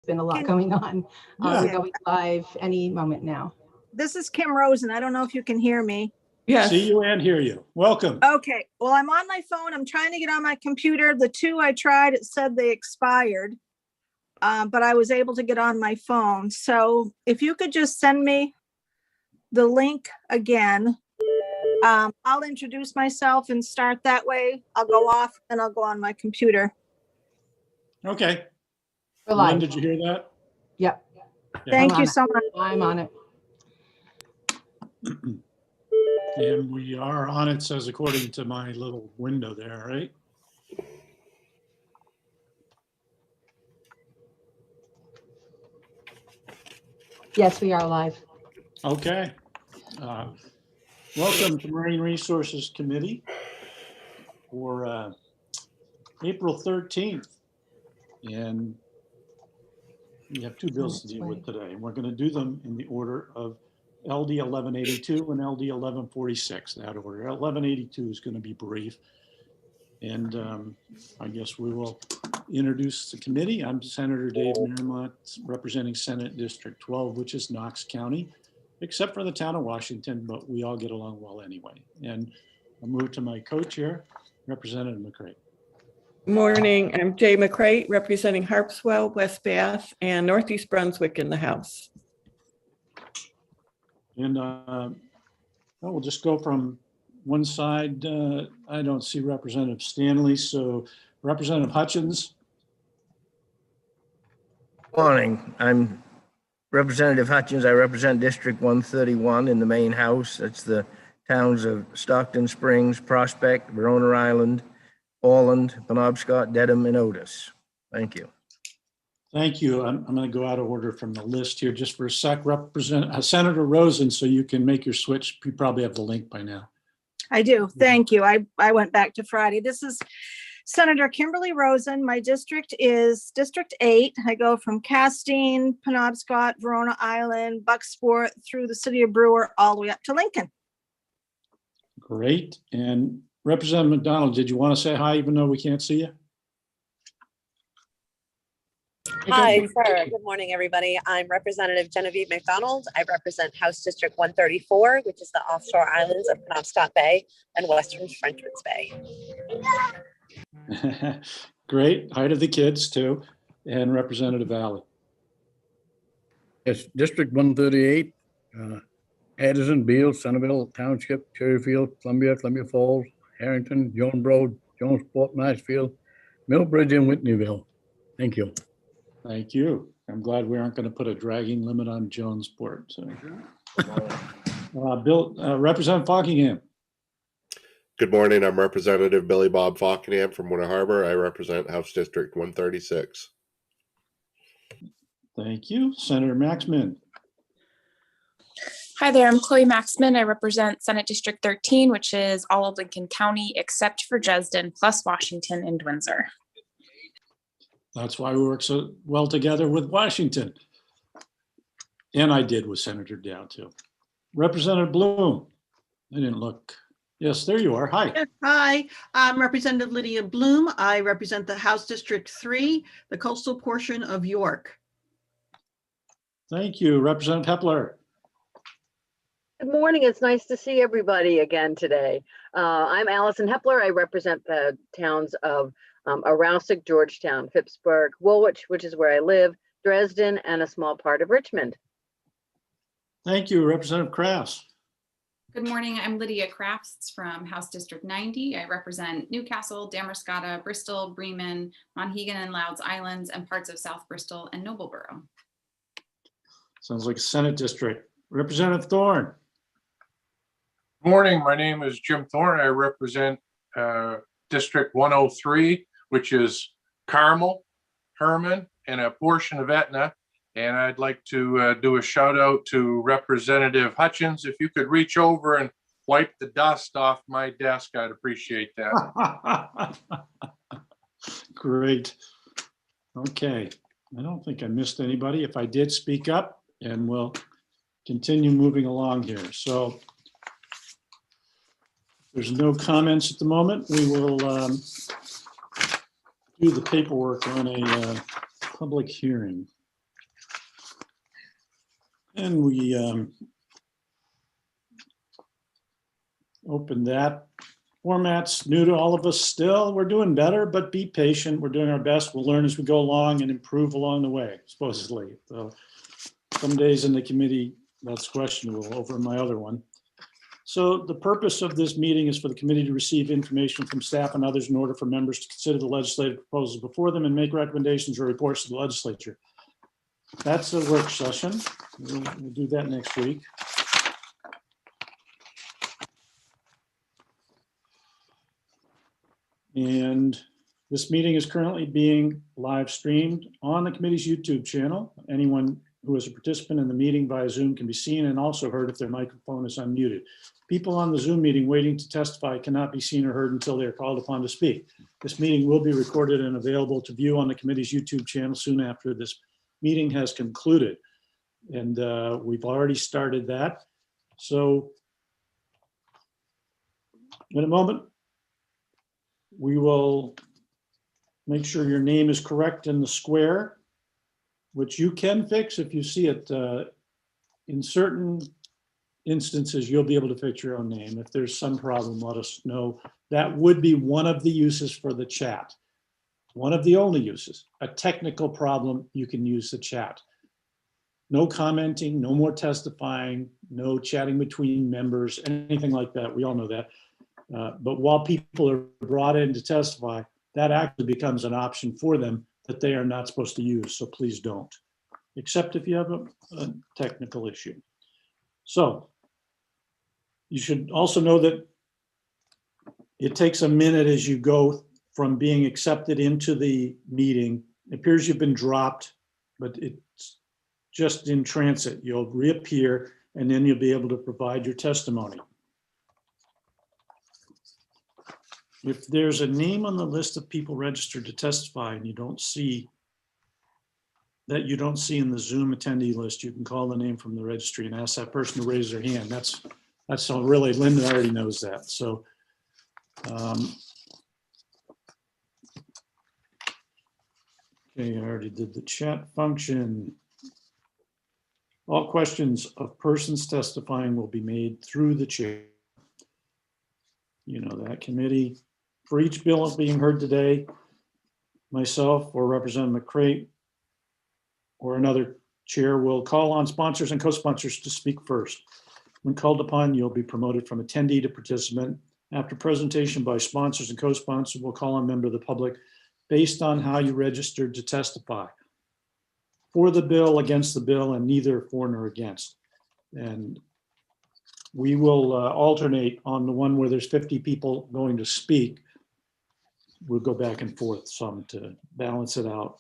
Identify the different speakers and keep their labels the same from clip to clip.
Speaker 1: been a lot going on.
Speaker 2: Yeah.
Speaker 1: We're going live any moment now.
Speaker 3: This is Kim Rosen. I don't know if you can hear me.
Speaker 4: Yes.
Speaker 2: See you and hear you. Welcome.
Speaker 3: Okay, well, I'm on my phone. I'm trying to get on my computer. The two I tried, it said they expired, but I was able to get on my phone. So if you could just send me the link again, I'll introduce myself and start that way. I'll go off and I'll go on my computer.
Speaker 2: Okay.
Speaker 1: We're
Speaker 2: Lynn,
Speaker 1: live.
Speaker 2: did you hear that?
Speaker 1: Yep.
Speaker 3: Thank
Speaker 1: I'm
Speaker 3: you
Speaker 1: on
Speaker 3: so much.
Speaker 1: I'm on it.
Speaker 2: And we are on it, says according to my little window there, right?
Speaker 1: Yes, we are live.
Speaker 2: Okay. Welcome to Marine Resources Committee for April 13th. And we have two bills to deal with today. And we're going to do them in the order of LD 1182 and LD 1146, that order. 1182 is going to be brief. And I guess we will introduce the committee. I'm Senator Dave Merrimont, representing Senate District 12, which is Knox County, except for the town of Washington, but we all get along well anyway. And I'll move to my co-chair, Representative McCray.
Speaker 4: Morning. I'm Jay McCray, representing Harpswell, West Bath, and Northeast Brunswick in the House.
Speaker 2: And we'll just go from one side. I don't see Representative Stanley, so Representative Hutchins.
Speaker 5: Morning, I'm Representative Hutchins. I represent District 131 in the main house. That's the towns of Stockton Springs, Prospect, Verona Island, Orland, Penobscot, Dedham, and Otis. Thank you.
Speaker 2: Thank you. I'm going to go out of order from the list here just for a sec. Senator Rosen, so you can make your switch. You probably have the link by now.
Speaker 3: I do. Thank you. I went back to Friday. This is Senator Kimberly Rosen. My district is District 8. I go from Castine, Penobscot, Verona Island, Bucksport, through the city of Brewer, all the way up to Lincoln.
Speaker 2: Great. And Representative McDonald, did you want to say hi even though we can't see you?
Speaker 6: Hi, sir. Good morning, everybody. I'm Representative Genevieve McDonald. I represent House District 134, which is the offshore islands of Penobscot Bay and western Frenchman's Bay.
Speaker 2: Great. Hi to the kids too. And Representative Valley.
Speaker 7: It's District 138, Addison, Beale, Centerville Township, Cherryfield, Columbia, Columbia Falls, Harrington, Jonesboro, Jonesport, Marshfield, Millbridge, and Whitneyville. Thank you.
Speaker 2: Thank you. I'm glad we aren't going to put a dragging limit on Jonesport. So, Representative Fockingham.
Speaker 8: Good morning. I'm Representative Billy Bob Fockingham from Winter Harbor. I represent House District 136.
Speaker 2: Thank you. Senator Maxman.
Speaker 9: Hi there, I'm Chloe Maxman. I represent Senate District 13, which is all of Lincoln County except for Dresden, plus Washington and Windsor.
Speaker 2: That's why we work so well together with Washington. And I did with Senator Dow too. Representative Bloom. I didn't look. Yes, there you are. Hi.
Speaker 10: Yes, hi, I'm Representative Lydia Bloom. I represent the House District 3, the coastal portion of York.
Speaker 2: Thank you. Representative Hepler.
Speaker 11: Good morning. It's nice to see everybody again today. I'm Allison Hepler. I represent the towns of Aroustic, Georgetown, Phippsburg, Woolwich, which is where I live, Dresden, and a small part of Richmond.
Speaker 2: Thank you. Representative Kraft.
Speaker 12: Good morning. I'm Lydia Crafts from House District 90. I represent Newcastle, Damerscott, Bristol, Bremen, Monhegan and Louds Islands, and parts of South Bristol and Nobleboro.
Speaker 2: Sounds like a Senate district. Representative Thorne.
Speaker 13: Good morning. My name is Jim Thorne. I represent District 103, which is Carmel, Herman, and a portion of Etna. And I'd like to do a shout out to Representative Hutchins. If you could reach over and wipe the dust off my desk, I'd appreciate that.
Speaker 2: Great. Okay. I don't think I missed anybody. If I did, speak up and we'll continue moving along here. So there's no comments at the moment. We will do the paperwork on a public hearing. And we open that. Format's new to all of us still. We're doing better, but be patient. We're doing our best. We'll learn as we go along and improve along the way, supposedly. So some days in the committee, that's questionable over my other one. So the purpose of this meeting is for the committee to receive information from staff and others in order for members to consider the legislative proposals before them and make recommendations or reports to the legislature. That's a work session. We'll do that next week. And this meeting is currently being live streamed on the committee's YouTube channel. Anyone who is a participant in the meeting via Zoom can be seen and also heard if their microphone is unmuted. People on the Zoom meeting waiting to testify cannot be seen or heard until they are called upon to speak. This meeting will be recorded and available to view on the committee's YouTube channel soon after this meeting has concluded. And we've already started that. So in a moment, we will make sure your name is correct in the square, which you can fix if you see it. In certain instances, you'll be able to fix your own name. If there's some problem, let us know. That would be one of the uses for the chat. One of the only uses. A technical problem, you can use the chat. No commenting, no more testifying, no chatting between members, anything like that. We all know that. But while people are brought in to testify, that actually becomes an option for them that they are not supposed to use. So please don't, except if you have a technical issue. So you should also know that it takes a minute as you go from being accepted into the meeting. It appears you've been dropped, but it's just in transit. You'll reappear and then you'll be able to provide your testimony. If there's a name on the list of people registered to testify and you don't see that in the Zoom attendee list, you can call the name from the registry and ask that person to raise their hand. That's all really, Linda already knows that. So okay, I already did the chat function. All questions of persons testifying will be made through the chair. You know that committee. For each bill being heard today, myself or Representative McCray or another chair will call on sponsors and co-sponsors to speak first. When called upon, you'll be promoted from attendee to participant. After presentation by sponsors and co-sponsors, we'll call on a member of the public based on how you registered to testify. For the bill, against the bill, and neither for nor against. And we will alternate on the one where there's 50 people going to speak. We'll go back and forth some to balance it out.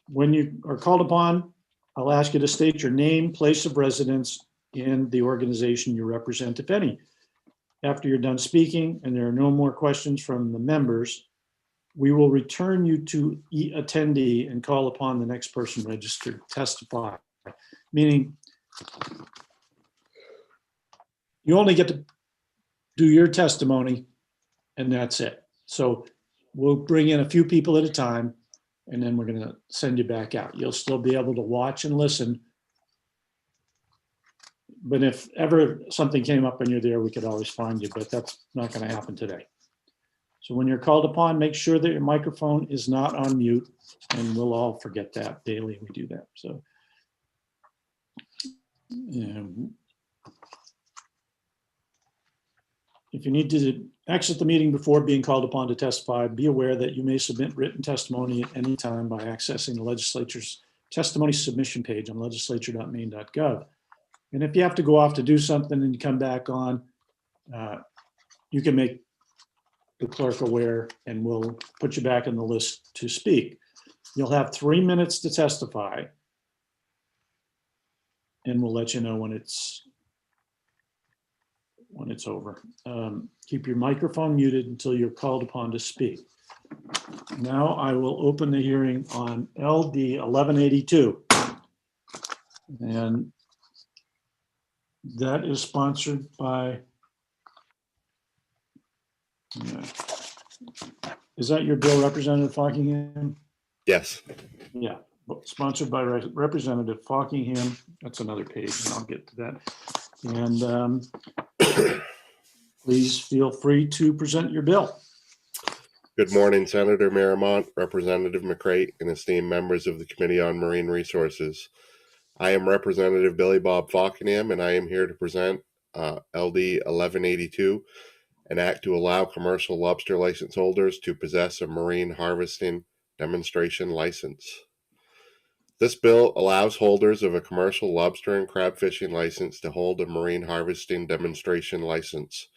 Speaker 2: When you are called upon, I'll ask you to state your name, place of residence, and the organization you represent, if any. After you're done speaking and there are no more questions from the members, we will return you to attendee and call upon the next person registered to testify. Meaning, you only get to do your testimony and that's it. So we'll bring in a few people at a time and then we're going to send you back out. You'll still be able to watch and listen. But if ever something came up and you're there, we could always find you, but that's not going to happen today. So when you're called upon, make sure that your microphone is not on mute, and we'll all forget that daily. We do that. So if you need to exit the meeting before being called upon to testify, be aware that you may submit written testimony at any time by accessing the legislature's testimony submission page on legislature.maine.gov. And if you have to go off to do something and you come back on, you can make the clerk aware and we'll put you back in the list to speak. You'll have 3 minutes to testify and we'll let you know when it's over. Keep your microphone muted until you're called upon to speak. Now I will open the hearing on LD 1182. And that is sponsored by, is that your bill, Representative Fockingham?
Speaker 8: Yes.
Speaker 2: Yeah, sponsored by Representative Fockingham. That's another page, and I'll get to that. And please feel free to present your bill.
Speaker 8: Good morning, Senator Miramont, Representative McCrate, and esteemed members of the Committee on Marine Resources. I am Representative Billy Bob Fockingham, and I am here to present LD 1182, an act to allow commercial lobster license holders to possess a marine harvesting demonstration license. This bill allows holders of a commercial lobster and crab fishing license to hold a marine harvesting demonstration license.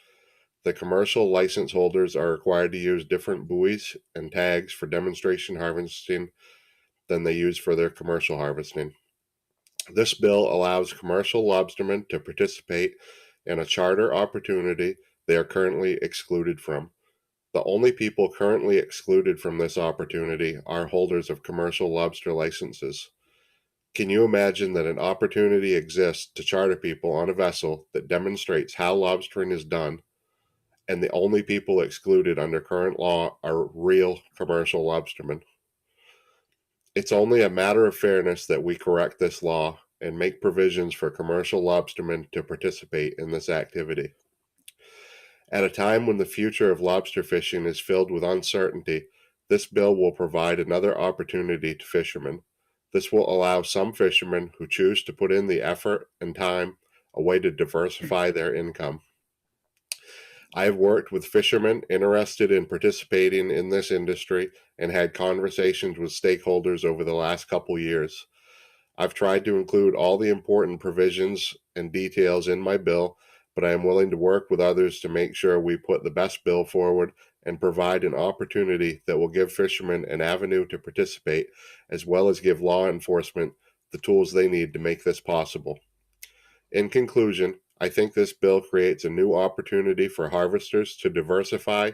Speaker 8: The commercial license holders are required to use different buoys and tags for demonstration harvesting than they use for their commercial harvesting. This bill allows commercial lobstermen to participate in a charter opportunity they are currently excluded from. The only people currently excluded from this opportunity are holders of commercial lobster licenses. Can you imagine that an opportunity exists to charter people on a vessel that demonstrates how lobstering is done, and the only people excluded under current law are real commercial lobstermen? It's only a matter of fairness that we correct this law and make provisions for commercial lobstermen to participate in this activity. At a time when the future of lobster fishing is filled with uncertainty, this bill will provide another opportunity to fishermen. This will allow some fishermen who choose to put in the effort and time a way to diversify their income. I have worked with fishermen interested in participating in this industry and had conversations with stakeholders over the last couple years. I've tried to include all the important provisions and details in my bill, but I am willing to work with others to make sure we put the best bill forward and provide an opportunity that will give fishermen an avenue to participate, as well as give law enforcement the tools they need to make this possible. In conclusion, I think this bill creates a new opportunity for harvesters to diversify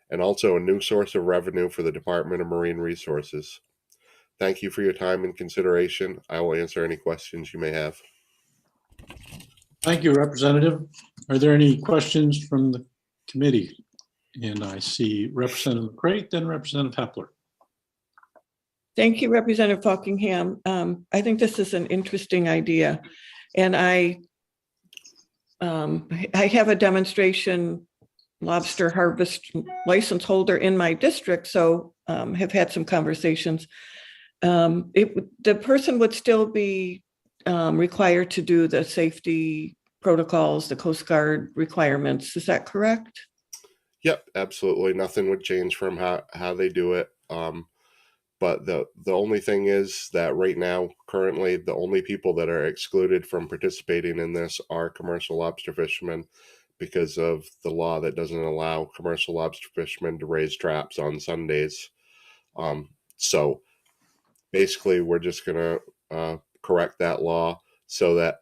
Speaker 8: and also a new source of revenue for the Department of Marine Resources. Thank you for your time and consideration. I will answer any questions you may have.
Speaker 2: Thank you, Representative. Are there any questions from the committee? And I see Representative McCrate, then Representative Hepler.
Speaker 4: Thank you, Representative Fockingham. I think this is an interesting idea. And I have a demonstration lobster harvest license holder in my district, so have had some conversations. The person would still be required to do the safety protocols, the Coast Guard requirements. Is that correct?
Speaker 8: Yep, absolutely. Nothing would change from how they do it. But the only thing is that right now, currently, the only people that are excluded from participating in this are commercial lobster fishermen because of the law that doesn't allow commercial lobster fishermen to raise traps on Sundays. So basically, we're just going to correct that law so that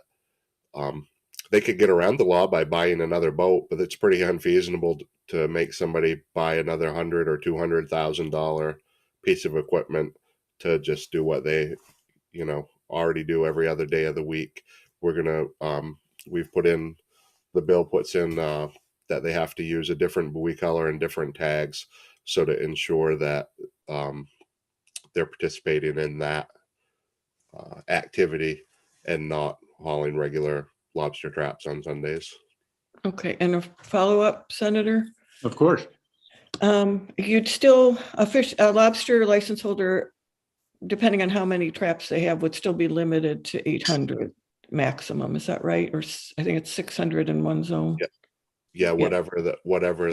Speaker 8: they could get around the law by buying another boat, but it's pretty unfeasible to make somebody buy another $100,000 or $200,000 piece of equipment to just do what they, already do every other day of the week. We're gonna, we've put in, the bill puts in that they have to use a different buoy color and different tags, so to ensure that they're participating in that activity and not hauling regular lobster traps on Sundays.
Speaker 4: Okay, and a follow-up, Senator?
Speaker 2: Of course.
Speaker 4: You'd still, a lobster license holder, depending on how many traps they have, would still be limited to 800 maximum. Is that right? Or I think it's 600 in one zone.
Speaker 8: Yeah, whatever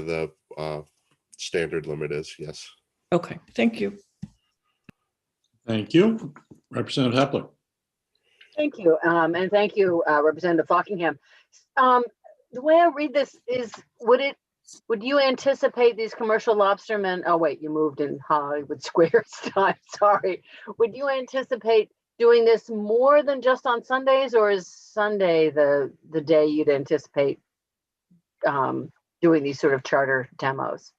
Speaker 8: the standard limit is. Yes.
Speaker 4: Okay, thank you.
Speaker 2: Thank you. Representative Hepler.
Speaker 11: Thank you. And thank you, Representative Fockingham. The way I read this is, would you anticipate these commercial lobstermen? Oh, wait, you moved in Hollywood Squares time. Sorry. Would you anticipate doing this more than just on Sundays, or is Sunday the day you'd anticipate doing these sort of charter demos?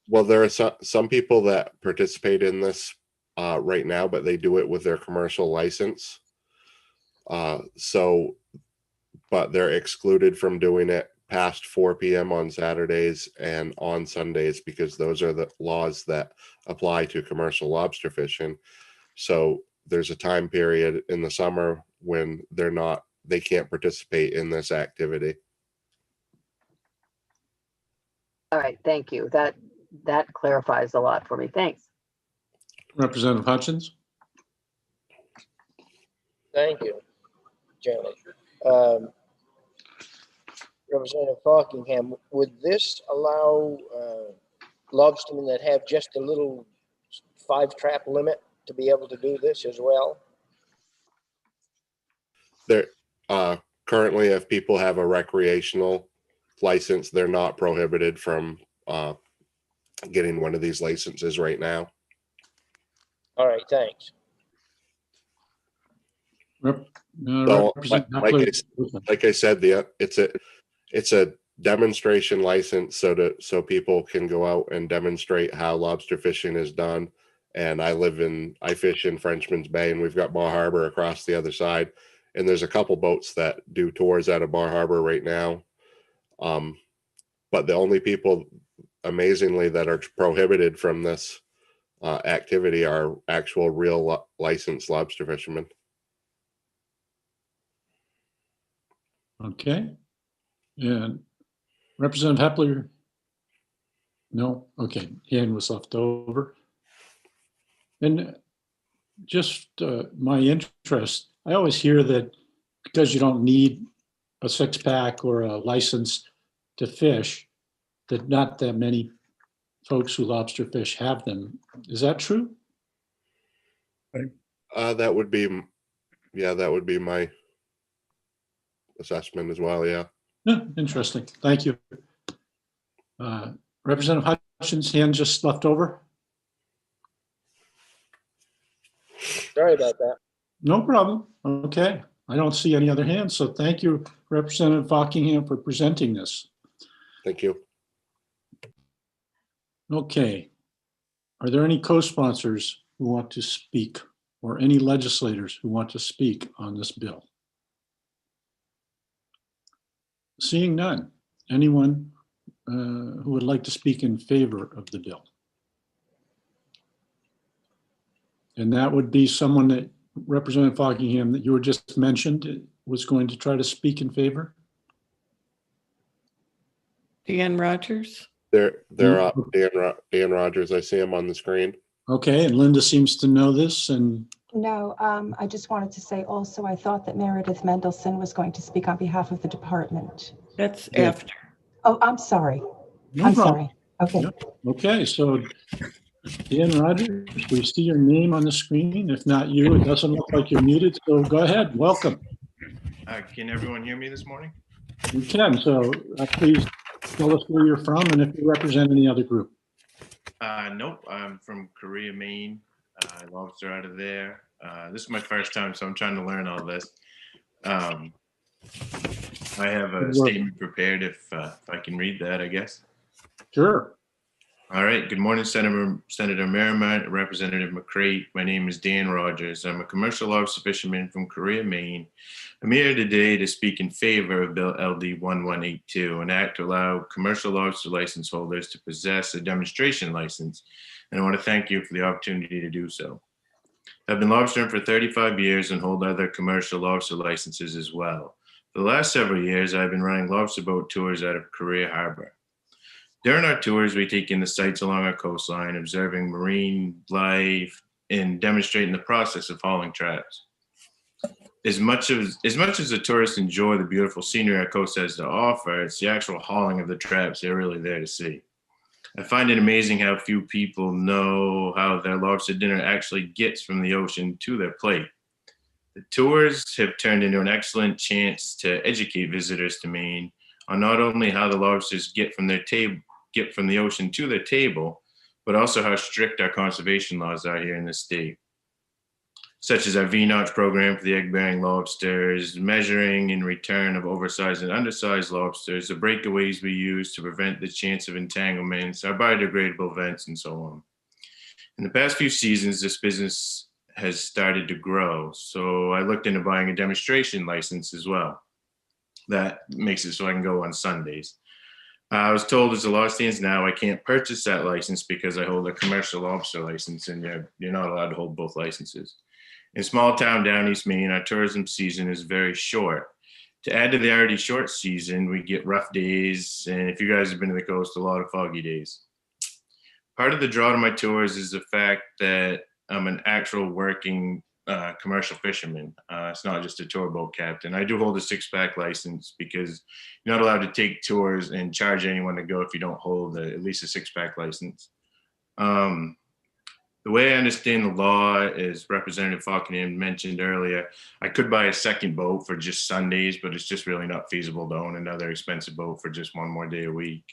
Speaker 8: Well, there are some people that participate in this right now, but they do it with their commercial license. But they're excluded from doing it past 4 p.m. on Saturdays and on Sundays, because those are the laws that apply to commercial lobster fishing. So there's a time period in the summer when they can't participate in this activity.
Speaker 11: All right, thank you. That clarifies a lot for me. Thanks.
Speaker 2: Representative Hutchins?
Speaker 5: Thank you, Janet. Representative Fockingham, would this allow lobstermen that have just a little 5-trap limit to be able to do this as well?
Speaker 8: There, currently, if people have a recreational license, they're not prohibited from getting one of these licenses right now.
Speaker 5: All right, thanks.
Speaker 2: Rep-
Speaker 8: So,
Speaker 2: Representative
Speaker 8: like
Speaker 2: Hepler-
Speaker 8: like I said, it's a demonstration license so people can go out and demonstrate how lobster fishing is done. And I fish in Frenchman's Bay, and we've got Bar Harbor across the other side. And there's a couple boats that do tours out of Bar Harbor right now. But the only people, amazingly, that are prohibited from this activity are actual real licensed lobster fishermen.
Speaker 2: Okay. And Representative Hepler? No? Okay, hand was left over. And just my interest, I always hear that because you don't need a 6-pack or a license to fish, that not that many folks who lobster fish have them. Is that true?
Speaker 8: That would be my assessment as well. Yeah.
Speaker 2: Yeah, interesting. Thank you. Representative Hutchins' hand just left over.
Speaker 5: Sorry about that.
Speaker 2: No problem. Okay. I don't see any other hands. So thank you, Representative Fockingham, for presenting this.
Speaker 8: Thank you.
Speaker 2: Okay. Are there any co-sponsors who want to speak or any legislators who want to speak on this bill? Seeing none, anyone who would like to speak in favor of the bill? And that would be someone that Representative Fockingham that you were just mentioned was going to try to speak in favor?
Speaker 4: Dan Rogers.
Speaker 8: They're up. Dan Rogers. I see him on the screen.
Speaker 2: Okay, and Linda seems to know this, and
Speaker 1: No, I just wanted to say also, I thought that Meredith Mendelson was going to speak on behalf of the department.
Speaker 4: That's
Speaker 2: Yeah.
Speaker 4: after.
Speaker 1: Oh, I'm sorry.
Speaker 2: no
Speaker 1: I'm
Speaker 2: problem.
Speaker 1: sorry. Okay.
Speaker 2: Yep. Okay, so Dan Rogers, we see your name on the screen. If not you, it doesn't look like you're muted, so go ahead, welcome.
Speaker 14: Can everyone hear me this morning?
Speaker 2: You can, so please tell us where you're from and if you represent any other group.
Speaker 14: Nope, I'm from Korea, Maine. I lobster out of there. This is my first time, so I'm trying to learn all this. I have a statement prepared if I can read that, I guess.
Speaker 2: Sure.
Speaker 14: All right. Good morning, Senator Merrimont, Representative McCrate. My name is Dan Rogers. I'm a commercial lobster fisherman from Korea, Maine. I'm here today to speak in favor of Bill LD 1182, an act to allow commercial lobster license holders to possess a demonstration license. And I want to thank you for the opportunity to do so. I've been lobstering for 35 years and hold other commercial lobster licenses as well. For the last several years, I've been running lobster boat tours out of Korea Harbor. During our tours, we take in the sights along our coastline, observing marine life and demonstrating the process of hauling traps. As much as the tourists enjoy the beautiful scenery our coast has to offer, it's the actual hauling of the traps they're really there to see. I find it amazing how few people know how their lobster dinner actually gets from the ocean to their plate. The tours have turned into an excellent chance to educate visitors to Maine on not only how the lobsters get from the ocean to their table, but also how strict our conservation laws are here in the state, such as our VNOx program for the egg-bearing lobsters, measuring and return of oversized and undersized lobsters, the breakaways we use to prevent the chance of entanglements, our biodegradable vents, and so on. In the past few seasons, this business has started to grow, so I looked into buying a demonstration license as well. That makes it so I can go on Sundays. I was told as the law stands now, I can't purchase that license because I hold a commercial lobster license, and you're not allowed to hold both licenses. In small town down East Maine, our tourism season is very short. To add to the already short season, we get rough days, and if you guys have been to the coast, a lot of foggy days. Part of the draw to my tours is the fact that I'm an actual working commercial fisherman. It's not just a tour boat captain. I do hold a 6-pack license because you're not allowed to take tours and charge anyone to go if you don't hold at least a 6-pack license. The way I understand the law, as Representative Falkenham mentioned earlier, I could buy a second boat for just Sundays, but it's just really not feasible to own another expensive boat for just one more day a week.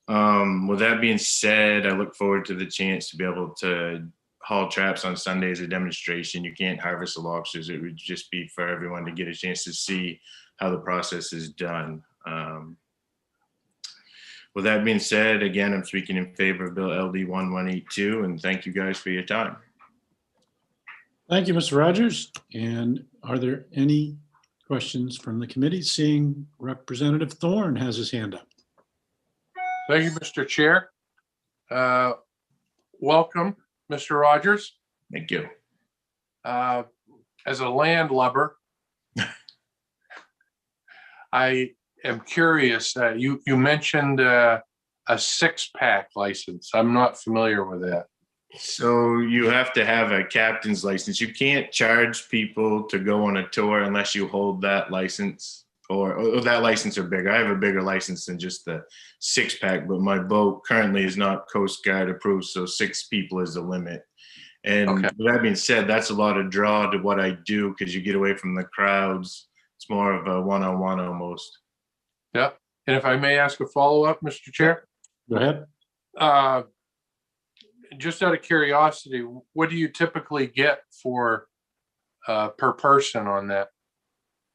Speaker 14: With that being said, I look forward to the chance to be able to haul traps on Sundays, a demonstration. You can't harvest the lobsters. It would just be for everyone to get a chance to see how the process is done. With that being said, again, I'm speaking in favor of Bill LD 1182, and thank you guys for your time.
Speaker 2: Thank you, Mr. Rogers. And are there any questions from the committee? Seeing Representative Thorne has his hand up.
Speaker 13: Thank you, Mr. Chair. Welcome, Mr. Rogers.
Speaker 14: Thank you.
Speaker 13: As a landlubber, I am curious. You mentioned a 6-pack license. I'm not familiar with that.
Speaker 14: So you have to have a captain's license. You can't charge people to go on a tour unless you hold that license or that license or bigger. I have a bigger license than just the 6-pack, but my boat currently is not Coast Guard approved, so 6 people is the limit. And
Speaker 13: Okay.
Speaker 14: With that being said, that's a lot of draw to what I do because you get away from the crowds. It's more of a one-on-one almost.
Speaker 13: Yeah. And if I may ask a follow-up, Mr. Chair?
Speaker 2: Go ahead.
Speaker 13: Just out of curiosity, what do you typically get for per person on that?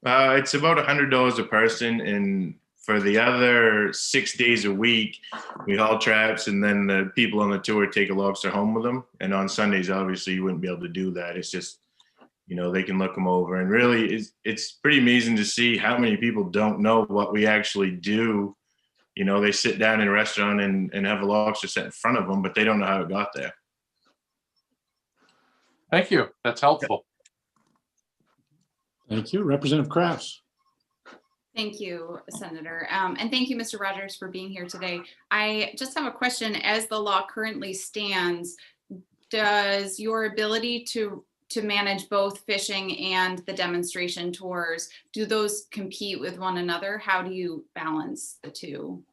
Speaker 14: It's about $100 a person, and for the other 6 days a week, we haul traps, and then the people on the tour take a lobster home with them. And on Sundays, obviously, you wouldn't be able to do that. It's just, they can look them over, and really, it's pretty amazing to see how many people don't know what we actually do. They sit down in a restaurant and have a lobster set in front of them, but they don't know how it got there.
Speaker 13: Thank you. That's helpful.
Speaker 2: Thank you. Representative Krafts.
Speaker 12: Thank you, Senator. And thank you, Mr. Rogers, for being here today. I just have a question. As the law currently stands, does your ability to manage both fishing and the demonstration tours, do those compete with one another? How do you balance the two?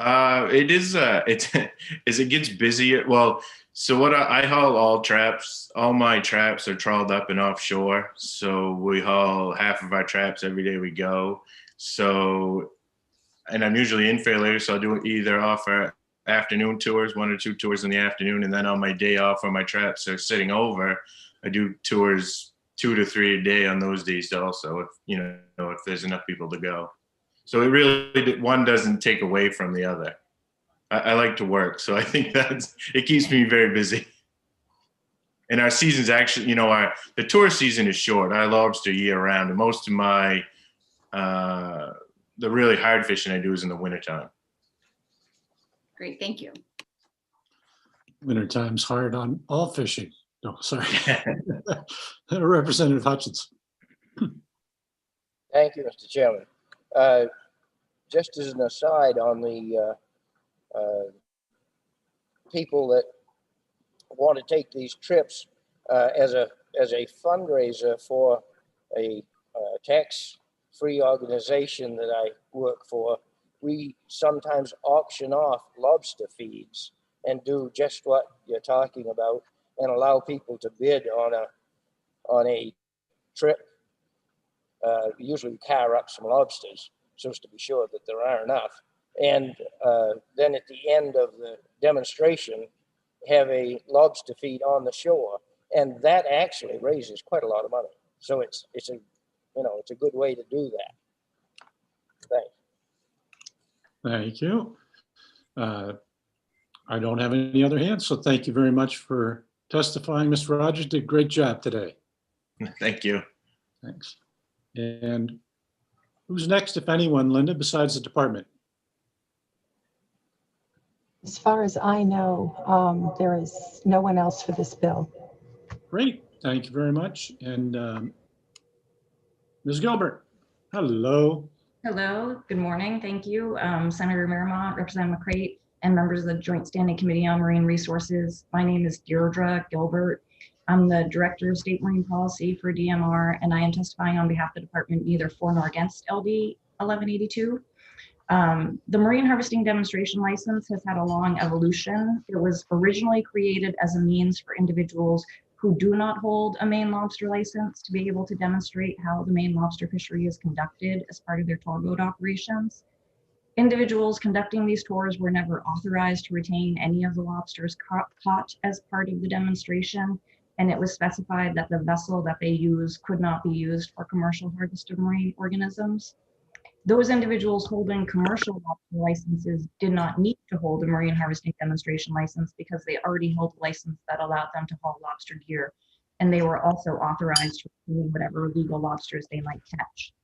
Speaker 14: It is, as it gets busier. Well, so what I haul all traps, all my traps are trawled up and offshore. So we haul half of our traps every day we go. So, and I'm usually in Fair Lake, so I'll do either offer afternoon tours, 1 or 2 tours in the afternoon. And then on my day off when my traps are sitting over, I do tours 2 to 3 a day on those days also, if there's enough people to go. So it really, one doesn't take away from the other. I like to work, so I think it keeps me very busy. And our season's actually, the tour season is short. I lobster year round, and most of my, the really hard fishing I do is in the wintertime.
Speaker 12: Great, thank you.
Speaker 2: Wintertime's hard on all fishing. No, sorry. Representative Hutchins.
Speaker 5: Thank you, Mr. Chairman. Just as an aside on the people that want to take these trips as a fundraiser for a tax-free organization that I work for, we sometimes auction off lobster feeds and do just what you're talking about and allow people to bid on a trip. Usually carry up some lobsters just to be sure that there are enough. And then at the end of the demonstration, have a lobster feed on the shore. And that actually raises quite a lot of money. So it's a good way to do that. Thanks.
Speaker 2: Thank you. I don't have any other hands, so thank you very much for testifying. Mr. Rogers did a great job today.
Speaker 14: Thank you.
Speaker 2: Thanks. And who's next, if anyone, Linda, besides the department?
Speaker 1: As far as I know, there is no one else for this bill.
Speaker 2: Great, thank you very much. And Ms. Gilbert, hello.
Speaker 15: Hello, good morning. Thank you. Senator Miramont, Representative McCrate, and members of the Joint Standing Committee on Marine Resources. My name is Deirdre Gilbert. I'm the Director of State Marine Policy for DMR, and I am testifying on behalf of the department neither for nor against LD 1182. The marine harvesting demonstration license has had a long evolution. It was originally created as a means for individuals who do not hold a Maine lobster license to be able to demonstrate how the Maine lobster fishery is conducted as part of their tour boat operations. Individuals conducting these tours were never authorized to retain any of the lobsters caught as part of the demonstration, and it was specified that the vessel that they use could not be used for commercial harvest of marine organisms. Those individuals holding commercial lobster licenses did not need to hold a marine harvesting demonstration license because they already held a license that allowed them to haul lobster gear, and they were also authorized to retain whatever legal lobsters they might catch.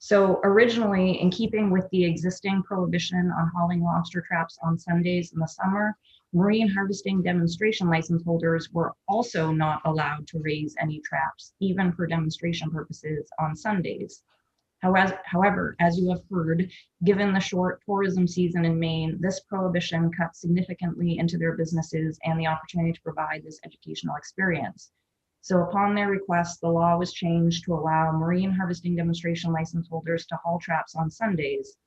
Speaker 15: So originally, in keeping with the existing prohibition on hauling lobster traps on Sundays in the summer, marine harvesting demonstration license holders were also not allowed to raise any traps, even for demonstration purposes on Sundays. However, as you have heard, given the short tourism season in Maine, this prohibition cut significantly into their businesses and the opportunity to provide this educational experience. So upon their request, the law was changed to allow marine harvesting demonstration license holders to haul traps on Sundays.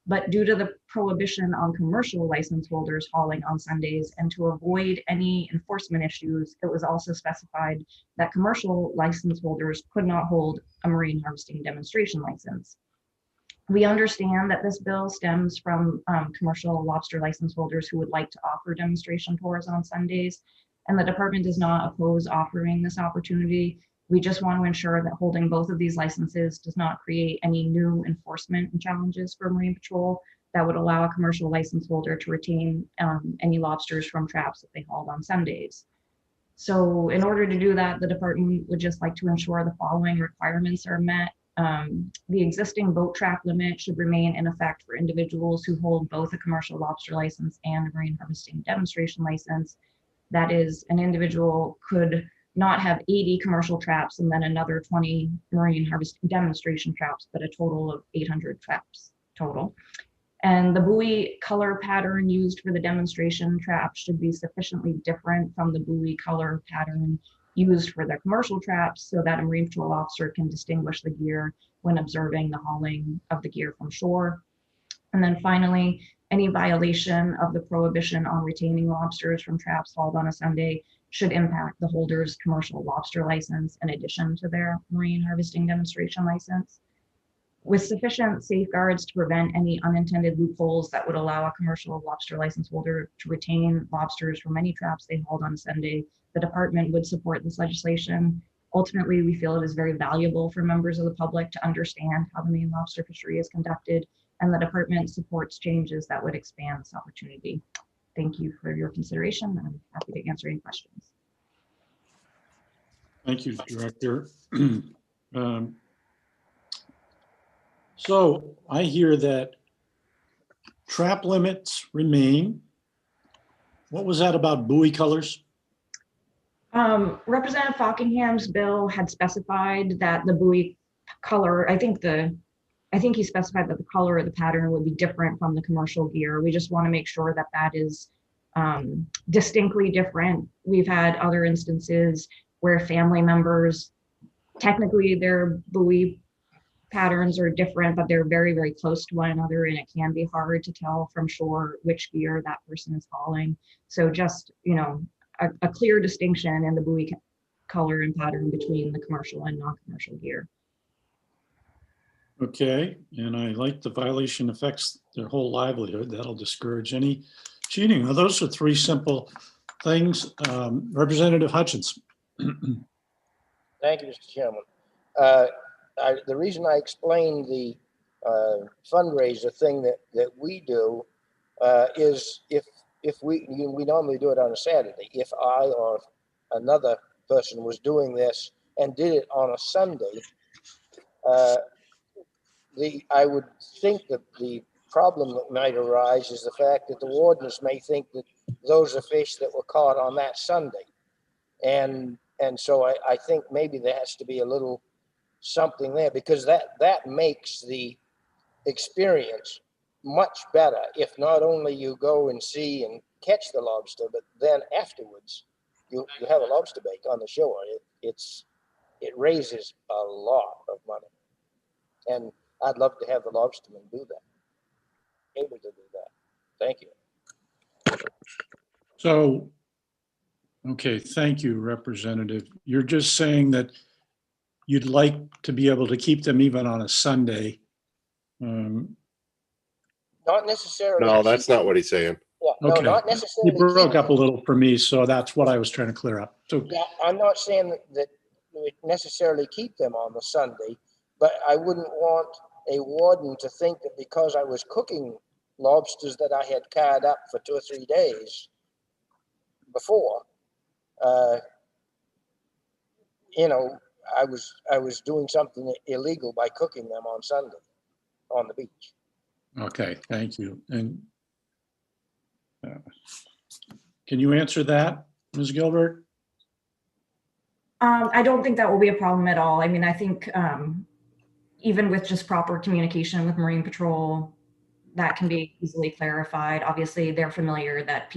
Speaker 15: But due to the prohibition on commercial license holders hauling on Sundays and to avoid any enforcement issues, it was also specified that commercial license holders could not hold a marine harvesting demonstration license. We understand that this bill stems from commercial lobster license holders who would like to offer demonstration tours on Sundays, and the department does not oppose offering this opportunity. We just want to ensure that holding both of these licenses does not create any new enforcement and challenges for Marine Patrol that would allow a commercial license holder to retain any lobsters from traps that they hauled on Sundays. So in order to do that, the department would just like to ensure the following requirements are met. The existing boat trap limit should remain in effect for individuals who hold both a commercial lobster license and a marine harvesting demonstration license. That is, an individual could not have 80 commercial traps and then another 20 marine harvesting demonstration traps, but a total of 800 traps total. And the buoy color pattern used for the demonstration traps should be sufficiently different from the buoy color pattern used for the commercial traps so that a Marine Patrol officer can distinguish the gear when observing the hauling of the gear from shore. And then finally, any violation of the prohibition on retaining lobsters from traps hauled on a Sunday should impact the holder's commercial lobster license in addition to their marine harvesting demonstration license. With sufficient safeguards to prevent any unintended loopholes that would allow a commercial lobster license holder to retain lobsters from any traps they hauled on Sunday, the department would support this legislation. Ultimately, we feel it is very valuable for members of the public to understand how the Maine lobster fishery is conducted, and the department supports changes that would expand this opportunity. Thank you for your consideration. I'm happy to answer any questions.
Speaker 2: Thank you, Director. So I hear that trap limits remain. What was that about buoy colors?
Speaker 15: Representative Fockingham's bill had specified that the buoy color, I think he specified that the color or the pattern would be different from the commercial gear. We just want to make sure that that is distinctly different. We've had other instances where family members, technically their buoy patterns are different, but they're very, very close to one another, and it can be hard to tell from shore which gear that person is hauling. So just, you know, a clear distinction in the buoy color and pattern between the commercial and non-commercial gear.
Speaker 2: Okay, and I like the violation affects their whole livelihood. That'll discourage any cheating. Now, those are three simple things. Representative Hutchins.
Speaker 5: Thank you, Mr. Chairman. The reason I explained the fundraiser thing that we do is if we normally do it on a Saturday. If I or another person was doing this and did it on a Sunday, I would think that the problem that might arise is the fact that the wardens may think that those are fish that were caught on that Sunday. And so I think maybe there has to be a little something there, because that makes the experience much better if not only you go and see and catch the lobster, but then afterwards you have a lobster bake on the shore. It raises a lot of money. And I'd love to have the lobstermen do that, able to do that. Thank you.
Speaker 2: So, okay, thank you, Representative. You're just saying that you'd like to be able to keep them even on a Sunday.
Speaker 5: Not necessarily.
Speaker 8: No, that's not what he's saying.
Speaker 5: Yeah, no,
Speaker 2: Okay,
Speaker 5: not necessarily.
Speaker 2: you broke up a little for me, so that's what I was trying to clear up. So,
Speaker 5: Yeah, I'm not saying that we necessarily keep them on the Sunday, but I wouldn't want a warden to think that because I was cooking lobsters that I had carved up for 2 or 3 days before, I was doing something illegal by cooking them on Sunday on the beach.
Speaker 2: okay, thank you. And can you answer that, Ms. Gilbert?
Speaker 15: I don't think that will be a problem at all. I mean, I think even with just proper communication with Marine Patrol, that can be easily clarified. Obviously, they're familiar that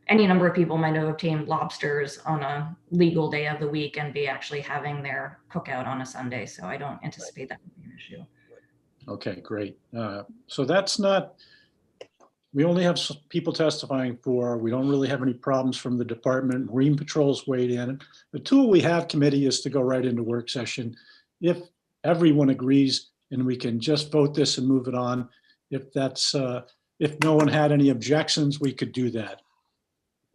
Speaker 15: any number of people might have obtained lobsters on a legal day of the week and be actually having their cookout on a Sunday. So I don't anticipate that would be an issue.
Speaker 2: Okay, great. So that's not, we only have people testifying for, we don't really have any problems from the department. Marine Patrol's weighed in. The tool we have, committee, is to go right into work session. If everyone agrees and we can just vote this and move it on, if no one had any objections, we could do that.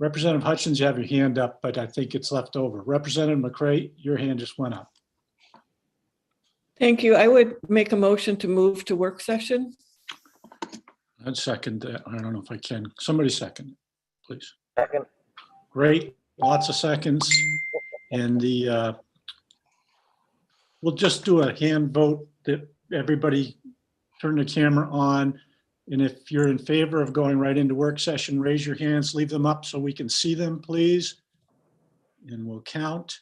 Speaker 2: Representative Hutchins, you have your hand up, but I think it's left over. Representative McCray, your hand just went up.
Speaker 4: Thank you. I would make a motion to move to work session.
Speaker 2: I'd second that. I don't know if I can. Somebody second, please.
Speaker 5: Second.
Speaker 2: Great, lots of seconds. And we'll just do a hand vote that everybody turn the camera on. And if you're in favor of going right into work session, raise your hands, leave them up so we can see them, please. And we'll count.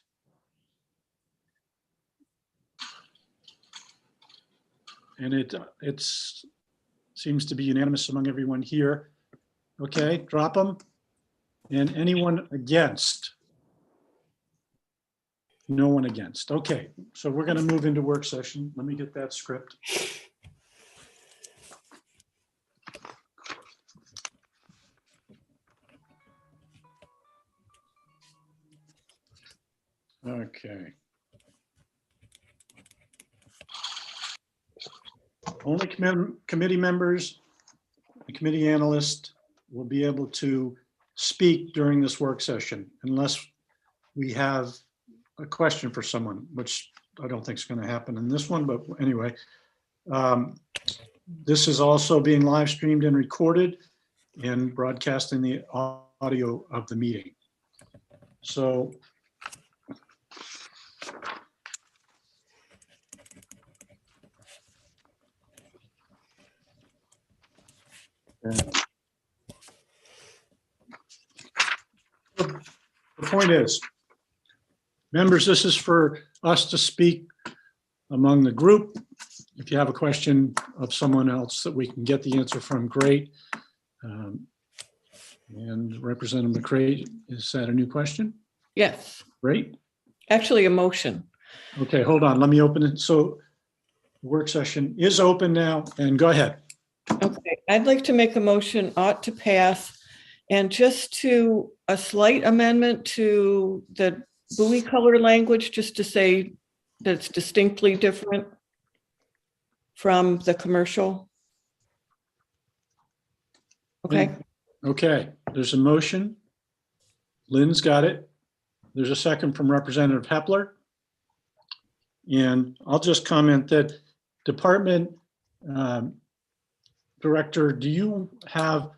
Speaker 2: And it seems to be unanimous among everyone here. Okay, drop them. And anyone against? No one against. Okay, so we're going to move into work session. Let me get that script. Okay. Only committee members, the committee analyst will be able to speak during this work session unless we have a question for someone, which I don't think is going to happen in this one, but anyway. This is also being live streamed and recorded and broadcasting the audio of the meeting. So the point is, members, this is for us to speak among the group. If you have a question of someone else that we can get the answer from, great. And Representative McCray, is that a new question?
Speaker 4: Yes.
Speaker 2: Great.
Speaker 4: Actually, a motion.
Speaker 2: Okay, hold on. Let me open it. So the work session is open now, and go ahead.
Speaker 4: Okay, I'd like to make a motion ought to pass, and just to a slight amendment to the buoy color language, just to say that it's distinctly different from the commercial. Okay.
Speaker 2: Okay, there's a motion. Lynn's got it. There's a second from Representative Hepler. And I'll just comment that Department Director, do you have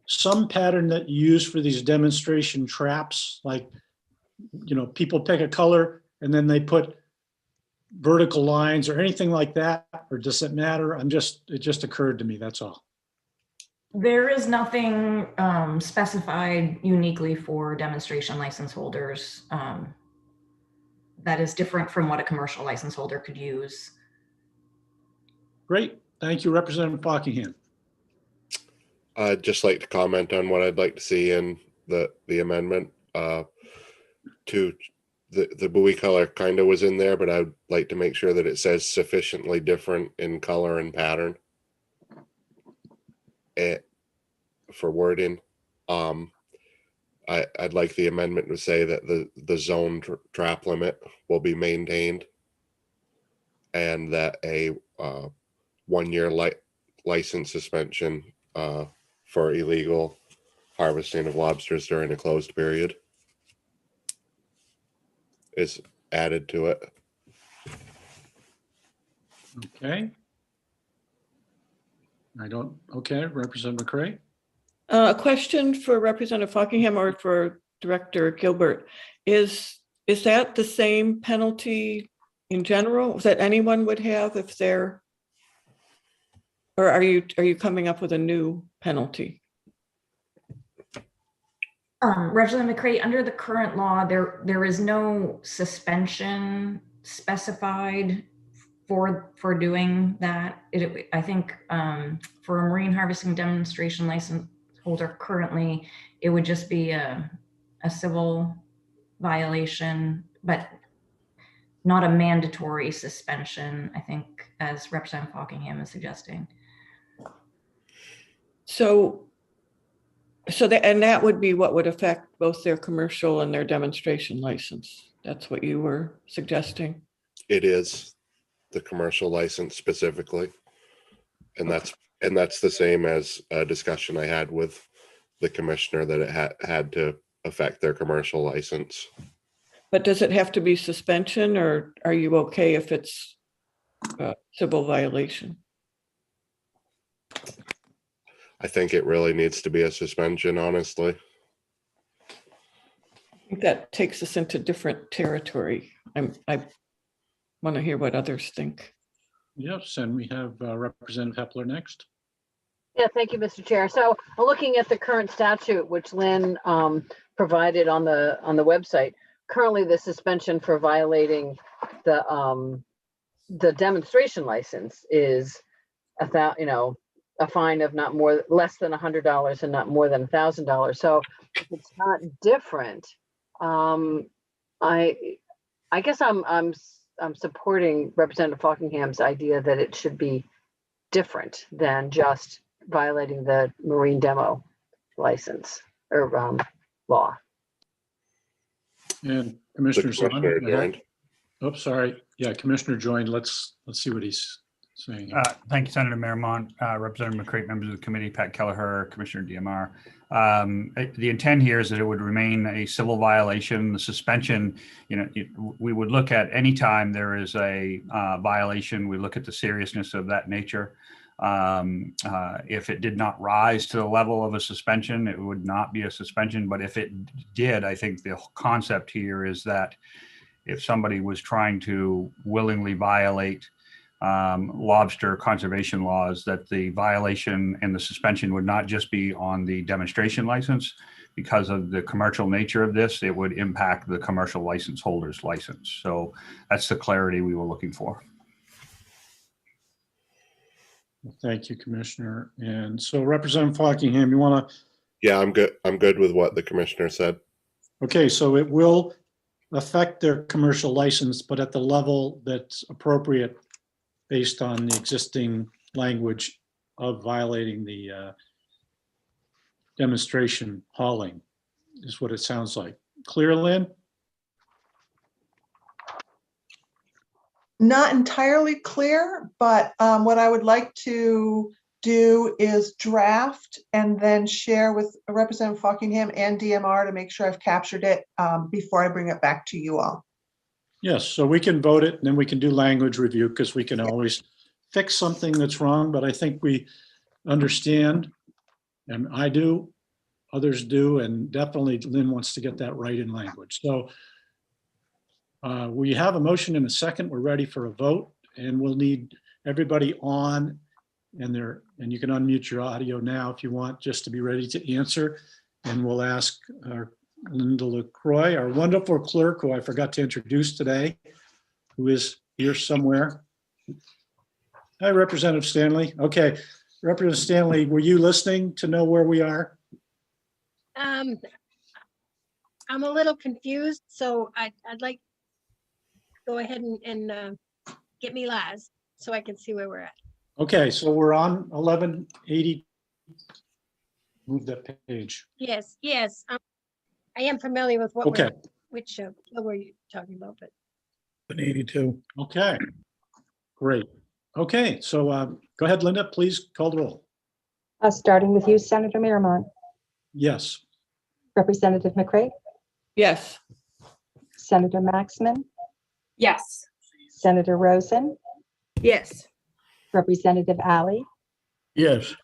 Speaker 2: some pattern that you use for these demonstration traps? Like, you know, people pick a color and then they put vertical lines or anything like that? Or does it matter? It just occurred to me, that's all.
Speaker 15: There is nothing specified uniquely for demonstration license holders that is different from what a commercial license holder could use.
Speaker 2: Great, thank you, Representative Buckingham.
Speaker 8: I'd just like to comment on what I'd like to see in the amendment. To the buoy color kind of was in there, but I'd like to make sure that it says sufficiently different in color and pattern. For wording, I'd like the amendment to say that the zone trap limit will be maintained, and that a 1-year license suspension for illegal harvesting of lobsters during a closed period is added to it.
Speaker 2: Okay. Okay, Representative McCray.
Speaker 4: A question for Representative Buckingham or for Director Gilbert. Is that the same penalty in general that anyone would have if they're, or are you coming up with a new penalty?
Speaker 15: Representative McCray, under the current law, there is no suspension specified for doing that. I think for a marine harvesting demonstration license holder currently, it would just be a civil violation, but not a mandatory suspension, I think, as Representative Buckingham is suggesting.
Speaker 4: And that would be what would affect both their commercial and their demonstration license. That's what you were suggesting.
Speaker 8: It is the commercial license specifically, and that's the same as a discussion I had with the commissioner, that it had to affect their commercial license.
Speaker 4: But does it have to be suspension, or are you okay if it's a civil violation?
Speaker 8: I think it really needs to be a suspension, honestly.
Speaker 4: I think that takes us into different territory. I want to hear what others think.
Speaker 2: Yes, and we have Representative Hepler next.
Speaker 11: Yeah, thank you, Mr. Chair. So looking at the current statute, which Lynn provided on the website, currently the suspension for violating the demonstration license is a fine of less than $100 and not more than $1,000. So if it's not different, I guess I'm supporting Representative Buckingham's idea that it should be different than just violating the marine demo license or law.
Speaker 2: And Commissioner
Speaker 8: joined.
Speaker 2: Oh, sorry. Yeah, Commissioner joined. Let's see what he's saying.
Speaker 16: Thank you, Senator Marymount, Representative McCray, members of the committee, Pat Kelleher, Commissioner DMR. The intent here is that it would remain a civil violation. The suspension, we would look at any time there is a violation, we look at the seriousness of that nature. If it did not rise to the level of a suspension, it would not be a suspension. But if it did, I think the concept here is that if somebody was trying to willingly violate lobster conservation laws, that the violation and the suspension would not just be on the demonstration license. Because of the commercial nature of this, it would impact the commercial license holder's license. So that's the clarity we were looking for.
Speaker 2: Thank you, Commissioner. And so Representative Buckingham, you want to?
Speaker 8: Yeah, I'm good. I'm good with what the commissioner said.
Speaker 2: Okay, so it will affect their commercial license, but at the level that's appropriate based on the existing language of violating the demonstration hauling is what it sounds like. Clear, Lynn?
Speaker 17: Not entirely clear, but what I would like to do is draft and then share with Representative Buckingham and DMR to make sure I've captured it before I bring it back to you all.
Speaker 2: Yes, so we can vote it and then we can do language review because we can always fix something that's wrong, but I think we understand, and I do, others do, and definitely Lynn wants to get that right in language. So We have a motion and a second. We're ready for a vote, and we'll need everybody on and you can unmute your audio now if you want, just to be ready to answer. And we'll ask our Linda LaCroix, our wonderful clerk, who I forgot to introduce today, who is here somewhere. Hi, Representative Stanley. Okay, Representative Stanley, were you listening to know where we are?
Speaker 18: I'm a little confused, so I'd like go ahead and get me last so I can see where we're at.
Speaker 2: Okay, so we're on 1180. Move that page.
Speaker 18: Yes, yes. I am familiar with what
Speaker 2: Okay.
Speaker 18: which bill were you talking about, but
Speaker 7: 82.
Speaker 2: Okay, great. Okay, so go ahead, Linda, please call the roll.
Speaker 1: Starting with you, Senator Miramont,
Speaker 2: Yes.
Speaker 1: Representative McCray,
Speaker 4: Yes.
Speaker 1: Senator Maxman,
Speaker 9: Yes.
Speaker 1: Senator Rosen,
Speaker 3: Yes.
Speaker 1: Representative Alley,
Speaker 7: Yes.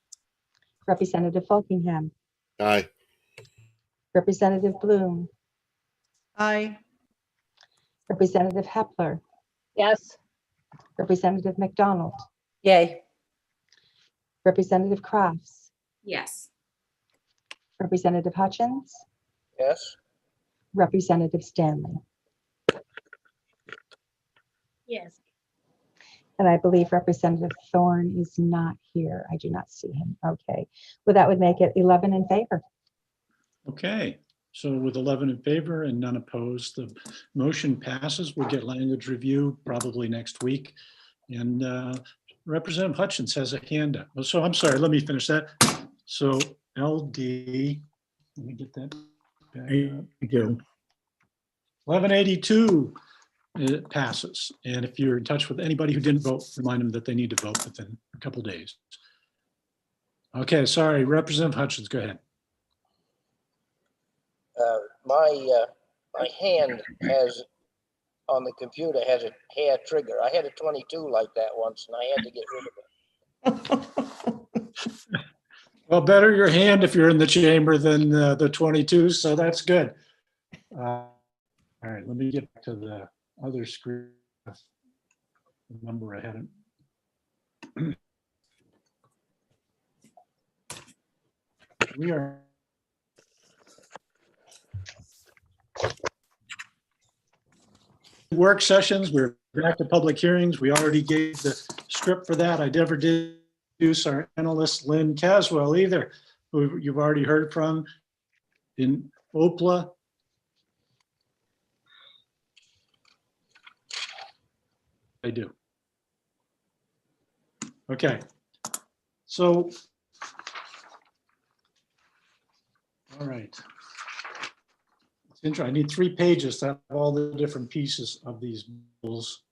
Speaker 1: Representative Buckingham,
Speaker 8: Aye.
Speaker 1: Representative Bloom,
Speaker 10: Aye.
Speaker 1: Representative Hepler,
Speaker 11: Yes.
Speaker 1: Representative McDonald,
Speaker 11: Yay.
Speaker 1: Representative Crafts,
Speaker 12: Yes.
Speaker 1: Representative Hutchins,
Speaker 5: Yes.
Speaker 1: Representative Stanley.
Speaker 18: yes.
Speaker 1: And I believe Representative Thorne is not here. I do not see him. Okay. Well, that would make it 11 in favor.
Speaker 2: Okay, so with 11 in favor and none opposed, the motion passes. We'll get language review probably next week. And Representative Hutchins has a hand up. So I'm sorry, let me finish that. So LD, let me get that back up.
Speaker 7: 82.
Speaker 2: 1182, it passes. And if you're in touch with anybody who didn't vote, remind them that they need to vote within a couple days. Okay, sorry, Representative Hutchins, go ahead.
Speaker 5: My hand has, on the computer, has a hair trigger. I had a 22 like that once and I had to get rid of it.
Speaker 2: Well, better your hand if you're in the chamber than the 22, so that's good. All right, let me get back to the other screen. The number I hadn't. We are. Work sessions, we're back to public hearings. We already gave the script for that. I never did introduce our analyst, Lynn Caswell, either, who you've already heard from in OPLA. I do. Okay. So, all right. It's interesting. I need 3 pages to have all the different pieces of these bills.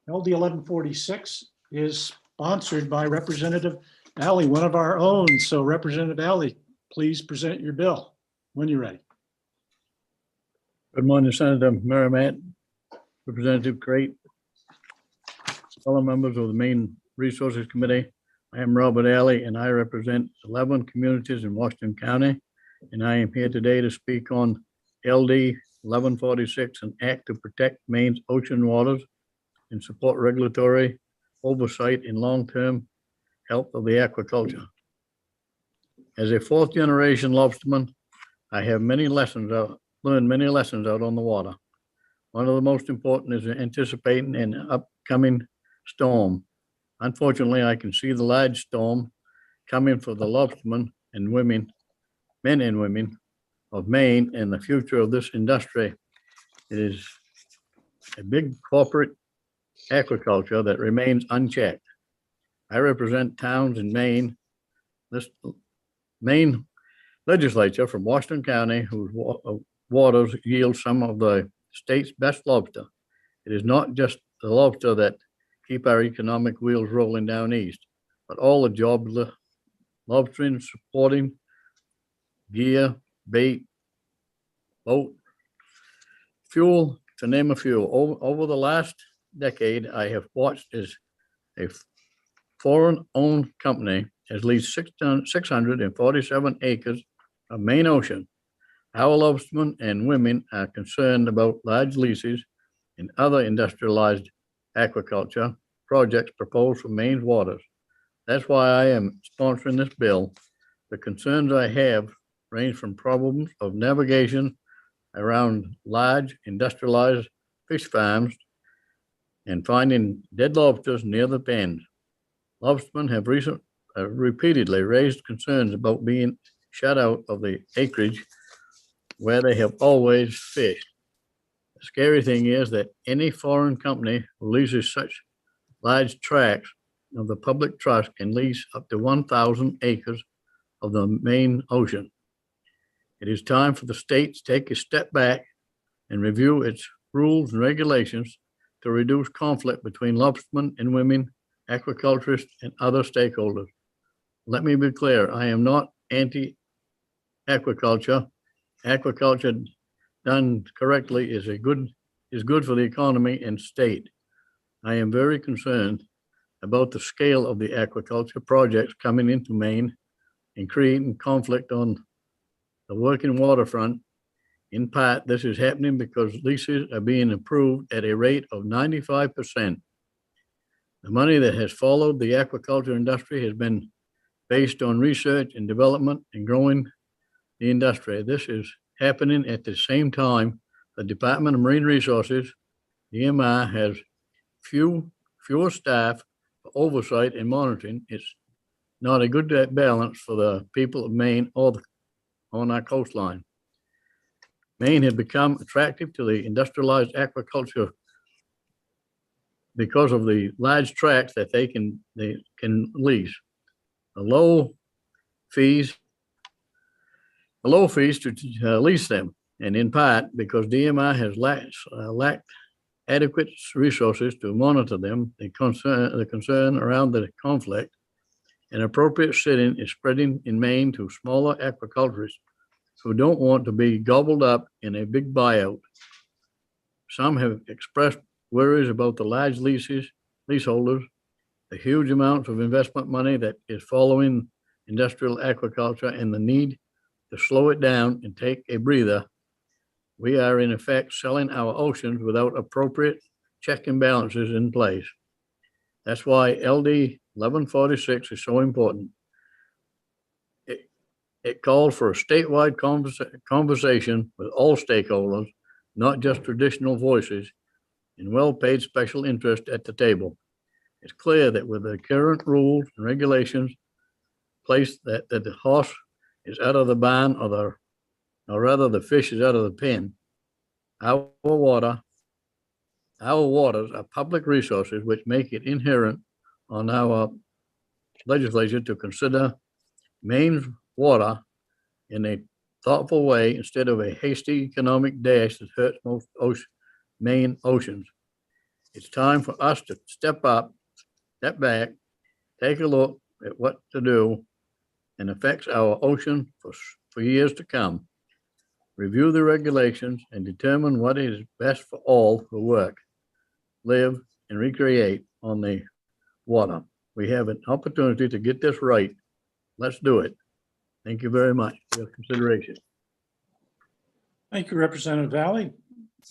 Speaker 2: LD 1146 is sponsored by Representative Alley, one of our own. So Representative Alley, please present your bill when you're ready.
Speaker 7: Good morning, Senator Merrimack, Representative Crate, fellow members of the Maine Resources Committee. I am Robert Alley and I represent 11 communities in Washington County. And I am here today to speak on LD 1146, an act to protect Maine's ocean waters and support regulatory oversight in long-term health of the aquaculture. As a 4th generation lobsterman, I have learned many lessons out on the water. One of the most important is anticipating an upcoming storm. Unfortunately, I can see the large storm coming for the lobstermen and women, men and women of Maine and the future of this industry. It is a big corporate aquaculture that remains unchecked. I represent towns in Maine, this Maine legislature from Washington County, whose waters yield some of the state's best lobster. It is not just the lobster that keep our economic wheels rolling down east, but all the jobs lobstering, supporting, gear, bait, boat, fuel, to name a few. Over the last decade, I have watched as a foreign-owned company has leased 647 acres of Maine ocean Our lobstermen and women are concerned about large leases and other industrialized aquaculture projects proposed for Maine's waters. That's why I am sponsoring this bill. The concerns I have range from problems of navigation around large industrialized fish farms and finding dead lobsters near the bend. Lobstermen have repeatedly raised concerns about being shut out of the acreage where they have always fished. The scary thing is that any foreign company who leases such large tracts of the public trust can lease up to 1,000 acres of the Maine ocean. It is time for the state to take a step back and review its rules and regulations to reduce conflict between lobstermen and women, aquaculturists, and other stakeholders. Let me be clear, I am not anti-aquaculture. Aquaculture done correctly is good for the economy and state. I am very concerned about the scale of the aquaculture projects coming into Maine and creating conflict on the working waterfront. In part, this is happening because leases are being approved at a rate of 95%. The money that has followed the aquaculture industry has been based on research and development and growing the industry. This is happening at the same time the Department of Marine Resources, DMR, has fewer staff for oversight and monitoring. It's not a good balance for the people of Maine or on our coastline. Maine has become attractive to the industrialized aquaculture because of the large tracts that they can lease. The low fees to lease them, and in part because DMR has lacked adequate resources to monitor them. The concern around the conflict and appropriate sitting is spreading in Maine to smaller aquaculturists who don't want to be gobbled up in a big buyout. Some have expressed worries about the large leaseholders, the huge amounts of investment money that is following industrial aquaculture, and the need to slow it down and take a breather. We are in effect selling our oceans without appropriate check and balances in place. That's why LD 1146 is so important. It calls for a statewide conversation with all stakeholders, not just traditional voices and well-paid special interest at the table. It's clear that with the current rules and regulations placed that the horse is out of the barn or rather the fish is out of the pen. Our waters are public resources which make it inherent on our legislature to consider Maine's water in a thoughtful way instead of a hasty economic dash that hurts most Maine oceans. It's time for us to step back, take a look at what to do and affects our ocean for years to come. Review the regulations and determine what is best for all who work, live, and recreate on the water. We have an opportunity to get this right. Let's do it. Thank you very much for your consideration.
Speaker 2: Thank you, Representative Valley.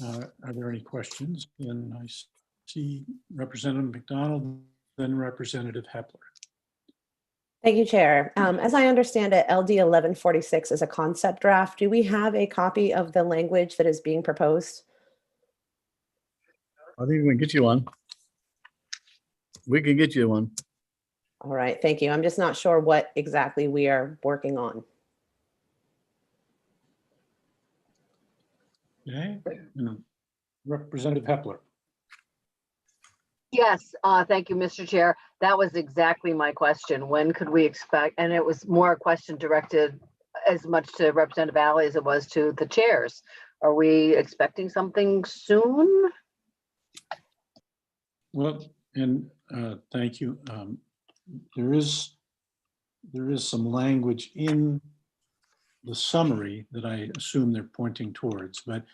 Speaker 2: Are there any questions? And I see Representative McDonald, then Representative Hepler.
Speaker 6: Thank you, Chair. As I understand it, LD 1146 is a concept draft. Do we have a copy of the language that is being proposed?
Speaker 7: I think we can get you one. We can get you one.
Speaker 6: All right, thank you. I'm just not sure what exactly we are working on.
Speaker 2: Okay. Representative Hepler.
Speaker 11: Yes, thank you, Mr. Chair. That was exactly my question. When could we expect? And it was more a question directed as much to Representative Valley as it was to the chairs. Are we expecting something soon?
Speaker 2: Well, and thank you. There is some language in the summary that I assume they're pointing towards, but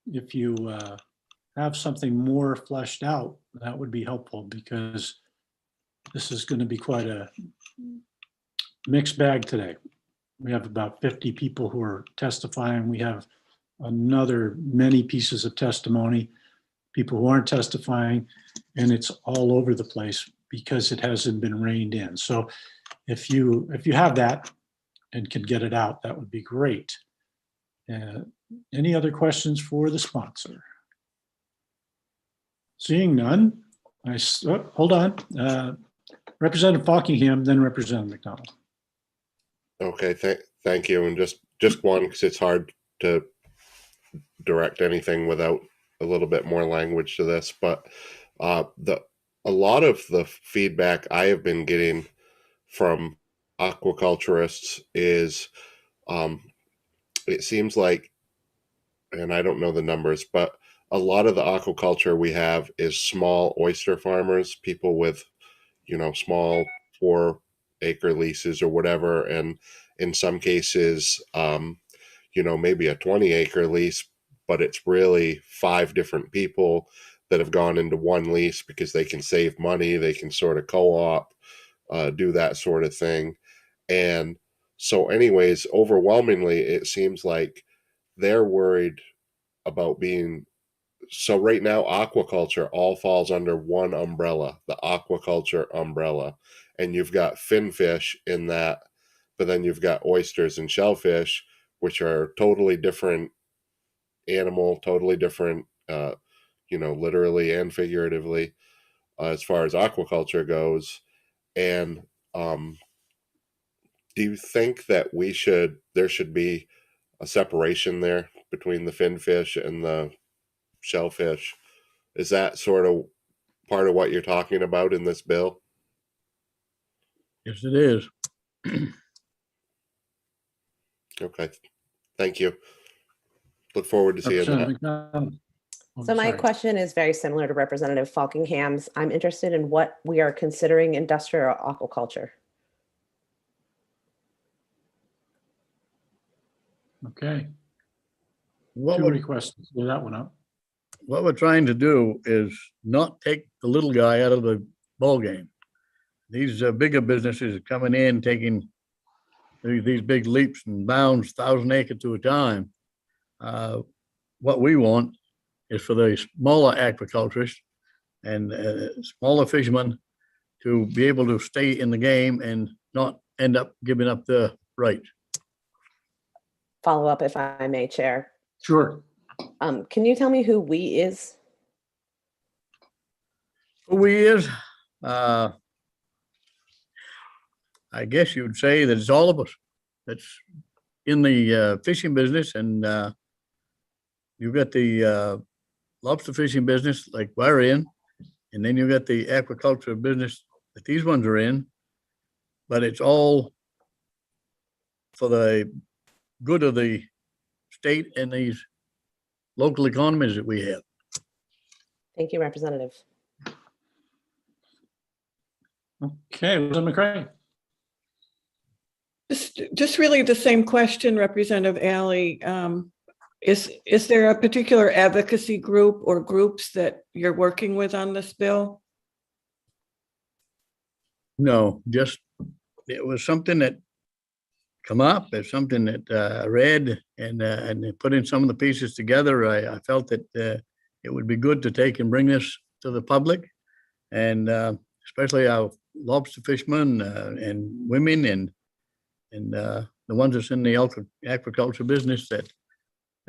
Speaker 2: if you have something more fleshed out, that would be helpful, because this is going to be quite a mixed bag today. We have about 50 people who are testifying. We have another many pieces of testimony, people who aren't testifying, and it's all over the place because it hasn't been reined in. So if you have that and can get it out, that would be great. Any other questions for the sponsor? Seeing none, hold on. Representative Fockingham, then Representative McDonald.
Speaker 8: Okay, thank you. And just one, because it's hard to direct anything without a little bit more language to this, but a lot of the feedback I have been getting from aquaculturists is it seems like, and I don't know the numbers, but a lot of the aquaculture we have is small oyster farmers, people with, small 4-acre leases or whatever. And in some cases, maybe a 20-acre lease, but it's really 5 different people that have gone into one lease because they can save money. They can sort of co-op, do that sort of thing. And so anyways, overwhelmingly, it seems like they're worried about being, so right now, aquaculture all falls under one umbrella, the aquaculture umbrella. And you've got finfish in that, but then you've got oysters and shellfish, which are totally different animal, totally different, literally and figuratively, as far as aquaculture goes. And do you think that there should be a separation there between the finfish and the shellfish? Is that sort of part of what you're talking about in this bill?
Speaker 7: Yes, it is.
Speaker 8: Okay, thank you. Look forward to seeing that.
Speaker 2: McDonald.
Speaker 6: So my question is very similar to Representative Falkingham's. I'm interested in what we are considering industrial aquaculture.
Speaker 2: Okay.
Speaker 7: What
Speaker 2: Two
Speaker 7: would-
Speaker 2: requests to clear that one up.
Speaker 7: What we're trying to do is not take the little guy out of the ballgame. These bigger businesses are coming in, taking these big leaps and bounds, 1,000 acre to a time. What we want is for the smaller aquaculturists and smaller fishermen to be able to stay in the game and not end up giving up the right.
Speaker 6: Follow up, if I may, Chair.
Speaker 2: Sure.
Speaker 6: Can you tell me who we is?
Speaker 7: Who we is, I guess you'd say that it's all of us that's in the fishing business, and you've got the lobster fishing business like we're in, and then you've got the aquaculture business that these ones are in, but it's all for the good of the state and these local economies that we have.
Speaker 6: Thank you, Representative.
Speaker 2: Okay, Representative McCray.
Speaker 4: Just really the same question, Representative Alley. Is there a particular advocacy group or groups that you're working with on this bill?
Speaker 7: No, just, it was something that come up, it's something that I read and put in some of the pieces together. I felt that it would be good to take and bring this to the public, and especially our lobster fishermen and women and the ones that's in the aquaculture business that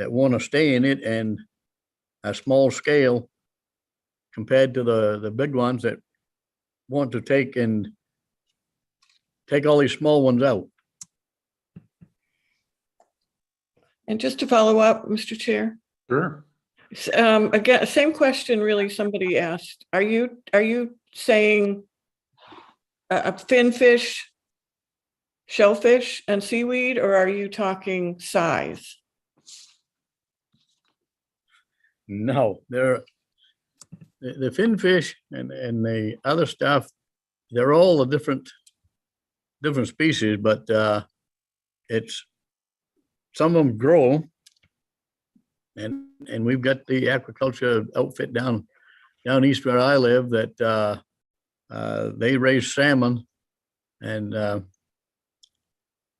Speaker 7: want to stay in it, and a small scale compared to the big ones that want to take all these small ones out.
Speaker 4: And just to follow up, Mr. Chair.
Speaker 2: Sure.
Speaker 4: Again, same question really somebody asked. Are you saying a finfish, shellfish, and seaweed, or are you talking size?
Speaker 7: No, the finfish and the other stuff, they're all a different species, but it's, some of them grow, and we've got the aquaculture outfit down east where I live that they raise salmon, and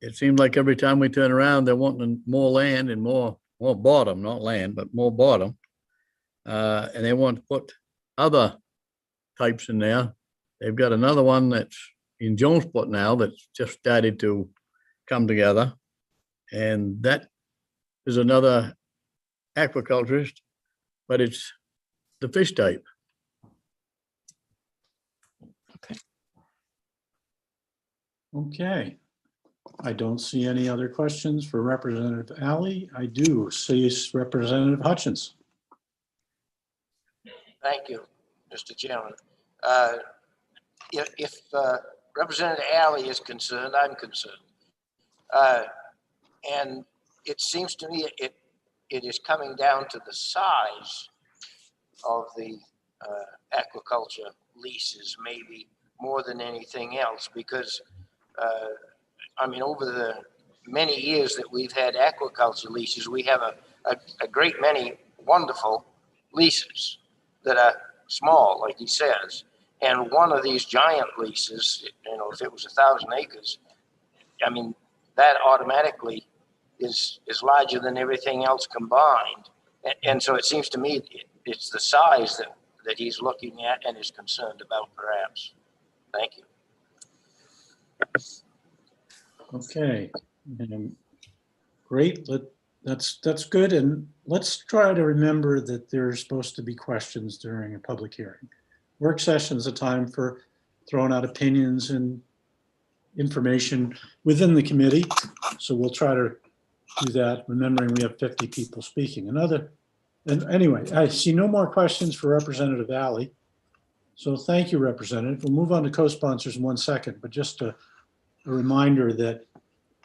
Speaker 7: it seems like every time we turn around, they're wanting more land and more bottom, not land, but more bottom. And they want to put other types in there. They've got another one that's in Jonesport now that's just started to come together. And that is another aquaculturist, but it's the fish type.
Speaker 2: Okay. I don't see any other questions for Representative Alley. I do see Representative Hutchins.
Speaker 19: Thank you, Mr. Chairman. If Representative Alley is concerned, I'm concerned. And it seems to me it is coming down to the size of the aquaculture leases, maybe more than anything else, because I mean, over the many years that we've had aquaculture leases, we have a great many wonderful leases that are small, like he says. And one of these giant leases, you know, if it was 1,000 acres, I mean, that automatically is larger than everything else combined. And so it seems to me it's the size that he's looking at and is concerned about, perhaps. Thank you.
Speaker 2: Okay, great. That's good. And let's try to remember that there's supposed to be questions during a public hearing. Work session's a time for throwing out opinions and information within the committee. So we'll try to do that, remembering we have 50 people speaking. And anyway, I see no more questions for Representative Alley. So thank you, Representative. We'll move on to co-sponsors in 1 second, but just a reminder that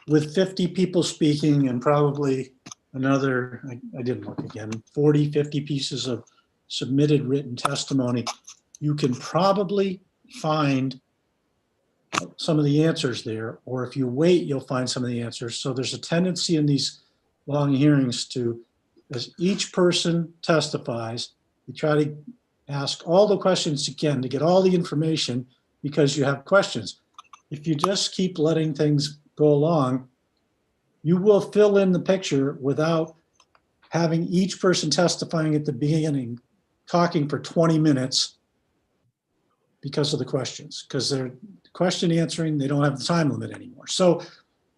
Speaker 2: with 50 people speaking and probably another, I didn't look again, 40, 50 pieces of submitted written testimony, you can probably find some of the answers there, or if you wait, you'll find some of the answers. So there's a tendency in these long hearings to, as each person testifies, you try to ask all the questions you can to get all the information because you have questions. If you just keep letting things go along, you will fill in the picture without having each person testifying at the beginning, talking for 20 minutes because of the questions, because they're question answering, they don't have the time limit anymore. So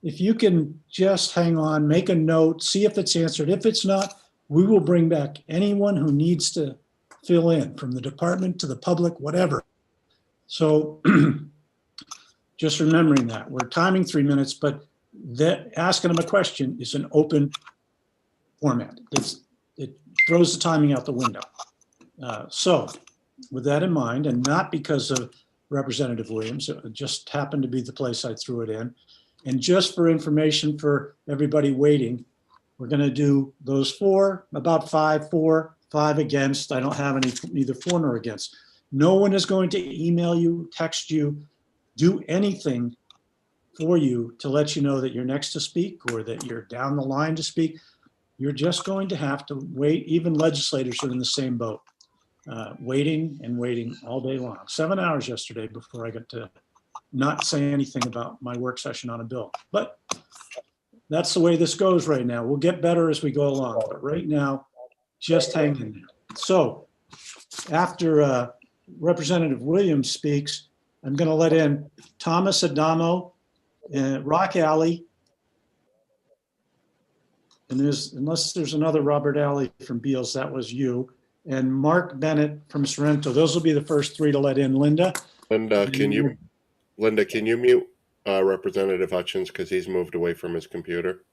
Speaker 2: if you can just hang on, make a note, see if it's answered. If it's not, we will bring back anyone who needs to fill in, from the department to the public, whatever. So just remembering that we're timing 3 minutes, but that asking them a question is an open format. It throws the timing out the window. So with that in mind, and not because of Representative Williams, it just happened to be the place I threw it in. And just for information for everybody waiting, we're going to do those four, about 5 for, 5 against. I don't have any, neither for nor against. No one is going to email you, text you, do anything for you to let you know that you're next to speak or that you're down the line to speak. You're just going to have to wait. Even legislators are in the same boat, waiting and waiting all day long. 7 hours yesterday before I got to not say anything about my work session on a bill. But that's the way this goes right now. We'll get better as we go along, but right now, just hang in there. So after Representative Williams speaks, I'm going to let in Thomas Adamo, Rock Alley, and unless there's another Robert Alley from Beals, that was you, and Mark Bennett from Sorrento. Those will be the first 3 to let in. Linda,
Speaker 8: can you mute Representative Hutchins, because he's moved away from his computer?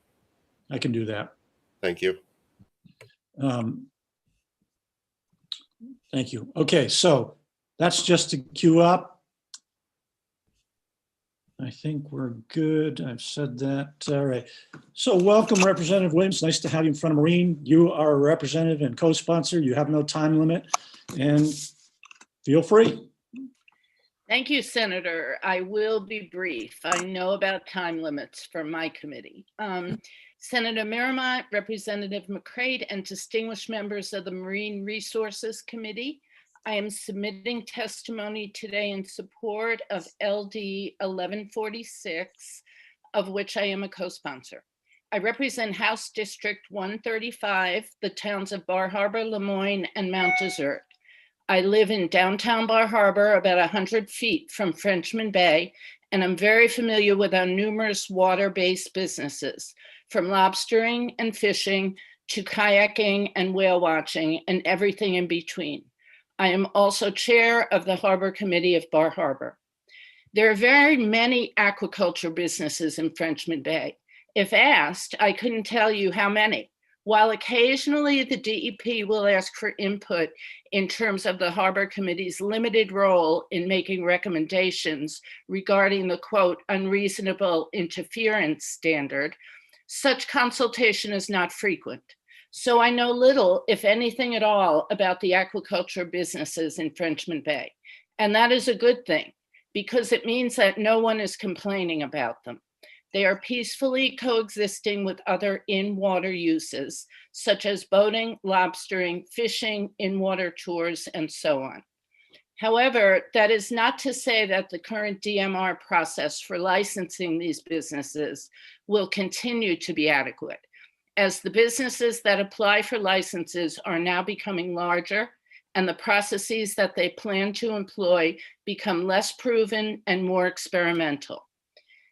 Speaker 2: I can do that.
Speaker 8: Thank you.
Speaker 2: Thank you. Okay, so that's just to queue up. I think we're good. I've said that. All right. So welcome, Representative Williams. Nice to have you in front of Marine. You are a representative and co-sponsor. You have no time limit, and feel free.
Speaker 20: Thank you, Senator. I will be brief. I know about time limits for my committee. Senator Miramont, Representative McCreight, and distinguished members of the Marine Resources Committee, I am submitting testimony today in support of LD 1146, of which I am a co-sponsor. I represent House District 135, the towns of Bar Harbor, Lemoyne, and Mount Desert. I live in downtown Bar Harbor, about 100 feet from Frenchman Bay, and I'm very familiar with our numerous water-based businesses, from lobstering and fishing to kayaking and whale watching and everything in between. I am also chair of the Harbor Committee of Bar Harbor. There are very many aquaculture businesses in Frenchman Bay. If asked, I couldn't tell you how many. While occasionally the DEP will ask for input in terms of the Harbor Committee's limited role in making recommendations regarding the quote, unreasonable interference standard, such consultation is not frequent. So I know little, if anything at all, about the aquaculture businesses in Frenchman Bay. And that is a good thing, because it means that no one is complaining about them. They are peacefully coexisting with other in-water uses, such as boating, lobstering, fishing, in-water tours, and so on. However, that is not to say that the current DMR process for licensing these businesses will continue to be adequate, as the businesses that apply for licenses are now becoming larger and the processes that they plan to employ become less proven and more experimental.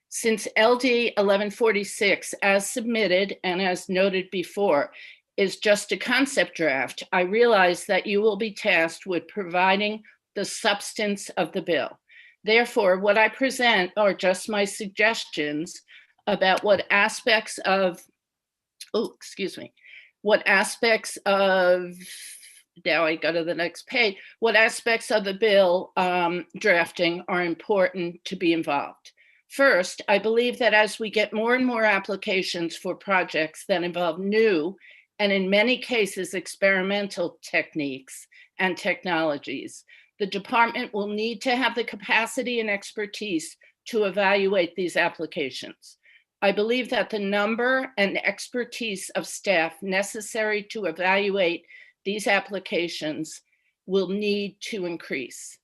Speaker 20: Since LD 1146, as submitted and as noted before, is just a concept draft, I realize that you will be tasked with providing the substance of the bill. Therefore, what I present are just my suggestions about what aspects of, what aspects of, now I go to the next page, what aspects of the bill drafting are important to be involved. First, I believe that as we get more and more applications for projects that involve new and in many cases experimental techniques and technologies, the department will need to have the capacity and expertise to evaluate these applications. I believe that the number and expertise of staff necessary to evaluate these applications will need to increase.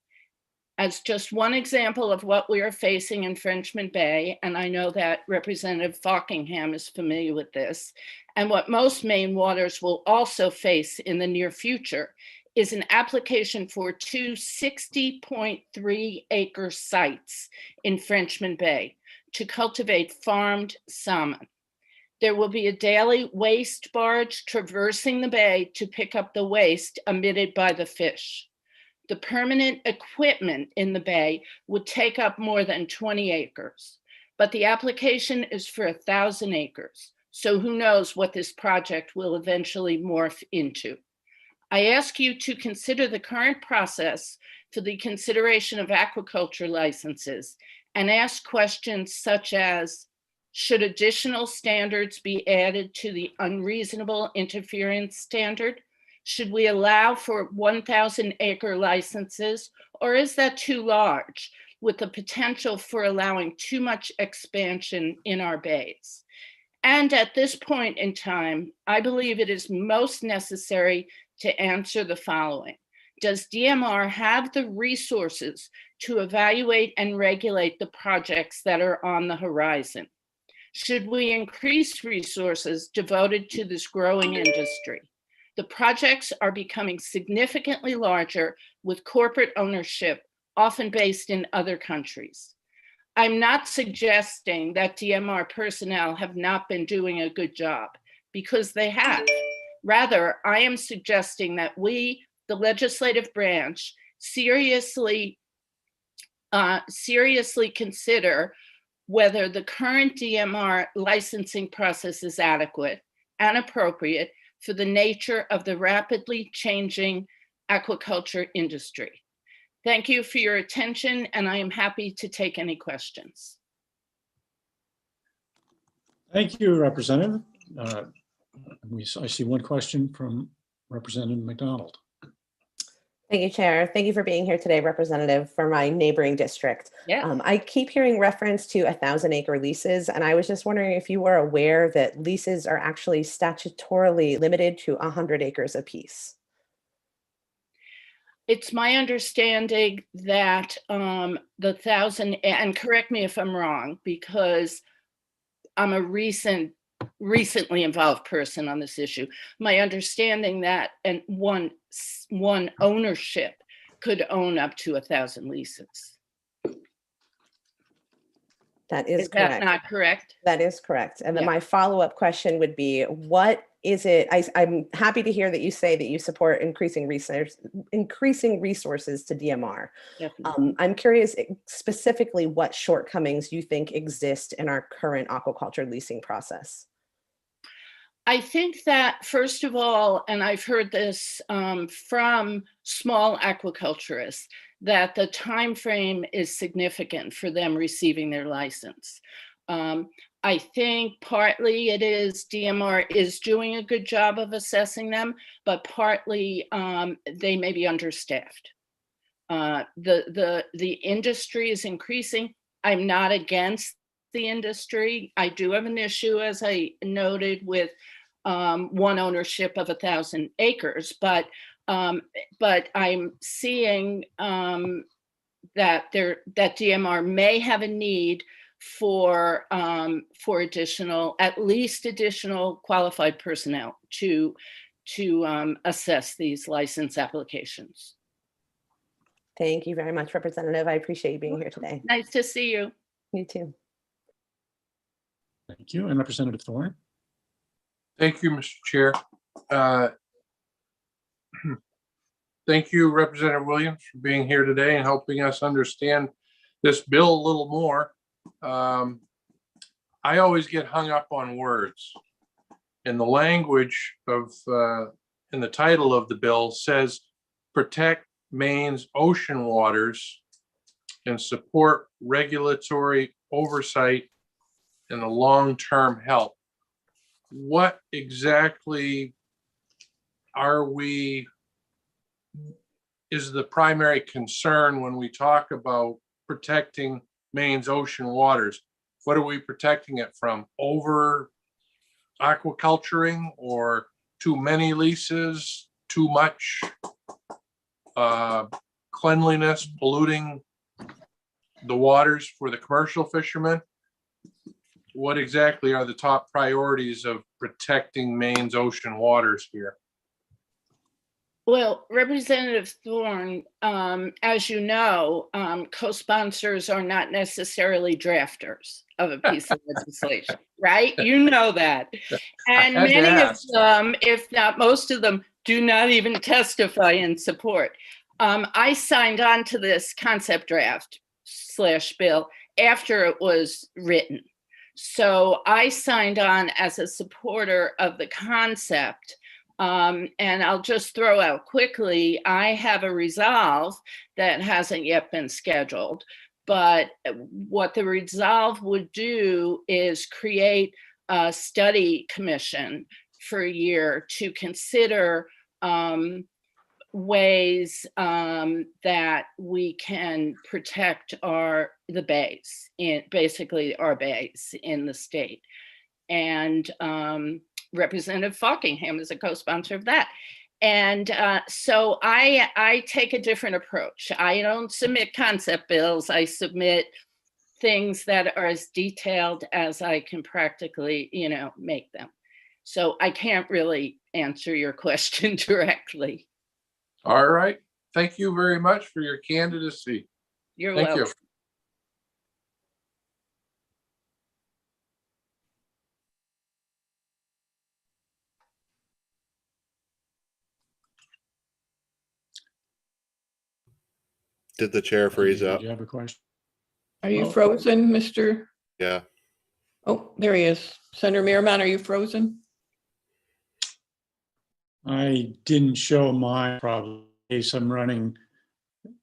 Speaker 20: As just one example of what we are facing in Frenchman Bay, and I know that Representative Fockingham is familiar with this, and what most Maine waters will also face in the near future, is an application for two 60.3 acre sites in Frenchman Bay to cultivate farmed salmon. There will be a daily waste barge traversing the bay to pick up the waste emitted by the fish. The permanent equipment in the bay would take up more than 20 acres, but the application is for 1,000 acres. So who knows what this project will eventually morph into. I ask you to consider the current process for the consideration of aquaculture licenses and ask questions such as, should additional standards be added to the unreasonable interference standard? Should we allow for 1,000 acre licenses, or is that too large with the potential for allowing too much expansion in our bays? And at this point in time, I believe it is most necessary to answer the following. Does DMR have the resources to evaluate and regulate the projects that are on the horizon? Should we increase resources devoted to this growing industry? The projects are becoming significantly larger with corporate ownership, often based in other countries. I'm not suggesting that DMR personnel have not been doing a good job, because they have. Rather, I am suggesting that we, the legislative branch, seriously consider whether the current DMR licensing process is adequate and appropriate for the nature of the rapidly changing aquaculture industry. Thank you for your attention, and I am happy to take any questions.
Speaker 2: Thank you, Representative. I see one question from Representative McDonald.
Speaker 6: Thank you, Chair. Thank you for being here today, Representative, for my neighboring district.
Speaker 20: Yeah.
Speaker 6: I keep hearing reference to 1,000 acre leases, and I was just wondering if you were aware that leases are actually statutorily limited to 100 acres apiece.
Speaker 20: It's my understanding that the 1,000, and correct me if I'm wrong, because I'm a recently involved person on this issue. My understanding that and one ownership could own up to 1,000 leases.
Speaker 6: That is
Speaker 20: Is that
Speaker 6: correct.
Speaker 20: not correct?
Speaker 6: That is correct. And then
Speaker 20: Yeah.
Speaker 6: my follow-up question would be, what is it? I'm happy to hear that you say that you support increasing resources to DMR.
Speaker 20: Definitely.
Speaker 6: I'm curious specifically what shortcomings you think exist in our current aquaculture leasing process.
Speaker 20: I think that, first of all, and I've heard this from small aquaculturists, that the time frame is significant for them receiving their license. I think partly it is DMR is doing a good job of assessing them, but partly they may be understaffed. The industry is increasing. I'm not against the industry. I do have an issue, as I noted, with one ownership of 1,000 acres, but I'm seeing that DMR may have a need for at least additional qualified personnel to assess these license applications.
Speaker 6: Thank you very much, Representative. I appreciate you being here today.
Speaker 20: Nice to see you.
Speaker 6: You too.
Speaker 2: Thank you. And Representative Thorne?
Speaker 13: Thank you, Mr. Chair. Thank you, Representative Williams, for being here today and helping us understand this bill a little more. I always get hung up on words. And the language of, in the title of the bill says, protect Maine's ocean waters and support regulatory oversight and the long-term health. What exactly is the primary concern when we talk about protecting Maine's ocean waters? What are we protecting it from? Over aquaculturing, or too many leases, too much cleanliness, polluting the waters for the commercial fishermen? What exactly are the top priorities of protecting Maine's ocean waters here?
Speaker 20: Well, Representative Thorne, as you know, co-sponsors are not necessarily drafters of a piece of legislation, right? You know that. And
Speaker 13: I had to
Speaker 20: many of
Speaker 13: ask.
Speaker 20: them, if not most of them, do not even testify in support. I signed on to this concept draft / bill after it was written. So I signed on as a supporter of the concept. And I'll just throw out quickly, I have a resolve that hasn't yet been scheduled, but what the resolve would do is create a study commission for a year to consider ways that we can protect the bays, basically our bays in the state. And Representative Falkingham is a co-sponsor of that. And so I take a different approach. I don't submit concept bills. I submit things that are as detailed as I can practically, make them. So I can't really answer your question directly.
Speaker 13: All right. Thank you very much for your candidacy.
Speaker 20: You're
Speaker 13: Thank
Speaker 20: welcome.
Speaker 13: you.
Speaker 8: Did the chair freeze up?
Speaker 2: Did you have a question?
Speaker 4: Are you
Speaker 2: Oh.
Speaker 4: frozen, Mr.?
Speaker 8: Yeah.
Speaker 4: Oh, there he is. Senator Merriman, are you frozen?
Speaker 2: I didn't show my problem. In case I'm running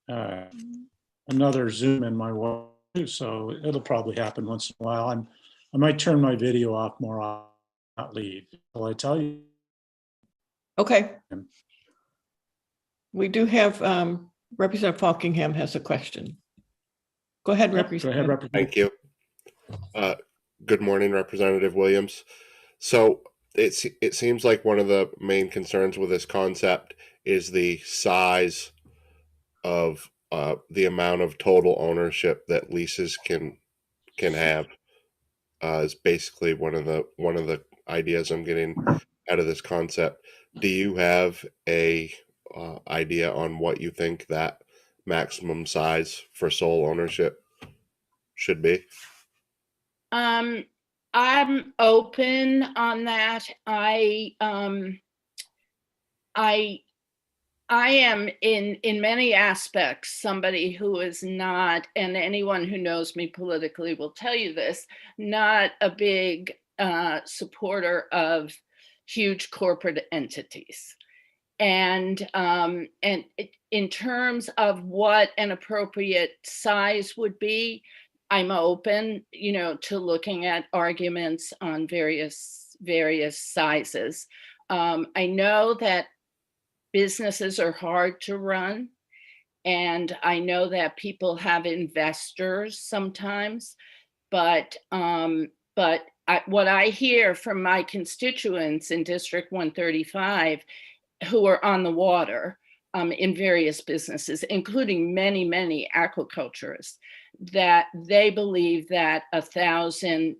Speaker 2: another Zoom in my work, so it'll probably happen once in a while. I might turn my video off more often, not leave. Will I tell you?
Speaker 4: Okay. We do have Representative Falkingham has a question. Go ahead, Representative.
Speaker 8: Thank you. Good morning, Representative Williams. So it seems like one of the main concerns with this concept is the size of the amount of total ownership that leases can have. is basically one of the ideas I'm getting out of this concept. Do you have a idea on what you think that maximum size for sole ownership should be?
Speaker 20: I'm open on that. I am in many aspects somebody who is not, and anyone who knows me politically will tell you this, not a big supporter of huge corporate entities. And in terms of what an appropriate size would be, I'm open, to looking at arguments on various sizes. I know that businesses are hard to run, and I know that people have investors sometimes, but what I hear from my constituents in District 135 who are on the water in various businesses, including many aquaculturists, that they believe that 1,000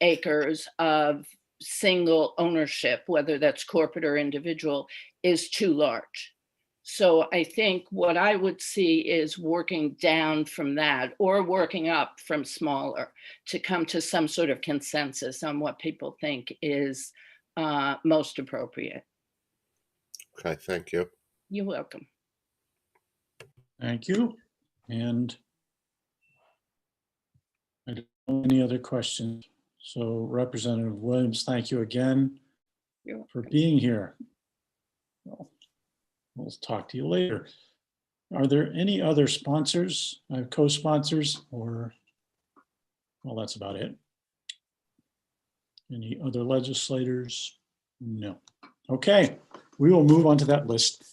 Speaker 20: acres of single ownership, whether that's corporate or individual, is too large. So I think what I would see is working down from that or working up from smaller to come to some sort of consensus on what people think is most appropriate.
Speaker 8: Okay, thank you.
Speaker 20: You're welcome.
Speaker 2: Thank you. And I don't have any other questions. So Representative Williams, thank you again for being here. We'll talk to you later. Are there any other sponsors, co-sponsors, or, well, that's about it. Any other legislators? No. Okay, we will move on to that list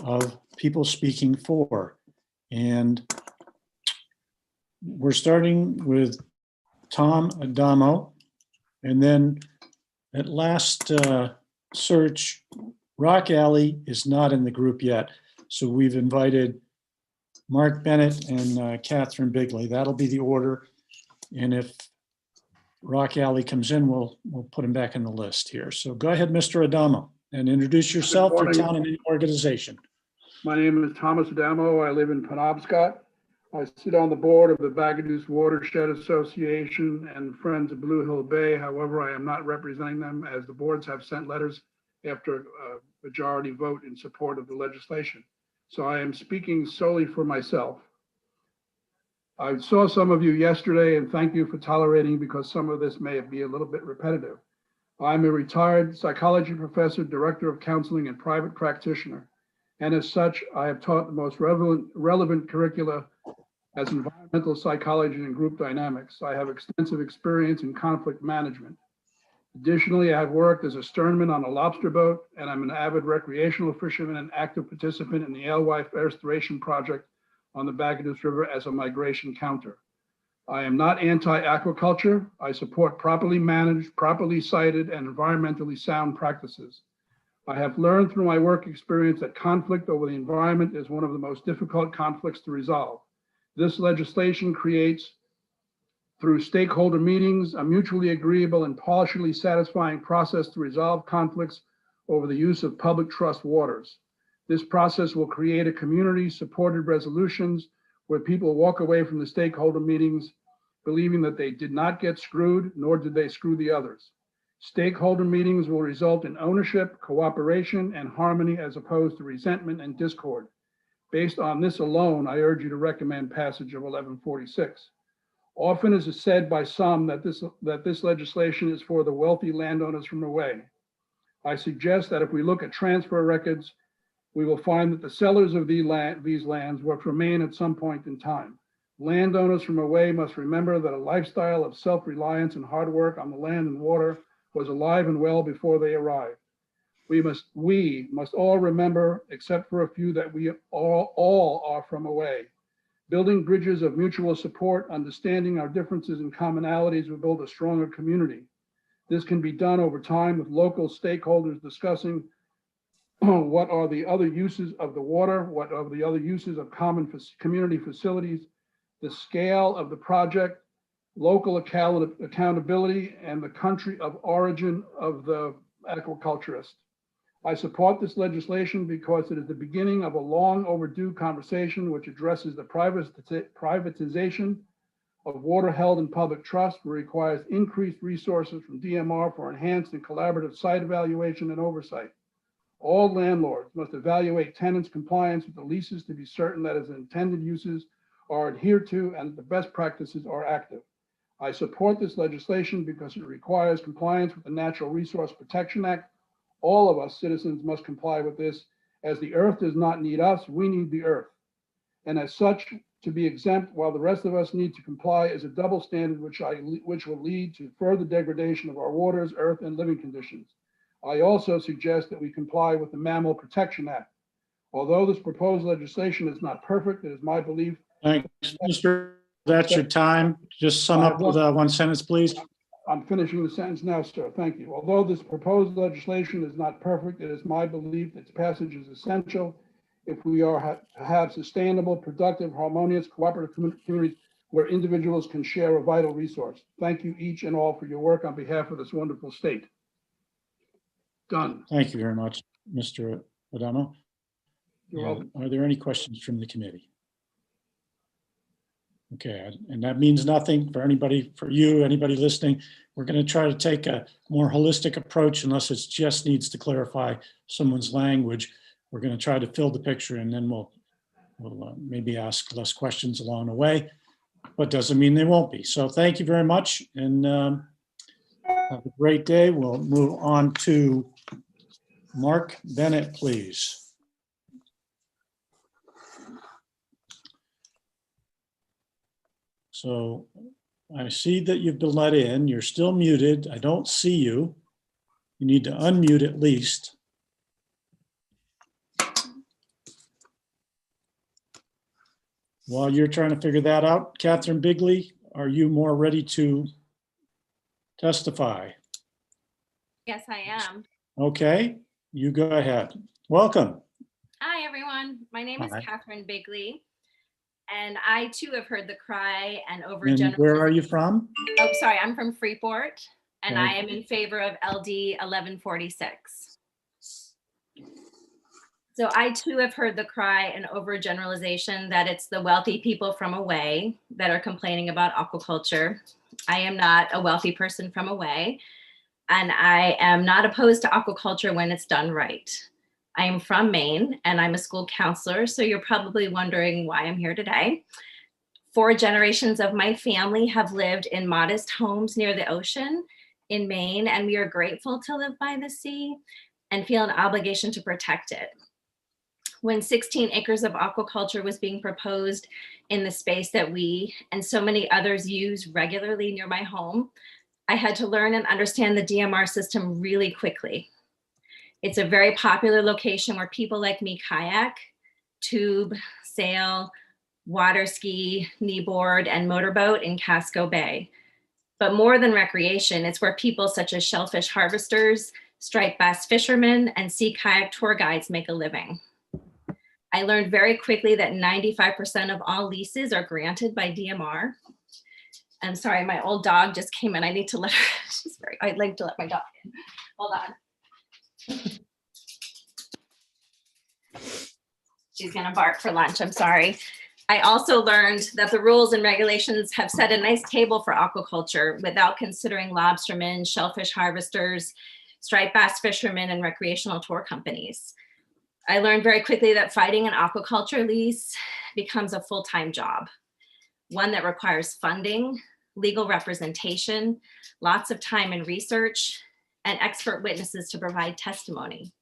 Speaker 2: of people speaking for. And we're starting with Tom Adamo. And then at last search, Rock Alley is not in the group yet. So we've invited Mark Bennett and Catherine Bigley. That'll be the order. And if Rock Alley comes in, we'll put him back in the list here. So go ahead, Mr. Adamo, and introduce yourself, your town and your organization.
Speaker 21: My name is Thomas Adamo. I live in Penobscot. I sit on the board of the Bagaduce Watershed Association and Friends of Blue Hill Bay. However, I am not representing them as the boards have sent letters after a majority vote in support of the legislation. So I am speaking solely for myself. I saw some of you yesterday, and thank you for tolerating because some of this may be a little bit repetitive. I'm a retired psychology professor, director of counseling, and private practitioner. And as such, I have taught the most relevant curricula as environmental psychology and group dynamics. I have extensive experience in conflict management. Additionally, I have worked as a sternman on a lobster boat, and I'm an avid recreational fisherman and active participant in the Alewife Restoration Project on the Bagaduce River as a migration counter. I am not anti-aquaculture. I support properly managed, properly sited, and environmentally sound practices. I have learned through my work experience that conflict over the environment is one of the most difficult conflicts to resolve. This legislation creates, through stakeholder meetings, a mutually agreeable and partially satisfying process to resolve conflicts over the use of public trust waters. This process will create a community-supported resolutions where people walk away from the stakeholder meetings believing that they did not get screwed, nor did they screw the others. Stakeholder meetings will result in ownership, cooperation, and harmony as opposed to resentment and discord. Based on this alone, I urge you to recommend passage of 1146. Often as is said by some that this legislation is for the wealthy landowners from away. I suggest that if we look at transfer records, we will find that the sellers of these lands will remain at some point in time. Landowners from away must remember that a lifestyle of self-reliance and hard work on the land and water was alive and well before they arrived. We must all remember, except for a few, that we all are from away. Building bridges of mutual support, understanding our differences and commonalities will build a stronger community. This can be done over time with local stakeholders discussing what are the other uses of the water, what are the other uses of common community facilities, the scale of the project, local accountability, and the country of origin of the aquaculturist. I support this legislation because it is the beginning of a long overdue conversation which addresses the privatization of water held in public trust, and requires increased resources from DMR for enhanced and collaborative site evaluation and oversight. All landlords must evaluate tenants' compliance with the leases to be certain that its intended uses are adhered to and the best practices are active. I support this legislation because it requires compliance with the Natural Resource Protection Act. All of us citizens must comply with this. As the earth does not need us, we need the earth. And as such, to be exempt while the rest of us need to comply is a double standard which will lead to further degradation of our waters, earth, and living conditions. I also suggest that we comply with the Mammal Protection Act. Although this proposed legislation is not perfect, it is my belief.
Speaker 2: Thanks, Mr. That's your time. Just sum up with one sentence, please.
Speaker 21: I'm finishing the sentence now, sir. Thank you. Although this proposed legislation is not perfect, it is my belief that its passage is essential if we are to have sustainable, productive, harmonious, cooperative communities where individuals can share a vital resource. Thank you each and all for your work on behalf of this wonderful state. Done.
Speaker 2: Thank you very much, Mr. Adamo.
Speaker 21: You're welcome.
Speaker 2: Are there any questions from the committee? Okay, and that means nothing for anybody, for you, anybody listening. We're going to try to take a more holistic approach unless it just needs to clarify someone's language. We're going to try to fill the picture, and then we'll maybe ask less questions along the way, but doesn't mean they won't be. So thank you very much, and have a great day. We'll move on to Mark Bennett, please. So I see that you've been let in. You're still muted. I don't see you. You need to unmute at least. While you're trying to figure that out, Catherine Bigley, are you more ready to testify?
Speaker 14: Yes, I am.
Speaker 2: Okay, you go ahead. Welcome.
Speaker 14: Hi, everyone. My name is
Speaker 2: Hi.
Speaker 14: Catherine Bigley, and I too have heard the cry and
Speaker 2: And
Speaker 14: overgenerous.
Speaker 2: where are you from?
Speaker 14: Oh, sorry, I'm from Freeport, and I
Speaker 2: Okay.
Speaker 14: am in favor of LD 1146. So I too have heard the cry and overgeneralization that it's the wealthy people from away that are complaining about aquaculture. I am not a wealthy person from away, and I am not opposed to aquaculture when it's done right. I am from Maine and I'm a school counselor, so you're probably wondering why I'm here today. 4 generations of my family have lived in modest homes near the ocean in Maine, and we are grateful to live by the sea and feel an obligation to protect it. When 16 acres of aquaculture was being proposed in the space that we and so many others use regularly near my home, I had to learn and understand the DMR system really quickly. It's a very popular location where people like me kayak, tube, sail, water ski, kneeboard, and motorboat in Casco Bay. But more than recreation, it's where people such as shellfish harvesters, striped bass fishermen, and sea kayak tour guides make a living. I learned very quickly that 95% of all leases are granted by DMR. I'm sorry, my old dog just came in. I need to let her, I'd like to let my dog in. Hold on. She's gonna bark for lunch, I'm sorry. I also learned that the rules and regulations have set a nice table for aquaculture without considering lobstermen, shellfish harvesters, striped bass fishermen, and recreational tour companies. I learned very quickly that fighting an aquaculture lease becomes a full-time job, one that requires funding, legal representation, lots of time and research, and expert witnesses to provide testimony.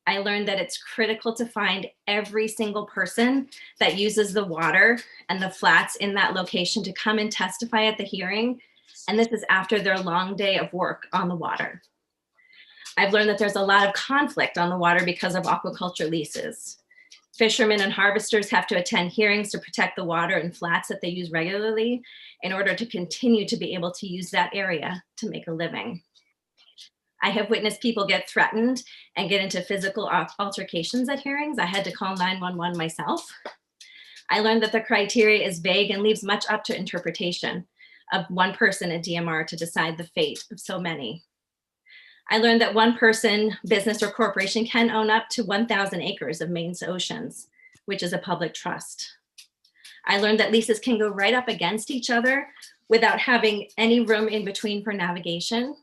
Speaker 14: I learned that it's critical to find every single person that uses the water and the flats in that location to come and testify at the hearing. And this is after their long day of work on the water. I've learned that there's a lot of conflict on the water because of aquaculture leases. Fishermen and harvesters have to attend hearings to protect the water and flats that they use regularly in order to continue to be able to use that area to make a living. I have witnessed people get threatened and get into physical altercations at hearings. I had to call 911 myself. I learned that the criteria is vague and leaves much up to interpretation. of one person at DMR to decide the fate of so many. I learned that one person, business, or corporation can own up to 1,000 acres of Maine's oceans, which is a public trust. I learned that leases can go right up against each other without having any room in between for navigation.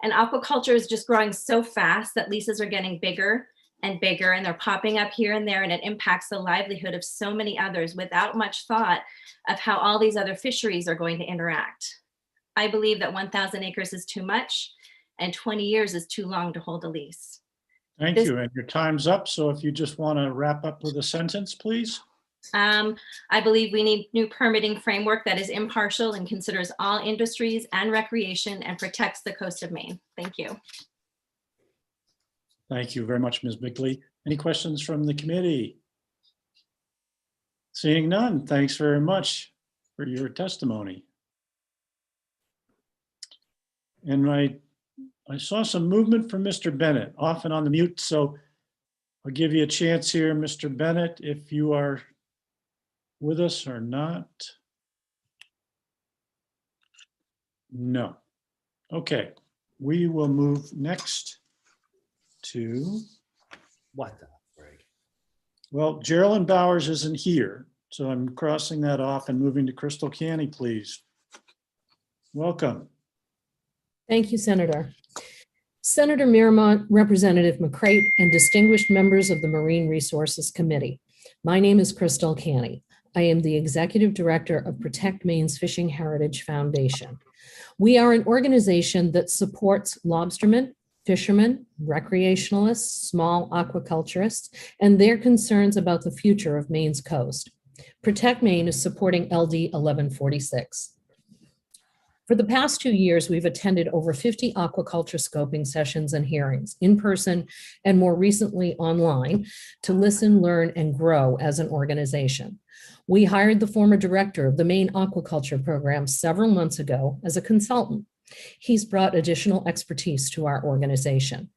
Speaker 14: And aquaculture is just growing so fast that leases are getting bigger and bigger, and they're popping up here and there, and it impacts the livelihood of so many others without much thought of how all these other fisheries are going to interact. I believe that 1,000 acres is too much, and 20 years is too long to hold a lease.
Speaker 2: Thank you. And your time's up. So if you just want to wrap up with a sentence, please.
Speaker 14: I believe we need new permitting framework that is impartial and considers all industries and recreation and protects the coast of Maine. Thank you.
Speaker 2: Thank you very much, Ms. Bigley. Any questions from the committee? Seeing none, thanks very much for your testimony. And I saw some movement from Mr. Bennett, off and on the mute, so I'll give you a chance here, Mr. Bennett, if you are with us or not. No. Okay, we will move next to,
Speaker 15: What the frig?
Speaker 2: well, Geraldine Bowers isn't here, so I'm crossing that off and moving to Crystal Canny, please. Welcome.
Speaker 22: Thank you, Senator. Senator Miramont, Representative McCrate, and distinguished members of the Marine Resources Committee. My name is Crystal Canny. I am the Executive Director of Protect Maine's Fishing Heritage Foundation. We are an organization that supports lobstermen, fishermen, recreationalists, small aquaculturists, and their concerns about the future of Maine's coast. Protect Maine is supporting LD 1146. For the past 2 years, we've attended over 50 aquaculture scoping sessions and hearings in person and more recently online to listen, learn, and grow as an organization. We hired the former director of the Maine Aquaculture Program several months ago as a consultant. He's brought additional expertise to our organization.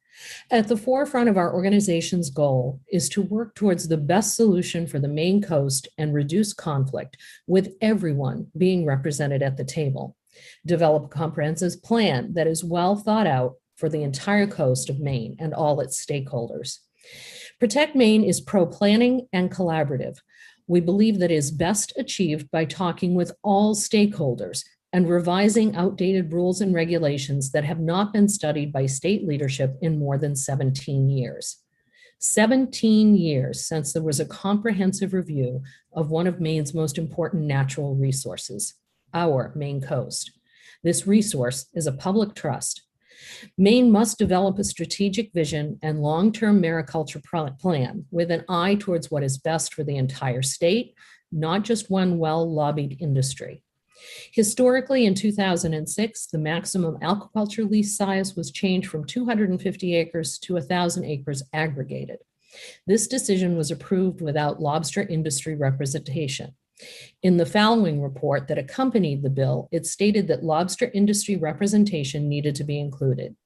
Speaker 22: At the forefront of our organization's goal is to work towards the best solution for the Maine coast and reduce conflict, with everyone being represented at the table. Develop a comprehensive plan that is well thought out for the entire coast of Maine and all its stakeholders. Protect Maine is pro-planning and collaborative. We believe that is best achieved by talking with all stakeholders and revising outdated rules and regulations that have not been studied by state leadership in more than 17 years. 17 years since there was a comprehensive review of one of Maine's most important natural resources, our Maine coast. This resource is a public trust. Maine must develop a strategic vision and long-term mariculture plan with an eye towards what is best for the entire state, not just one well-lobbied industry. Historically, in 2006, the maximum aquaculture lease size was changed from 250 acres to 1,000 acres aggregated. This decision was approved without lobster industry representation. In the following report that accompanied the bill, it stated that lobster industry representation needed to be included.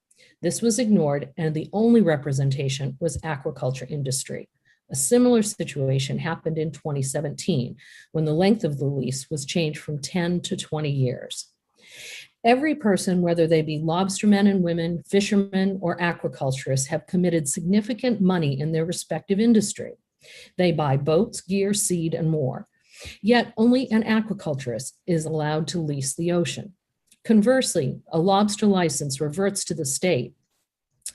Speaker 22: This was ignored, and the only representation was aquaculture industry. A similar situation happened in 2017, when the length of the lease was changed from 10 to 20 years. Every person, whether they be lobstermen and women, fishermen, or aquaculturists, have committed significant money in their respective industry. They buy boats, gear, seed, and more. Yet only an aquaculturist is allowed to lease the ocean. Conversely, a lobster license reverts to the state.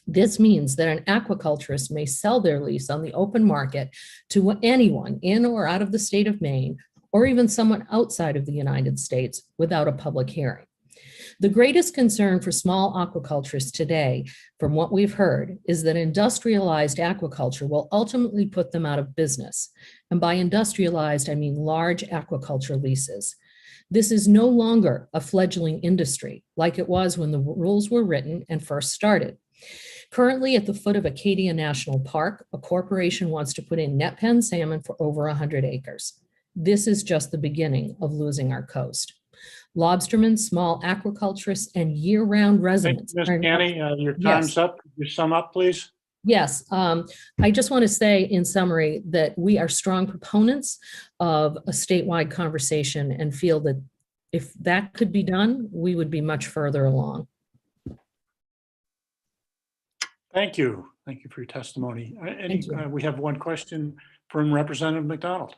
Speaker 22: This means that an aquaculturist may sell their lease on the open market to anyone in or out of the state of Maine, or even someone outside of the United States without a public hearing. The greatest concern for small aquaculturists today, from what we've heard, is that industrialized aquaculture will ultimately put them out of business. And by industrialized, I mean large aquaculture leases. This is no longer a fledgling industry like it was when the rules were written and first started. Currently, at the foot of Acadia National Park, a corporation wants to put in net pen salmon for over 100 acres. This is just the beginning of losing our coast. Lobstermen, small aquaculturists, and year-round residents.
Speaker 2: Ms. Canny, your time's up. Could you sum up, please?
Speaker 22: Yes, I just want to say in summary that we are strong proponents of a statewide conversation and feel that if that could be done, we would be much further along.
Speaker 2: Thank you. Thank you for your testimony. We have one question from Representative McDonald.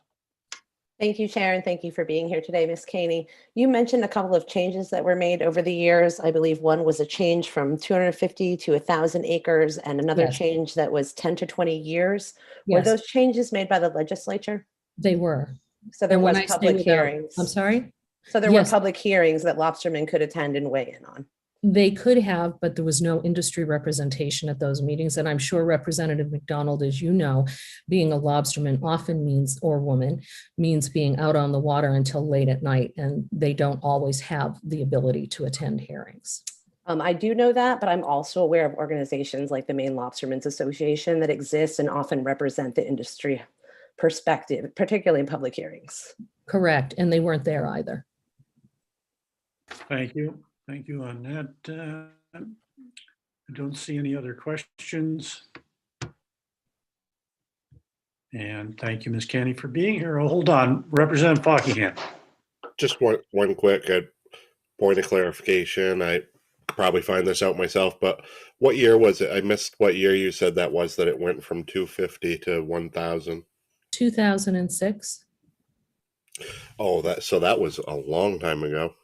Speaker 6: Thank you, Chair, and thank you for being here today, Ms. Caney. You mentioned a couple of changes that were made over the years. I believe one was a change from 250 to 1,000 acres and another
Speaker 22: Yes.
Speaker 6: change that was 10 to 20 years. Were
Speaker 22: Yes.
Speaker 6: those changes made by the legislature?
Speaker 22: They were.
Speaker 6: So there
Speaker 22: And when
Speaker 6: was
Speaker 22: I say
Speaker 6: public
Speaker 22: without-
Speaker 6: hearings.
Speaker 22: I'm sorry?
Speaker 6: So there
Speaker 22: Yes.
Speaker 6: were public hearings that lobstermen could attend and weigh in on.
Speaker 22: They could have, but there was no industry representation at those meetings. And I'm sure Representative McDonald, as you know, being a lobsterman often means, or woman, means being out on the water until late at night, and they don't always have the ability to attend hearings.
Speaker 6: I do know that, but I'm also aware of organizations like the Maine Lobstermen's Association that exist and often represent the industry perspective, particularly in public hearings.
Speaker 22: Correct, and they weren't there either.
Speaker 2: Thank you. Thank you on that. I don't see any other questions. And thank you, Ms. Canny, for being here. Oh, hold on, Representative Fockingham.
Speaker 8: Just one quick point of clarification. I could probably find this out myself, but what year was it? I missed what year you said that was, that it went from 250 to 1,000.
Speaker 22: 2006.
Speaker 8: Oh, so that was a long time ago.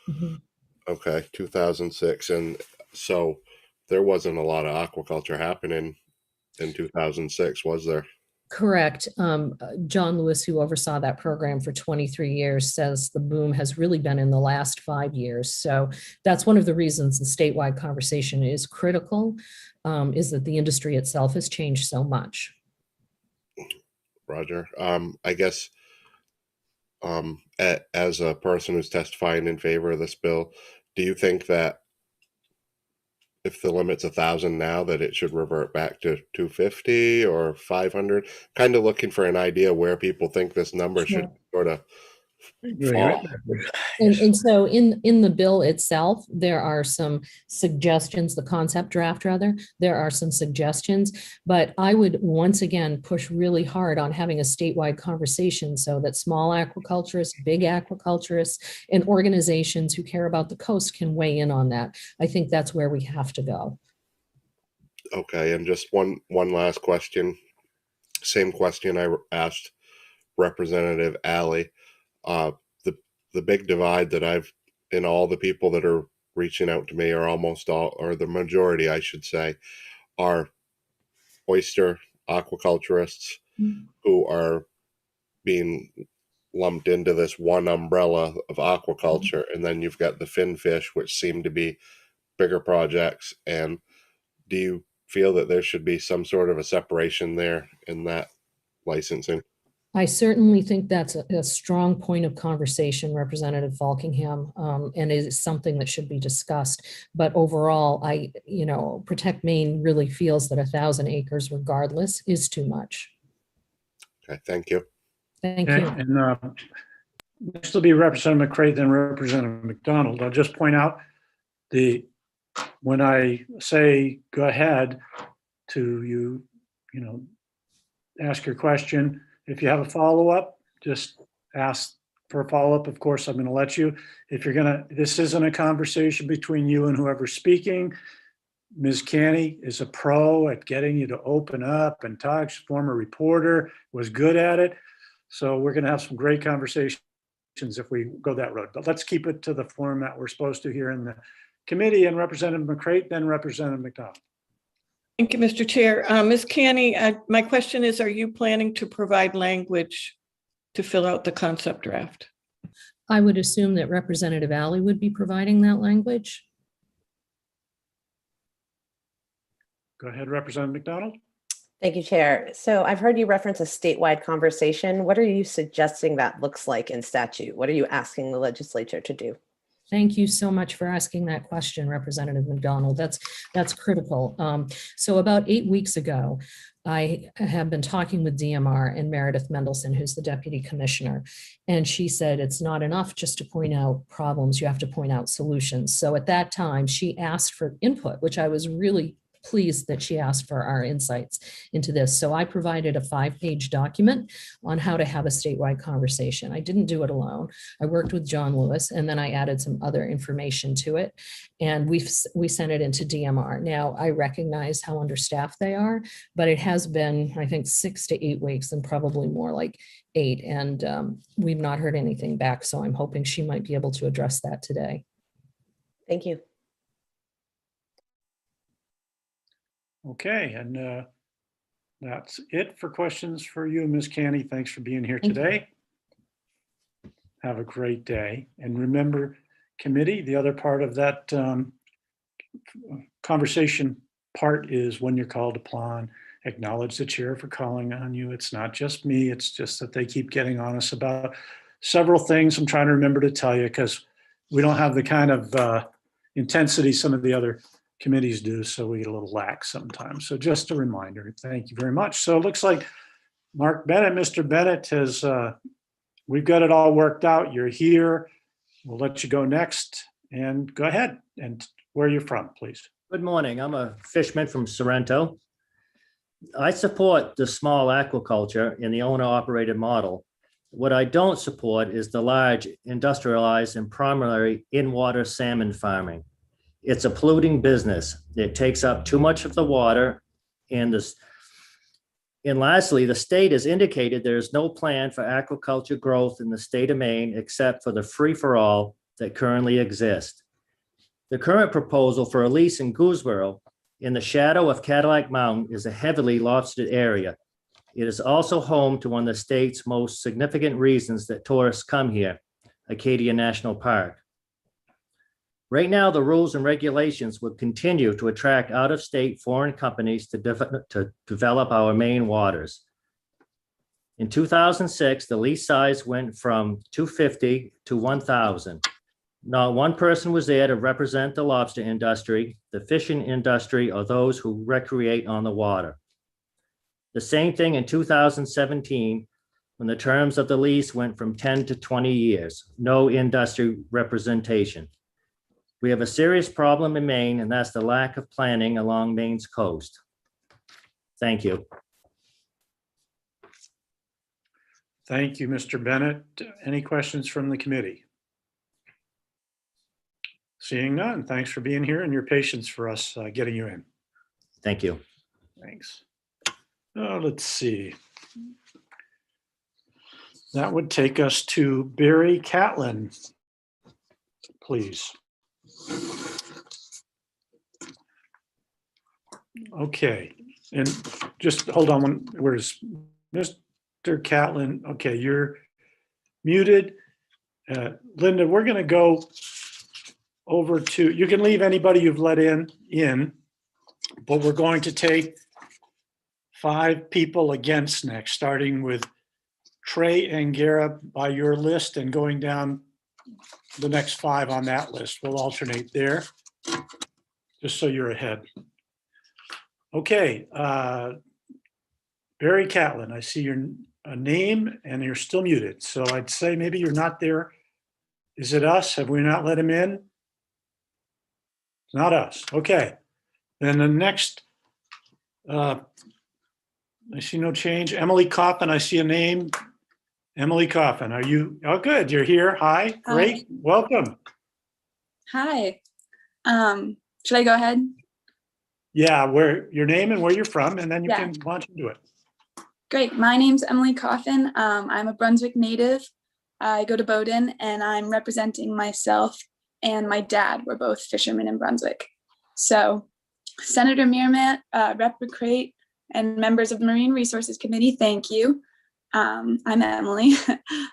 Speaker 22: Mhm.
Speaker 8: Okay, 2006. And so there wasn't a lot of aquaculture happening in 2006, was there?
Speaker 22: Correct. John Lewis, who oversaw that program for 23 years, says the boom has really been in the last 5 years. So that's one of the reasons the statewide conversation is critical, is that the industry itself has changed so much.
Speaker 8: Roger. I guess as a person who's testifying in favor of this bill, do you think that if the limit's 1,000 now, that it should revert back to 250 or 500? Kind of looking for an idea where people think this number should sort of fall.
Speaker 22: And so in the bill itself, there are some suggestions, the concept draft rather, there are some suggestions, but I would once again push really hard on having a statewide conversation so that small aquaculturists, big aquaculturists, and organizations who care about the coast can weigh in on that. I think that's where we have to go.
Speaker 8: Okay, and just one last question. Same question I asked Representative Alley. The big divide that in all the people that are reaching out to me, are almost all, or the majority, I should say, are oyster aquaculturists who are being lumped into this one umbrella of aquaculture. And then you've got the finfish, which seem to be bigger projects. And do you feel that there should be some sort of a separation there in that licensing?
Speaker 22: I certainly think that's a strong point of conversation, Representative Falkingham, and it is something that should be discussed. But overall, Protect Maine really feels that 1,000 acres regardless is too much.
Speaker 8: Okay, thank you.
Speaker 22: Thank
Speaker 2: Okay,
Speaker 22: you.
Speaker 2: and next will be Representative McCray, then Representative McDonald. I'll just point out when I say go ahead to you, ask your question. If you have a follow-up, just ask for a follow-up. Of course, I'm going to let you. This isn't a conversation between you and whoever's speaking. Ms. Canny is a pro at getting you to open up and talk. She's a former reporter, was good at it. So we're going to have some great conversations if we go that road. But let's keep it to the format we're supposed to here in the committee. And Representative McCray, then Representative McDonald.
Speaker 4: Thank you, Mr. Chair. Ms. Canny, my question is, are you planning to provide language to fill out the concept draft?
Speaker 22: I would assume that Representative Alley would be providing that language.
Speaker 2: Go ahead, Representative McDonald.
Speaker 6: Thank you, Chair. So I've heard you reference a statewide conversation. What are you suggesting that looks like in statute? What are you asking the legislature to do?
Speaker 22: Thank you so much for asking that question, Representative McDonald. That's critical. So about 8 weeks ago, I have been talking with DMR and Meredith Mendelson, who's the deputy commissioner, and she said it's not enough just to point out problems, you have to point out solutions. So at that time, she asked for input, which I was really pleased that she asked for our insights into this. So I provided a 5-page document on how to have a statewide conversation. I didn't do it alone. I worked with John Lewis, and then I added some other information to it. And we sent it into DMR. Now, I recognize how understaffed they are, but it has been, I think, 6 to 8 weeks and probably more like 8. And we've not heard anything back. So I'm hoping she might be able to address that today.
Speaker 6: Thank you.
Speaker 2: Okay, and that's it for questions for you, Ms. Canny. Thanks for being here
Speaker 22: Thank you.
Speaker 2: today. Have a great day. And remember, committee, the other part of that conversation part is when you're called upon, acknowledge the chair for calling on you. It's not just me, it's just that they keep getting on us about several things I'm trying to remember to tell you, because we don't have the kind of intensity some of the other committees do, so we get a little lax sometimes. So just a reminder. Thank you very much. So it looks like Mark Bennett, Mr. Bennett has, we've got it all worked out. You're here. We'll let you go next, and go ahead and where you're from, please.
Speaker 15: Good morning. I'm a fisherman from Sorrento. I support the small aquaculture in the owner-operated model. What I don't support is the large industrialized and primarily in-water salmon farming. It's a polluting business. It takes up too much of the water. And lastly, the state has indicated there is no plan for aquaculture growth in the state of Maine except for the free-for-all that currently exists. The current proposal for a lease in Gooseboro in the shadow of Cadillac Mountain is a heavily lobstered area. It is also home to one of the state's most significant reasons that tourists come here, Acadia National Park. Right now, the rules and regulations would continue to attract out-of-state foreign companies to develop our Maine waters. In 2006, the lease size went from 250 to 1,000. Not one person was there to represent the lobster industry, the fishing industry, or those who recreate on the water. The same thing in 2017, when the terms of the lease went from 10 to 20 years, no industry representation. We have a serious problem in Maine, and that's the lack of planning along Maine's coast. Thank you.
Speaker 2: Thank you, Mr. Bennett. Any questions from the committee? Seeing none, thanks for being here and your patience for us getting you in.
Speaker 15: Thank you.
Speaker 2: Thanks. Let's see. That would take us to Barry Catlin, please. Okay, and just hold on, where's Mr. Catlin? Okay, you're muted. Linda, we're gonna go over to, you can leave anybody you've let in, but we're going to take 5 people against next, starting with Trey Angara by your list and going down the next 5 on that list. We'll alternate there, just so you're ahead. Okay, Barry Catlin, I see your name and you're still muted. So I'd say maybe you're not there. Is it us? Have we not let him in? It's not us. Okay. Then the next, I see no change. Emily Coffin, I see a name. Emily Coffin, are you? Oh, good. You're here. Hi. Great. Welcome.
Speaker 16: Hi. Should I go ahead?
Speaker 2: Yeah, where your name and where you're from, and then you can launch into it.
Speaker 16: Great. My name's Emily Coffin. I'm a Brunswick native. I go to Bowdoin, and I'm representing myself and my dad. We're both fishermen in Brunswick. So Senator Meermat, Rep. McCrate, and members of the Marine Resources Committee, thank you. I'm Emily.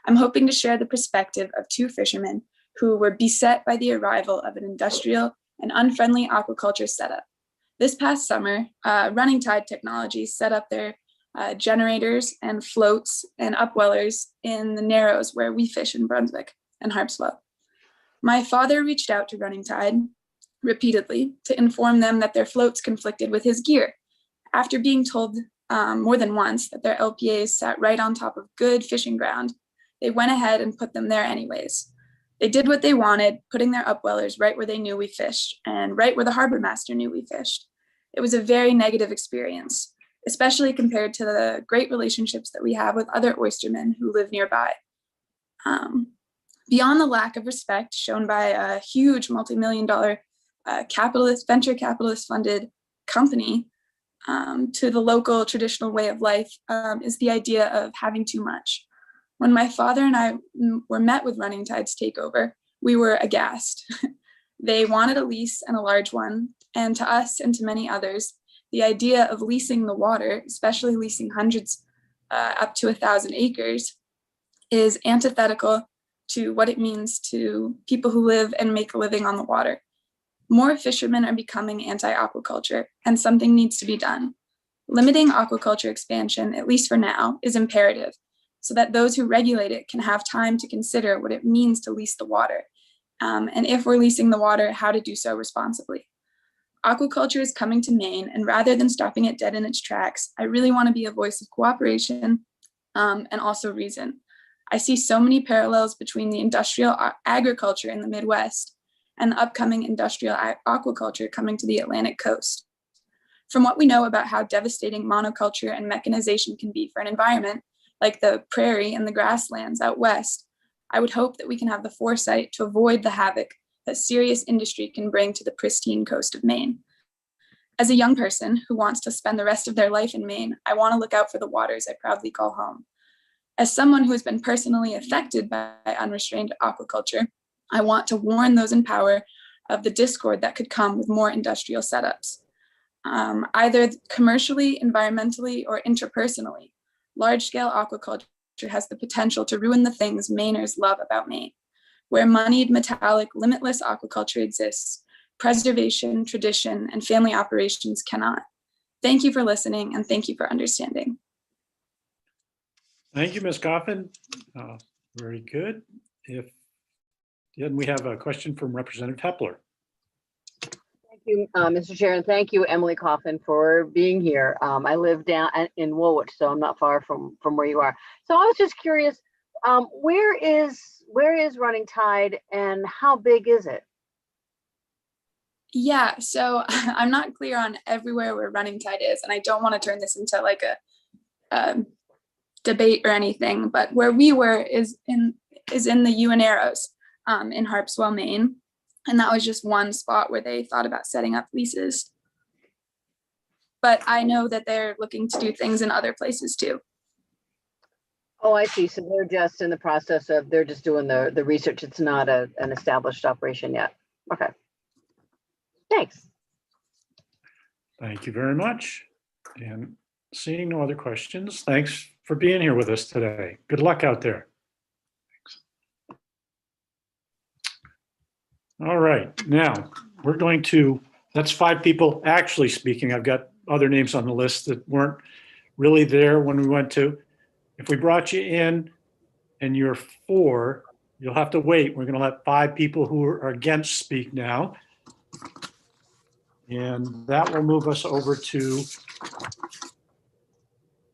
Speaker 16: I'm hoping to share the perspective of 2 fishermen who were beset by the arrival of an industrial and unfriendly aquaculture setup. This past summer, Running Tide Technologies set up their generators and floats and upwellers in the Narrows where we fish in Brunswick and Harpswell. My father reached out to Running Tide repeatedly to inform them that their floats conflicted with his gear. After being told more than once that their LPAs sat right on top of good fishing ground, they went ahead and put them there anyways. They did what they wanted, putting their upwellers right where they knew we fished and right where the harbor master knew we fished. It was a very negative experience, especially compared to the great relationships that we have with other oystermen who live nearby. Beyond the lack of respect shown by a huge multi-million-dollar venture capitalist funded company to the local traditional way of life is the idea of having too much. When my father and I were met with Running Tide's takeover, we were aghast. They wanted a lease and a large one, and to us and to many others, the idea of leasing the water, especially leasing hundreds up to 1,000 acres, is antithetical to what it means to people who live and make a living on the water. More fishermen are becoming anti-aquaculture, and something needs to be done. Limiting aquaculture expansion, at least for now, is imperative, so that those who regulate it can have time to consider what it means to lease the water, and if we're leasing the water, how to do so responsibly. Aquaculture is coming to Maine, and rather than stopping it dead in its tracks, I really want to be a voice of cooperation and also reason. I see so many parallels between the industrial agriculture in the Midwest and the upcoming industrial aquaculture coming to the Atlantic coast. From what we know about how devastating monoculture and mechanization can be for an environment, like the prairie and the grasslands out west, I would hope that we can have the foresight to avoid the havoc that serious industry can bring to the pristine coast of Maine. As a young person who wants to spend the rest of their life in Maine, I want to look out for the waters I proudly call home. As someone who has been personally affected by unrestrained aquaculture, I want to warn those in power of the discord that could come with more industrial setups. Either commercially, environmentally, or interpersonally, large-scale aquaculture has the potential to ruin the things Mainers love about Maine. Where moneyed, metallic, limitless aquaculture exists, preservation, tradition, and family operations cannot. Thank you for listening, and thank you for understanding.
Speaker 2: Thank you, Ms. Coffin. Very good. Then we have a question from Representative Hepler.
Speaker 11: Thank you, Mr. Chair, and thank you, Emily Coffin, for being here. I live down in Woolwich, so I'm not far from where you are. So I was just curious, where is Running Tide and how big is it?
Speaker 16: Yeah, so I'm not clear on everywhere where Running Tide is, and I don't want to turn this into like a debate or anything, but where we were is in the UN Arrows in Harpswell, Maine. And that was just one spot where they thought about setting up leases. But I know that they're looking to do things in other places too.
Speaker 11: Oh, I see. So they're just in the process of, they're just doing the research. It's not an established operation yet. Okay. Thanks.
Speaker 2: Thank you very much. And seeing no other questions, thanks for being here with us today. Good luck out there. Thanks. All right, now we're going to, that's 5 people actually speaking. I've got other names on the list that weren't really there when we went to. If we brought you in and you're 4, you'll have to wait. We're going to let 5 people who are against speak now. And that will move us over to,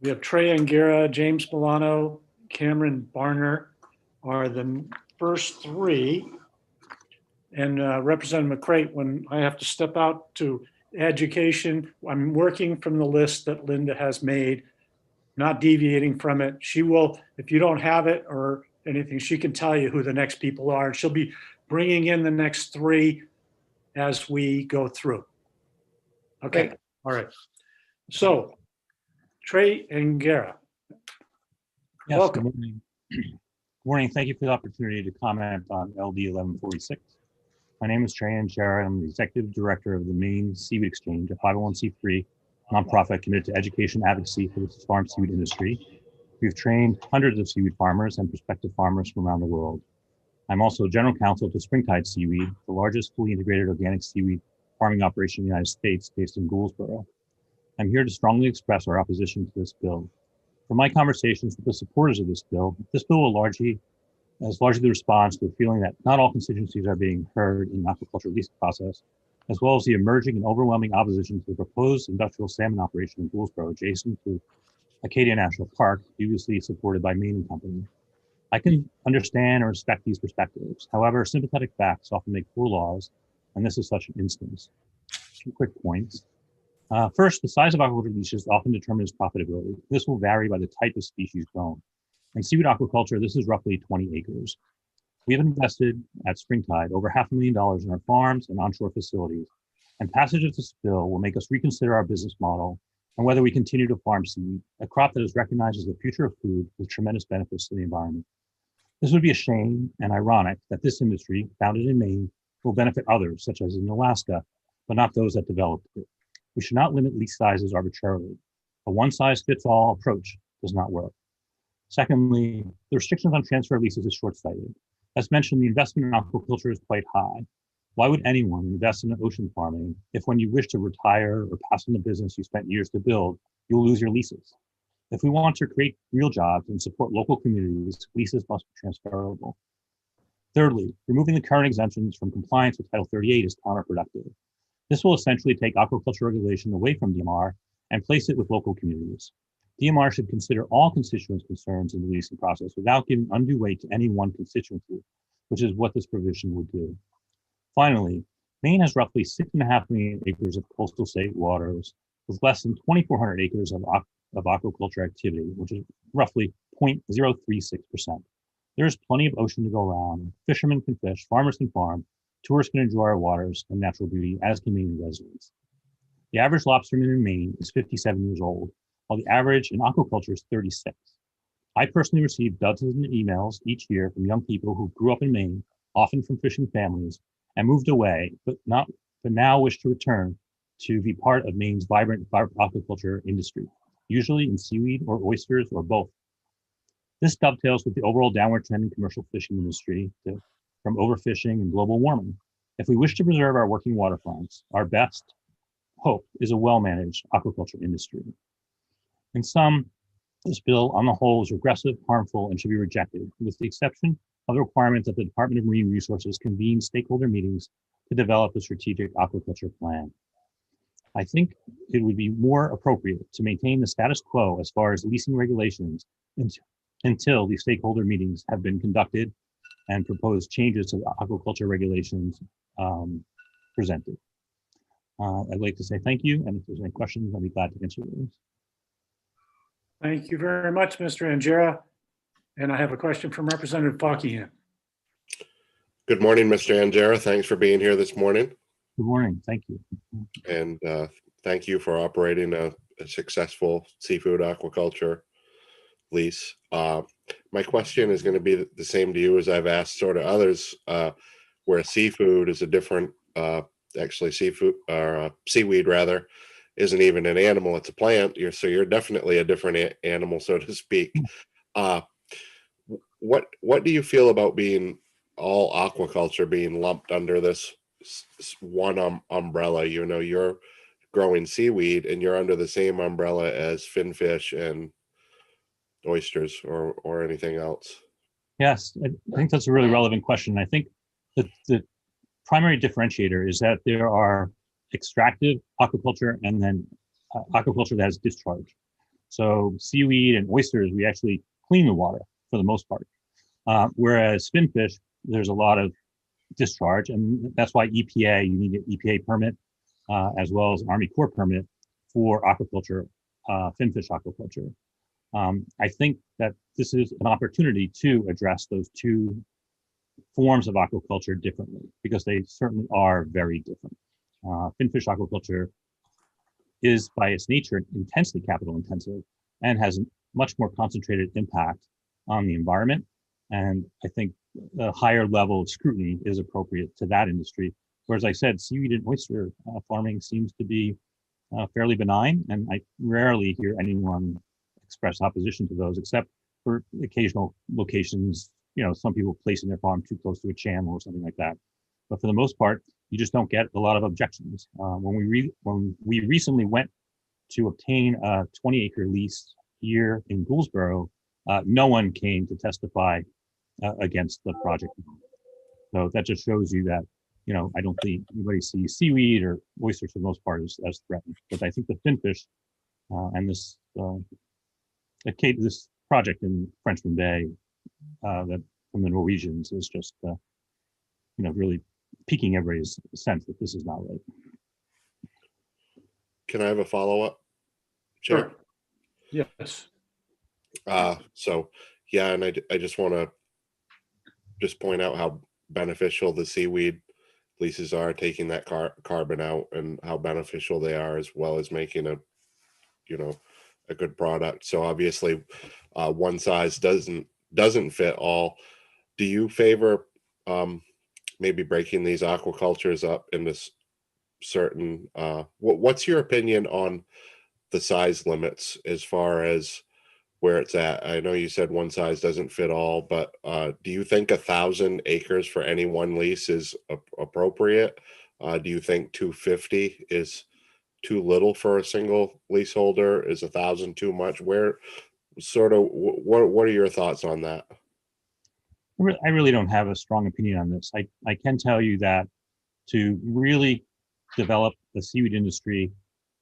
Speaker 2: we have Trey Angara, James Milano, Cameron Barner are the first 3. And Representative McCrate, when I have to step out to education, I'm working from the list that Linda has made, not deviating from it. She will, if you don't have it or anything, she can tell you who the next people are. And she'll be bringing in the next 3 as we go through. Okay,
Speaker 7: Great.
Speaker 2: All right. So, Trey Angara.
Speaker 9: Yes,
Speaker 2: Welcome.
Speaker 9: Good morning. Good morning. Thank you for the opportunity to comment on LD 1146. My name is Trey Angara. I'm the Executive Director of the Maine Seaweed Exchange, a 501c3 nonprofit committed to education advocacy for the farm seaweed industry. We've trained hundreds of seaweed farmers and prospective farmers from around the world. I'm also General Counsel to Springtide Seaweed, the largest fully integrated organic seaweed farming operation in the United States based in Gouldsboro. I'm here to strongly express our opposition to this bill. From my conversations with the supporters of this bill will largely the response to the feeling that not all constituencies are being heard in the aquaculture lease process, as well as the emerging and overwhelming opposition to the proposed industrial salmon operation in Gouldsboro, adjacent to Acadia National Park, previously supported by Maine and Company. I can understand and respect these perspectives. However, sympathetic facts often make poor laws, and this is such an instance. 2 quick points. First, the size of aquaculture leases often determines profitability. This will vary by the type of species grown. In seaweed aquaculture, this is roughly 20 acres. We have invested at Springtide over $500,000 in our farms and onshore facilities, and passage of this bill will make us reconsider our business model and whether we continue to farm seaweed, a crop that is recognized as the future of food with tremendous benefits to the environment. This would be a shame and ironic that this industry, founded in Maine, will benefit others, such as in Alaska, but not those that developed it. We should not limit lease sizes arbitrarily. A one-size-fits-all approach does not work. Secondly, the restrictions on transfer of leases is short-sighted. As mentioned, the investment in aquaculture is quite high. Why would anyone invest in ocean farming if when you wish to retire or pass on the business you spent years to build, you'll lose your leases? If we want to create real jobs and support local communities, leases must be transferable. Thirdly, removing the current exemptions from compliance with Title 38 is counterproductive. This will essentially take aquaculture regulation away from DMR and place it with local communities. DMR should consider all constituents' concerns in the leasing process without giving undue weight to any one constituency, which is what this provision would do. Finally, Maine has roughly 6.5 million acres of coastal state waters with less than 2,400 acres of aquaculture activity, which is roughly 0.036%. There is plenty of ocean to go around. Fishermen can fish, farmers can farm, tourists can enjoy our waters and natural beauty, as can Maine residents. The average lobsterman in Maine is 57 years old, while the average in aquaculture is 36. I personally receive dozens of emails each year from young people who grew up in Maine, often from fishing families, and moved away, but now wish to return to be part of Maine's vibrant aquaculture industry, usually in seaweed or oysters or both. This dovetails with the overall downward trend in commercial fishing industry from overfishing and global warming. If we wish to preserve our working waterfronts, our best hope is a well-managed aquaculture industry. In sum, this bill on the whole is regressive, harmful, and should be rejected, with the exception of the requirement that the Department of Marine Resources convene stakeholder meetings to develop a strategic aquaculture plan. I think it would be more appropriate to maintain the status quo as far as leasing regulations until the stakeholder meetings have been conducted and proposed changes to the aquaculture regulations presented. I'd like to say thank you, and if there's any questions, I'll be glad to answer those.
Speaker 3: Thank you very much, Mr. Angera. And I have a question from Representative Fockingham.
Speaker 8: Good morning, Mr. Angera. Thanks for being here this morning.
Speaker 9: Good morning. Thank you.
Speaker 8: And thank you for operating a successful seafood aquaculture lease. My question is going to be the same to you as I've asked sort of others, where seafood is a different, actually seafood or seaweed rather, isn't even an animal, it's a plant. So you're definitely a different animal, so to speak. What do you feel about being all aquaculture being lumped under this one umbrella? You know, you're growing seaweed and you're under the same umbrella as finfish and oysters or anything else.
Speaker 9: Yes, I think that's a really relevant question. I think that the primary differentiator is that there are extractive aquaculture and then aquaculture that has discharge. So seaweed and oysters, we actually clean the water for the most part. Whereas finfish, there's a lot of discharge, and that's why EPA, you need an EPA permit as well as Army Corps permit for aquaculture, finfish aquaculture. I think that this is an opportunity to address those two forms of aquaculture differently, because they certainly are very different. Finfish aquaculture is by its nature intensely capital intensive and has much more concentrated impact on the environment. And I think a higher level of scrutiny is appropriate to that industry. Whereas I said, seaweed and oyster farming seems to be fairly benign, and I rarely hear anyone express opposition to those, except for occasional locations, you know, some people placing their farm too close to a channel or something like that. But for the most part, you just don't get a lot of objections. When we recently went to obtain a 20-acre lease here in Gouldsboro, no one came to testify against the project. So that just shows you that, you know, I don't think anybody sees seaweed or oysters for the most part as threatened. But I think the finfish and this project in Frenchman Bay that from the Norwegians is just, you know, really piquing everybody's sense that this is not right.
Speaker 8: can I have a follow-up? Chair?
Speaker 3: Sure. Yes.
Speaker 8: So, yeah, and I just want to just point out how beneficial the seaweed leases are, taking that carbon out, and how beneficial they are, as well as making a, you know, a good product. So obviously, one size doesn't fit all. Do you favor maybe breaking these aquacultures up into certain? What's your opinion on the size limits as far as where it's at? I know you said one size doesn't fit all, but do you think 1,000 acres for any one lease is appropriate? Do you think 250 is too little for a single leaseholder? Is 1,000 too much? Where sort of, what are your thoughts on that?
Speaker 9: I really don't have a strong opinion on this. I can tell you that to really develop the seaweed industry,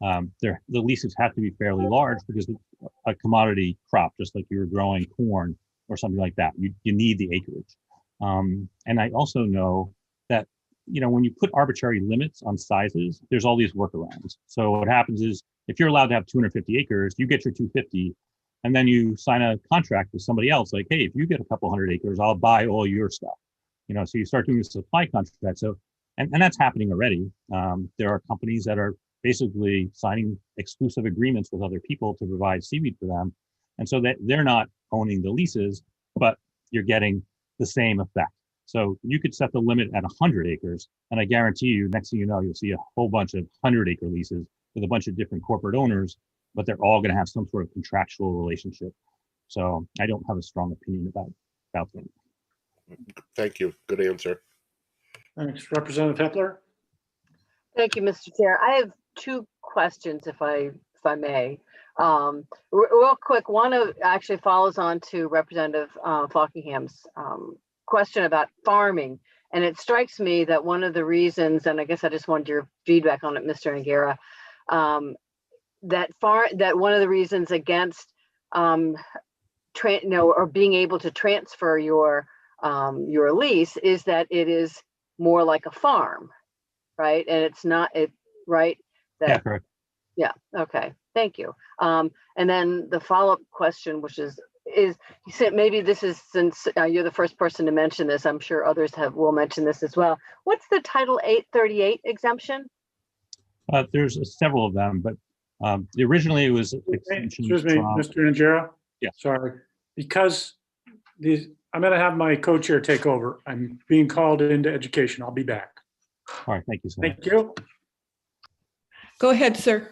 Speaker 9: the leases have to be fairly large, because it's a commodity crop, just like you were growing corn or something like that. You need the acreage. And I also know that, you know, when you put arbitrary limits on sizes, there's all these workarounds. So what happens is, if you're allowed to have 250 acres, you get your 250, and then you sign a contract with somebody else, like, hey, if you get a couple hundred acres, I'll buy all your stuff. You know, so you start doing a supply contract. So, and that's happening already. There are companies that are basically signing exclusive agreements with other people to provide seaweed for them. And so that they're not owning the leases, but you're getting the same effect. So you could set the limit at 100 acres, and I guarantee you, next thing you know, you'll see a whole bunch of 100-acre leases with a bunch of different corporate owners, but they're all going to have some sort of contractual relationship. So I don't have a strong opinion about that.
Speaker 8: Thank you. Good answer.
Speaker 3: Thanks. Representative Hepler?
Speaker 11: Thank you, Mr. Chair. I have two questions, if I may. Real quick, one actually follows on to Representative Fockingham's question about farming. And it strikes me that one of the reasons, and I guess I just wanted your feedback on it, Mr. Angera, that one of the reasons against or being able to transfer your lease is that it is more like a farm, right? And it's not right?
Speaker 9: Yeah, correct.
Speaker 11: Yeah. Okay. Thank you. And then the follow-up question, which is you said, maybe this is, since you're the first person to mention this, I'm sure others will mention this as well. What's the Title 838 exemption?
Speaker 9: There's several of them, but originally it was exemptions.
Speaker 3: Excuse me, Mr. Angera?
Speaker 9: Yeah.
Speaker 3: Sorry. Because I'm going to have my co-chair take over. I'm being called into education. I'll be back.
Speaker 9: All right. Thank you, sir.
Speaker 3: Thank you.
Speaker 4: Go ahead, sir.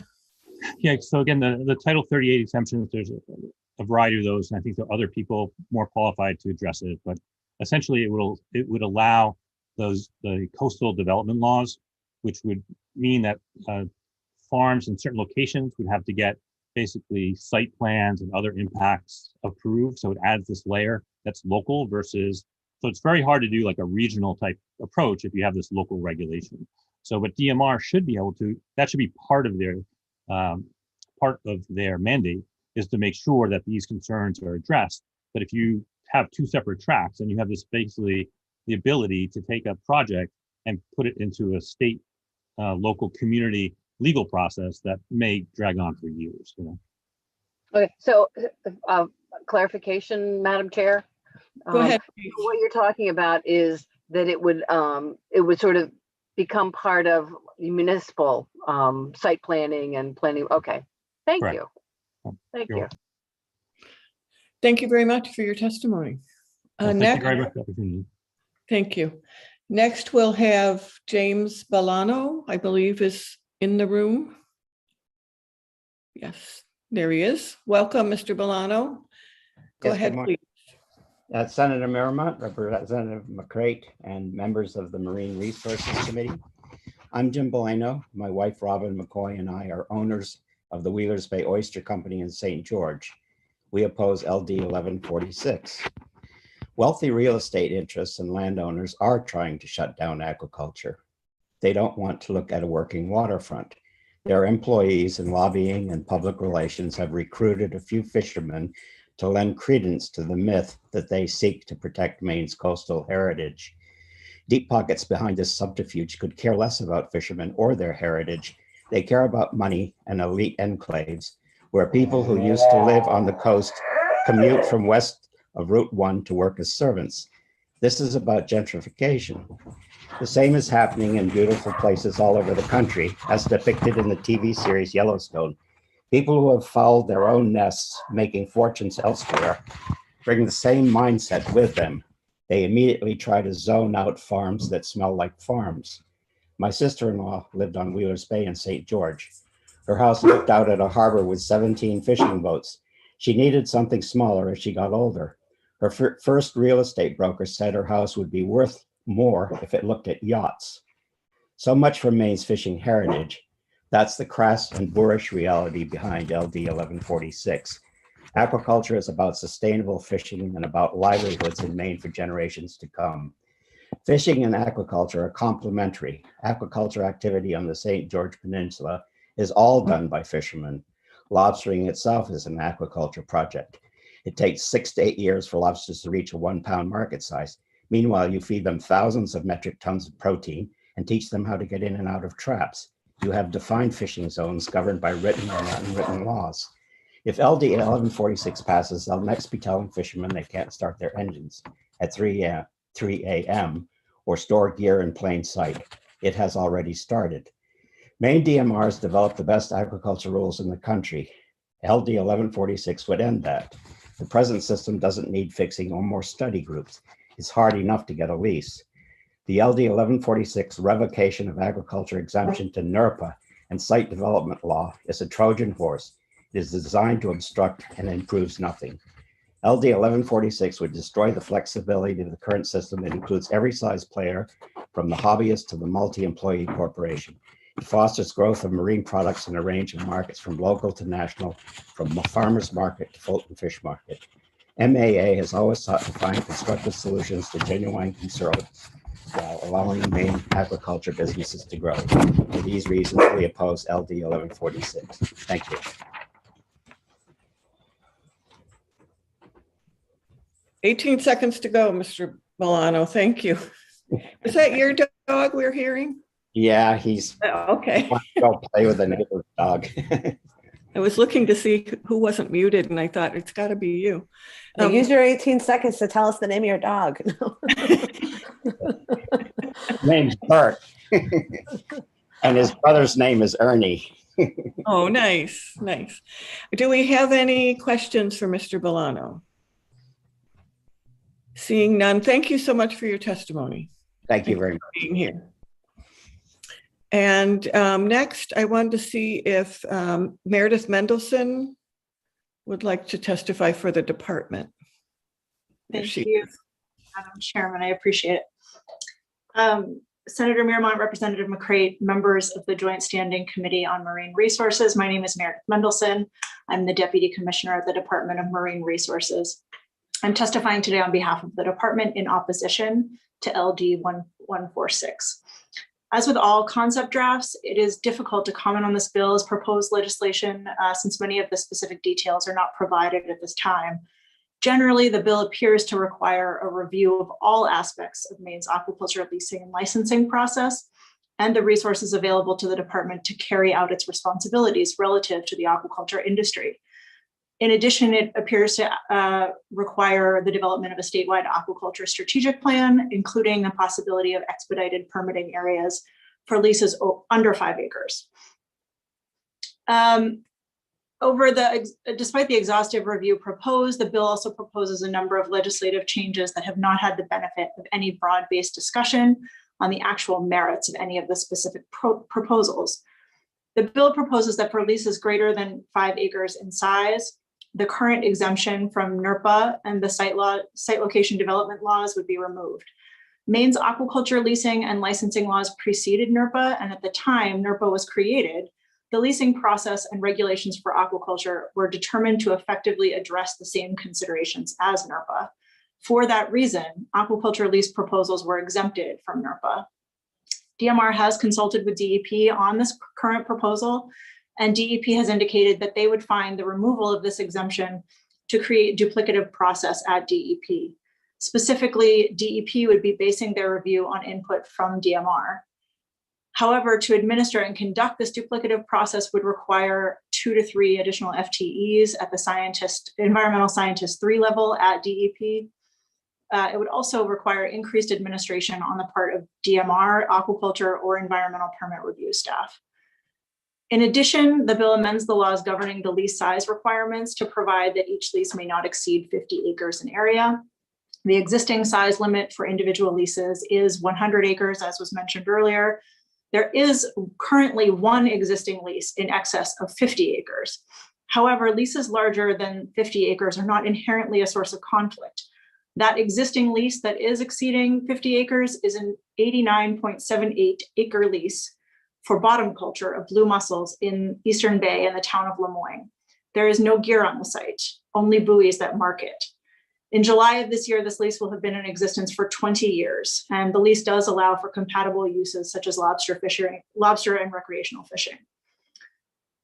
Speaker 9: Yeah. So again, the Title 38 exemptions, there's a variety of those, and I think there are other people more qualified to address it. But essentially, it would allow the coastal development laws, which would mean that farms in certain locations would have to get basically site plans and other impacts approved. So it adds this layer that's local versus, so it's very hard to do like a regional type approach if you have this local regulation. So, but DMR should be able to, that should be part of their mandate, is to make sure that these concerns are addressed. But if you have two separate tracks, and you have this basically the ability to take a project and put it into a state, local community legal process that may drag on for years. You know.
Speaker 11: Okay, so clarification, Madam Chair.
Speaker 4: Go ahead.
Speaker 11: What you're talking about is that it would sort of become part of municipal site planning and planning. Okay, thank
Speaker 9: Correct.
Speaker 11: you. Thank you.
Speaker 4: Thank you very much for your testimony.
Speaker 9: Thank
Speaker 4: Next,
Speaker 9: you very much for the opportunity.
Speaker 4: thank you. Next, we'll have James Bolano, I believe is in the room. Yes, there he is. Welcome, Mr. Bolano. Go
Speaker 10: Yes,
Speaker 4: ahead,
Speaker 10: good morning.
Speaker 4: please.
Speaker 10: Senator Miramont, Representative McCrate, and members of the Marine Resources Committee. I'm Jim Bolano. My wife, Robin McCoy, and I are owners of the Wheelers Bay Oyster Company in St. George. We oppose LD 1146. Wealthy real estate interests and landowners are trying to shut down aquaculture. They don't want to look at a working waterfront. Their employees in lobbying and public relations have recruited a few fishermen to lend credence to the myth that they seek to protect Maine's coastal heritage. Deep pockets behind this subterfuge could care less about fishermen or their heritage They care about money and elite enclaves, where people who used to live on the coast commute from west of Route 1 to work as servants. This is about gentrification. The same is happening in beautiful places all over the country, as depicted in the TV series Yellowstone. People who have fouled their own nests, making fortunes elsewhere, bring the same mindset with them. They immediately try to zone out farms that smell like farms. My sister-in-law lived on Wheelers Bay in St. George. Her house looked out at a harbor with 17 fishing boats. She needed something smaller as she got older. Her first real estate broker said her house would be worth more if it looked at yachts. So much for Maine's fishing heritage. That's the crass and boorish reality behind LD 1146. Aquaculture is about sustainable fishing and about livelihoods in Maine for generations to come. Fishing and aquaculture are complementary. Aquaculture activity on the St. George Peninsula is all done by fishermen. Lobstering itself is an aquaculture project. It takes 6 to 8 years for lobsters to reach a 1 pound market size. Meanwhile, you feed them thousands of metric tons of protein and teach them how to get in and out of traps. You have defined fishing zones governed by written and unwritten laws. If LD 1146 passes, they'll next be telling fishermen they can't start their engines at 3 a.m. or store gear in plain sight. It has already started. Maine DMRs developed the best aquaculture rules in the country. LD 1146 would end that. The present system doesn't need fixing or more study groups. It's hard enough to get a lease. The LD 1146 revocation of agriculture exemption to NERPA and site development law is a Trojan horse. It is designed to obstruct and improves nothing. LD 1146 would destroy the flexibility of the current system that includes every size player, from the hobbyist to the multi-employee corporation. It fosters growth of marine products in a range of markets from local to national, from farmers market to Fulton Fish Market. MAA has always sought to find constructive solutions to genuine concerns while allowing Maine aquaculture businesses to grow. For these reasons, we oppose LD 1146. Thank you.
Speaker 4: 18 seconds to go, Mr. Milano. Thank you. Is that your dog we're hearing?
Speaker 10: Yeah, he's
Speaker 4: okay.
Speaker 10: wants to go play with a neighbor's dog.
Speaker 4: I was looking to see who wasn't muted, and I thought it's got to be you.
Speaker 6: Now use your 18 seconds to tell us the name of your dog.
Speaker 10: Name's Bert. And his brother's name is Ernie.
Speaker 4: Oh, nice, nice. Do we have any questions for Mr. Milano? Seeing none, thank you so much for your testimony.
Speaker 10: Thank you very much.
Speaker 4: Being here. And next, I wanted to see if Meredith Mendelson would like to testify for the department.
Speaker 12: Thank you, Madam Chairman. I appreciate it. Senator Miramont, Representative McCrate, members of the Joint Standing Committee on Marine Resources. My name is Meredith Mendelson. I'm the Deputy Commissioner at the Department of Marine Resources. I'm testifying today on behalf of the department in opposition to LD 1146. As with all concept drafts, it is difficult to comment on this bill as proposed legislation since many of the specific details are not provided at this time. Generally, the bill appears to require a review of all aspects of Maine's aquaculture leasing and licensing process and the resources available to the department to carry out its responsibilities relative to the aquaculture industry. In addition, it appears to require the development of a statewide aquaculture strategic plan, including the possibility of expedited permitting areas for leases under 5 acres. Despite the exhaustive review proposed, the bill also proposes a number of legislative changes that have not had the benefit of any broad-based discussion on the actual merits of any of the specific proposals. The bill proposes that for leases greater than 5 acres in size, the current exemption from NERPA and the site location development laws would be removed. Maine's aquaculture leasing and licensing laws preceded NERPA, and at the time NERPA was created, the leasing process and regulations for aquaculture were determined to effectively address the same considerations as NERPA. For that reason, aquaculture lease proposals were exempted from NERPA. DMR has consulted with DEP on this current proposal, and DEP has indicated that they would find the removal of this exemption to create duplicative process at DEP. Specifically, DEP would be basing their review on input from DMR. However, to administer and conduct this duplicative process would require 2 to 3 additional FTEs at the environmental scientist 3 level at DEP. It would also require increased administration on the part of DMR, aquaculture, or environmental permit review staff. In addition, the bill amends the laws governing the lease size requirements to provide that each lease may not exceed 50 acres in area. The existing size limit for individual leases is 100 acres, as was mentioned earlier. There is currently one existing lease in excess of 50 acres. However, leases larger than 50 acres are not inherently a source of conflict. That existing lease that is exceeding 50 acres is an 89.78 acre lease for bottom culture of blue mussels in Eastern Bay and the town of Lemoyne. There is no gear on the site, only buoys that mark it. In July of this year, this lease will have been in existence for 20 years, and the lease does allow for compatible uses such as lobster and recreational fishing.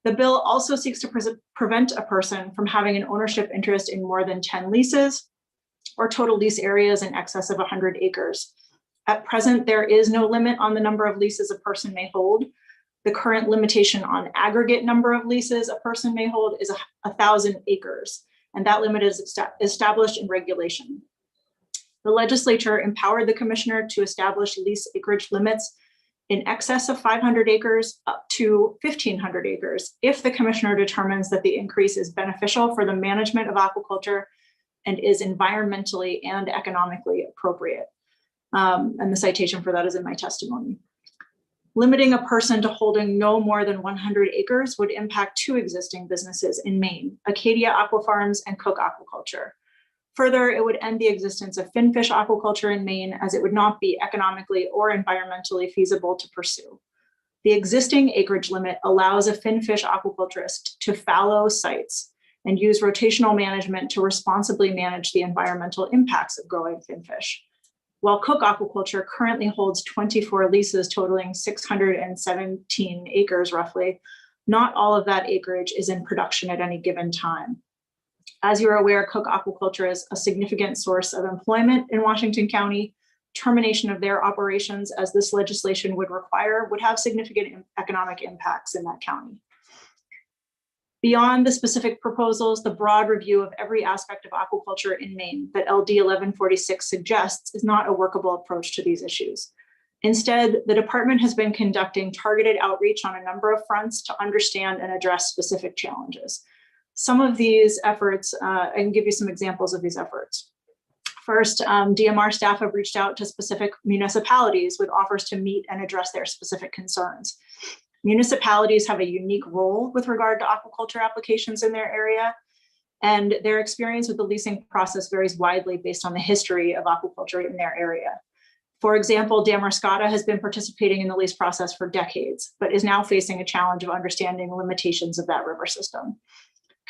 Speaker 12: The bill also seeks to prevent a person from having an ownership interest in more than 10 leases or total lease areas in excess of 100 acres. At present, there is no limit on the number of leases a person may hold. The current limitation on aggregate number of leases a person may hold is 1,000 acres, and that limit is established in regulation. The legislature empowered the commissioner to establish lease acreage limits in excess of 500 acres up to 1,500 acres if the commissioner determines that the increase is beneficial for the management of aquaculture and is environmentally and economically appropriate. And the citation for that is in my testimony. Limiting a person to holding no more than 100 acres would impact 2 existing businesses in Maine, Acadia Aquafarms and Cook Aquaculture. Further, it would end the existence of finfish aquaculture in Maine, as it would not be economically or environmentally feasible to pursue. The existing acreage limit allows a finfish aquaculturist to fallow sites and use rotational management to responsibly manage the environmental impacts of growing finfish. While Cook Aquaculture currently holds 24 leases totaling 617 acres roughly, not all of that acreage is in production at any given time. As you're aware, Cook Aquaculture is a significant source of employment in Washington County. Termination of their operations, as this legislation would require, would have significant economic impacts in that county. Beyond the specific proposals, the broad review of every aspect of aquaculture in Maine that LD 1146 suggests is not a workable approach to these issues. Instead, the department has been conducting targeted outreach on a number of fronts to understand and address specific challenges. Some of these efforts, I can give you some examples of these efforts. First, DMR staff have reached out to specific municipalities with offers to meet and address their specific concerns. Municipalities have a unique role with regard to aquaculture applications in their area, and their experience with the leasing process varies widely based on the history of aquaculture in their area. For example, Damariscotta has been participating in the lease process for decades, but is now facing a challenge of understanding the limitations of that river system.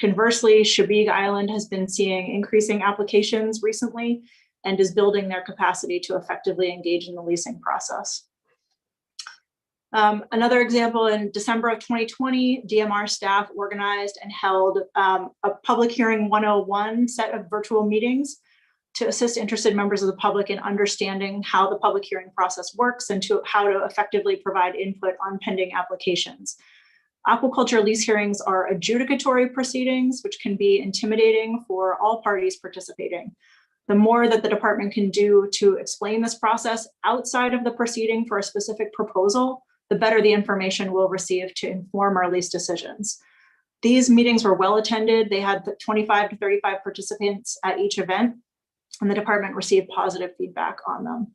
Speaker 12: Conversely, Chebeague Island has been seeing increasing applications recently and is building their capacity to effectively engage in the leasing process. Another example, in December of 2020, DMR staff organized and held a Public Hearing 101 set of virtual meetings to assist interested members of the public in understanding how the public hearing process works and how to effectively provide input on pending applications. Aquaculture lease hearings are adjudicatory proceedings, which can be intimidating for all parties participating. The more that the department can do to explain this process outside of the proceeding for a specific proposal, the better the information we'll receive to inform our lease decisions. These meetings were well attended. They had 25 to 35 participants at each event, and the department received positive feedback on them.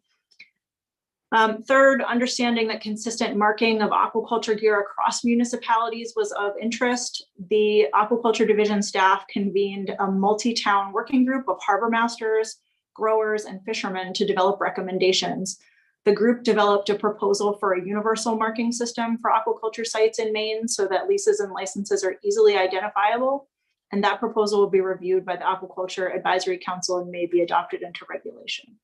Speaker 12: Third, understanding that consistent marking of aquaculture gear across municipalities was of interest. The aquaculture division staff convened a multi-town working group of harbor masters, growers, and fishermen to develop recommendations. The group developed a proposal for a universal marking system for aquaculture sites in Maine so that leases and licenses are easily identifiable. And that proposal will be reviewed by the Aquaculture Advisory Council and may be adopted into regulation.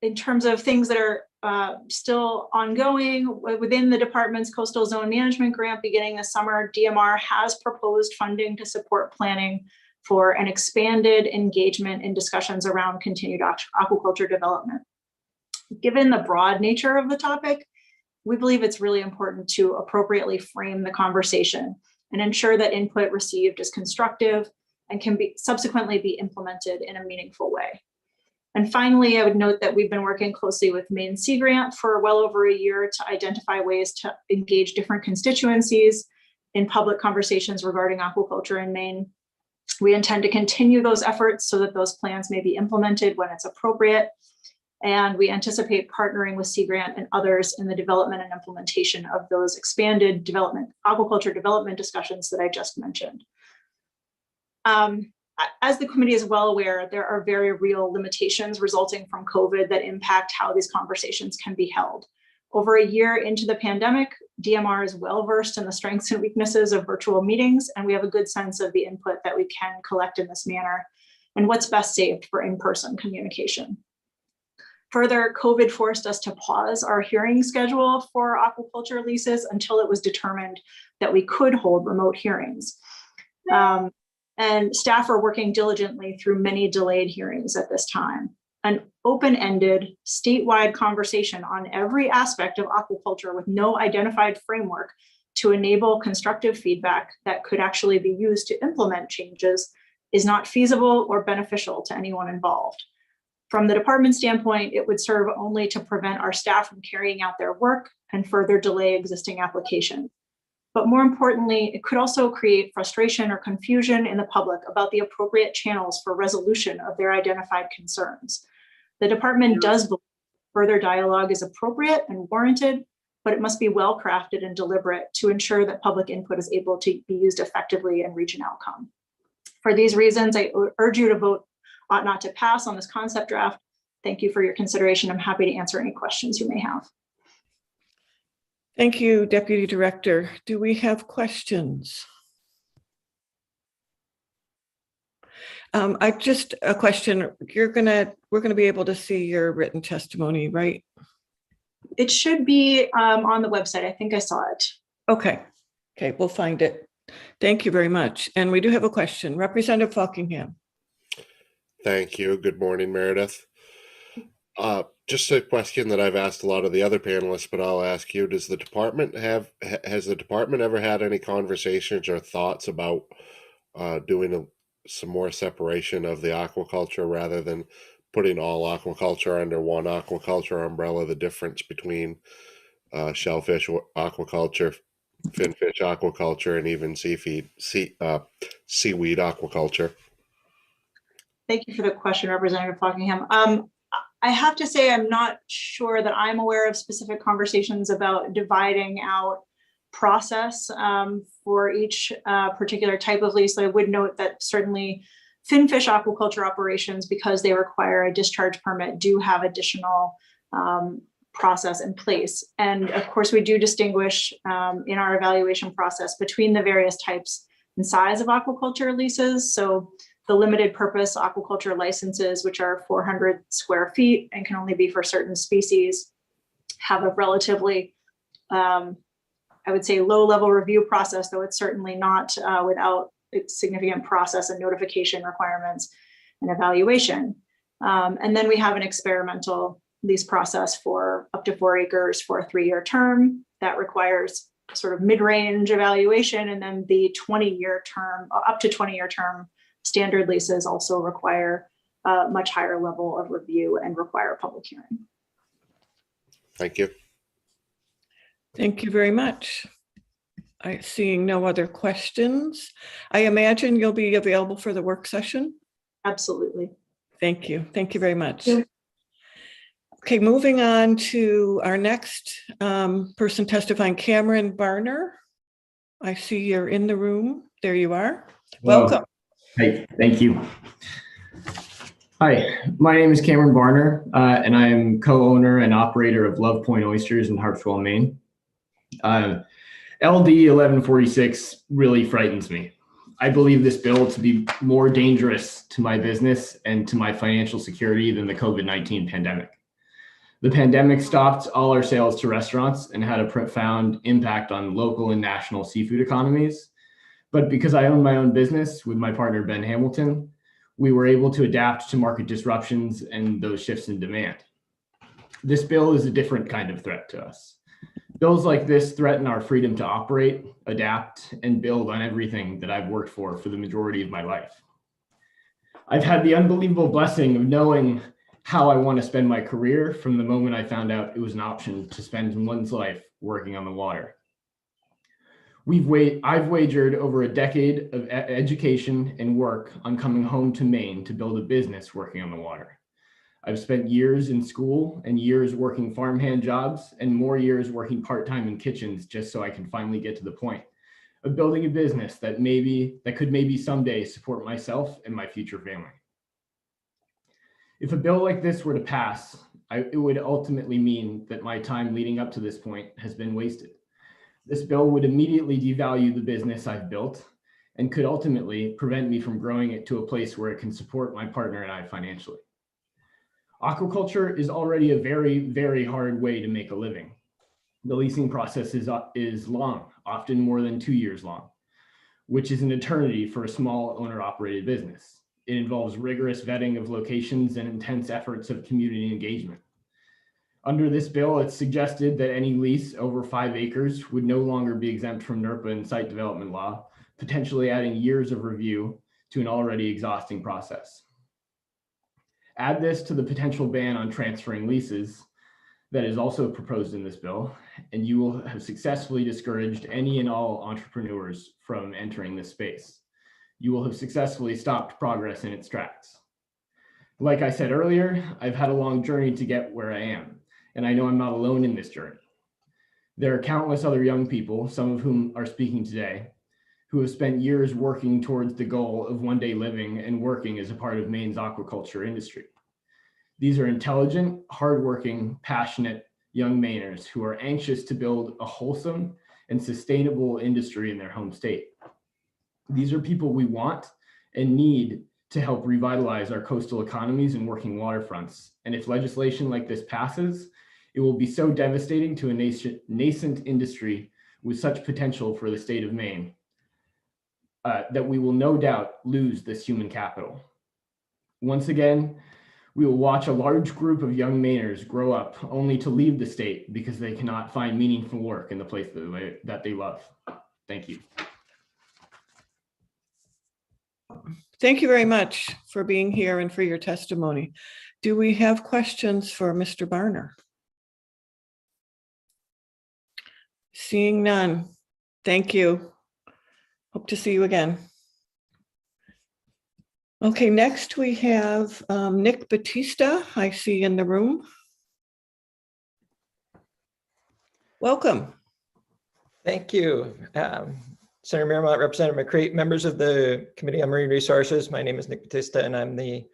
Speaker 12: In terms of things that are still ongoing, within the department's coastal zone management grant beginning this summer, DMR has proposed funding to support planning for an expanded engagement in discussions around continued aquaculture development. Given the broad nature of the topic, we believe it's really important to appropriately frame the conversation and ensure that input received is constructive and can be subsequently be implemented in a meaningful way. And finally, I would note that we've been working closely with Maine Sea Grant for well over a year to identify ways to engage different constituencies in public conversations regarding aquaculture in Maine. We intend to continue those efforts so that those plans may be implemented when it's appropriate. And we anticipate partnering with Sea Grant and others in the development and implementation of those expanded aquaculture development discussions that I just mentioned. As the committee is well aware, there are very real limitations resulting from COVID that impact how these conversations can be held. Over a year into the pandemic, DMR is well versed in the strengths and weaknesses of virtual meetings, and we have a good sense of the input that we can collect in this manner and what's best saved for in-person communication. Further, COVID forced us to pause our hearing schedule for aquaculture leases until it was determined that we could hold remote hearings. And staff are working diligently through many delayed hearings at this time. An open-ended statewide conversation on every aspect of aquaculture with no identified framework to enable constructive feedback that could actually be used to implement changes is not feasible or beneficial to anyone involved. From the department standpoint, it would serve only to prevent our staff from carrying out their work and further delay existing applications. But more importantly, it could also create frustration or confusion in the public about the appropriate channels for resolution of their identified concerns. The department does believe further dialogue is appropriate and warranted, but it must be well crafted and deliberate to ensure that public input is able to be used effectively and reach an outcome. For these reasons, I urge you to vote ought not to pass on this concept draft. Thank you for your consideration. I'm happy to answer any questions you may have.
Speaker 4: Thank you, Deputy Director. Do we have questions? Just a question. We're gonna be able to see your written testimony, right?
Speaker 12: It should be on the website. I think I saw it.
Speaker 4: Okay, we'll find it. Thank you very much. And we do have a question. Representative Buckingham.
Speaker 8: Thank you. Good morning, Meredith. Just a question that I've asked a lot of the other panelists, but I'll ask you, has the department ever had any conversations or thoughts about doing some more separation of the aquaculture rather than putting all aquaculture under one aquaculture umbrella, the difference between shellfish aquaculture, finfish aquaculture, and even seaweed aquaculture?
Speaker 12: Thank you for the question, Representative Buckingham. I have to say, I'm not sure that I'm aware of specific conversations about dividing out process for each particular type of lease. I would note that certainly finfish aquaculture operations, because they require a discharge permit, do have additional process in place. And of course, we do distinguish in our evaluation process between the various types and size of aquaculture leases. So the limited purpose aquaculture licenses, which are 400 square feet and can only be for certain species, have a relatively, I would say, low level review process, though it's certainly not without significant process and notification requirements and evaluation. And then we have an experimental lease process for up to 4 acres for a 3-year term that requires sort of mid-range evaluation. And then the 20-year term, up to 20-year term standard leases also require a much higher level of review and require a public hearing.
Speaker 8: Thank you.
Speaker 4: Thank you very much. Seeing no other questions, I imagine you'll be available for the work session?
Speaker 12: Absolutely.
Speaker 4: Thank you. Thank you very much. Okay, moving on to our next person testifying, Cameron Barner. I see you're in the room. There you are. Welcome.
Speaker 17: Hey, thank you. Hi, my name is Cameron Barner, and I am co-owner and operator of Love Point Oysters in Harpswell, Maine. LD 1146 really frightens me. I believe this bill to be more dangerous to my business and to my financial security than the COVID-19 pandemic. The pandemic stopped all our sales to restaurants and had a profound impact on local and national seafood economies. But because I own my own business with my partner, Ben Hamilton, we were able to adapt to market disruptions and those shifts in demand. This bill is a different kind of threat to us. Bills like this threaten our freedom to operate, adapt, and build on everything that I've worked for the majority of my life. I've had the unbelievable blessing of knowing how I want to spend my career from the moment I found out it was an option to spend one's life working on the water. I've wagered over a decade of education and work on coming home to Maine to build a business working on the water. I've spent years in school and years working farmhand jobs and more years working part-time in kitchens just so I can finally get to the point of building a business that could maybe someday support myself and my future family. If a bill like this were to pass, it would ultimately mean that my time leading up to this point has been wasted. This bill would immediately devalue the business I've built and could ultimately prevent me from growing it to a place where it can support my partner and I financially. Aquaculture is already a very, very hard way to make a living. The leasing process is long, often more than 2 years long, which is an eternity for a small owner-operated business. It involves rigorous vetting of locations and intense efforts of community engagement. Under this bill, it's suggested that any lease over 5 acres would no longer be exempt from NERPA and site development law, potentially adding years of review to an already exhausting process. Add this to the potential ban on transferring leases that is also proposed in this bill, and you will have successfully discouraged any and all entrepreneurs from entering this space. You will have successfully stopped progress in its tracks. Like I said earlier, I've had a long journey to get where I am, and I know I'm not alone in this journey. There are countless other young people, some of whom are speaking today, who have spent years working towards the goal of one day living and working as a part of Maine's aquaculture industry. These are intelligent, hardworking, passionate young Mainers who are anxious to build a wholesome and sustainable industry in their home state. These are people we want and need to help revitalize our coastal economies and working waterfronts. And if legislation like this passes, it will be so devastating to a nascent industry with such potential for the state of Maine that we will no doubt lose this human capital. Once again, we will watch a large group of young Mainers grow up only to leave the state because they cannot find meaningful work in the place that they love. Thank you.
Speaker 4: Thank you very much for being here and for your testimony. Do we have questions for Mr. Barner? Seeing none. Thank you. Hope to see you again. Okay, next we have Nick Batista, I see in the room. Welcome.
Speaker 1: Thank you. Senator Miramont, Representative McCreight, members of the Committee on Marine Resources. My name is Nick Batista, and I'm the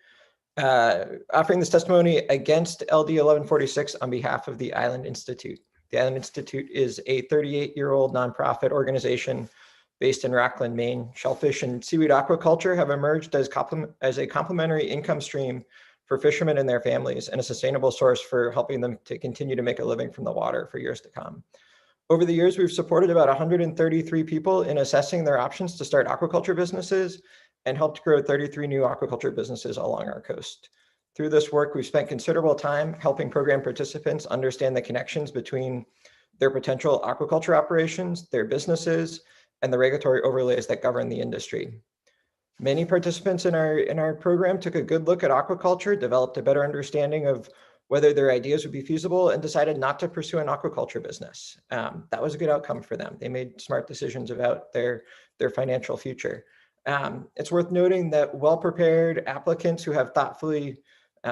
Speaker 1: offering this testimony against LD 1146 on behalf of the Island Institute. The Island Institute is a 38-year-old nonprofit organization based in Rockland, Maine. Shellfish and seaweed aquaculture have emerged as a complementary income stream for fishermen and their families, and a sustainable source for helping them to continue to make a living from the water for years to come. Over the years, we've supported about 133 people in assessing their options to start aquaculture businesses and helped grow 33 new aquaculture businesses along our coast. Through this work, we've spent considerable time helping program participants understand the connections between their potential aquaculture operations, their businesses, and the regulatory overlays that govern the industry. Many participants in our program took a good look at aquaculture, developed a better understanding of whether their ideas would be feasible, and decided not to pursue an aquaculture business. That was a good outcome for them. They made smart decisions about their financial future. It's worth noting that well-prepared applicants who have thoughtfully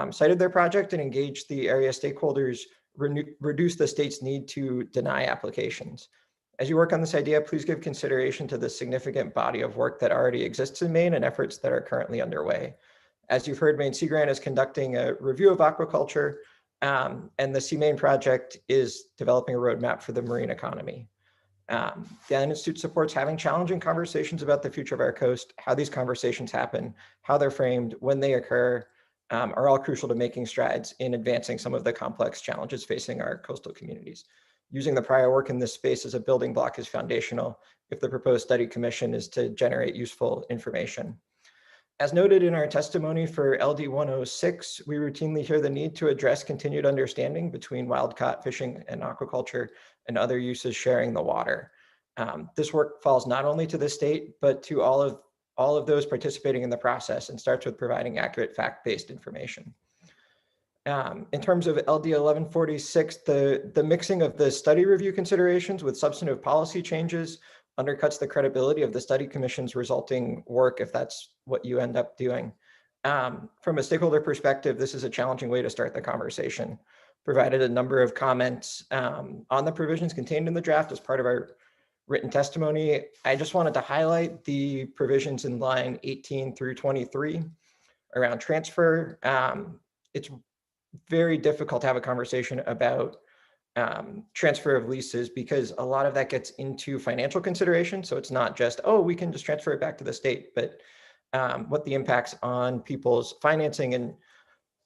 Speaker 1: cited their project and engaged the area stakeholders reduce the state's need to deny applications. As you work on this idea, please give consideration to the significant body of work that already exists in Maine and efforts that are currently underway. As you've heard, Maine Sea Grant is conducting a review of aquaculture, and the Sea Maine project is developing a roadmap for the marine economy. The Island Institute supports having challenging conversations about the future of our coast. How these conversations happen, how they're framed, when they occur, are all crucial to making strides in advancing some of the complex challenges facing our coastal communities. Using the prior work in this space as a building block is foundational if the proposed study commission is to generate useful information. As noted in our testimony for LD 106, we routinely hear the need to address continued understanding between wild caught fishing and aquaculture and other uses sharing the water. This work falls not only to the state, but to all of those participating in the process, and starts with providing accurate fact-based information. In terms of LD 1146, the mixing of the study review considerations with substantive policy changes undercuts the credibility of the study commission's resulting work if that's what you end up doing. From a stakeholder perspective, this is a challenging way to start the conversation. Provided a number of comments on the provisions contained in the draft as part of our written testimony. I just wanted to highlight the provisions in line 18 through 23 around transfer. It's very difficult to have a conversation about transfer of leases because a lot of that gets into financial consideration. So it's not just, oh, we can just transfer it back to the state, but what the impacts on people's financing and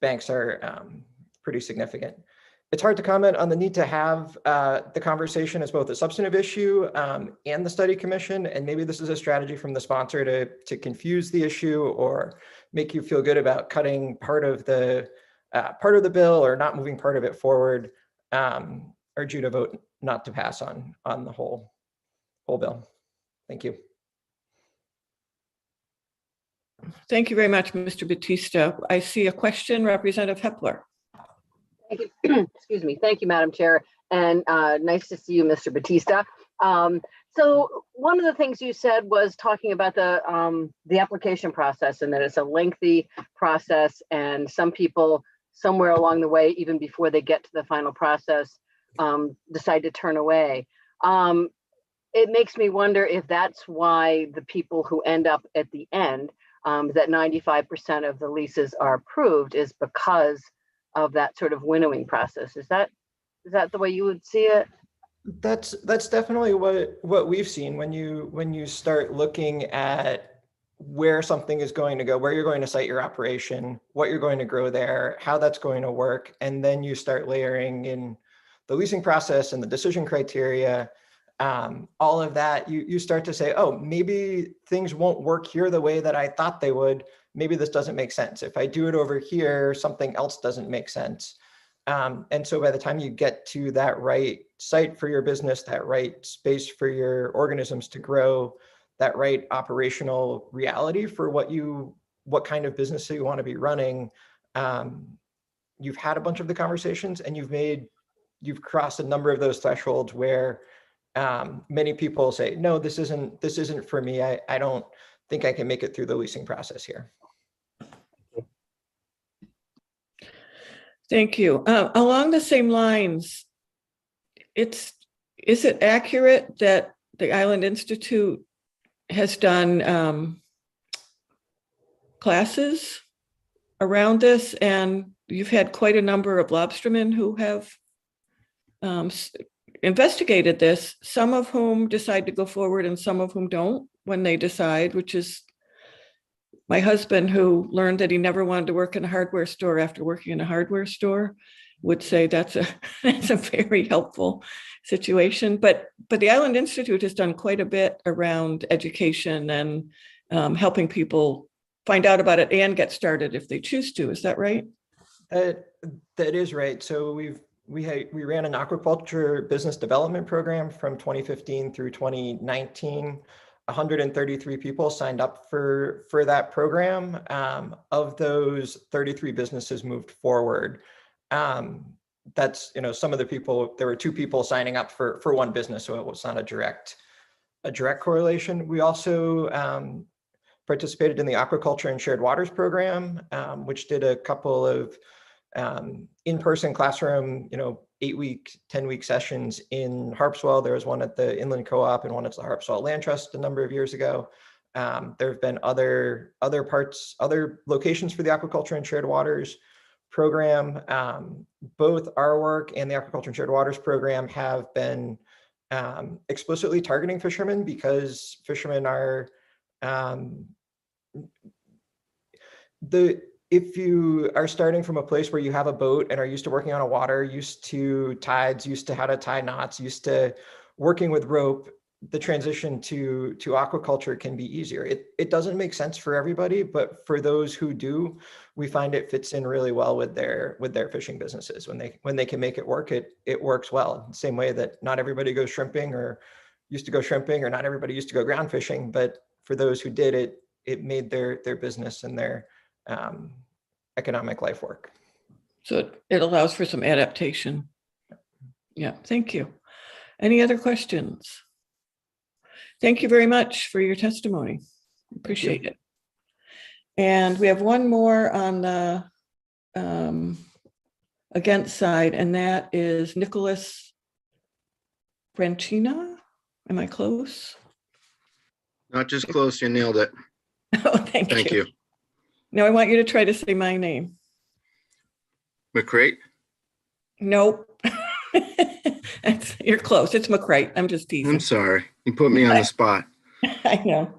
Speaker 1: banks are pretty significant. It's hard to comment on the need to have the conversation as both a substantive issue and the study commission. And maybe this is a strategy from the sponsor to confuse the issue or make you feel good about cutting part of the bill or not moving part of it forward. Urge you to vote not to pass on the whole bill. Thank you.
Speaker 4: Thank you very much, Mr. Batista. I see a question, Representative Hepler.
Speaker 11: Thank you. Excuse me. Thank you, Madam Chair. And nice to see you, Mr. Batista. So one of the things you said was talking about the application process and that it's a lengthy process, and some people somewhere along the way, even before they get to the final process, decide to turn away. It makes me wonder if that's why the people who end up at the end, that 95% of the leases are approved, is because of that sort of winnowing process. Is that the way you would see it?
Speaker 1: That's definitely what we've seen when you start looking at where something is going to go, where you're going to site your operation, what you're going to grow there, how that's going to work, and then you start layering in the leasing process and the decision criteria, all of that. You start to say, oh, maybe things won't work here the way that I thought they would. Maybe this doesn't make sense. If I do it over here, something else doesn't make sense. And so by the time you get to that right site for your business, that right space for your organisms to grow, that right operational reality for what kind of business you want to be running, you've had a bunch of the conversations and you've crossed a number of those thresholds where many people say, no, this isn't for me. I don't think I can make it through the leasing process here.
Speaker 4: Thank you. Along the same lines, is it accurate that the Island Institute has done classes around this, and you've had quite a number of lobstermen who have investigated this, some of whom decide to go forward and some of whom don't when they decide, which is my husband, who learned that he never wanted to work in a hardware store after working in a hardware store, would say that's a very helpful situation. But the Island Institute has done quite a bit around education and helping people find out about it and get started if they choose to. Is that right?
Speaker 1: That is right. So we ran an aquaculture business development program from 2015 through 2019. 133 people signed up for that program. Of those, 33 businesses moved forward. That's, some of the people, there were 2 people signing up for one business, so it was not a direct correlation. We also participated in the Aquaculture and Shared Waters program, which did a couple of in-person classroom, 8-week, 10-week sessions in Harpswell. There was one at the Inland Co-op and one at the Harpswell Land Trust a number of years ago. There have been other locations for the Aquaculture and Shared Waters program. Both our work and the Aquaculture and Shared Waters program have been explicitly targeting fishermen, because fishermen are if you are starting from a place where you have a boat and are used to working on a water, used to tides, used to how to tie knots, used to working with rope, the transition to aquaculture can be easier. It doesn't make sense for everybody, but for those who do, we find it fits in really well with their fishing businesses. When they can make it work, it works well. Same way that not everybody goes shrimping or used to go shrimping, or not everybody used to go ground fishing, but for those who did it, it made their business and their economic life work.
Speaker 4: So it allows for some adaptation. Yeah, thank you. Any other questions? Thank you very much for your testimony. Appreciate it. And we have one more on the against side, and that is Nicholas Branchina. Am I close?
Speaker 5: Not just close, you nailed it.
Speaker 4: Oh, thank you. Now I want you to try to say my name.
Speaker 5: McCrate?
Speaker 4: Nope. You're close. It's McCrate. I'm just teasing.
Speaker 5: I'm sorry. You put me on the spot.
Speaker 4: I know.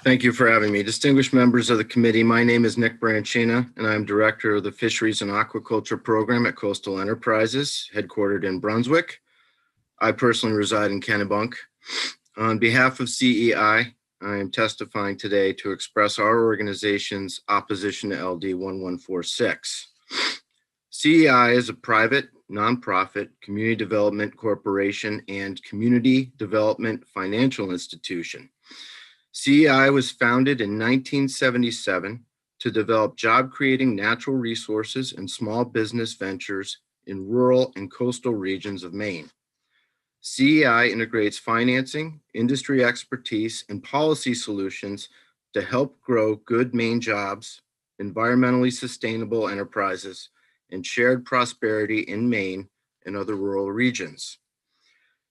Speaker 5: Thank you for having me. Distinguished members of the committee, my name is Nick Branchina, and I'm Director of the Fisheries and Aquaculture Program at Coastal Enterprises, headquartered in Brunswick. I personally reside in Kennebunk. On behalf of CEI, I am testifying today to express our organization's opposition to LD 1146. CEI is a private, nonprofit, community development corporation and community development financial institution. CEI was founded in 1977 to develop job-creating natural resources and small business ventures in rural and coastal regions of Maine. CEI integrates financing, industry expertise, and policy solutions to help grow good Maine jobs, environmentally sustainable enterprises, and shared prosperity in Maine and other rural regions.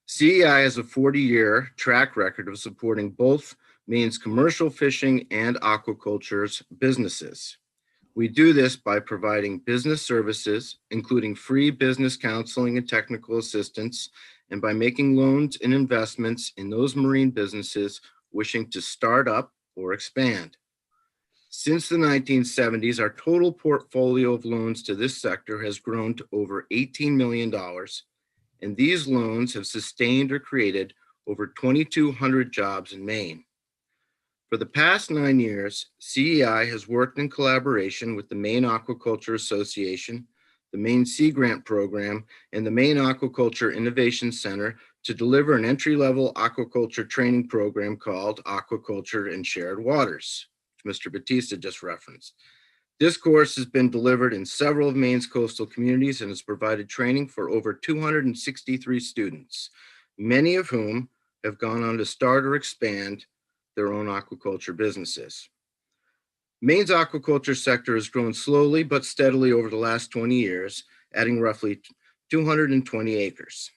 Speaker 5: CEI has a 40-year track record of supporting both Maine's commercial fishing and aquaculture's businesses. We do this by providing business services, including free business counseling and technical assistance, and by making loans and investments in those marine businesses wishing to start up or expand. Since the 1970s, our total portfolio of loans to this sector has grown to over $18 million, and these loans have sustained or created over 2,200 jobs in Maine. For the past 9 years, CEI has worked in collaboration with the Maine Aquaculture Association, the Maine Sea Grant Program, and the Maine Aquaculture Innovation Center to deliver an entry-level aquaculture training program called Aquaculture in Shared Waters, which Mr. Batista just referenced. This course has been delivered in several of Maine's coastal communities and has provided training for over 263 students, many of whom have gone on to start or expand their own aquaculture businesses. Maine's aquaculture sector has grown slowly but steadily over the last 20 years, adding roughly 220 acres.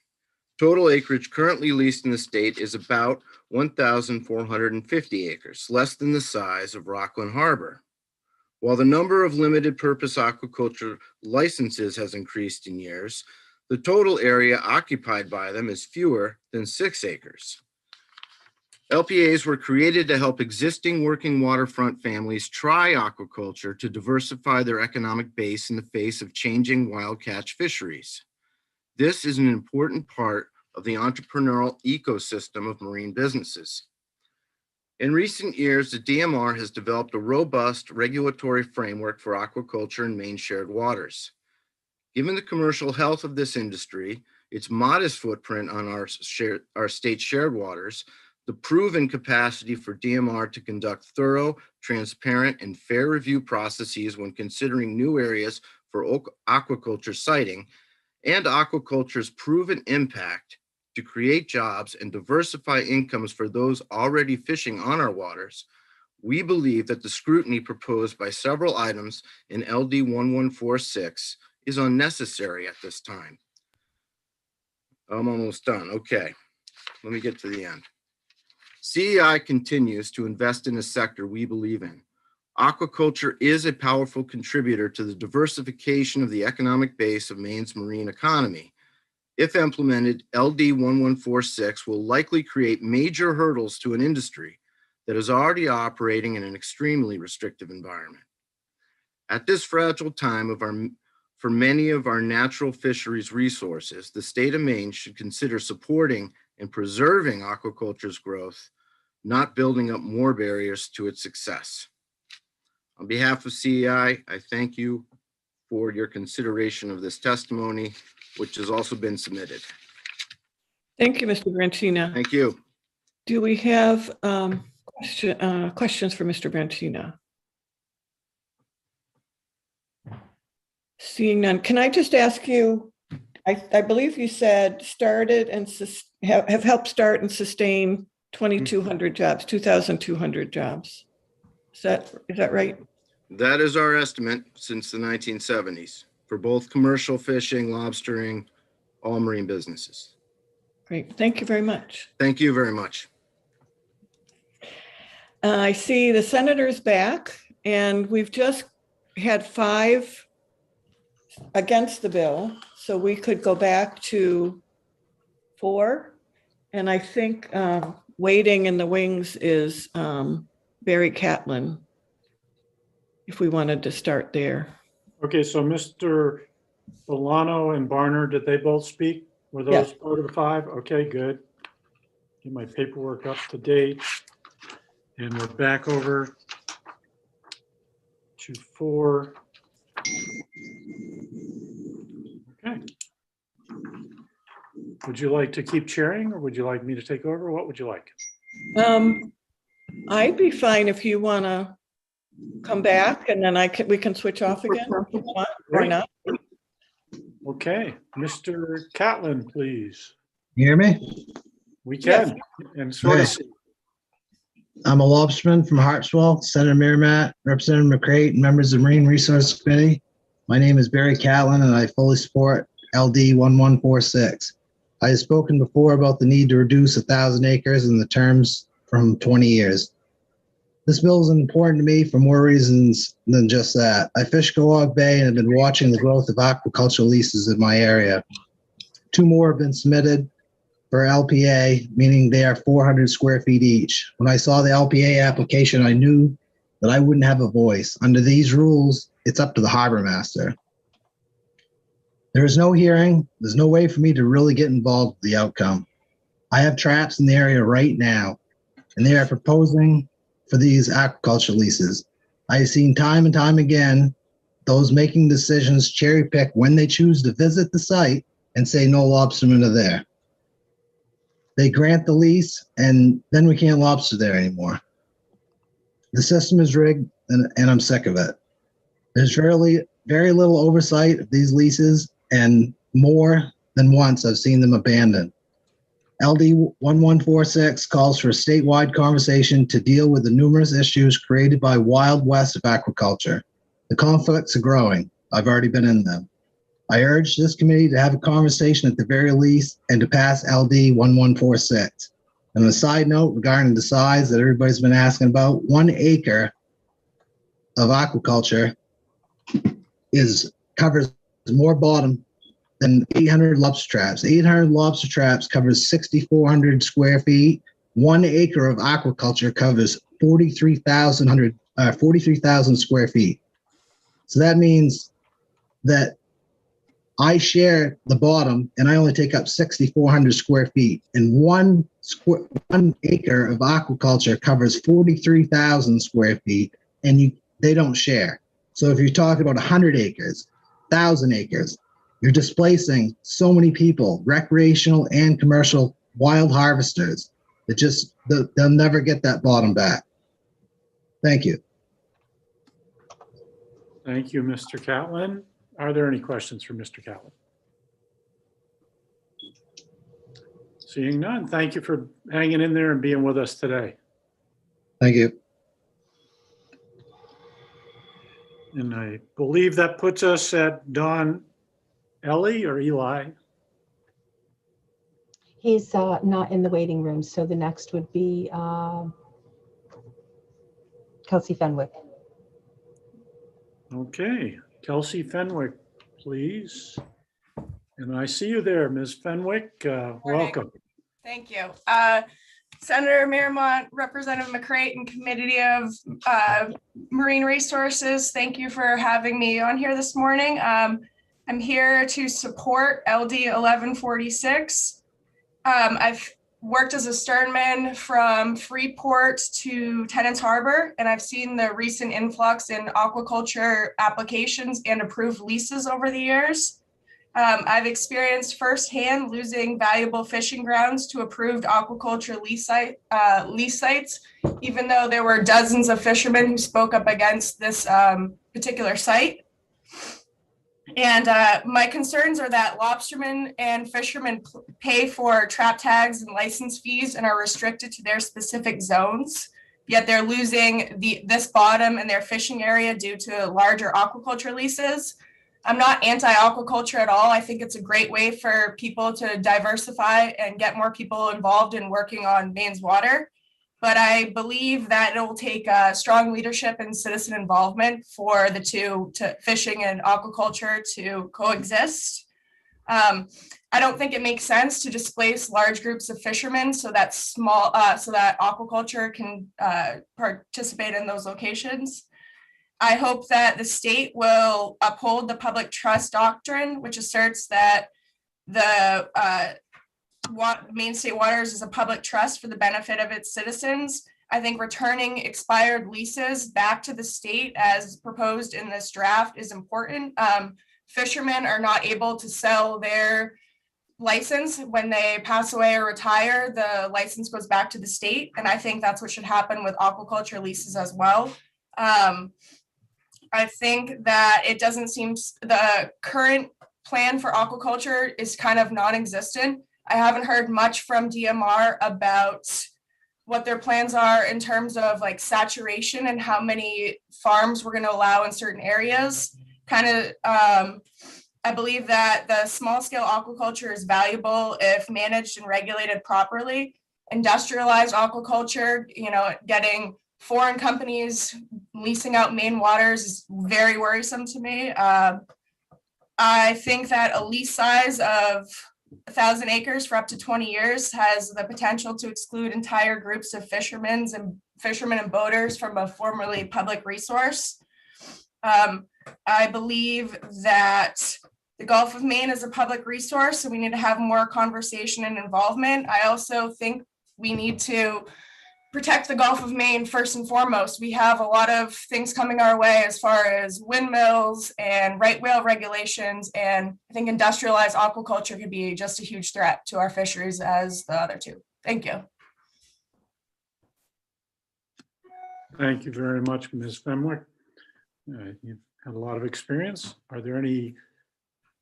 Speaker 5: Total acreage currently leased in the state is about 1,450 acres, less than the size of Rockland Harbor. While the number of limited purpose aquaculture licenses has increased in years, the total area occupied by them is fewer than 6 acres. LPAs were created to help existing working waterfront families try aquaculture to diversify their economic base in the face of changing wild catch fisheries. This is an important part of the entrepreneurial ecosystem of marine businesses. In recent years, the DMR has developed a robust regulatory framework for aquaculture in Maine shared waters. Given the commercial health of this industry, its modest footprint on our state shared waters, the proven capacity for DMR to conduct thorough, transparent, and fair review processes when considering new areas for aquaculture siting, and aquaculture's proven impact to create jobs and diversify incomes for those already fishing on our waters, we believe that the scrutiny proposed by several items in LD 1146 is unnecessary at this time. I'm almost done. Okay, let me get to the end. CEI continues to invest in a sector we believe in. Aquaculture is a powerful contributor to the diversification of the economic base of Maine's marine economy. If implemented, LD 1146 will likely create major hurdles to an industry that is already operating in an extremely restrictive environment. At this fragile time for many of our natural fisheries resources, the state of Maine should consider supporting in preserving aquaculture's growth, not building up more barriers to its success. On behalf of CEI, I thank you for your consideration of this testimony, which has also been submitted.
Speaker 4: Thank you, Mr. Branchina.
Speaker 5: Thank you.
Speaker 4: Do we have questions for Mr. Branchina? Seeing none, can I just ask you, I believe you said started and have helped start and sustain 2,200 jobs, 2,200 jobs. Is that right?
Speaker 5: That is our estimate since the 1970s for both commercial fishing, lobstering, all marine businesses.
Speaker 4: Great, thank you very much.
Speaker 5: Thank you very much.
Speaker 4: I see the senator's back, and we've just had 5 against the bill, so we could go back to 4. And I think waiting in the wings is Barry Catlin, if we wanted to start there.
Speaker 3: Okay, so Mr. Bolano and Barner, did they both speak? Were those
Speaker 4: Yes.
Speaker 3: part of the 5? Okay, good. Get my paperwork up to date. And we're back over to 4. Okay. Would you like to keep chairing, or would you like me to take over? What would you like?
Speaker 4: I'd be fine if you want to come back, and then we can switch off again. If you want. Why not?
Speaker 3: Okay, Mr. Catlin, please.
Speaker 18: You hear me?
Speaker 3: We can, and sort of see.
Speaker 18: I'm a lobsterman from Hartswell, Senator Merrimatt, Representative McCrate, and members of the Marine Resources Committee. My name is Barry Catlin, and I fully support LD 1146. I have spoken before about the need to reduce 1,000 acres and the terms from 20 years. This bill is important to me for more reasons than just that. I fish Goog Bay and have been watching the growth of aquaculture leases in my area. 2 more have been submitted for LPA, meaning they are 400 square feet each. When I saw the LPA application, I knew that I wouldn't have a voice. Under these rules, it's up to the harbor master. There is no hearing. There's no way for me to really get involved with the outcome. I have traps in the area right now, and they are proposing for these aquaculture leases. I have seen time and time again those making decisions cherry pick when they choose to visit the site and say no lobstermen are there. They grant the lease, and then we can't lobster there anymore. The system is rigged, and I'm sick of it. There's very little oversight of these leases, and more than once I've seen them abandoned. LD 1146 calls for a statewide conversation to deal with the numerous issues created by Wild West of aquaculture. The conflicts are growing. I've already been in them. I urge this committee to have a conversation at the very least and to pass LD 1146. And on a side note regarding the size that everybody's been asking about, 1 acre of aquaculture covers more bottom than 800 lobster traps. 800 lobster traps covers 6,400 square feet. 1 acre of aquaculture covers 43,000 square feet. So that means that I share the bottom and I only take up 6,400 square feet. And 1 acre of aquaculture covers 43,000 square feet, and they don't share. So if you're talking about 100 acres, 1,000 acres, you're displacing so many people, recreational and commercial wild harvesters, that they'll never get that bottom back. Thank you.
Speaker 3: Thank you, Mr. Catlin. Are there any questions for Mr. Catlin? Seeing none, thank you for hanging in there and being with us today.
Speaker 18: Thank you.
Speaker 3: And I believe that puts us at Don Ellie or Eli.
Speaker 19: He's not in the waiting room, so the next would be Kelsey Fenwick.
Speaker 3: Okay, Kelsey Fenwick, please. And I see you there, Ms. Fenwick. Welcome.
Speaker 23: Thank you. Senator Merrimont, Representative McCrate, and Committee of Marine Resources, thank you for having me on here this morning. I'm here to support LD 1146. I've worked as a sternman from Freeport to Tennants Harbor, and I've seen the recent influx in aquaculture applications and approved leases over the years. I've experienced firsthand losing valuable fishing grounds to approved aquaculture lease sites, even though there were dozens of fishermen who spoke up against this particular site. And my concerns are that lobstermen and fishermen pay for trap tags and license fees and are restricted to their specific zones, yet they're losing this bottom in their fishing area due to larger aquaculture leases. I'm not anti-aquaculture at all. I think it's a great way for people to diversify and get more people involved in working on Maine's water. But I believe that it will take strong leadership and citizen involvement for the two, to fishing and aquaculture, to coexist. I don't think it makes sense to displace large groups of fishermen so that aquaculture can participate in those locations. I hope that the state will uphold the public trust doctrine, which asserts that the Maine State Waters is a public trust for the benefit of its citizens. I think returning expired leases back to the state as proposed in this draft is important. Fishermen are not able to sell their license when they pass away or retire. The license goes back to the state, and I think that's what should happen with aquaculture leases as well. I think that it doesn't seem the current plan for aquaculture is kind of non-existent. I haven't heard much from DMR about what their plans are in terms of like saturation and how many farms we're going to allow in certain areas. I believe that the small scale aquaculture is valuable if managed and regulated properly. Industrialized aquaculture, getting foreign companies leasing out Maine waters is very worrisome to me. I think that a lease size of 1,000 acres for up to 20 years has the potential to exclude entire groups of fishermen and boaters from a formerly public resource. I believe that the Gulf of Maine is a public resource, so we need to have more conversation and involvement. I also think we need to protect the Gulf of Maine first and foremost. We have a lot of things coming our way as far as windmills and right whale regulations, and I think industrialized aquaculture could be just a huge threat to our fisheries as the other two. Thank you.
Speaker 3: Thank you very much, Ms. Fenwick. You've had a lot of experience. Are there any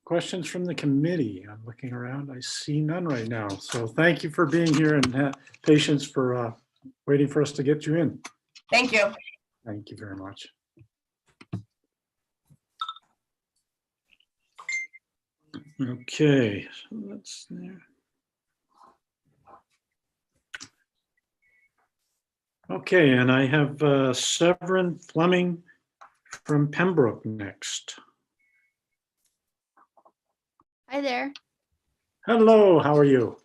Speaker 3: questions from the committee? I'm looking around. I see none right now. So thank you for being here and patience for waiting for us to get you in.
Speaker 23: Thank you.
Speaker 3: Thank you very much. Okay, so that's there. Okay, and I have Severin Fleming from Pembroke next.
Speaker 13: Hi there.
Speaker 3: Hello, how are you?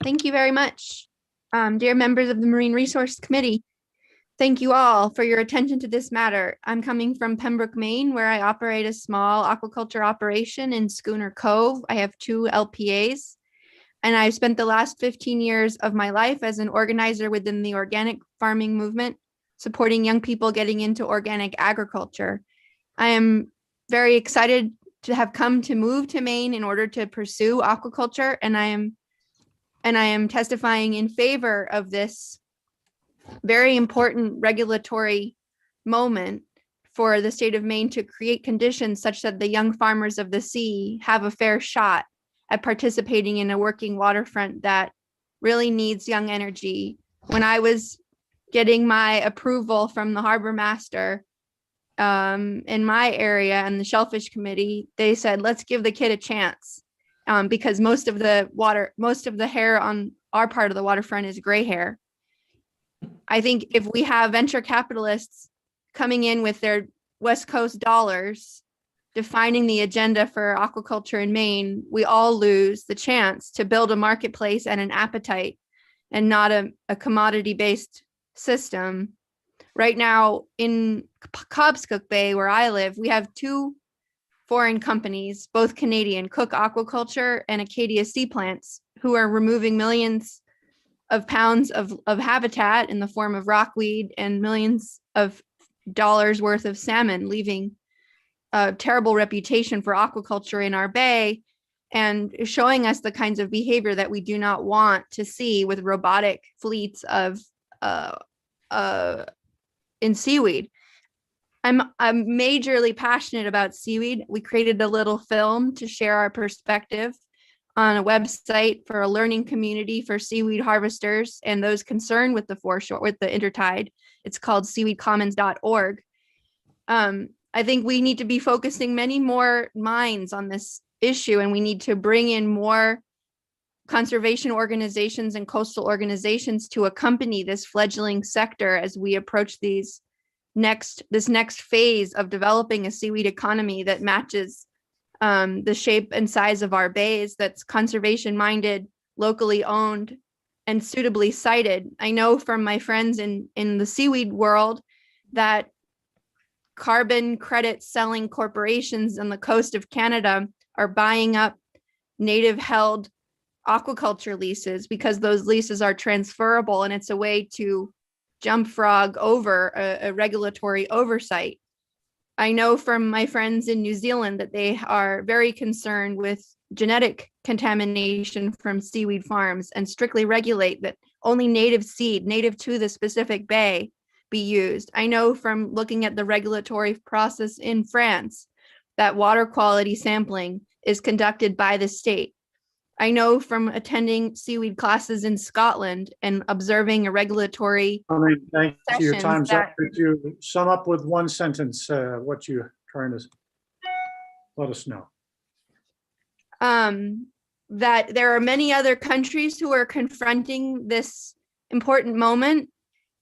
Speaker 13: Thank you very much. Dear members of the Marine Resource Committee, thank you all for your attention to this matter. I'm coming from Pembroke, Maine, where I operate a small aquaculture operation in Schooner Cove. I have 2 LPAs, and I've spent the last 15 years of my life as an organizer within the organic farming movement, supporting young people getting into organic agriculture. I am very excited to have come to move to Maine in order to pursue aquaculture, and I am testifying in favor of this very important regulatory moment for the state of Maine to create conditions such that the young farmers of the sea have a fair shot at participating in a working waterfront that really needs young energy. When I was getting my approval from the harbor master in my area and the Shellfish Committee, they said, let's give the kid a chance. Because most of the hair on our part of the waterfront is gray hair. I think if we have venture capitalists coming in with their West Coast dollars, defining the agenda for aquaculture in Maine, we all lose the chance to build a marketplace and an appetite and not a commodity-based system. Right now in Cobscook Bay, where I live, we have 2 foreign companies, both Canadian, Cook Aquaculture and Acadia Sea Plants, who are removing millions of pounds of habitat in the form of rockweed and millions of dollars worth of salmon, leaving a terrible reputation for aquaculture in our bay and showing us the kinds of behavior that we do not want to see with robotic fleets of in seaweed. I'm majorly passionate about seaweed. We created a little film to share our perspective on a website for a learning community for seaweed harvesters and those concerned with the foreshore, with the intertide. It's called seaweedcommons.org. I think we need to be focusing many more minds on this issue, and we need to bring in more conservation organizations and coastal organizations to accompany this fledgling sector as we approach this next phase of developing a seaweed economy that matches the shape and size of our bays, that's conservation minded, locally owned, and suitably sited. I know from my friends in the seaweed world that carbon credit selling corporations on the coast of Canada are buying up native held aquaculture leases because those leases are transferable, and it's a way to jump frog over a regulatory oversight. I know from my friends in New Zealand that they are very concerned with genetic contamination from seaweed farms and strictly regulate that only native seed, native to the specific bay, be used. I know from looking at the regulatory process in France that water quality sampling is conducted by the state. I know from attending seaweed classes in Scotland and observing a regulatory
Speaker 3: Thank you. Your
Speaker 13: sessions
Speaker 3: time's
Speaker 13: that-
Speaker 3: up. Could you sum up with one sentence what you're trying to let us know?
Speaker 13: That there are many other countries who are confronting this important moment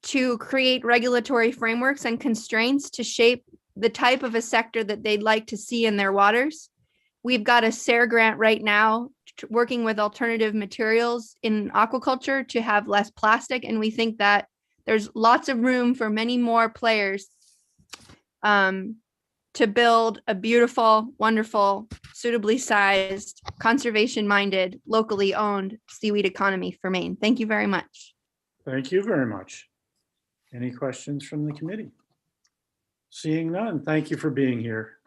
Speaker 13: to create regulatory frameworks and constraints to shape the type of a sector that they'd like to see in their waters. We've got a SARE grant right now working with alternative materials in aquaculture to have less plastic, and we think that there's lots of room for many more players to build a beautiful, wonderful, suitably sized, conservation-minded, locally owned seaweed economy for Maine. Thank you very much.
Speaker 3: Thank you very much. Any questions from the committee? Seeing none, thank you for being here.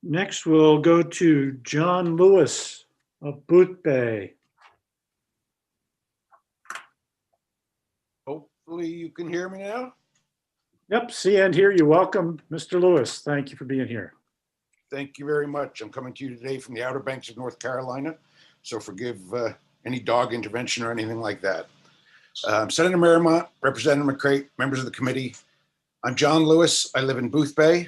Speaker 3: Next, we'll go to John Lewis of Boothbay.
Speaker 14: Hopefully you can hear me now.
Speaker 3: Yep, see and hear you. Welcome, Mr. Lewis. Thank you for being here.
Speaker 14: Thank you very much. I'm coming to you today from the Outer Banks of North Carolina, so forgive any dog intervention or anything like that. Senator Marymount, Representative McCreight, members of the committee. I'm John Lewis. I live in Boothbay.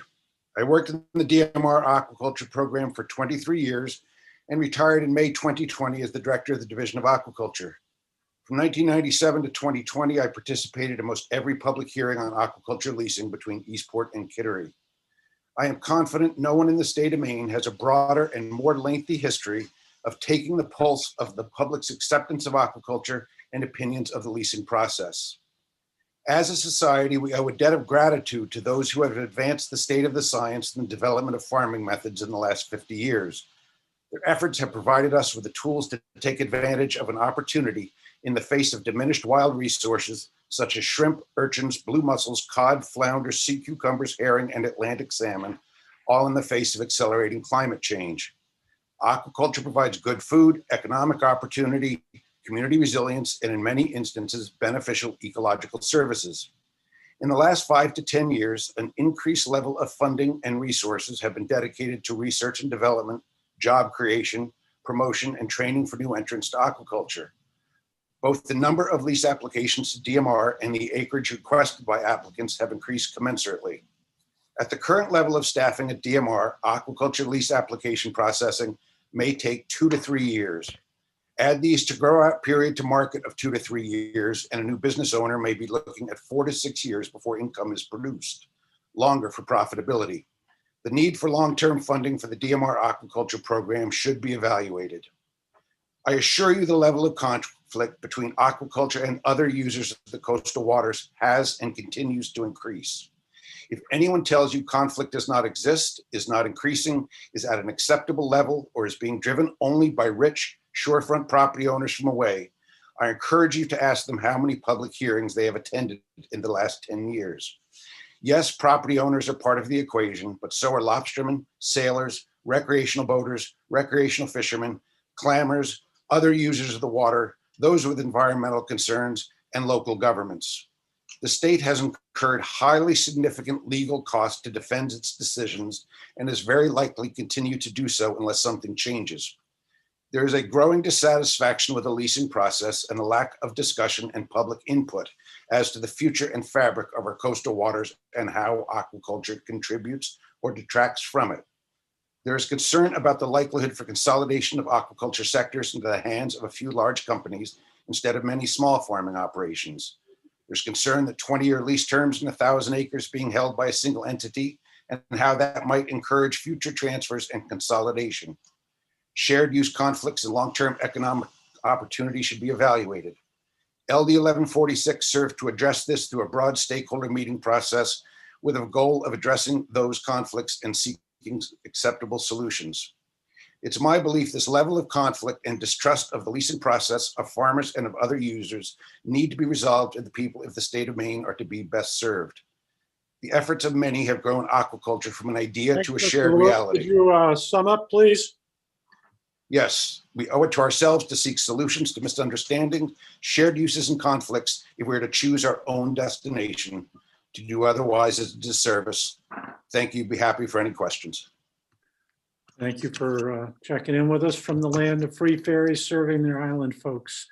Speaker 14: I worked in the DMR aquaculture program for 23 years and retired in May 2020 as the director of the Division of Aquaculture. From 1997 to 2020, I participated in most every public hearing on aquaculture leasing between Eastport and Kittery. I am confident no one in the state of Maine has a broader and more lengthy history of taking the pulse of the public's acceptance of aquaculture and opinions of the leasing process. As a society, we owe a debt of gratitude to those who have advanced the state of the science and the development of farming methods in the last 50 years. Their efforts have provided us with the tools to take advantage of an opportunity in the face of diminished wild resources such as shrimp, urchins, blue mussels, cod, flounder, sea cucumbers, herring, and Atlantic salmon, all in the face of accelerating climate change. Aquaculture provides good food, economic opportunity, community resilience, and in many instances, beneficial ecological services. In the last 5 to 10 years, an increased level of funding and resources have been dedicated to research and development, job creation, promotion, and training for new entrants to aquaculture. Both the number of lease applications to DMR and the acreage requested by applicants have increased commensurately. At the current level of staffing at DMR, aquaculture lease application processing may take 2 to 3 years. Add these to grow out period to market of 2 to 3 years, and a new business owner may be looking at 4 to 6 years before income is produced, longer for profitability. The need for long-term funding for the DMR aquaculture program should be evaluated. I assure you the level of conflict between aquaculture and other users of the coastal waters has and continues to increase. If anyone tells you conflict does not exist, is not increasing, is at an acceptable level, or is being driven only by rich shorefront property owners from away, I encourage you to ask them how many public hearings they have attended in the last 10 years. Yes, property owners are part of the equation, but so are lobstermen, sailors, recreational boaters, recreational fishermen, clammers, other users of the water, those with environmental concerns, and local governments. The state has incurred highly significant legal costs to defend its decisions and is very likely continue to do so unless something changes. There is a growing dissatisfaction with the leasing process and a lack of discussion and public input as to the future and fabric of our coastal waters and how aquaculture contributes or detracts from it. There is concern about the likelihood for consolidation of aquaculture sectors into the hands of a few large companies instead of many small farming operations. There's concern that 20-year lease terms and 1,000 acres being held by a single entity and how that might encourage future transfers and consolidation. Shared use conflicts and long-term economic opportunity should be evaluated. LD 1146 served to address this through a broad stakeholder meeting process with a goal of addressing those conflicts and seeking acceptable solutions. It's my belief this level of conflict and distrust of the leasing process of farmers and of other users need to be resolved and the people of the state of Maine are to be best served. The efforts of many have grown aquaculture from an idea to a shared reality.
Speaker 3: Could you sum up, please?
Speaker 14: Yes, we owe it to ourselves to seek solutions to misunderstandings, shared uses, and conflicts if we're to choose our own destination. To do otherwise is a disservice. Thank you. Be happy for any questions.
Speaker 3: Thank you for checking in with us from the land of free ferries, serving their island folks.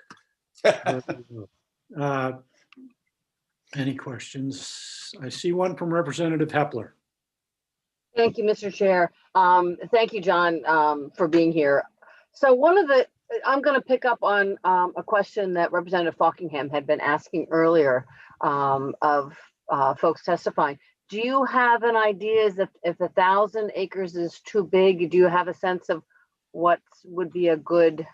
Speaker 3: Any questions? I see one from Representative Hepler.
Speaker 11: Thank you, Mr. Chair. Thank you, John, for being here. So I'm going to pick up on a question that Representative Fockingham had been asking earlier of folks testifying. Do you have an idea if 1,000 acres is too big? Do you have a sense of what would be a good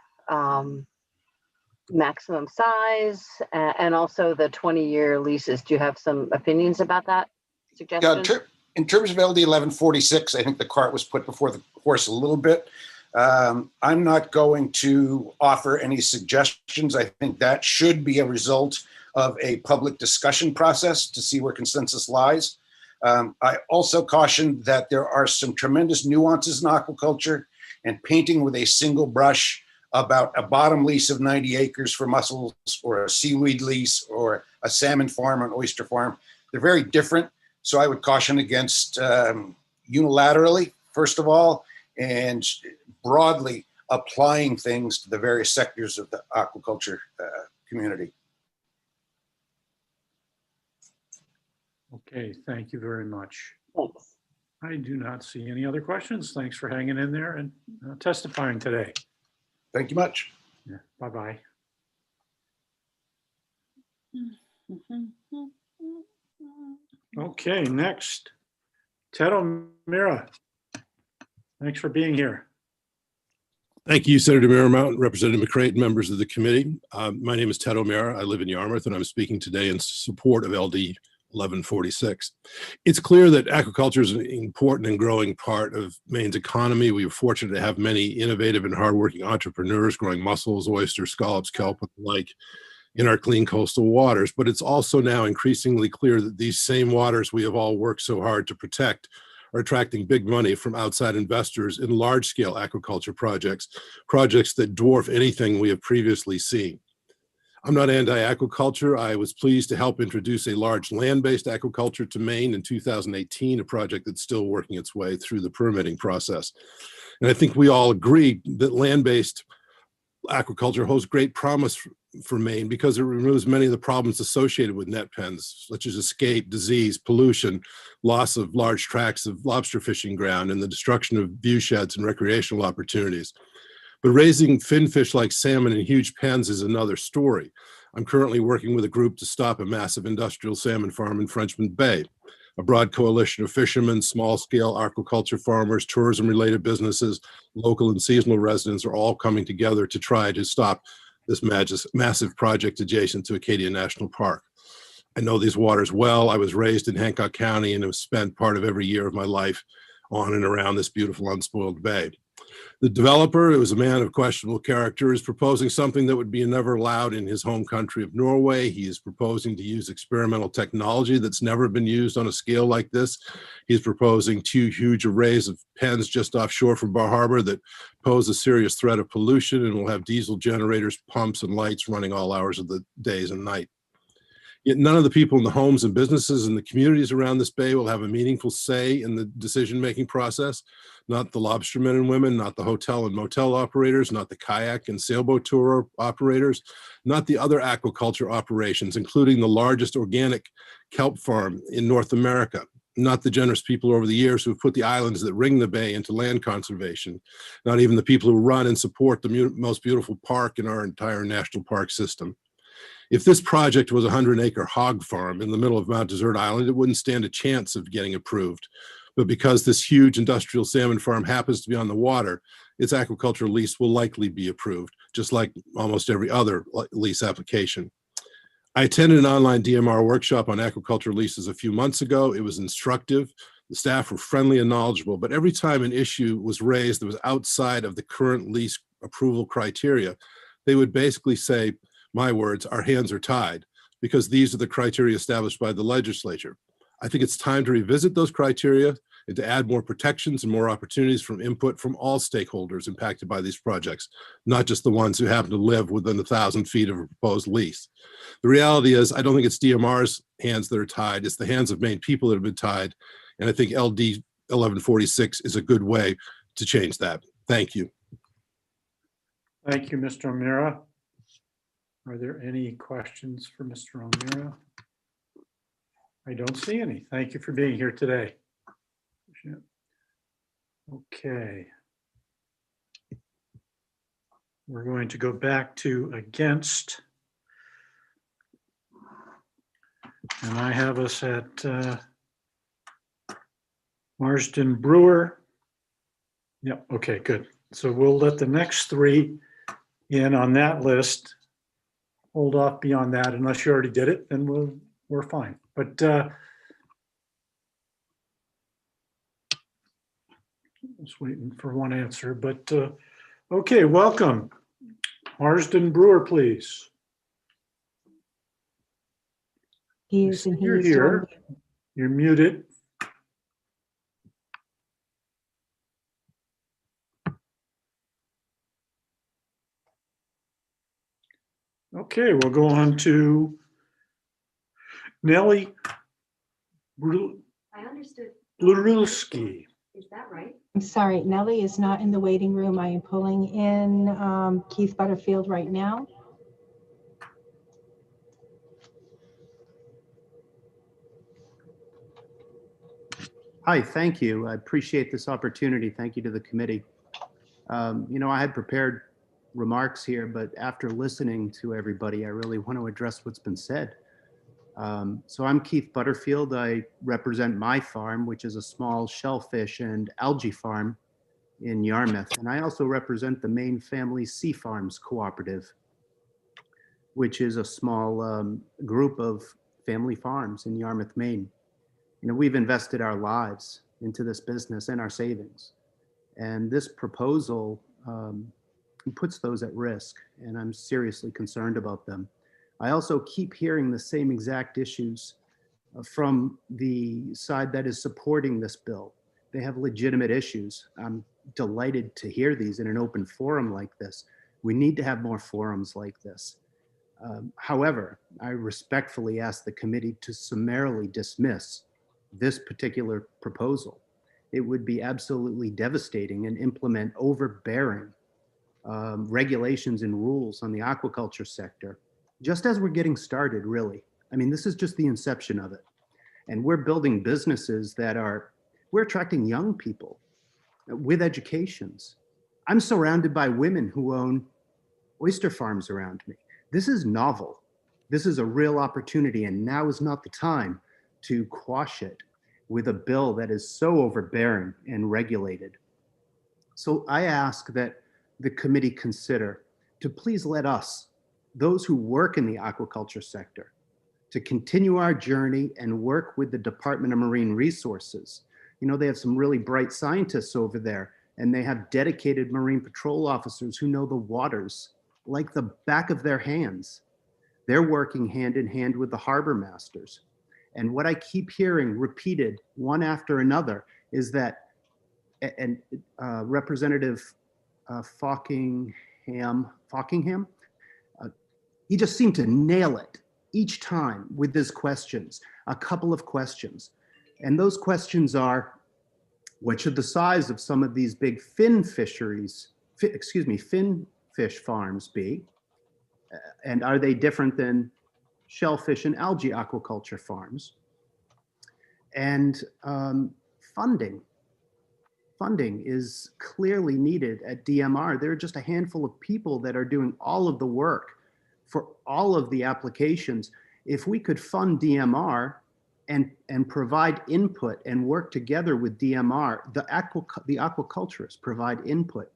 Speaker 11: maximum size, and also the 20-year leases? Do you have some opinions about that? Suggestions?
Speaker 14: Yeah, in terms of LD 1146, I think the cart was put before the horse a little bit. I'm not going to offer any suggestions. I think that should be a result of a public discussion process to see where consensus lies. I also caution that there are some tremendous nuances in aquaculture, and painting with a single brush about a bottom lease of 90 acres for mussels or a seaweed lease or a salmon farm or an oyster farm. They're very different. So I would caution against unilaterally, first of all, and broadly applying things to the various sectors of the aquaculture community.
Speaker 3: Okay, thank you very much.
Speaker 11: Thanks.
Speaker 3: I do not see any other questions. Thanks for hanging in there and testifying today.
Speaker 14: Thank you much.
Speaker 3: Yeah, bye-bye. Okay, next, Ted O'Meara. Thanks for being here.
Speaker 20: Thank you, Senator Marymount, Representative McCreight, members of the committee. My name is Ted O'Meara. I live in Yarmouth, and I'm speaking today in support of LD 1146. It's clear that aquaculture is an important and growing part of Maine's economy. We are fortunate to have many innovative and hardworking entrepreneurs growing mussels, oysters, scallops, kelp, and the like in our clean coastal waters. But it's also now increasingly clear that these same waters we have all worked so hard to protect are attracting big money from outside investors in large-scale aquaculture projects that dwarf anything we have previously seen. I'm not anti-aquaculture. I was pleased to help introduce a large land-based aquaculture to Maine in 2018, a project that's still working its way through the permitting process. And I think we all agree that land-based aquaculture holds great promise for Maine because it removes many of the problems associated with net pens, such as escape, disease, pollution, loss of large tracts of lobster fishing ground, and the destruction of view sheds and recreational opportunities. But raising finfish like salmon in huge pens is another story. I'm currently working with a group to stop a massive industrial salmon farm in Frenchman Bay. A broad coalition of fishermen, small-scale aquaculture farmers, tourism-related businesses, local and seasonal residents are all coming together to try to stop this massive project adjacent to Acadia National Park. I know these waters well. I was raised in Hancock County and have spent part of every year of my life on and around this beautiful unspoiled bay. The developer, who was a man of questionable character, is proposing something that would be never allowed in his home country of Norway. He is proposing to use experimental technology that's never been used on a scale like this. He's proposing 2 huge arrays of pens just offshore from Bar Harbor that pose a serious threat of pollution and will have diesel generators, pumps, and lights running all hours of the days and night. Yet none of the people in the homes and businesses and the communities around this bay will have a meaningful say in the decision-making process. Not the lobstermen and women, not the hotel and motel operators, not the kayak and sailboat tour operators, not the other aquaculture operations, including the largest organic kelp farm in North America, not the generous people over the years who've put the islands that ring the bay into land conservation, not even the people who run and support the most beautiful park in our entire national park system. If this project was a 100-acre hog farm in the middle of Mount Desert Island, it wouldn't stand a chance of getting approved. But because this huge industrial salmon farm happens to be on the water, its aquaculture lease will likely be approved, just like almost every other lease application. I attended an online DMR workshop on aquaculture leases a few months ago. It was instructive. The staff were friendly and knowledgeable, but every time an issue was raised that was outside of the current lease approval criteria, they would basically say, my words, our hands are tied, because these are the criteria established by the legislature. I think it's time to revisit those criteria and to add more protections and more opportunities from input from all stakeholders impacted by these projects, not just the ones who happen to live within 1,000 feet of a proposed lease. The reality is, I don't think it's DMR's hands that are tied, it's the hands of Maine people that have been tied. And I think LD 1146 is a good way to change that. Thank you.
Speaker 3: Thank you, Mr. O'Meara. Are there any questions for Mr. O'Meara? I don't see any. Thank you for being here today. Okay. We're going to go back to against. And I have us at Marsden Brewer. Yep, okay, good. So we'll let the next 3 in on that list. Hold off beyond that, unless you already did it, then we're fine. But just waiting for one answer. But okay, welcome, Marsden Brewer, please. You're here. You're muted. Okay, we'll go on to Nellie Blurulski.
Speaker 19: Is that right? I'm sorry, Nellie is not in the waiting room. I am pulling in Keith Butterfield right now.
Speaker 15: Hi, thank you. I appreciate this opportunity. Thank you to the committee. You know, I had prepared remarks here, but after listening to everybody, I really want to address what's been said. So I'm Keith Butterfield. I represent my farm, which is a small shellfish and algae farm in Yarmouth. And I also represent the Maine Family Sea Farms Cooperative, which is a small group of family farms in Yarmouth, Maine. You know, we've invested our lives into this business and our savings. And this proposal puts those at risk, and I'm seriously concerned about them. I also keep hearing the same exact issues from the side that is supporting this bill. They have legitimate issues. I'm delighted to hear these in an open forum like this. We need to have more forums like this. However, I respectfully ask the committee to summarily dismiss this particular proposal. It would be absolutely devastating and implement overbearing regulations and rules on the aquaculture sector, just as we're getting started, really. I mean, this is just the inception of it. And we're building businesses that we're attracting young people with educations. I'm surrounded by women who own oyster farms around me. This is novel. This is a real opportunity, and now is not the time to quash it with a bill that is so overbearing and regulated. So I ask that the committee consider to please let us, those who work in the aquaculture sector, to continue our journey and work with the Department of Marine Resources. You know, they have some really bright scientists over there, and they have dedicated Marine Patrol officers who know the waters like the back of their hands. They're working hand in hand with the harbor masters. And what I keep hearing repeated one after another is that, and Representative Fockingham, he just seemed to nail it each time with his questions, a couple of questions. And those questions are, what should the size of some of these big fin fisheries, fin fish farms be? And are they different than shellfish and algae aquaculture farms? And funding. Funding is clearly needed at DMR. There are just a handful of people that are doing all of the work for all of the applications. If we could fund DMR and provide input and work together with DMR, the aquaculturists provide input,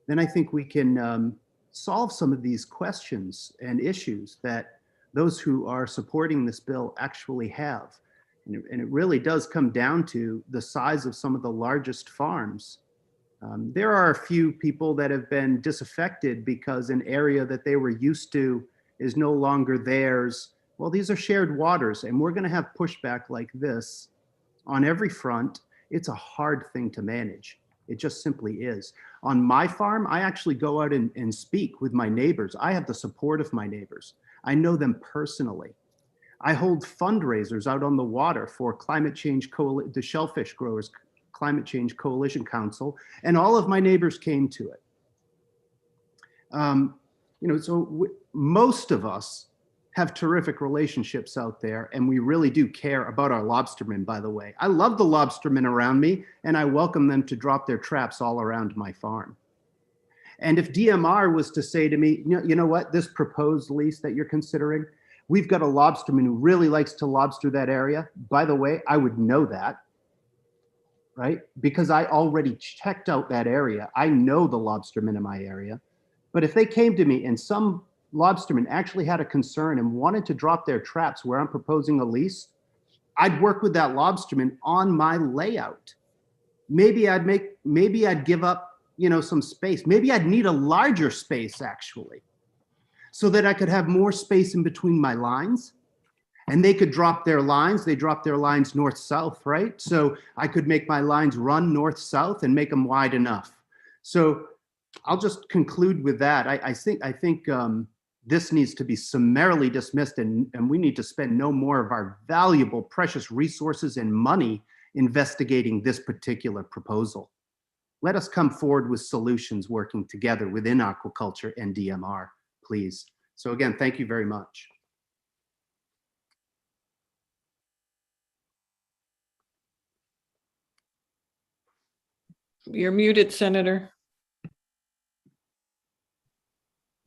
Speaker 15: then I think we can solve some of these questions and issues that those who are supporting this bill actually have. And it really does come down to the size of some of the largest farms. There are a few people that have been disaffected because an area that they were used to is no longer theirs. Well, these are shared waters, and we're going to have pushback like this on every front. It's a hard thing to manage. It just simply is. On my farm, I actually go out and speak with my neighbors. I have the support of my neighbors. I know them personally. I hold fundraisers out on the water for climate change, the Shellfish Growers Climate Change Coalition Council, and all of my neighbors came to it. So most of us have terrific relationships out there, and we really do care about our lobstermen, by the way. I love the lobstermen around me, and I welcome them to drop their traps all around my farm. And if DMR was to say to me, you know what, this proposed lease that you're considering, we've got a lobsterman who really likes to lobster that area. By the way, I would know that, right? Because I already checked out that area. I know the lobstermen in my area. But if they came to me and some lobstermen actually had a concern and wanted to drop their traps where I'm proposing a lease, I'd work with that lobsterman on my layout. Maybe I'd give up, some space. Maybe I'd need a larger space actually, so that I could have more space in between my lines, and they could drop their lines. They drop their lines north-south, right? So I could make my lines run north-south and make them wide enough. So I'll just conclude with that. I think this needs to be summarily dismissed, and we need to spend no more of our valuable, precious resources and money investigating this particular proposal. Let us come forward with solutions working together within aquaculture and DMR, please. So again, thank you very much.
Speaker 4: You're muted, Senator.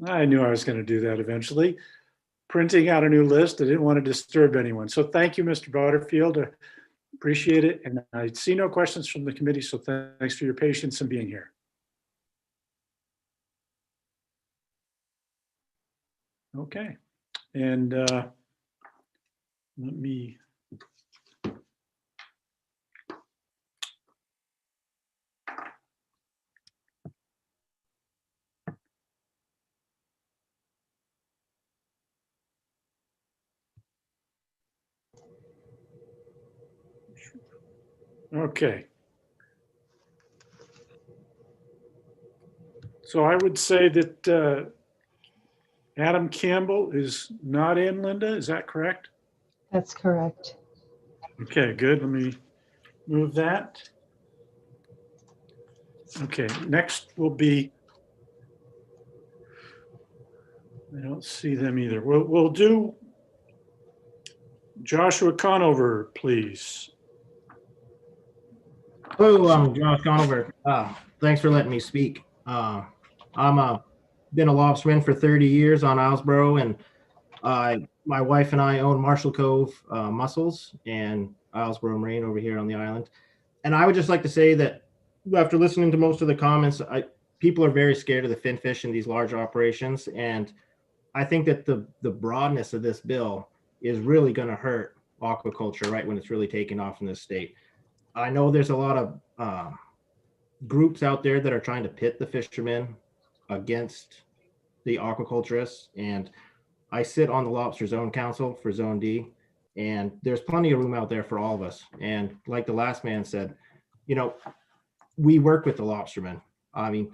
Speaker 3: I knew I was going to do that eventually. Printing out a new list. I didn't want to disturb anyone. So thank you, Mr. Butterfield. I appreciate it. And I see no questions from the committee. So thanks for your patience and being here. Okay. And let me Okay. So I would say that Adam Campbell is not in, Linda, is that correct?
Speaker 19: That's correct.
Speaker 3: Okay, good. Let me move that. Okay, next will be, I don't see them either. We'll do Joshua Conover, please.
Speaker 16: Hello, I'm Josh Conover. Thanks for letting me speak. I'm been a lobsterman for 30 years on Islesboro, and my wife and I own Marshall Cove Mussels and Islesboro Marine over here on the island. And I would just like to say that after listening to most of the comments, people are very scared of the finfish in these large operations, and I think that the broadness of this bill is really going to hurt aquaculture right when it's really taking off in this state. I know there's a lot of groups out there that are trying to pit the fishermen against the aquaculturists, and I sit on the Lobster Zone Council for Zone D, and there's plenty of room out there for all of us. And like the last man said, you know, we work with the lobstermen. I mean,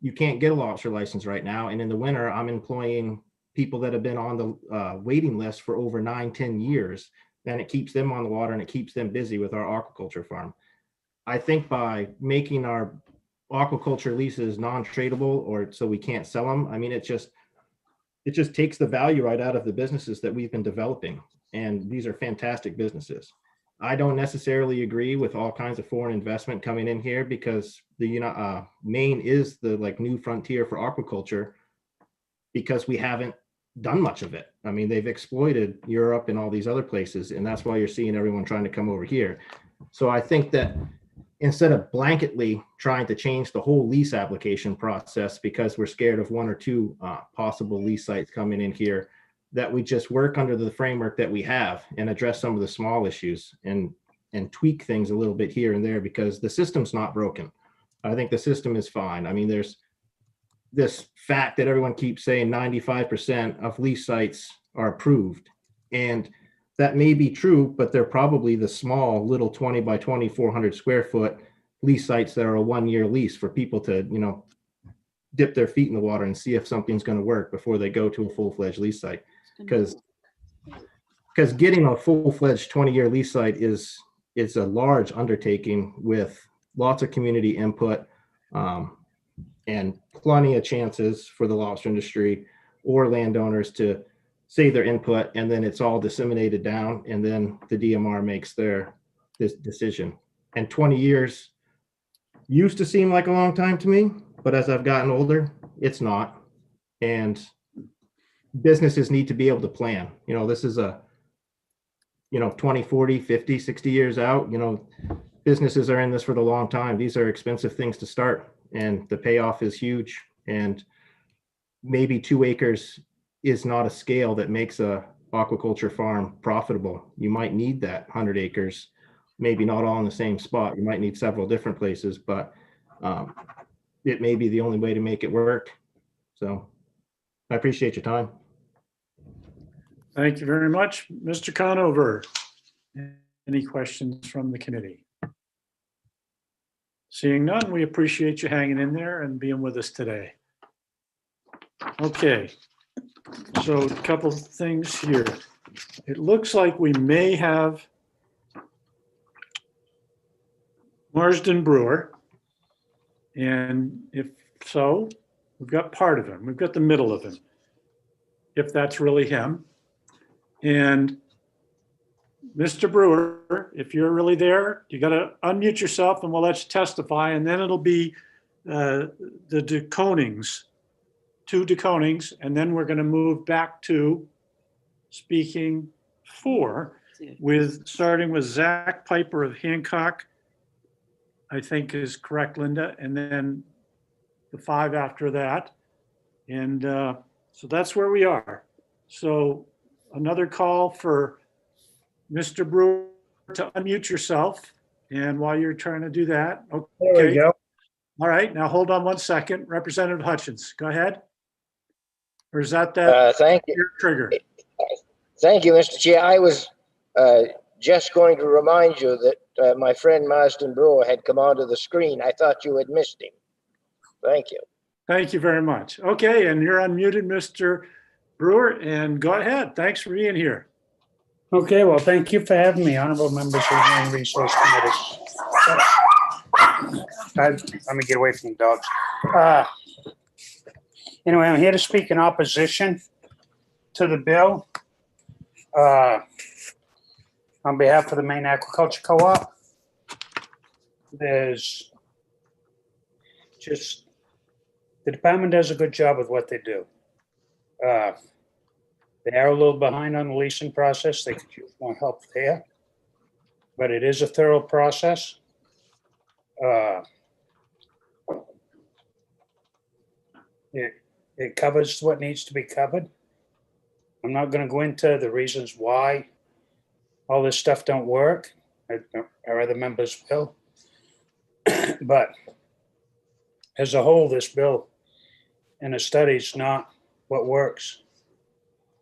Speaker 16: you can't get a lobster license right now, and in the winter, I'm employing people that have been on the waiting list for over 9-10 years, and it keeps them on the water and it keeps them busy with our aquaculture farm. I think by making our aquaculture leases non-tradable, or so we can't sell them, I mean, it just takes the value right out of the businesses that we've been developing. And these are fantastic businesses. I don't necessarily agree with all kinds of foreign investment coming in here, because the Maine is the like new frontier for aquaculture, because we haven't done much of it. I mean, they've exploited Europe and all these other places, and that's why you're seeing everyone trying to come over here. So I think that instead of blanketly trying to change the whole lease application process because we're scared of one or two possible lease sites coming in here, that we just work under the framework that we have and address some of the small issues and tweak things a little bit here and there, because the system's not broken. I think the system is fine. I mean, there's this fact that everyone keeps saying 95% of lease sites are approved. And that may be true, but they're probably the small little 20 by 20, 400 square foot lease sites that are a 1-year lease for people to, you know, dip their feet in the water and see if something's going to work before they go to a full-fledged lease site. Because getting a full-fledged 20-year lease site is a large undertaking with lots of community input, and plenty of chances for the lobster industry or landowners to say their input, and then it's all disseminated down, and then the DMR makes this decision. And 20 years used to seem like a long time to me, but as I've gotten older, it's not. And businesses need to be able to plan. You know, this is a, 20, 40, 50, 60 years out. You know, businesses are in this for the long time. These are expensive things to start, and the payoff is huge. And maybe 2 acres is not a scale that makes a aquaculture farm profitable. You might need that 100 acres, maybe not all in the same spot. You might need several different places, but it may be the only way to make it work. So I appreciate your time.
Speaker 3: Thank you very much. Mr. Conover, any questions from the committee? Seeing none, we appreciate you hanging in there and being with us today. Okay, so a couple of things here. It looks like we may have Marsden Brewer. And if so, we've got part of him. We've got the middle of him, if that's really him. And Mr. Brewer, if you're really there, you got to unmute yourself and we'll let you testify. And then it'll be the DeConings, 2 DeConings. And then we're going to move back to speaking 4, starting with Zach Piper of Hancock, I think is correct, Linda, and then the 5 after that. And so that's where we are. So another call for Mr. Brewer to unmute yourself. And while you're trying to do that, okay.
Speaker 7: There we go.
Speaker 3: All right, now hold on 1 second. Representative Hutchins, go ahead. Or is that
Speaker 7: Thank you.
Speaker 3: your trigger?
Speaker 7: Thank you, Mr. Chair. I was just going to remind you that my friend Marsden Brewer had come onto the screen. I thought you had missed him. Thank you.
Speaker 3: Thank you very much. Okay, and you're unmuted, Mr. Brewer, and go ahead. Thanks for being here.
Speaker 7: Okay, well, thank you for having me, honorable members of the Marine Resource Committee. Let me get away from the dogs. Anyway, I'm here to speak in opposition to the bill on behalf of the Maine Aquaculture Co-op. There's just, the department does a good job with what they do. They are a little behind on the leasing process. They could use more help there, but it is a thorough process. It covers what needs to be covered.
Speaker 2: I'm not going to go into the reasons why all this stuff don't work. Our other members will. But as a whole, this bill and the study is not what works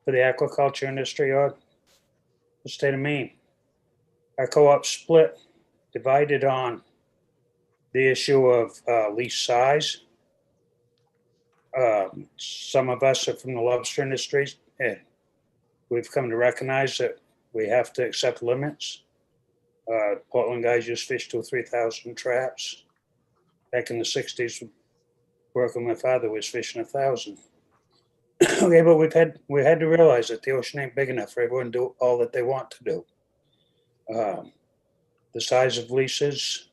Speaker 2: for the aquaculture industry or the state of Maine. Our co-op split, divided on the issue of lease size. Some of us are from the lobster industry, and we've come to recognize that we have to accept limits. Portland guys used to fish to 3,000 traps. Back in the 60s, working with my father was fishing 1,000. Okay, but we had to realize that the ocean ain't big enough for everyone to do all that they want to do. The size of leases,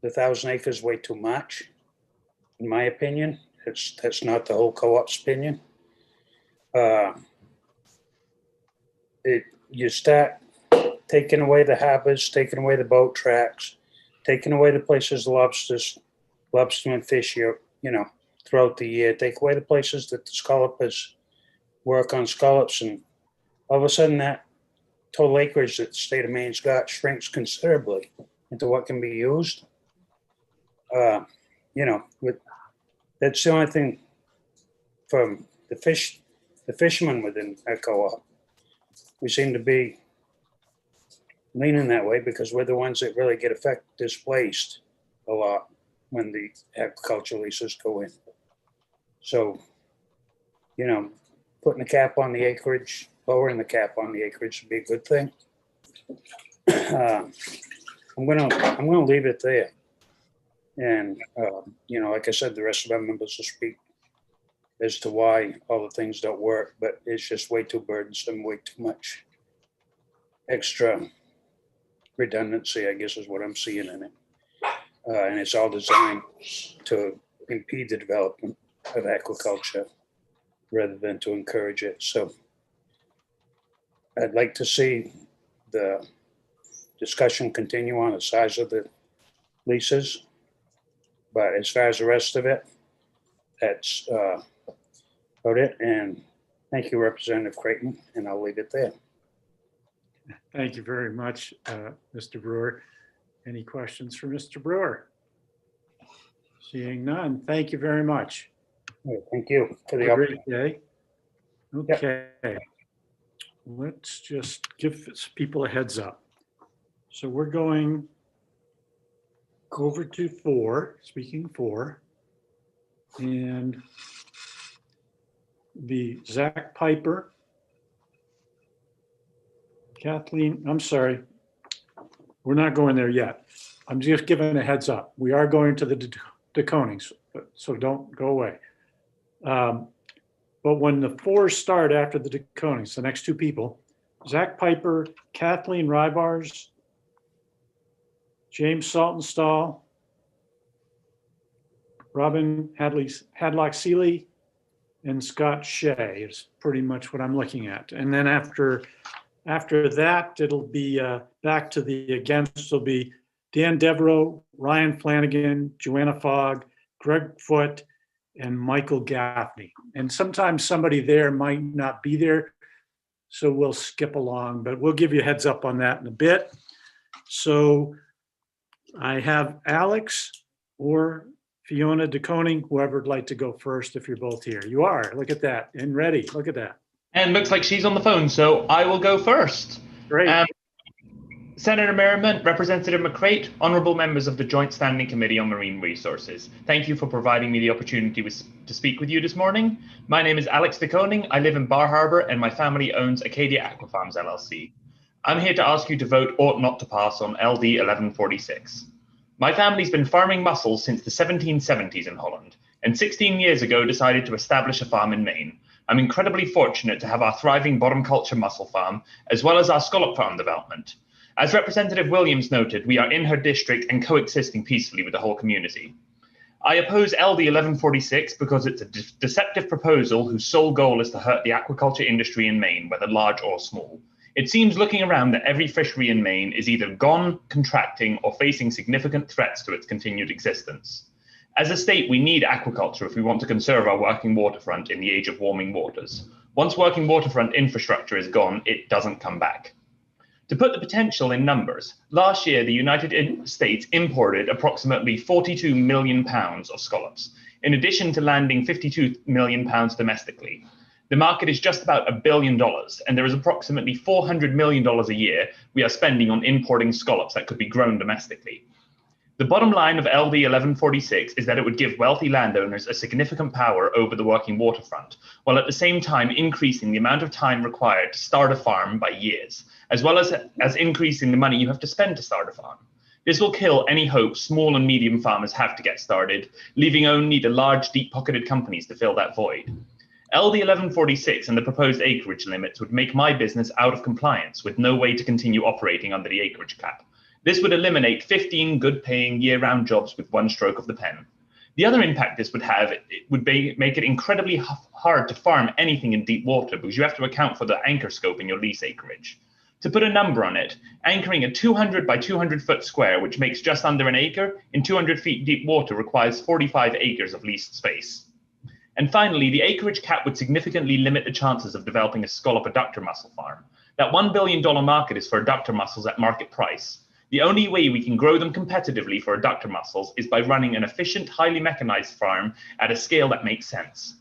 Speaker 2: the 1,000 acres, way too much, in my opinion. That's not the whole co-op's opinion. You start taking away the harbors, taking away the boat tracks, taking away the places the lobstermen fish here, throughout the year, take away the places that the scallopers work on scallops, and all of a sudden that total acreage that the state of Maine's got shrinks considerably into what can be used. That's the only thing from the fishermen within our co-op. We seem to be leaning that way because we're the ones that really get displaced a lot when the agricultural leases go in. So, putting a cap on the acreage, lowering the cap on the acreage would be a good thing. I'm gonna leave it there. And, like I said, the rest of our members will speak as to why all the things don't work, but it's just way too burdensome, way too much extra redundancy, I guess is what I'm seeing in it. And it's all designed to impede the development of aquaculture rather than to encourage it. So I'd like to see the discussion continue on the size of the leases. But as far as the rest of it, that's about it. And thank you, Representative Creighton, and I'll leave it there.
Speaker 3: Thank you very much, Mr. Brewer. Any questions for Mr. Brewer? Seeing none, thank you very much.
Speaker 2: Thank you for the
Speaker 3: Have a great
Speaker 2: opportunity.
Speaker 3: day. Okay. Let's just give people a heads up. So we're going over to speaking four, and the Zach Piper, Kathleen, I'm sorry, we're not going there yet. I'm just giving a heads up. We are going to the DeConings, so don't go away. But when the fours start after the DeConings, the next two people, Zach Piper, Kathleen Rybars, James Saltonstall, Robin Hadlock-Seeley, and Scott Shea is pretty much what I'm looking at. And then after that, it'll be back to the against. It'll be Dan Devereaux, Ryan Flanagan, Joanna Fogg, Greg Foote, and Michael Gaffney. And sometimes somebody there might not be there, so we'll skip along, but we'll give you a heads up on that in a bit. So I have Alex or Fiona DeConing, whoever would like to go first if you're both here. You are, look at that, and ready, look at that.
Speaker 21: And looks like she's on the phone, so I will go first.
Speaker 3: Great.
Speaker 21: Senator Merriman, Representative McCreight, honourable members of the Joint Standing Committee on Marine Resources. Thank you for providing me the opportunity to speak with you this morning. My name is Alex DeConing. I live in Bar Harbour and my family owns Acadia Aquafarms LLC. I'm here to ask you to vote ought not to pass on LD 1146. My family's been farming mussels since the 1770s in Holland, and 16 years ago decided to establish a farm in Maine. I'm incredibly fortunate to have our thriving bottom culture mussel farm, as well as our scallop farm development. As Representative Williams noted, we are in her district and coexisting peacefully with the whole community. I oppose LD 1146 because it's a deceptive proposal whose sole goal is to hurt the aquaculture industry in Maine, whether large or small. It seems looking around that every fishery in Maine is either gone, contracting, or facing significant threats to its continued existence. As a state, we need aquaculture if we want to conserve our working waterfront in the age of warming waters. Once working waterfront infrastructure is gone, it doesn't come back. To put the potential in numbers, last year the United States imported approximately 42 million pounds of scallops, in addition to landing 52 million pounds domestically. The market is just about $1 billion, and there is approximately $400 million a year we are spending on importing scallops that could be grown domestically. The bottom line of LD 1146 is that it would give wealthy landowners a significant power over the working waterfront, while at the same time increasing the amount of time required to start a farm by years, as well as increasing the money you have to spend to start a farm. This will kill any hope small and medium farmers have to get started, leaving only the large, deep-pocketed companies to fill that void. LD 1146 and the proposed acreage limits would make my business out of compliance with no way to continue operating under the acreage cap. This would eliminate 15 good-paying year-round jobs with one stroke of the pen. The other impact this would have, it would make it incredibly hard to farm anything in deep water because you have to account for the anchor scope in your lease acreage. To put a number on it, anchoring a 200 by 200 foot square, which makes just under an acre, in 200 feet deep water requires 45 acres of leased space. And finally, the acreage cap would significantly limit the chances of developing a scallop adductor mussel farm. That $1 billion market is for adductor mussels at market price. The only way we can grow them competitively for adductor mussels is by running an efficient, highly mechanized farm at a scale that makes sense.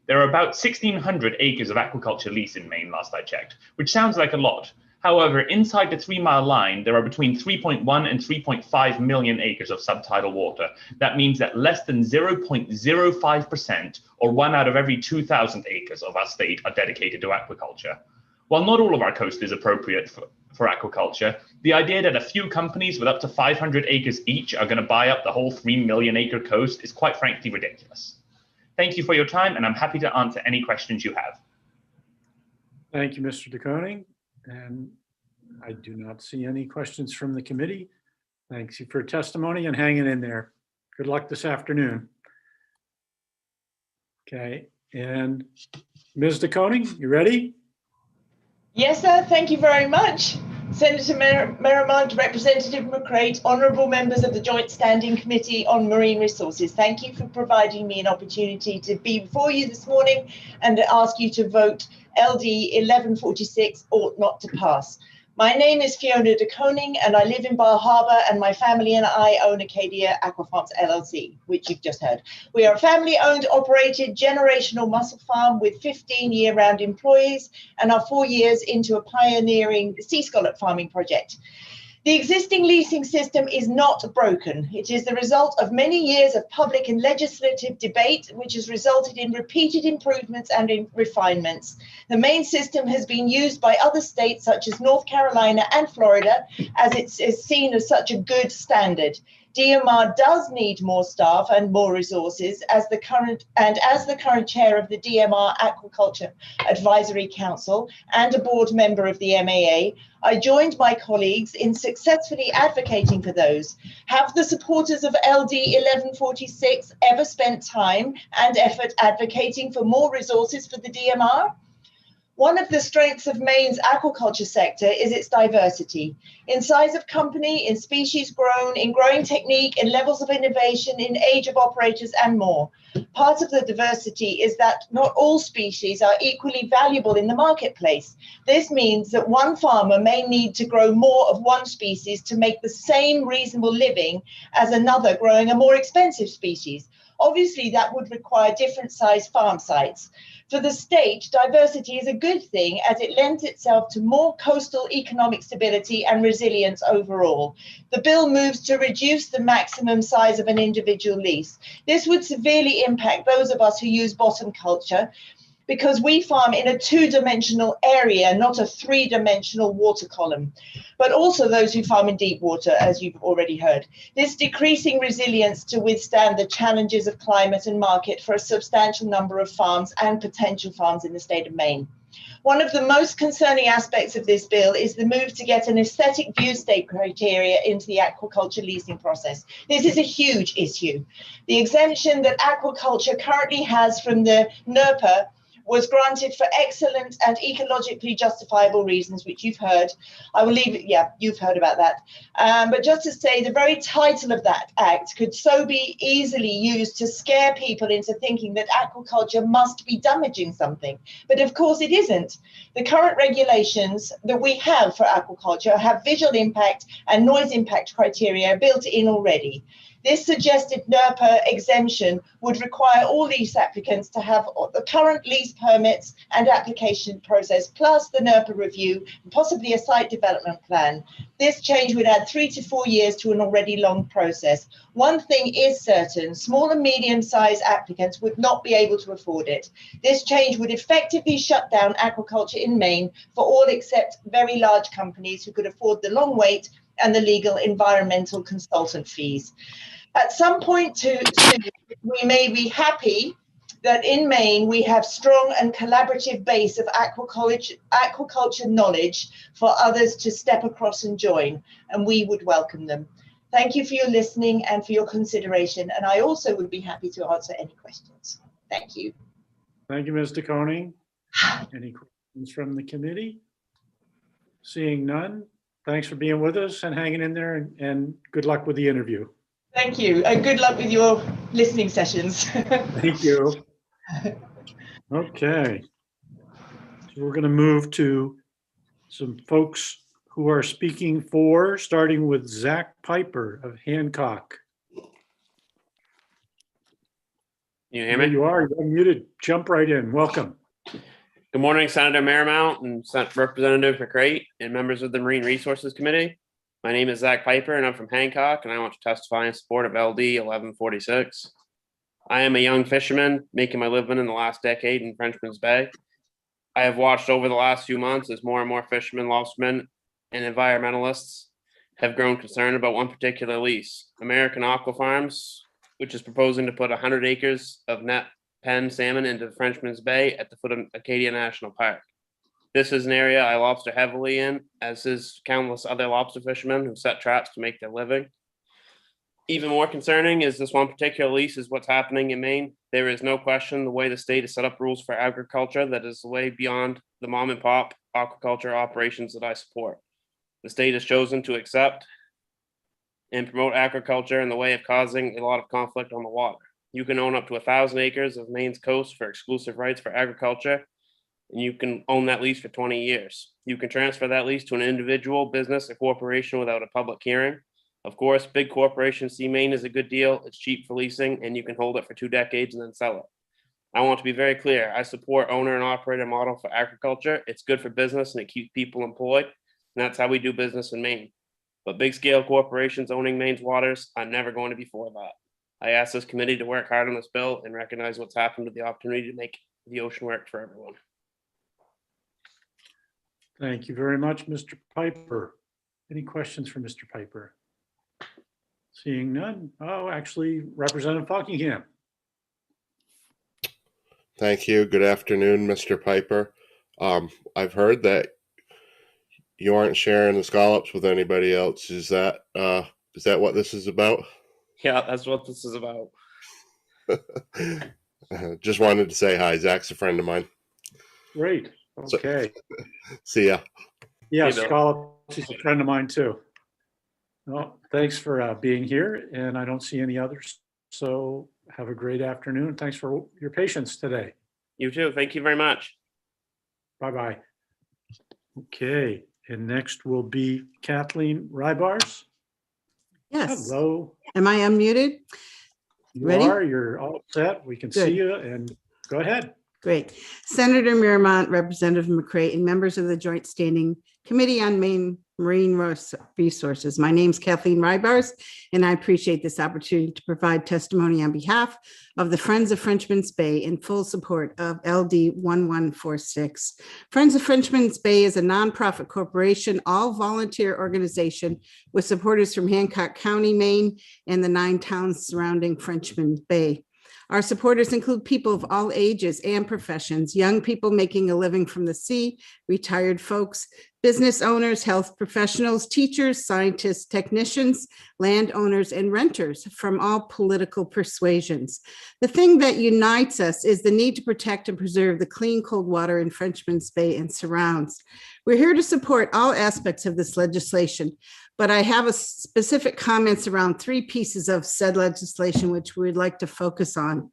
Speaker 21: There are about 1,600 acres of aquaculture lease in Maine, last I checked, which sounds like a lot. However, inside the 3-mile line, there are between 3.1 and 3.5 million acres of subtidal water. That means that less than 0.05%, or 1 out of every 2,000 acres of our state, are dedicated to aquaculture. While not all of our coast is appropriate for aquaculture, the idea that a few companies with up to 500 acres each are going to buy up the whole 3 million acre coast is quite frankly ridiculous. Thank you for your time, and I'm happy to answer any questions you have.
Speaker 3: Thank you, Mr. DeConing. And I do not see any questions from the committee. Thanks you for testimony and hanging in there. Good luck this afternoon. Okay, and Ms. DeConing, you ready?
Speaker 6: Yes, sir. Thank you very much. Senator Merrimont, Representative McCreight, honourable members of the Joint Standing Committee on Marine Resources. Thank you for providing me an opportunity to be before you this morning and to ask you to vote LD 1146 ought not to pass. My name is Fiona DeConing and I live in Bar Harbour, and my family and I own Acadia Aquafarms LLC, which you've just heard. We are a family-owned, operated, generational mussel farm with 15 year-round employees and are 4 years into a pioneering sea scallop farming project. The existing leasing system is not broken. It is the result of many years of public and legislative debate, which has resulted in repeated improvements and in refinements. The main system has been used by other states such as North Carolina and Florida, as it is seen as such a good standard. DMR does need more staff and more resources as the current chair of the DMR Aquaculture Advisory Council and a board member of the MAA, I joined my colleagues in successfully advocating for those. Have the supporters of LD 1146 ever spent time and effort advocating for more resources for the DMR? One of the strengths of Maine's aquaculture sector is its diversity in size of company, in species grown, in growing technique, in levels of innovation, in age of operators, and more. Part of the diversity is that not all species are equally valuable in the marketplace. This means that one farmer may need to grow more of one species to make the same reasonable living as another growing a more expensive species. Obviously, that would require different sized farm sites. For the state, diversity is a good thing as it lends itself to more coastal economic stability and resilience overall. The bill moves to reduce the maximum size of an individual lease. This would severely impact those of us who use bottom culture, because we farm in a 2-dimensional area, not a 3-dimensional water column, but also those who farm in deep water, as you've already heard. This decreasing resilience to withstand the challenges of climate and market for a substantial number of farms and potential farms in the state of Maine. One of the most concerning aspects of this bill is the move to get an aesthetic view state criteria into the aquaculture leasing process. This is a huge issue. The exemption that aquaculture currently has from the NERPA was granted for excellent and ecologically justifiable reasons, which you've heard. I will leave it, yeah, you've heard about that. But just to say, the very title of that act could so be easily used to scare people into thinking that aquaculture must be damaging something. But of course it isn't. The current regulations that we have for aquaculture have visual impact and noise impact criteria built in already. This suggested NERPA exemption would require all lease applicants to have the current lease permits and application process, plus the NERPA review, and possibly a site development plan. This change would add 3 to 4 years to an already long process. One thing is certain, small and medium-sized applicants would not be able to afford it. This change would effectively shut down aquaculture in Maine for all except very large companies who could afford the long wait and the legal environmental consultant fees. At some point soon, we may be happy that in Maine we have strong and collaborative base of aquaculture knowledge for others to step across and join, and we would welcome them. Thank you for your listening and for your consideration, and I also would be happy to answer any questions. Thank you.
Speaker 3: Thank you, Ms. DeConing. Any questions from the committee? Seeing none, thanks for being with us and hanging in there, and good luck with the interview.
Speaker 6: Thank you, and good luck with your listening sessions.
Speaker 3: Thank you. Okay. So we're going to move to some folks who are speaking for, starting with Zach Piper of Hancock.
Speaker 9: You hear me?
Speaker 3: There you are. You're unmuted. Jump right in. Welcome.
Speaker 9: Good morning, Senator Marymount and Representative McCrate and members of the Marine Resources Committee. My name is Zach Piper and I'm from Hancock, and I want to testify in support of LD 1146. I am a young fisherman making my living in the last decade in Frenchman's Bay. I have watched over the last few months as more and more fishermen, lobstermen, and environmentalists have grown concerned about one particular lease, American Aqua Farms, which is proposing to put 100 acres of net pen salmon into Frenchman's Bay at the foot of Acadia National Park. This is an area I lobster heavily in, as is countless other lobster fishermen who set traps to make their living. Even more concerning is this one particular lease is what's happening in Maine. There is no question the way the state has set up rules for agriculture that is way beyond the mom and pop aquaculture operations that I support. The state has chosen to accept and promote agriculture in the way of causing a lot of conflict on the water. You can own up to 1,000 acres of Maine's coast for exclusive rights for agriculture, and you can own that lease for 20 years. You can transfer that lease to an individual, business, or corporation without a public hearing. Of course, big corporations see Maine as a good deal. It's cheap for leasing, and you can hold it for 2 decades and then sell it. I want to be very clear. I support owner and operator model for agriculture. It's good for business and it keeps people employed, and that's how we do business in Maine. But big scale corporations owning Maine's waters, I'm never going to be for that. I ask this committee to work hard on this bill and recognize what's happened to the opportunity to make the ocean work for everyone.
Speaker 3: Thank you very much, Mr. Piper. Any questions for Mr. Piper? Seeing none. Oh, actually, Representative Fockingham.
Speaker 8: Thank you. Good afternoon, Mr. Piper. I've heard that you aren't sharing the scallops with anybody else. Is that what this is about?
Speaker 9: Yeah, that's what this is about.
Speaker 8: Just wanted to say hi. Zach's a friend of mine.
Speaker 3: Great. Okay.
Speaker 8: See ya.
Speaker 3: Yeah,
Speaker 9: Hey, Bill.
Speaker 3: Scallops is a friend of mine too. Well, thanks for being here, and I don't see any others. So have a great afternoon. Thanks for your patience today.
Speaker 9: You too. Thank you very much.
Speaker 3: Bye-bye. Okay, and next will be Kathleen Rybars.
Speaker 10: Yes.
Speaker 3: Hello.
Speaker 10: Am I unmuted?
Speaker 3: You
Speaker 10: Ready?
Speaker 3: are. You're all set. We can
Speaker 10: Good.
Speaker 3: see you, and go ahead.
Speaker 10: Great. Senator Marymount, Representative McCrate, and members of the Joint Standing Committee on Marine Resources. My name's Kathleen Rybars, and I appreciate this opportunity to provide testimony on behalf of the Friends of Frenchman's Bay in full support of LD 1146. Friends of Frenchman's Bay is a nonprofit corporation, all volunteer organization with supporters from Hancock County, Maine, and the 9 towns surrounding Frenchman's Bay. Our supporters include people of all ages and professions, young people making a living from the sea, retired folks, business owners, health professionals, teachers, scientists, technicians, landowners, and renters from all political persuasions. The thing that unites us is the need to protect and preserve the clean, cold water in Frenchman's Bay and surrounds. We're here to support all aspects of this legislation, but I have a specific comments around 3 pieces of said legislation which we'd like to focus on.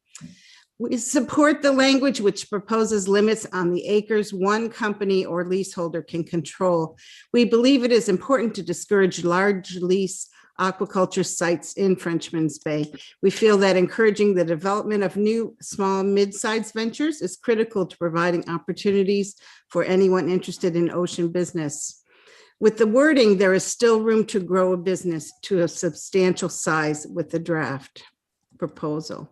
Speaker 10: We support the language which proposes limits on the acres one company or leaseholder can control. We believe it is important to discourage large lease aquaculture sites in Frenchman's Bay. We feel that encouraging the development of new, small, mid-sized ventures is critical to providing opportunities for anyone interested in ocean business. With the wording, there is still room to grow a business to a substantial size with the draft proposal.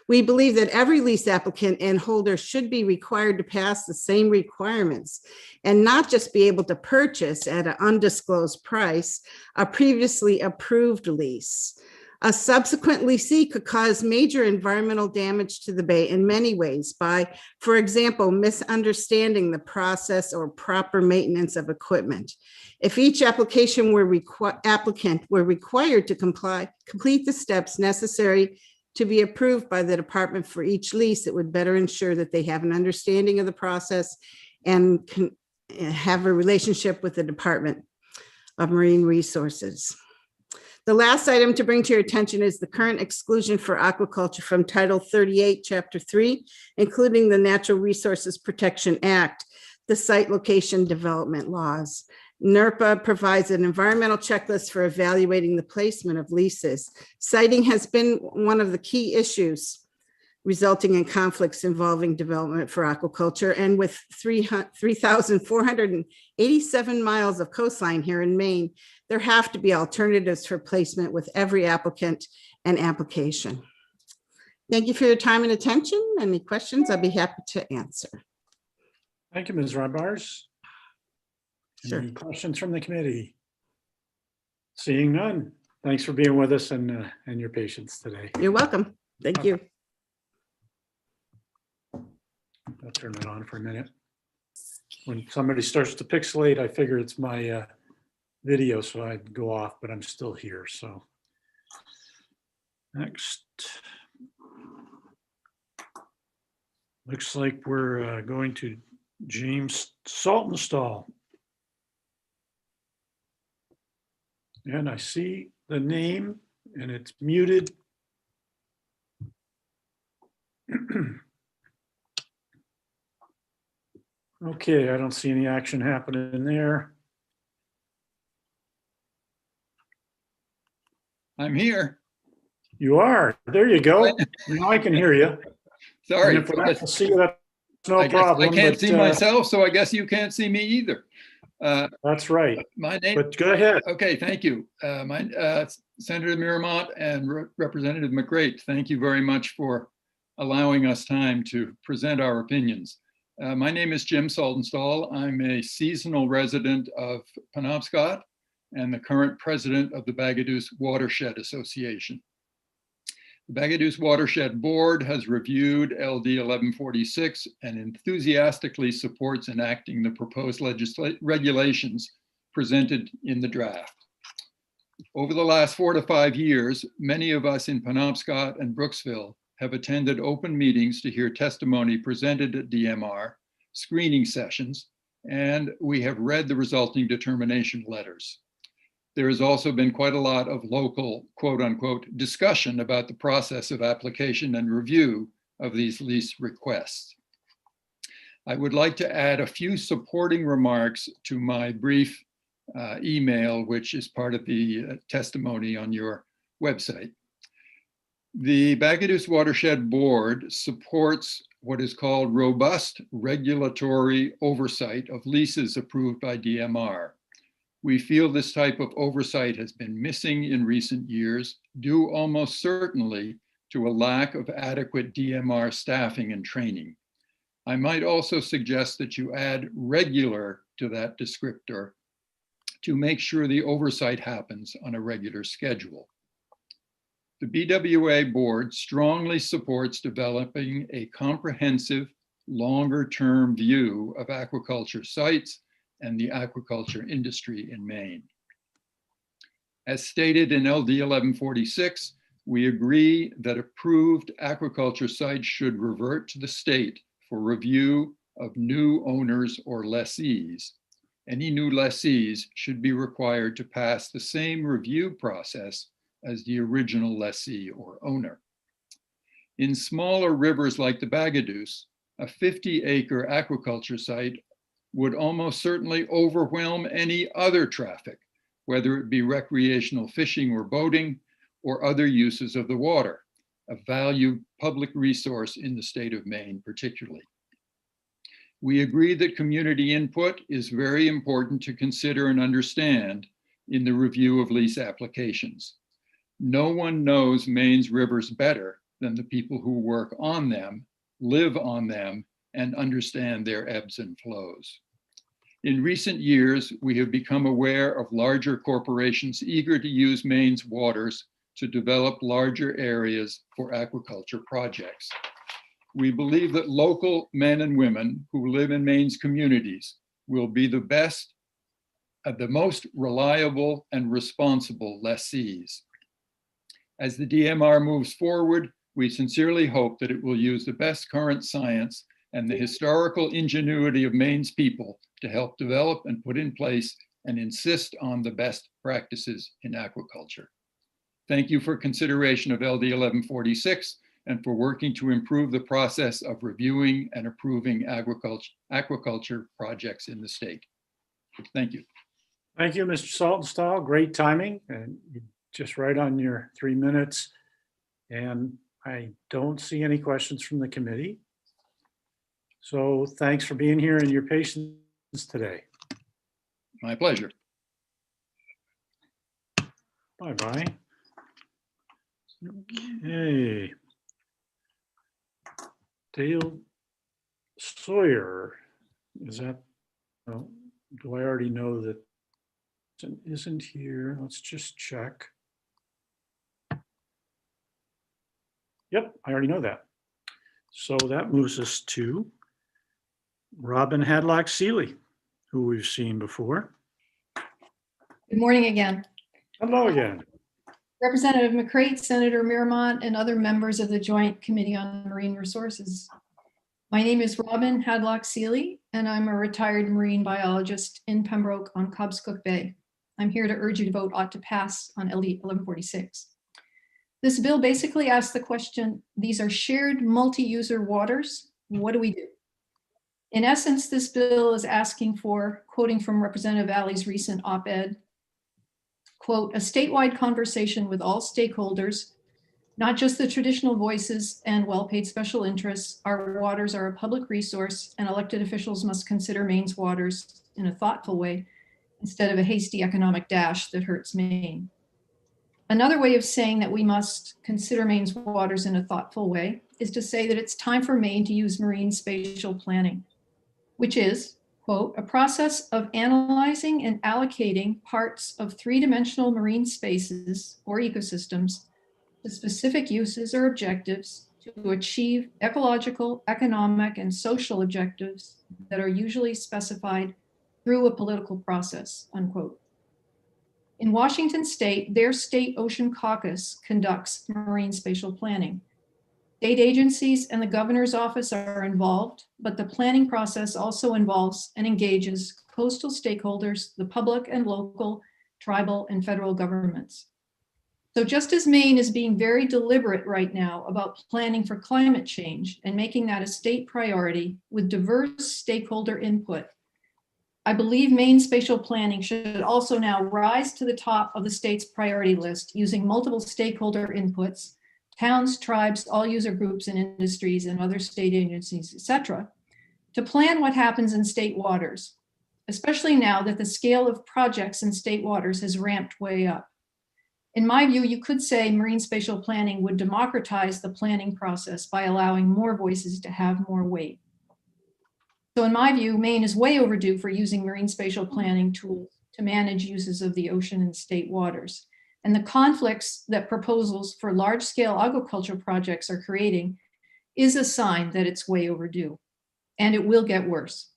Speaker 10: We believe that every lease applicant and holder should be required to pass the same requirements and not just be able to purchase at an undisclosed price a previously approved lease. A subsequent leasee could cause major environmental damage to the bay in many ways by, for example, misunderstanding the process or proper maintenance of equipment. If each applicant were required to complete the steps necessary to be approved by the department for each lease, it would better ensure that they have an understanding of the process and can have a relationship with the Department of Marine Resources. The last item to bring to your attention is the current exclusion for aquaculture from Title 38, Chapter 3, including the Natural Resources Protection Act, the site location development laws. NERPA provides an environmental checklist for evaluating the placement of leases. Siting has been one of the key issues resulting in conflicts involving development for aquaculture, and with 3,487 miles of coastline here in Maine, there have to be alternatives for placement with every applicant and application. Thank you for your time and attention. Any questions, I'll be happy to answer.
Speaker 3: Thank you, Ms. Rybars.
Speaker 10: Sure.
Speaker 3: Any questions from the committee? Seeing none. Thanks for being with us and your patience today.
Speaker 10: You're welcome. Thank you.
Speaker 3: I'll turn it on for a minute. When somebody starts to pixelate, I figure it's my video, so I'd go off, but I'm still here. So next. Looks like we're going to James Saltonstall. And I see the name and it's muted. Okay, I don't see any action happening there.
Speaker 12: I'm here.
Speaker 3: You are. There you go. Now I can hear you.
Speaker 12: Sorry.
Speaker 3: And if I can see you, that's no
Speaker 12: I
Speaker 3: problem.
Speaker 12: can't
Speaker 3: but,
Speaker 12: see myself, so I guess you can't see me either.
Speaker 3: That's right.
Speaker 12: My name.
Speaker 3: But go ahead.
Speaker 12: Okay, thank you. Senator Miramont and Representative McCreight, thank you very much for allowing us time to present our opinions. My name is Jim Saltonstall. I'm a seasonal resident of Penobscot and the current president of the Bagaduce Watershed Association. The Bagaduce Watershed Board has reviewed LD 1146 and enthusiastically supports enacting the proposed regulations presented in the draft. Over the last 4 to 5 years, many of us in Penobscot and Brooksville have attended open meetings to hear testimony presented at DMR, screening sessions, and we have read the resulting determination letters. There has also been quite a lot of local, quote unquote, discussion about the process of application and review of these lease requests. I would like to add a few supporting remarks to my brief email, which is part of the testimony on your website. The Bagaduce Watershed Board supports what is called robust regulatory oversight of leases approved by DMR. We feel this type of oversight has been missing in recent years, due almost certainly to a lack of adequate DMR staffing and training. I might also suggest that you add regular to that descriptor to make sure the oversight happens on a regular schedule. The BWA board strongly supports developing a comprehensive, longer-term view of aquaculture sites and the aquaculture industry in Maine. As stated in LD 1146, we agree that approved aquaculture sites should revert to the state for review of new owners or lessees. Any new lessees should be required to pass the same review process as the original lessee or owner. In smaller rivers like the Bagaduce, a 50-acre aquaculture site would almost certainly overwhelm any other traffic, whether it be recreational fishing or boating or other uses of the water, a valued public resource in the state of Maine particularly. We agree that community input is very important to consider and understand in the review of lease applications. No one knows Maine's rivers better than the people who work on them, live on them, and understand their ebbs and flows. In recent years, we have become aware of larger corporations eager to use Maine's waters to develop larger areas for aquaculture projects. We believe that local men and women who live in Maine's communities will be the best, the most reliable and responsible lessees. As the DMR moves forward, we sincerely hope that it will use the best current science and the historical ingenuity of Maine's people to help develop and put in place and insist on the best practices in aquaculture. Thank you for consideration of LD 1146 and for working to improve the process of reviewing and approving aquaculture projects in the state. Thank you.
Speaker 3: Thank you, Mr. Saltonstall. Great timing, and just right on your 3 minutes. And I don't see any questions from the committee. So thanks for being here and your patience today.
Speaker 12: My pleasure.
Speaker 3: Bye-bye. Okay. Dale Sawyer, is that, oh, do I already know that it isn't here? Let's just check. Yep, I already know that. So that moves us to Robin Hadlock Seeley, who we've seen before.
Speaker 1: Good morning again.
Speaker 3: Hello again.
Speaker 1: Representative McCrate, Senator Miramont, and other members of the Joint Committee on Marine Resources. My name is Robin Hadlock Seeley, and I'm a retired marine biologist in Pembroke on Cobscook Bay. I'm here to urge you to vote ought to pass on LD 1146. This bill basically asks the question, these are shared multi-user waters. What do we do? In essence, this bill is asking for, quoting from Representative Alley's recent op-ed, quote, a statewide conversation with all stakeholders, not just the traditional voices and well-paid special interests. Our waters are a public resource and elected officials must consider Maine's waters in a thoughtful way instead of a hasty economic dash that hurts Maine. Another way of saying that we must consider Maine's waters in a thoughtful way is to say that it's time for Maine to use marine spatial planning, which is, quote, a process of analyzing and allocating parts of three-dimensional marine spaces or ecosystems to specific uses or objectives to achieve ecological, economic, and social objectives that are usually specified through a political process, unquote. In Washington State, their state ocean caucus conducts marine spatial planning. State agencies and the governor's office are involved, but the planning process also involves and engages coastal stakeholders, the public and local, tribal, and federal governments. So just as Maine is being very deliberate right now about planning for climate change and making that a state priority with diverse stakeholder input, I believe Maine spatial planning should also now rise to the top of the state's priority list using multiple stakeholder inputs, towns, tribes, all user groups and industries and other state agencies, etc., to plan what happens in state waters, especially now that the scale of projects in state waters has ramped way up. In my view, you could say marine spatial planning would democratize the planning process by allowing more voices to have more weight. So in my view, Maine is way overdue for using marine spatial planning tools to manage uses of the ocean and state waters. And the conflicts that proposals for large-scale aquaculture projects are creating is a sign that it's way overdue, and it will get worse.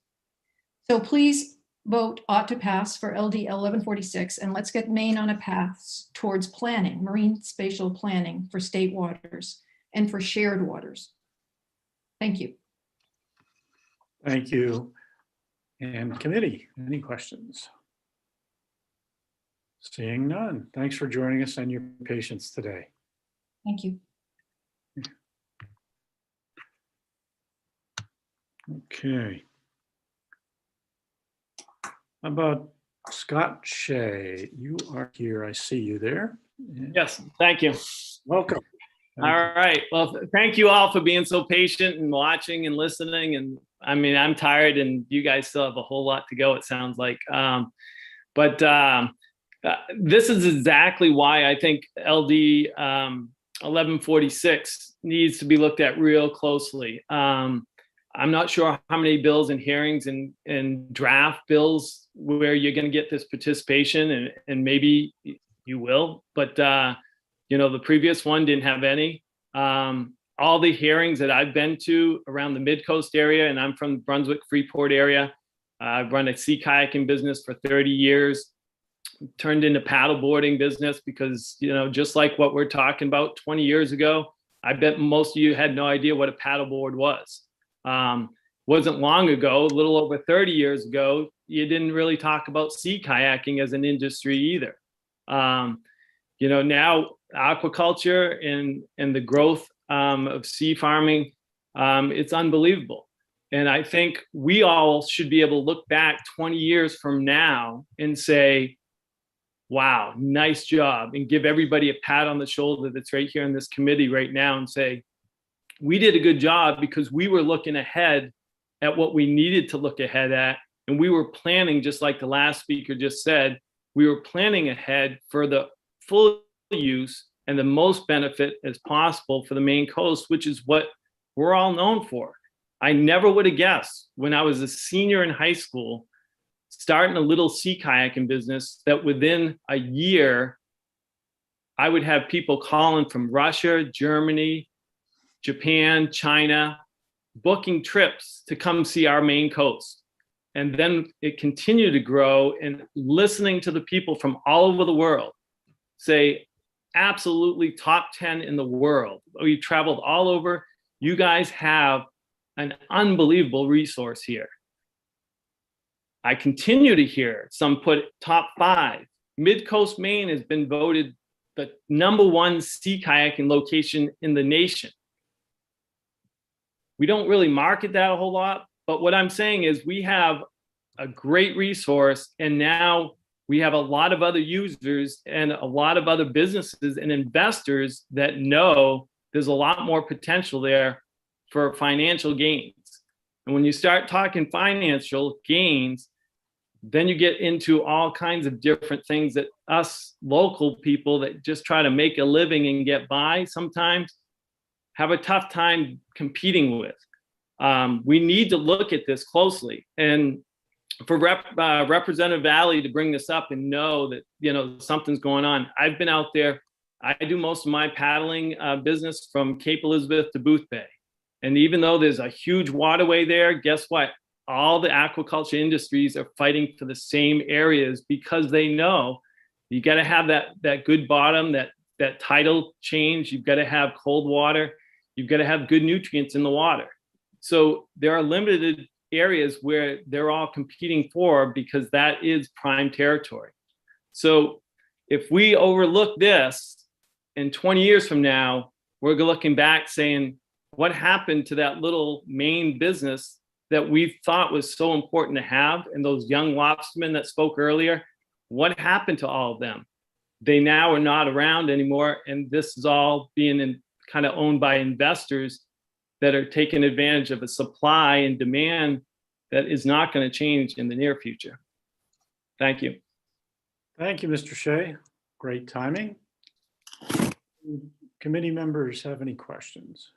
Speaker 1: So please vote ought to pass for LD 1146, and let's get Maine on a path towards planning, marine spatial planning for state waters and for shared waters. Thank you.
Speaker 3: Thank you. And committee, any questions? Seeing none. Thanks for joining us and your patience today.
Speaker 1: Thank you.
Speaker 3: Okay. How about Scott Shea? You are here. I see you there.
Speaker 5: Yes, thank you.
Speaker 3: Welcome.
Speaker 5: All right. Well, thank you all for being so patient and watching and listening. And I mean, I'm tired and you guys still have a whole lot to go, it sounds like. This is exactly why I think LD 1146 needs to be looked at real closely. I'm not sure how many bills and hearings and draft bills where you're going to get this participation, and maybe you will, but you know, the previous one didn't have any. All the hearings that I've been to around the Mid-Coast area, and I'm from the Brunswick Freeport area. I've run a sea kayaking business for 30 years, turned into paddleboarding business because, you know, just like what we're talking about 20 years ago, I bet most of you had no idea what a paddleboard was. Wasn't long ago, a little over 30 years ago, you didn't really talk about sea kayaking as an industry either. You know, now aquaculture and the growth of sea farming, it's unbelievable. And I think we all should be able to look back 20 years from now and say, wow, nice job, and give everybody a pat on the shoulder that's right here in this committee right now and say, we did a good job because we were looking ahead at what we needed to look ahead at. And we were planning, just like the last speaker just said, we were planning ahead for the full use and the most benefit as possible for the Maine coast, which is what we're all known for. I never would have guessed when I was a senior in high school, starting a little sea kayaking business, that within a year, I would have people calling from Russia, Germany, Japan, China, booking trips to come see our Maine coast. And then it continued to grow, and listening to the people from all over the world say, absolutely top 10 in the world. We traveled all over. You guys have an unbelievable resource here. I continue to hear some put top 5. Mid-Coast Maine has been voted the #1 sea kayaking location in the nation. We don't really market that a whole lot, but what I'm saying is we have a great resource, and now we have a lot of other users and a lot of other businesses and investors that know there's a lot more potential there for financial gains. And when you start talking financial gains, then you get into all kinds of different things that us local people that just try to make a living and get by sometimes have a tough time competing with. We need to look at this closely. And for Representative Valley to bring this up and know that, you know, something's going on. I've been out there. I do most of my paddling business from Cape Elizabeth to Booth Bay. And even though there's a huge waterway there, guess what? All the aquaculture industries are fighting for the same areas because they know you got to have that good bottom, that tidal change. You've got to have cold water. You've got to have good nutrients in the water. So there are limited areas where they're all competing for, because that is prime territory. So if we overlook this, in 20 years from now, we're looking back saying, what happened to that little Maine business that we thought was so important to have? And those young lobstermen that spoke earlier, what happened to all of them? They now are not around anymore. And this is all being kind of owned by investors that are taking advantage of a supply and demand that is not going to change in the near future. Thank you.
Speaker 3: Thank you, Mr. Shea. Great timing. Committee members have any questions?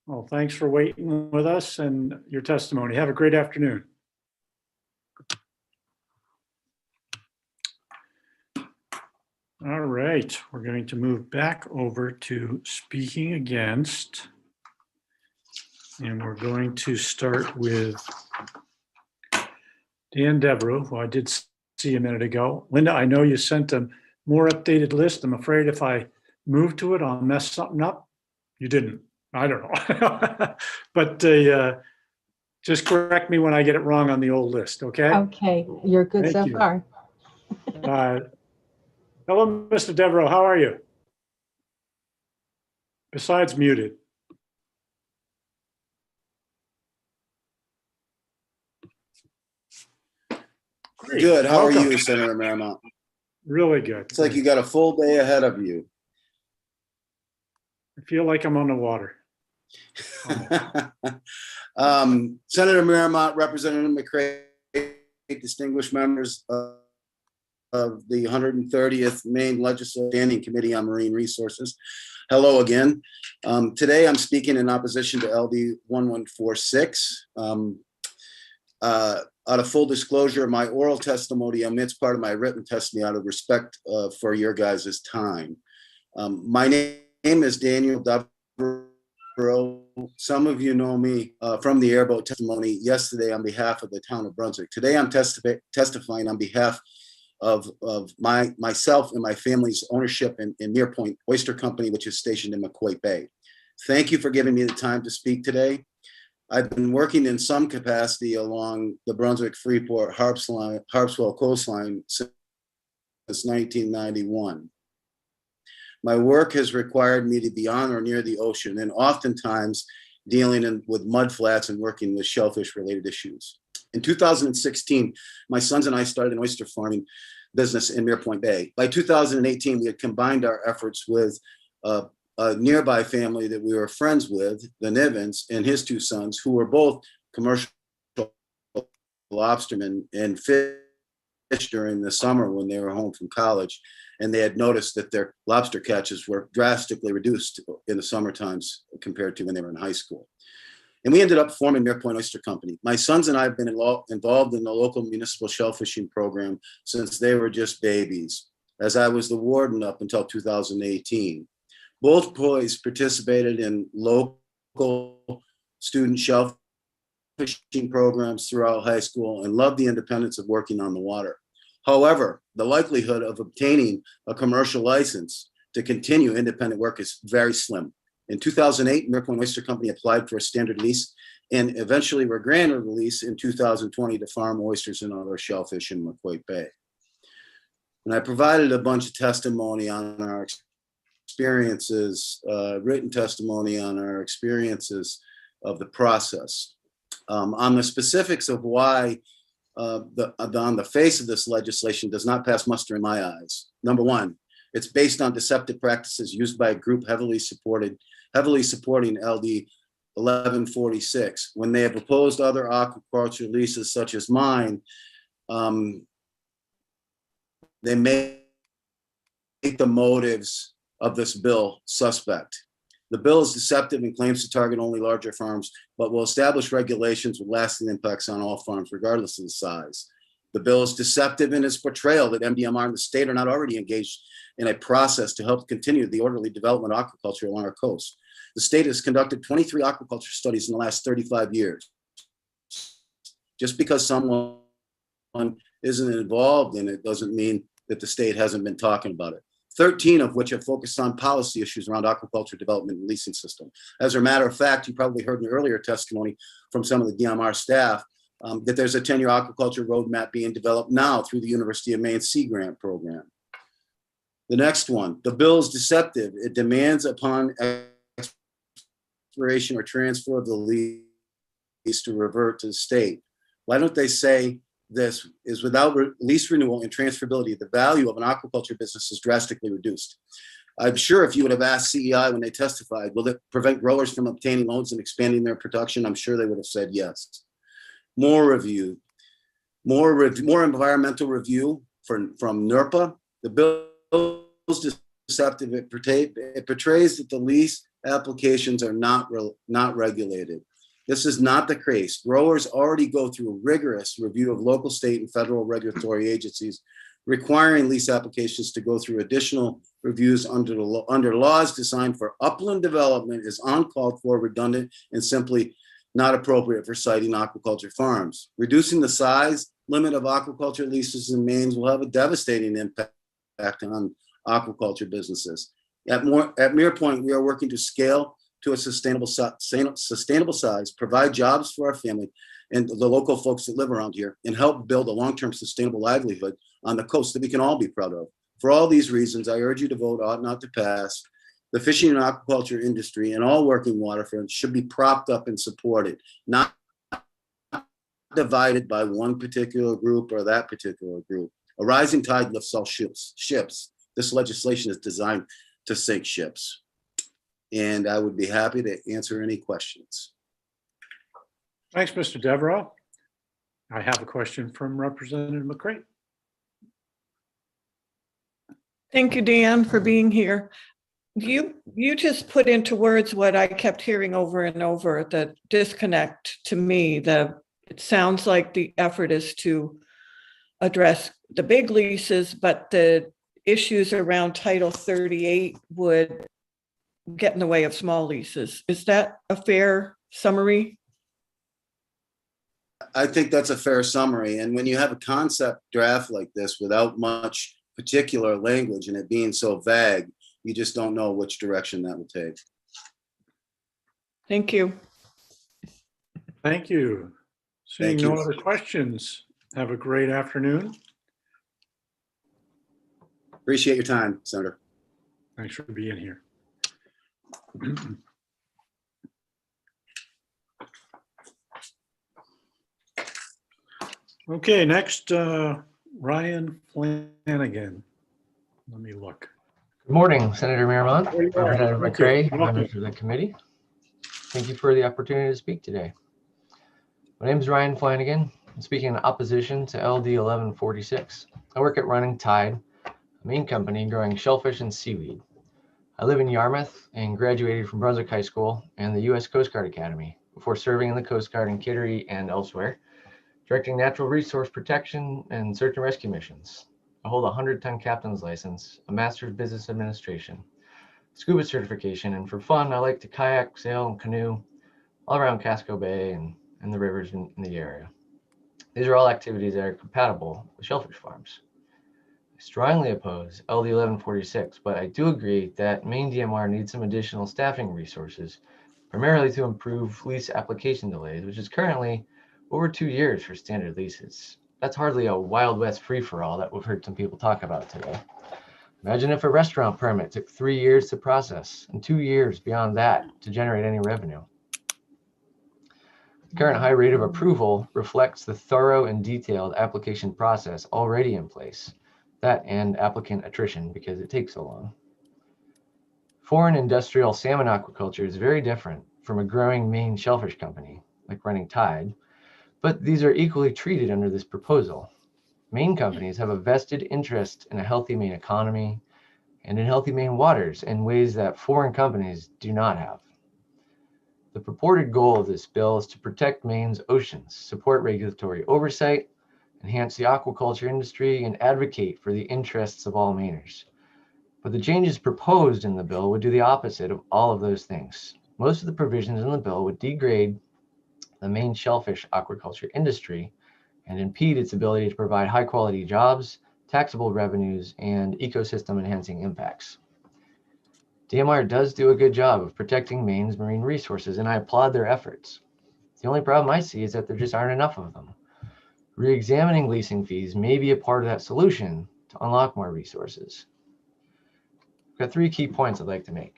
Speaker 3: Well, thanks for waiting with us and your testimony. Have a great afternoon. All right, we're going to move back over to speaking against. And we're going to start with Dan Devereaux, who I did see a minute ago. Linda, I know you sent a more updated list. I'm afraid if I move to it, I'll mess something up. You didn't. I don't know. But just correct me when I get it wrong on the old list, okay?
Speaker 19: Okay, you're good
Speaker 3: Thank
Speaker 19: so
Speaker 3: you.
Speaker 19: far.
Speaker 3: Hello, Mr. Devereaux, how are you? Besides muted. Great.
Speaker 17: Good. How are
Speaker 3: Welcome.
Speaker 17: you, Senator Marymount?
Speaker 3: Really good.
Speaker 17: It's like you got a full day ahead of you.
Speaker 3: I feel like I'm on the water.
Speaker 17: Senator Marymount, Representative McCray, distinguished members of the 130th Maine Legislative Standing Committee on Marine Resources. Hello again. Today I'm speaking in opposition to LD 1146. Out of full disclosure, my oral testimony omits part of my written testimony out of respect for your guys' time. My name is Daniel Devereaux. Some of you know me from the airboat testimony yesterday on behalf of the town of Brunswick. Today I'm testifying on behalf of myself and my family's ownership in Near Point Oyster Company, which is stationed in Maquoketa Bay. Thank you for giving me the time to speak today. I've been working in some capacity along the Brunswick-Freeport Harpswell coastline since 1991. My work has required me to be on or near the ocean, and oftentimes dealing with mud flats and working with shellfish-related issues. In 2016, my sons and I started an oyster farming business in Near Point Bay. By 2018, we had combined our efforts with a nearby family that we were friends with, the Nivens, and his two sons, who were both commercial lobstermen and fish during the summer when they were home from college. And they had noticed that their lobster catches were drastically reduced in the summer times compared to when they were in high school. And we ended up forming Near Point Oyster Company. My sons and I have been involved in the local municipal shellfishing program since they were just babies, as I was the warden up until 2018. Both boys participated in local student shellfishing programs throughout high school and loved the independence of working on the water. However, the likelihood of obtaining a commercial license to continue independent work is very slim. In 2008, Near Point Oyster Company applied for a standard lease and eventually were granted a lease in 2020 to farm oysters and other shellfish in Maquoketa Bay. And I provided a bunch of testimony on our experiences, written testimony on our experiences of the process. On the specifics of why on the face of this legislation does not pass muster in my eyes. Number one, it's based on deceptive practices used by a group heavily supporting LD 1146. When they have opposed other aquaculture leases such as mine, they make the motives of this bill suspect. The bill is deceptive and claims to target only larger farms, but will establish regulations with lasting impacts on all farms, regardless of the size. The bill is deceptive in its portrayal that MDMR and the state are not already engaged in a process to help continue the orderly development of aquaculture along our coast. The state has conducted 23 aquaculture studies in the last 35 years. Just because someone isn't involved in it doesn't mean that the state hasn't been talking about it. 13 of which have focused on policy issues around aquaculture development and leasing system. As a matter of fact, you probably heard in the earlier testimony from some of the DMR staff that there's a 10-year aquaculture roadmap being developed now through the University of Maine Sea Grant program. The next one, the bill is deceptive. It demands upon expiration or transfer of the lease to revert to the state. Why don't they say this is without lease renewal and transferability, the value of an aquaculture business is drastically reduced. I'm sure if you would have asked CEI when they testified, will it prevent growers from obtaining loans and expanding their production? I'm sure they would have said yes. More review, more environmental review from NERPA. The bill is deceptive. It portrays that the lease applications are not regulated. This is not the case. Growers already go through a rigorous review of local, state, and federal regulatory agencies, requiring lease applications to go through additional reviews under laws designed for upland development is uncalled for, redundant, and simply not appropriate for siting aquaculture farms. Reducing the size limit of aquaculture leases in Maine will have a devastating impact on aquaculture businesses. At Mere Point, we are working to scale to a sustainable size, provide jobs for our family and the local folks that live around here, and help build a long-term sustainable livelihood on the coast that we can all be proud of. For all these reasons, I urge you to vote ought not to pass. The fishing and aquaculture industry and all working waterfronts should be propped up and supported, not divided by one particular group or that particular group. A rising tide lifts all ships. This legislation is designed to sink ships. And I would be happy to answer any questions.
Speaker 3: Thanks, Mr. Devereaux. I have a question from Representative McCray.
Speaker 4: Thank you, Dan, for being here. You just put into words what I kept hearing over and over, the disconnect to me. It sounds like the effort is to address the big leases, but the issues around Title 38 would get in the way of small leases. Is that a fair summary?
Speaker 17: I think that's a fair summary. And when you have a concept draft like this without much particular language and it being so vague, you just don't know which direction that will take.
Speaker 4: Thank you.
Speaker 3: Thank you. Seeing no other questions, have a great afternoon.
Speaker 17: Appreciate your time, Senator.
Speaker 3: Thanks for being here. Okay, next, Ryan Flanagan. Let me look.
Speaker 18: Good morning, Senator Miramont,
Speaker 3: There you are.
Speaker 18: Representative
Speaker 3: Okay,
Speaker 18: McCray,
Speaker 3: welcome.
Speaker 18: members of the committee. Thank you for the opportunity to speak today. My name is Ryan Flanagan. I'm speaking in opposition to LD 1146. I work at Running Tide, a Maine company growing shellfish and seaweed. I live in Yarmouth and graduated from Brunswick High School and the U.S. Coast Guard Academy before serving in the Coast Guard in Kittery and elsewhere, directing natural resource protection and search and rescue missions. I hold a 100-ton captain's license, a master's business administration, scuba certification, and for fun, I like to kayak, sail, and canoe all around Casco Bay and the rivers in the area. These are all activities that are compatible with shellfish farms. I strongly oppose LD 1146, but I do agree that Maine DMR needs some additional staffing resources, primarily to improve lease application delays, which is currently over 2 years for standard leases. That's hardly a Wild West free-for-all that we've heard some people talk about today. Imagine if a restaurant permit took 3 years to process and 2 years beyond that to generate any revenue. The current high rate of approval reflects the thorough and detailed application process already in place, that and applicant attrition because it takes so long. Foreign industrial salmon aquaculture is very different from a growing Maine shellfish company like Running Tide, but these are equally treated under this proposal. Maine companies have a vested interest in a healthy Maine economy and in healthy Maine waters in ways that foreign companies do not have. The purported goal of this bill is to protect Maine's oceans, support regulatory oversight, enhance the aquaculture industry, and advocate for the interests of all Mainers. But the changes proposed in the bill would do the opposite of all of those things. Most of the provisions in the bill would degrade the Maine shellfish aquaculture industry and impede its ability to provide high quality jobs, taxable revenues, and ecosystem enhancing impacts. DMR does do a good job of protecting Maine's marine resources, and I applaud their efforts. The only problem I see is that there just aren't enough of them. Re-examining leasing fees may be a part of that solution to unlock more resources. I've got 3 key points I'd like to make.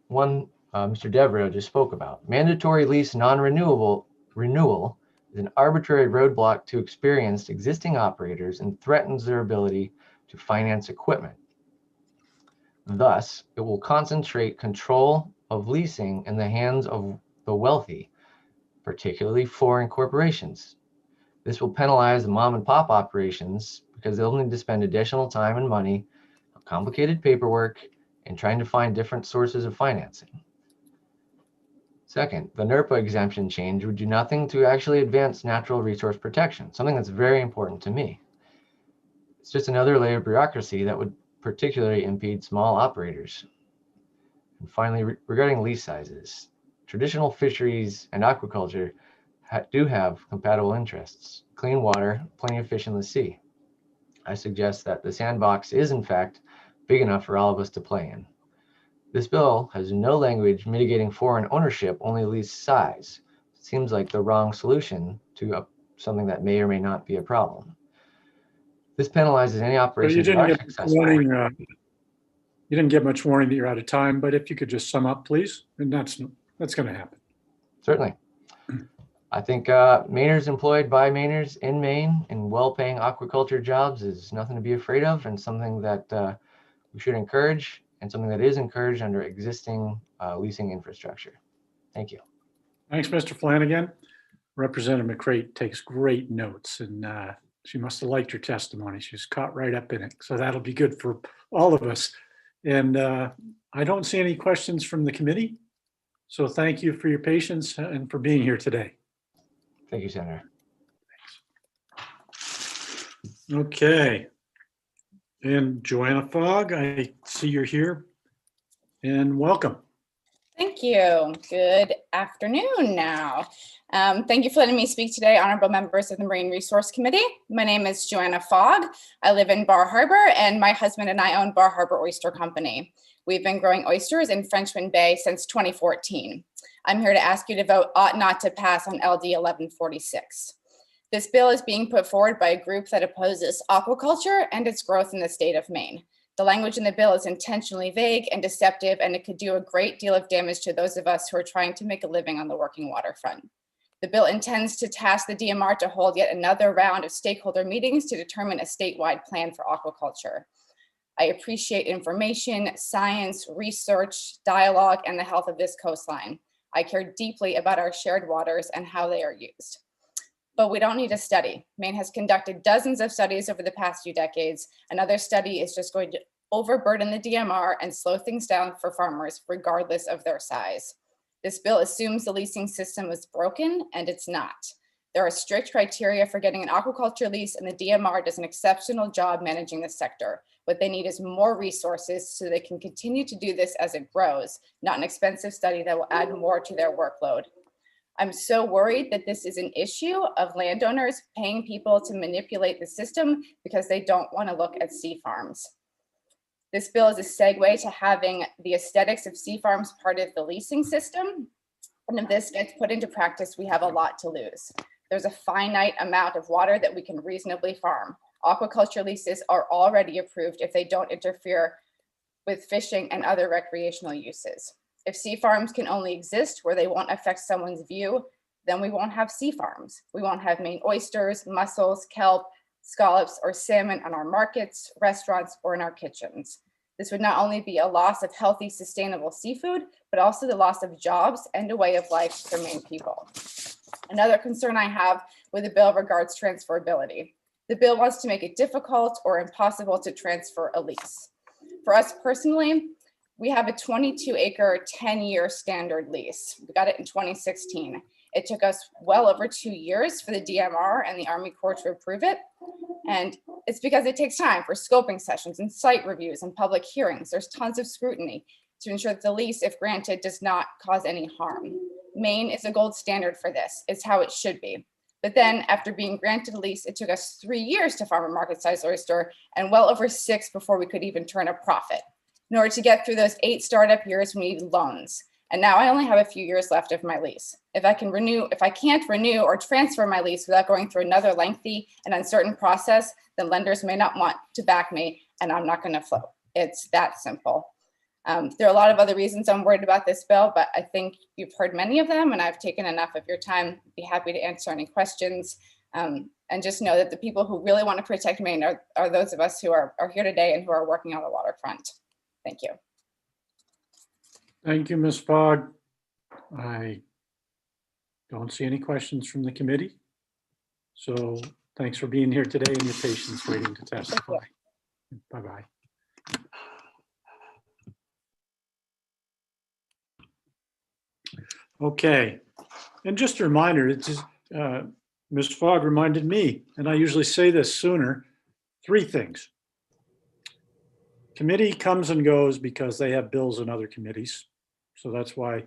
Speaker 18: One, Mr. Devereaux just spoke about. Mandatory lease renewal is an arbitrary roadblock to experienced existing operators and threatens their ability to finance equipment. Thus, it will concentrate control of leasing in the hands of the wealthy, particularly foreign corporations. This will penalize the mom and pop operations because they'll need to spend additional time and money on complicated paperwork and trying to find different sources of financing. Second, the NERPA exemption change would do nothing to actually advance natural resource protection, something that's very important to me. It's just another layer of bureaucracy that would particularly impede small operators. And finally, regarding lease sizes, Traditional fisheries and aquaculture do have compatible interests: clean water, plenty of fish in the sea. I suggest that the sandbox is in fact big enough for all of us to play in. This bill has no language mitigating foreign ownership, only lease size. It seems like the wrong solution to something that may or may not be a problem. This penalizes any
Speaker 3: So
Speaker 18: operations that are successful.
Speaker 3: You didn't get much warning that you're out of time, but if you could just sum up, please, and that's going to happen.
Speaker 18: Certainly. I think Mainers employed by Mainers in Maine in well-paying aquaculture jobs is nothing to be afraid of, and something that we should encourage, and something that is encouraged under existing leasing infrastructure. Thank you.
Speaker 3: Thanks, Mr. Flanagan. Representative McCreight takes great notes, and she must have liked your testimony. She was caught right up in it. So that'll be good for all of us. And I don't see any questions from the committee. So thank you for your patience and for being here today.
Speaker 18: Thank you, Senator.
Speaker 3: Okay. And Joanna Fogg, I see you're here. And welcome.
Speaker 13: Thank you. Good afternoon now. Thank you for letting me speak today, honorable members of the Marine Resource Committee. My name is Joanna Fogg. I live in Bar Harbor, and my husband and I own Bar Harbor Oyster Company. We've been growing oysters in Frenchman Bay since 2014. I'm here to ask you to vote ought not to pass on LD 1146. This bill is being put forward by a group that opposes aquaculture and its growth in the state of Maine. The language in the bill is intentionally vague and deceptive, and it could do a great deal of damage to those of us who are trying to make a living on the working waterfront. The bill intends to task the DMR to hold yet another round of stakeholder meetings to determine a statewide plan for aquaculture. I appreciate information, science, research, dialogue, and the health of this coastline. I care deeply about our shared waters and how they are used. But we don't need a study. Maine has conducted dozens of studies over the past few decades. Another study is just going to overburden the DMR and slow things down for farmers, regardless of their size. This bill assumes the leasing system is broken, and it's not. There are strict criteria for getting an aquaculture lease, and the DMR does an exceptional job managing the sector. What they need is more resources so they can continue to do this as it grows, not an expensive study that will add more to their workload. I'm so worried that this is an issue of landowners paying people to manipulate the system because they don't want to look at sea farms. This bill is a segue to having the aesthetics of sea farms part of the leasing system. And if this gets put into practice, we have a lot to lose. There's a finite amount of water that we can reasonably farm. Aquaculture leases are already approved if they don't interfere with fishing and other recreational uses. If sea farms can only exist where they won't affect someone's view, then we won't have sea farms. We won't have Maine oysters, mussels, kelp, scallops, or salmon on our markets, restaurants, or in our kitchens. This would not only be a loss of healthy, sustainable seafood, but also the loss of jobs and a way of life for Maine people. Another concern I have with the bill regards transferability. The bill wants to make it difficult or impossible to transfer a lease. For us personally, we have a 22-acre, 10-year standard lease. We got it in 2016. It took us well over 2 years for the DMR and the Army Corps to approve it. And it's because it takes time for scoping sessions and site reviews and public hearings. There's tons of scrutiny to ensure that the lease, if granted, does not cause any harm. Maine is a gold standard for this. It's how it should be. But then after being granted a lease, it took us 3 years to farm a market-sized oyster and well over 6 before we could even turn a profit. In order to get through those 8 startup years, we need loans. And now I only have a few years left of my lease. If I can't renew or transfer my lease without going through another lengthy and uncertain process, then lenders may not want to back me and I'm not going to float. It's that simple. There are a lot of other reasons I'm worried about this bill, but I think you've heard many of them and I've taken enough of your time. Be happy to answer any questions. And just know that the people who really want to protect Maine are those of us who are here today and who are working on the waterfront. Thank you.
Speaker 3: Thank you, Ms. Fogg. I don't see any questions from the committee. So thanks for being here today and your patience waiting to testify. Bye-bye. Okay, and just a reminder, it's just, Ms. Fogg reminded me, and I usually say this sooner, 3 things. Committee comes and goes because they have bills in other committees. So that's why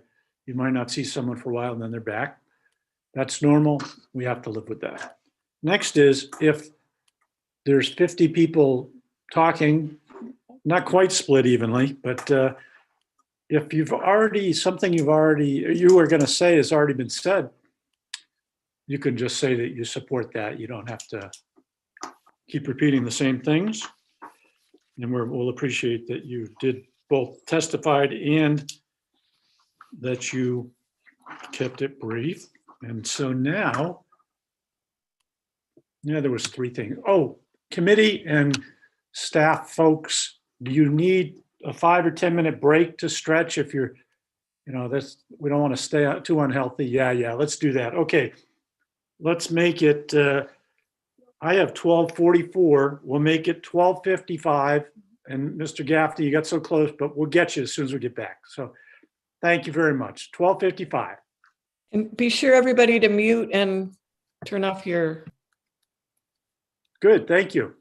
Speaker 3: You might not see someone for a while and then they're back. That's normal. We have to live with that. Next is if there's 50 people talking, not quite split evenly, but if you've already, something you were going to say has already been said, you can just say that you support that. You don't have to keep repeating the same things. And we'll appreciate that you did both testified and that you kept it brief. And so now, yeah, there was 3 things. Oh, committee and staff folks, do you need a 5 or 10 minute break to stretch if you're, we don't want to stay out too unhealthy. Yeah, let's do that. Okay, let's make it, I have 12:44. We'll make it 12:55. And Mr. Gaffney, you got so close, but we'll get you as soon as we get back. So thank you very much. 12:55.
Speaker 4: And be sure everybody to mute and turn off your.
Speaker 3: Good, thank you.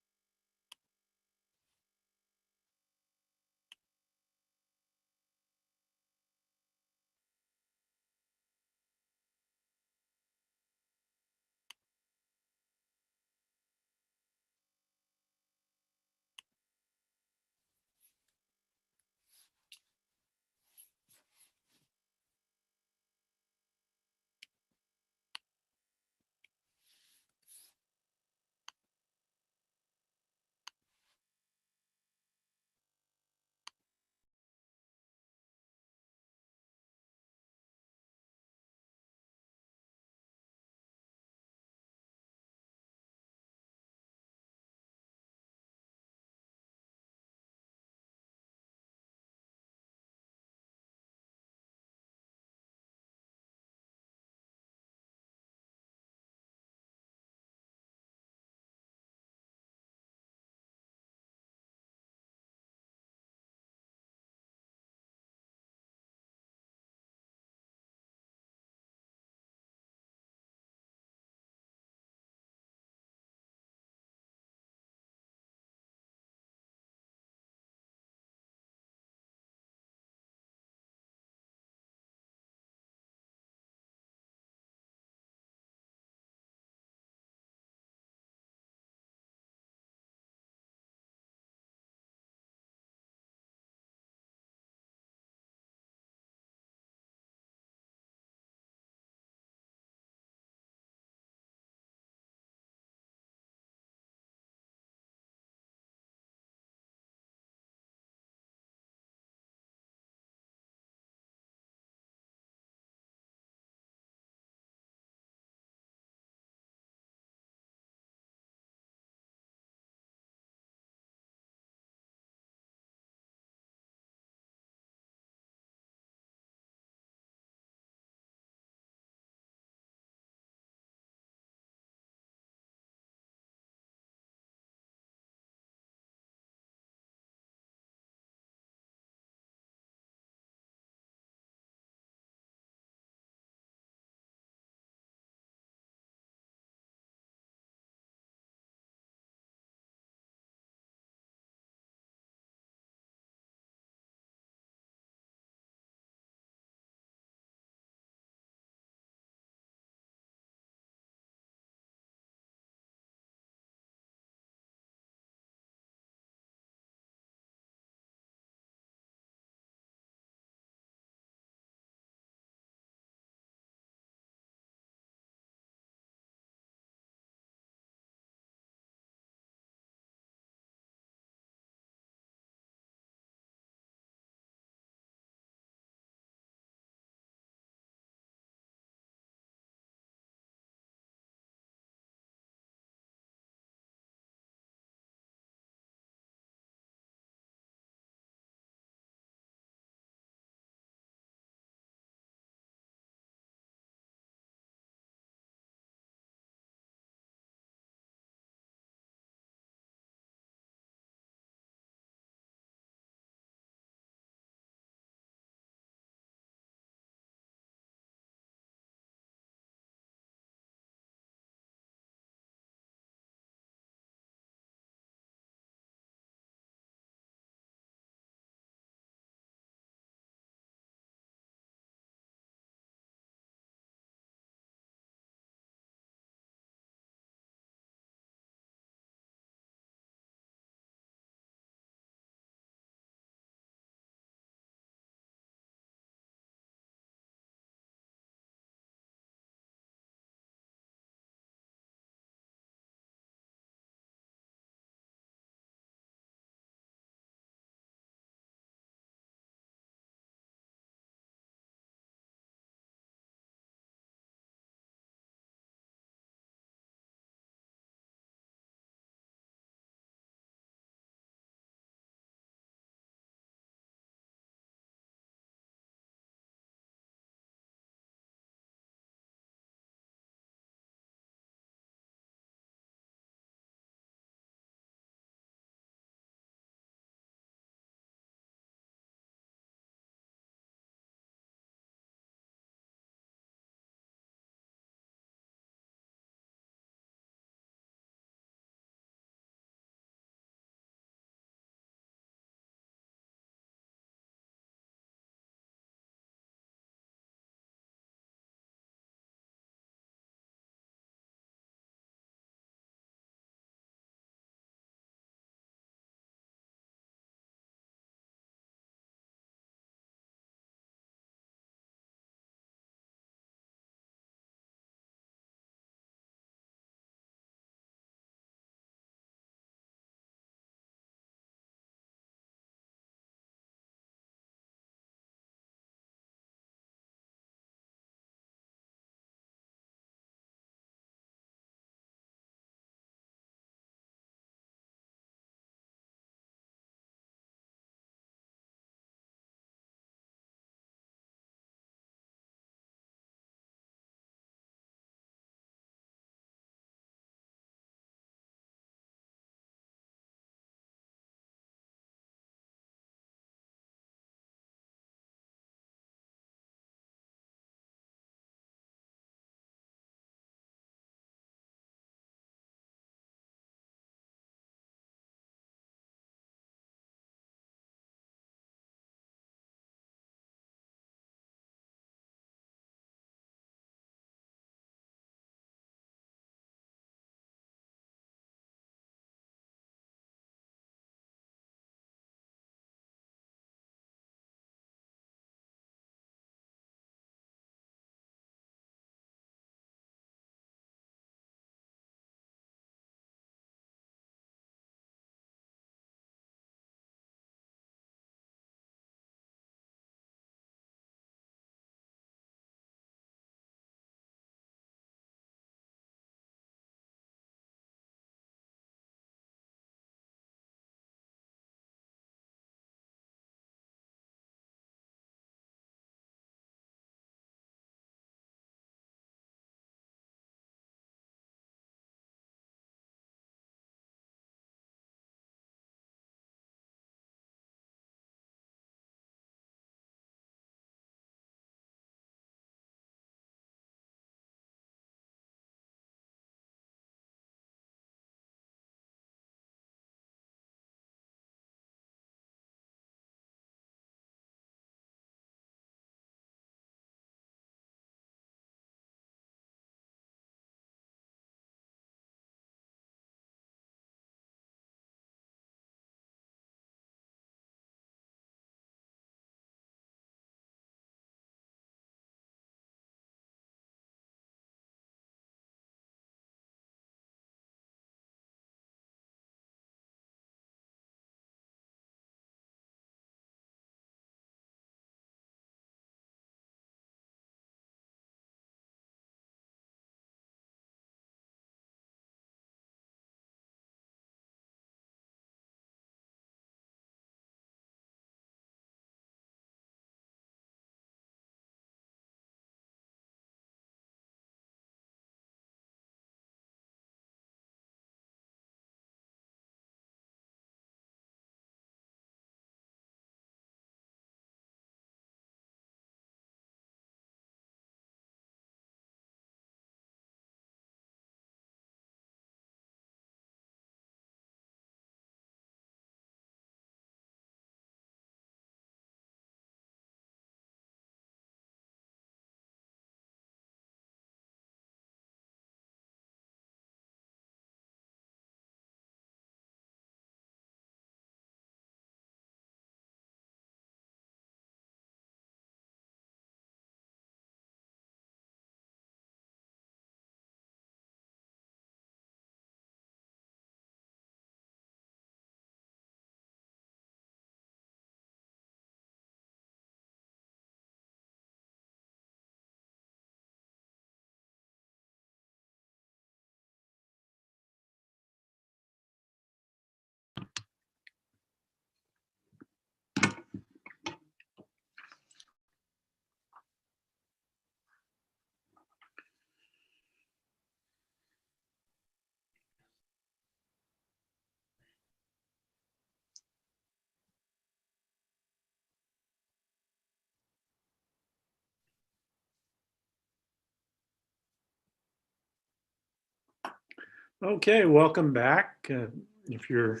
Speaker 3: Okay, welcome back. If you're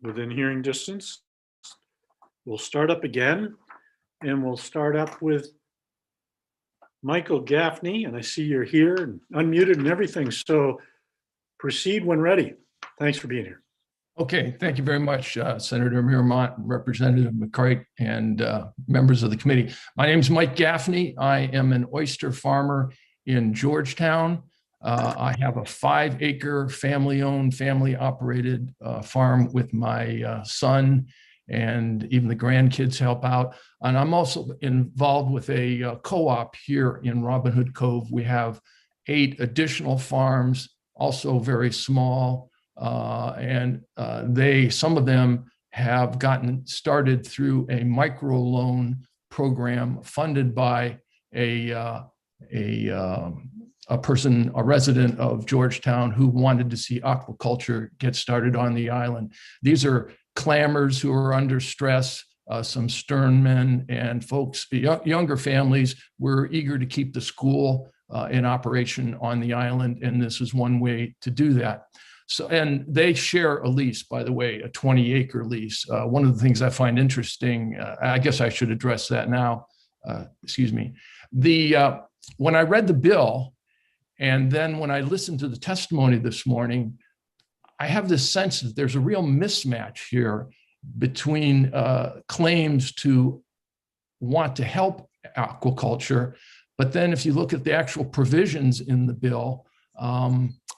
Speaker 3: within hearing distance, we'll start up again, and we'll start up with Michael Gaffney, and I see you're here and unmuted and everything, so proceed when ready. Thanks for being here.
Speaker 11: Okay, thank you very much, Senator Miramont, Representative McCreight, and members of the committee. My name is Mike Gaffney. I am an oyster farmer in Georgetown. I have a 5-acre family-owned, family-operated farm with my son, and even the grandkids help out. And I'm also involved with a co-op here in Robin Hood Cove. We have 8 additional farms, also very small. And some of them have gotten started through a microloan program funded by a person, a resident of Georgetown, who wanted to see aquaculture get started on the island. These are clammers who are under stress, some stern men and folks, younger families were eager to keep the school in operation on the island, and this is one way to do that. So, and they share a lease, by the way, a 20-acre lease. One of the things I find interesting, I guess I should address that now, excuse me. When I read the bill, and then when I listened to the testimony this morning, I have this sense that there's a real mismatch here between claims to want to help aquaculture, but then if you look at the actual provisions in the bill,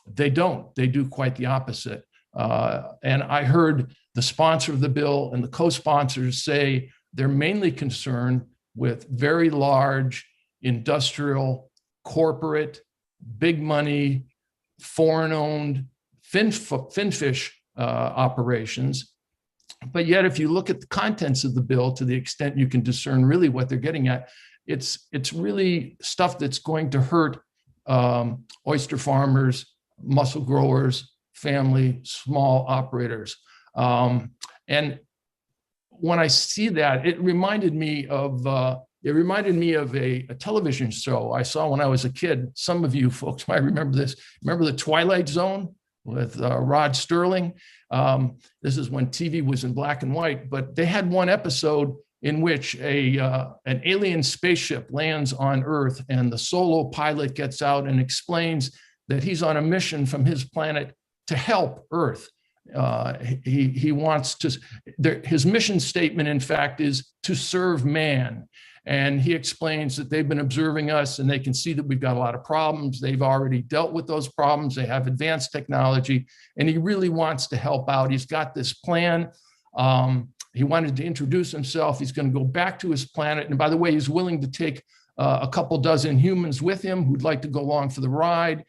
Speaker 11: they don't. They do quite the opposite. And I heard the sponsor of the bill and the co-sponsors say they're mainly concerned with very large industrial, corporate, big money, foreign-owned finfish operations. But yet, if you look at the contents of the bill, to the extent you can discern really what they're getting at, it's really stuff that's going to hurt oyster farmers, mussel growers, family, small operators. And when I see that, it reminded me of a television show I saw when I was a kid. Some of you folks might remember this. Remember The Twilight Zone with Rod Sterling? This is when TV was in black and white, but they had one episode in which an alien spaceship lands on Earth, and the solo pilot gets out and explains that he's on a mission from his planet to help Earth. He wants to, his mission statement, in fact, is to serve man. And he explains that they've been observing us and they can see that we've got a lot of problems. They've already dealt with those problems. They have advanced technology, and he really wants to help out. He's got this plan. He wanted to introduce himself. He's going to go back to his planet. And by the way, he's willing to take a couple dozen humans with him who'd like to go along for the ride.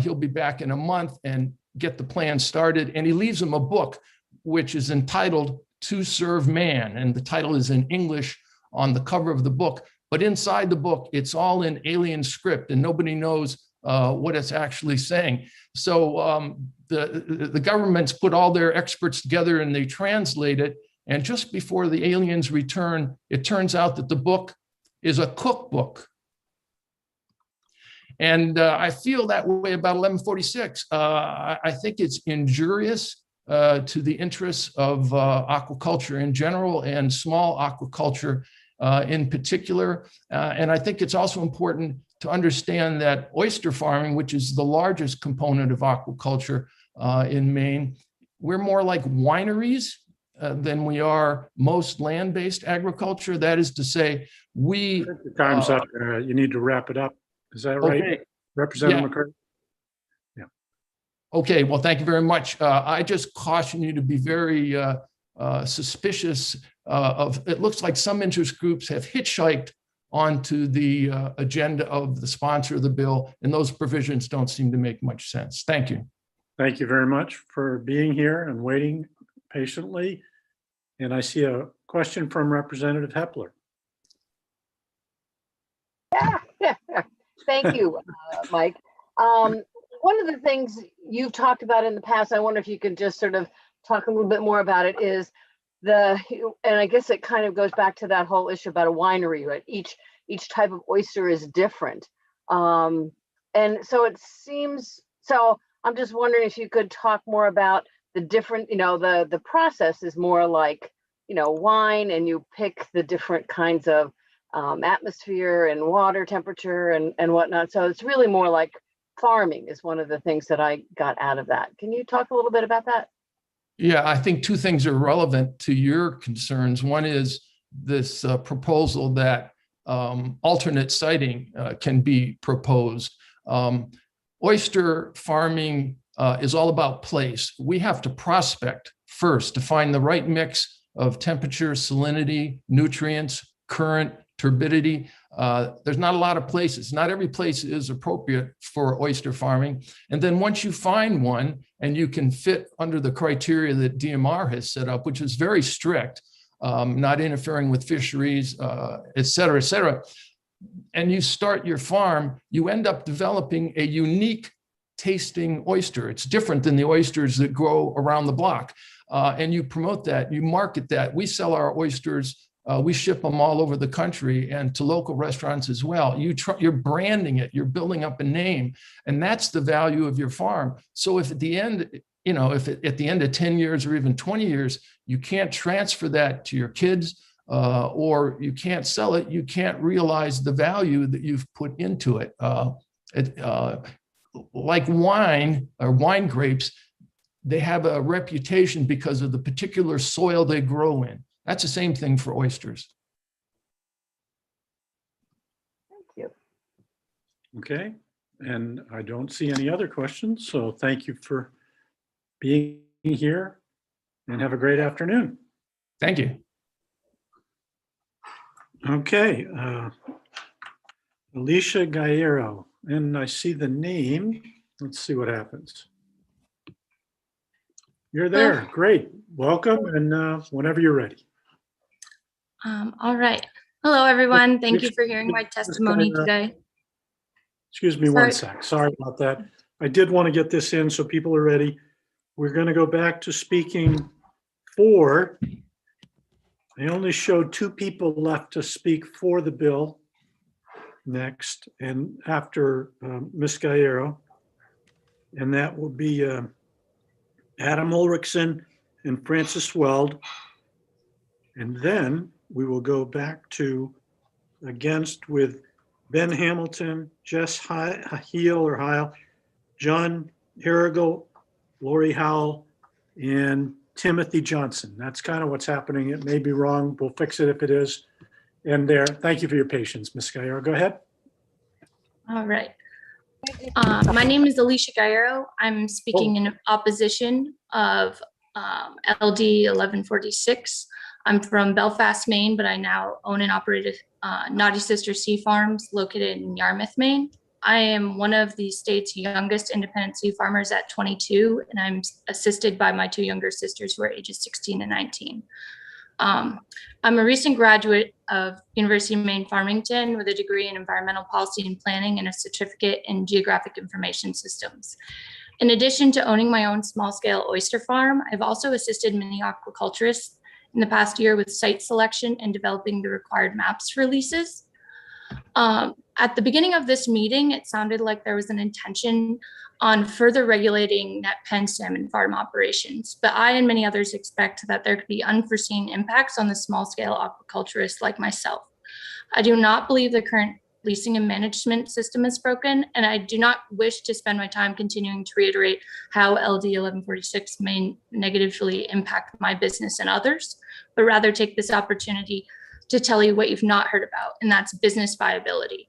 Speaker 11: He'll be back in a month and get the plan started. And he leaves them a book, which is entitled To Serve Man. And the title is in English on the cover of the book. But inside the book, it's all in alien script, and nobody knows what it's actually saying. So the government's put all their experts together and they translate it. And just before the aliens return, it turns out that the book is a cookbook. And I feel that way about 1146. I think it's injurious to the interests of aquaculture in general and small aquaculture in particular. And I think it's also important to understand that oyster farming, which is the largest component of aquaculture in Maine, we're more like wineries than we are most land-based agriculture. That is to say, we—
Speaker 3: Time's up. You need to wrap it up. Is that right,
Speaker 11: okay.
Speaker 3: Representative
Speaker 11: Yeah.
Speaker 3: McCarty? Yeah.
Speaker 11: Okay, well, thank you very much. I just caution you to be very suspicious of, it looks like some interest groups have hitchhiked onto the agenda of the sponsor of the bill, and those provisions don't seem to make much sense. Thank you.
Speaker 3: Thank you very much for being here and waiting patiently. And I see a question from Representative Hepler.
Speaker 22: Thank you, Mike. One of the things you've talked about in the past, I wonder if you could just sort of talk a little bit more about it, is and I guess it kind of goes back to that whole issue about a winery, right? Each type of oyster is different. And so it seems, so I'm just wondering if you could talk more about the different, the process is more like, wine, and you pick the different kinds of atmosphere and water temperature and whatnot. So it's really more like farming is one of the things that I got out of that. Can you talk a little bit about that?
Speaker 11: Yeah, I think two things are relevant to your concerns. One is this proposal that alternate siting can be proposed. Oyster farming is all about place. We have to prospect first to find the right mix of temperature, salinity, nutrients, current, turbidity. There's not a lot of places. Not every place is appropriate for oyster farming. And then once you find one and you can fit under the criteria that DMR has set up, which is very strict, not interfering with fisheries, et cetera, and you start your farm, you end up developing a unique tasting oyster. It's different than the oysters that grow around the block. And you promote that, you market that. We sell our oysters, we ship them all over the country and to local restaurants as well. You're branding it, you're building up a name, and that's the value of your farm. So if at the end, if at the end of 10 years or even 20 years, you can't transfer that to your kids, or you can't sell it, you can't realize the value that you've put into it. Like wine or wine grapes, they have a reputation because of the particular soil they grow in. That's the same thing for oysters.
Speaker 22: Thank you.
Speaker 3: Okay, and I don't see any other questions, so thank you for being here and have a great afternoon.
Speaker 11: Thank you.
Speaker 3: Okay, Alicia Gairo, and I see the name. Let's see what happens. You're there, great. Welcome, and whenever you're ready.
Speaker 14: All right. Hello, everyone. Thank you for hearing my testimony today.
Speaker 3: Excuse me one sec. Sorry about that. I did want to get this in so people are ready. We're going to go back to speaking for. I only showed 2 people left to speak for the bill next and after Ms. Gairo. And that will be Adam Ulrichsen and Francis Weld. And then we will go back to against with Ben Hamilton, Jess Heil, John Harrigal, Lori Howell, and Timothy Johnson. That's kind of what's happening. It may be wrong. We'll fix it if it is. And there, thank you for your patience, Ms. Gairo. Go ahead.
Speaker 14: All right. My name is Alicia Gairo. I'm speaking in opposition of LD 1146. I'm from Belfast, Maine, but I now own and operate Naughty Sister Sea Farms located in Yarmouth, Maine. I am one of the state's youngest independent sea farmers at 22, and I'm assisted by my 2 younger sisters who are ages 16 and 19. I'm a recent graduate of University of Maine Farmington with a degree in environmental policy and planning and a certificate in geographic information systems. In addition to owning my own small-scale oyster farm, I've also assisted many aquaculturists in the past year with site selection and developing the required maps for leases. At the beginning of this meeting, it sounded like there was an intention on further regulating net pen salmon farm operations, but I and many others expect that there could be unforeseen impacts on the small-scale aquaculturists like myself. I do not believe the current leasing and management system is broken, and I do not wish to spend my time continuing to reiterate how LD 1146 may negatively impact my business and others, but rather take this opportunity to tell you what you've not heard about, and that's business viability.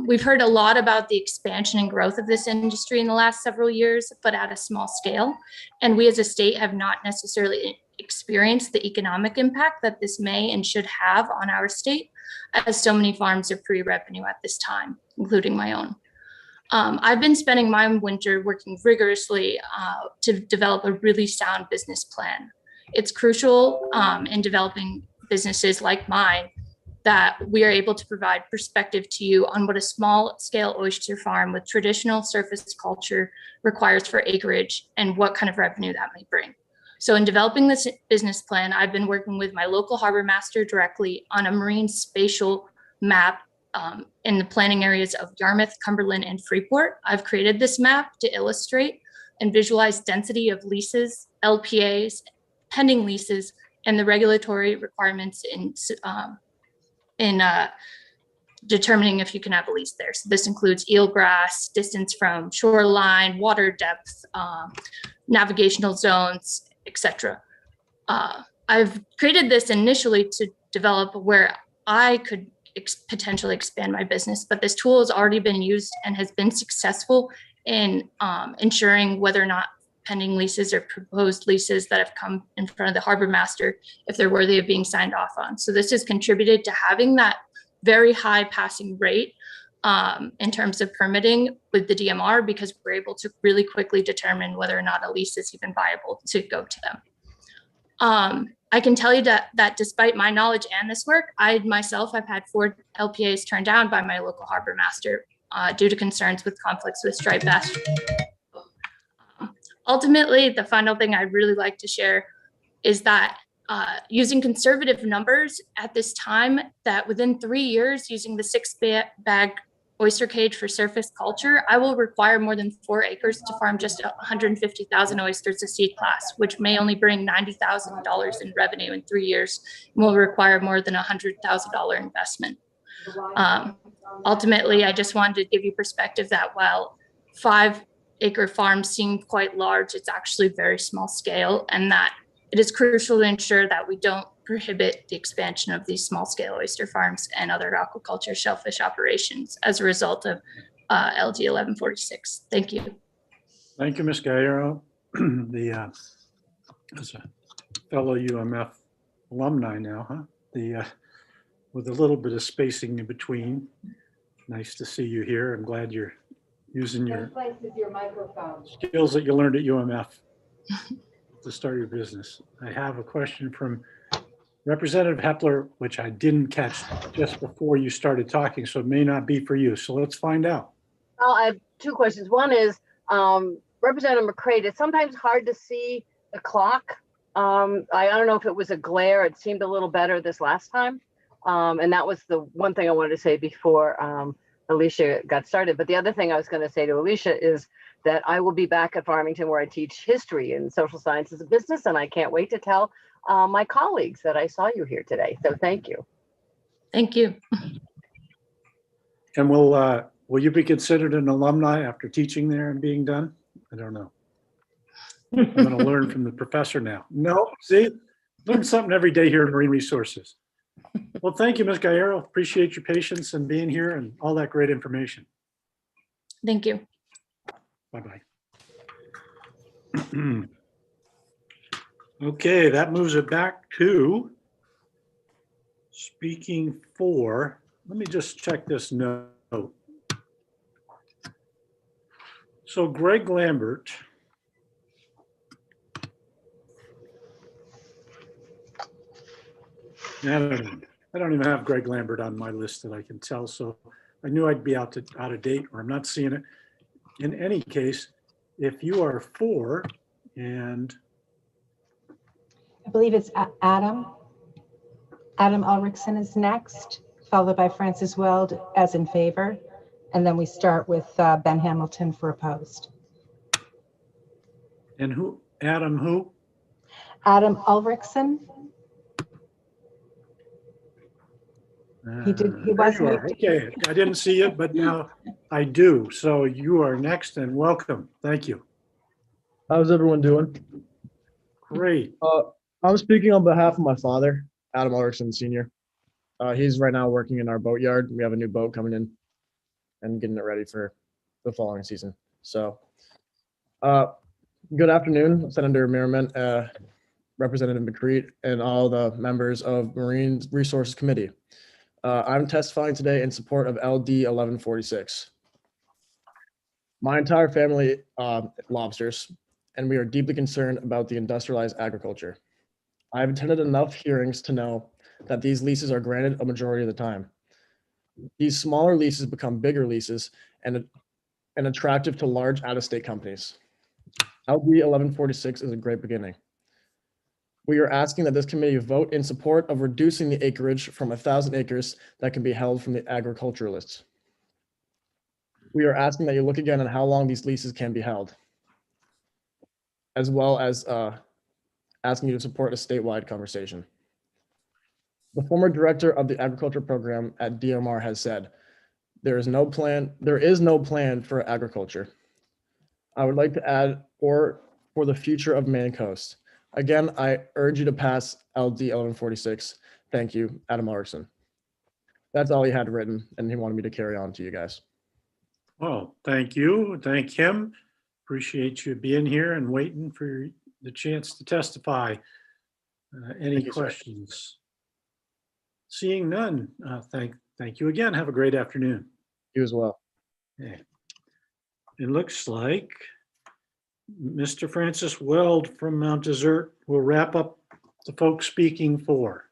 Speaker 14: We've heard a lot about the expansion and growth of this industry in the last several years, but at a small scale. And we as a state have not necessarily experienced the economic impact that this may and should have on our state, as so many farms are pre-revenue at this time, including my own. I've been spending my winter working rigorously to develop a really sound business plan. It's crucial in developing businesses like mine that we are able to provide perspective to you on what a small scale oyster farm with traditional surface culture requires for acreage and what kind of revenue that may bring. So in developing this business plan, I've been working with my local harbor master directly on a marine spatial map in the planning areas of Yarmouth, Cumberland, and Freeport. I've created this map to illustrate and visualize density of leases, LPAs, pending leases, and the regulatory requirements in determining if you can have a lease there. So this includes eelgrass, distance from shoreline, water depth, navigational zones, etc. I've created this initially to develop where I could potentially expand my business, but this tool has already been used and has been successful in ensuring whether or not pending leases or proposed leases that have come in front of the harbor master, if they're worthy of being signed off on. So this has contributed to having that very high passing rate in terms of permitting with the DMR, because we're able to really quickly determine whether or not a lease is even viable to go to them. I can tell you that despite my knowledge and this work, I myself have had 4 LPAs turned down by my local harbor master due to concerns with conflicts with striped bass. Ultimately, the final thing I'd really like to share is that using conservative numbers at this time, that within 3 years, using the 6-bag oyster cage for surface culture, I will require more than 4 acres to farm just 150,000 oysters to seed class, which may only bring $90,000 in revenue in 3 years and will require more than $100,000 investment. Ultimately, I just wanted to give you perspective that while 5-acre farms seem quite large, it's actually very small scale, and that it is crucial to ensure that we don't prohibit the expansion of these small scale oyster farms and other aquaculture shellfish operations as a result of LD 1146. Thank you.
Speaker 3: Thank you, Ms. Gallardo. As a fellow UMF alumni now, huh? With a little bit of spacing in between. Nice to see you here. I'm glad you're using your skills that you learned at UMF to start your business. I have a question from Representative Hepler, which I didn't catch just before you started talking, so it may not be for you. So let's find out.
Speaker 22: Well, I have 2 questions. One is, Representative McCreight, it's sometimes hard to see the clock. I don't know if it was a glare. It seemed a little better this last time. And that was the one thing I wanted to say before Alicia got started. But the other thing I was going to say to Alicia is that I will be back at Farmington where I teach history and social sciences of business. And I can't wait to tell my colleagues that I saw you here today. So thank you.
Speaker 14: Thank you.
Speaker 3: And will you be considered an alumni after teaching there and being done? I don't know. I'm going to learn from the professor now. No, see, learn something every day here at Marine Resources. Well, thank you, Ms. Gallardo. Appreciate your patience and being here and all that great information.
Speaker 14: Thank you.
Speaker 3: Bye-bye. Okay, that moves it back to speaking for, let me just check this note. So Greg Lambert. I don't even have Greg Lambert on my list that I can tell, so I knew I'd be out of date, or I'm not seeing it. In any case, if you are for, and
Speaker 19: I believe it's Adam. Adam Ulrichsen is next, followed by Francis Weld as in favor. And then we start with Ben Hamilton for opposed.
Speaker 3: And who, Adam who?
Speaker 19: Adam Ulrichsen. He was.
Speaker 3: Okay, I didn't see it, but now I do. So you are next and welcome. Thank you.
Speaker 15: How's everyone doing?
Speaker 3: Great.
Speaker 15: I'm speaking on behalf of my father, Adam Ulrichsen Sr. He's right now working in our boatyard. We have a new boat coming in and getting it ready for the following season. So good afternoon, Senator Merriman, Representative McCreight, and all the members of Marine Resources Committee. I'm testifying today in support of LD 1146. My entire family lobsters, and we are deeply concerned about the industrialized agriculture. I've attended enough hearings to know that these leases are granted a majority of the time. These smaller leases become bigger leases and attractive to large out-of-state companies. LD 1146 is a great beginning. We are asking that this committee vote in support of reducing the acreage from 1,000 acres that can be held from the agriculturalists. We are asking that you look again on how long these leases can be held, as well as asking you to support a statewide conversation. The former director of the agriculture program at DMR has said, there is no plan for agriculture. I would like to add, or for the future of Maine Coast. Again, I urge you to pass LD 1146. Thank you, Adam Larson. That's all he had written, and he wanted me to carry on to you guys.
Speaker 3: Well, thank you. Thank him. Appreciate you being here and waiting for the chance to testify. Any questions? Seeing none, thank you again. Have a great afternoon.
Speaker 15: You as well.
Speaker 3: Okay. It looks like Mr. Francis Weld from Mount Desert will wrap up the folks speaking for.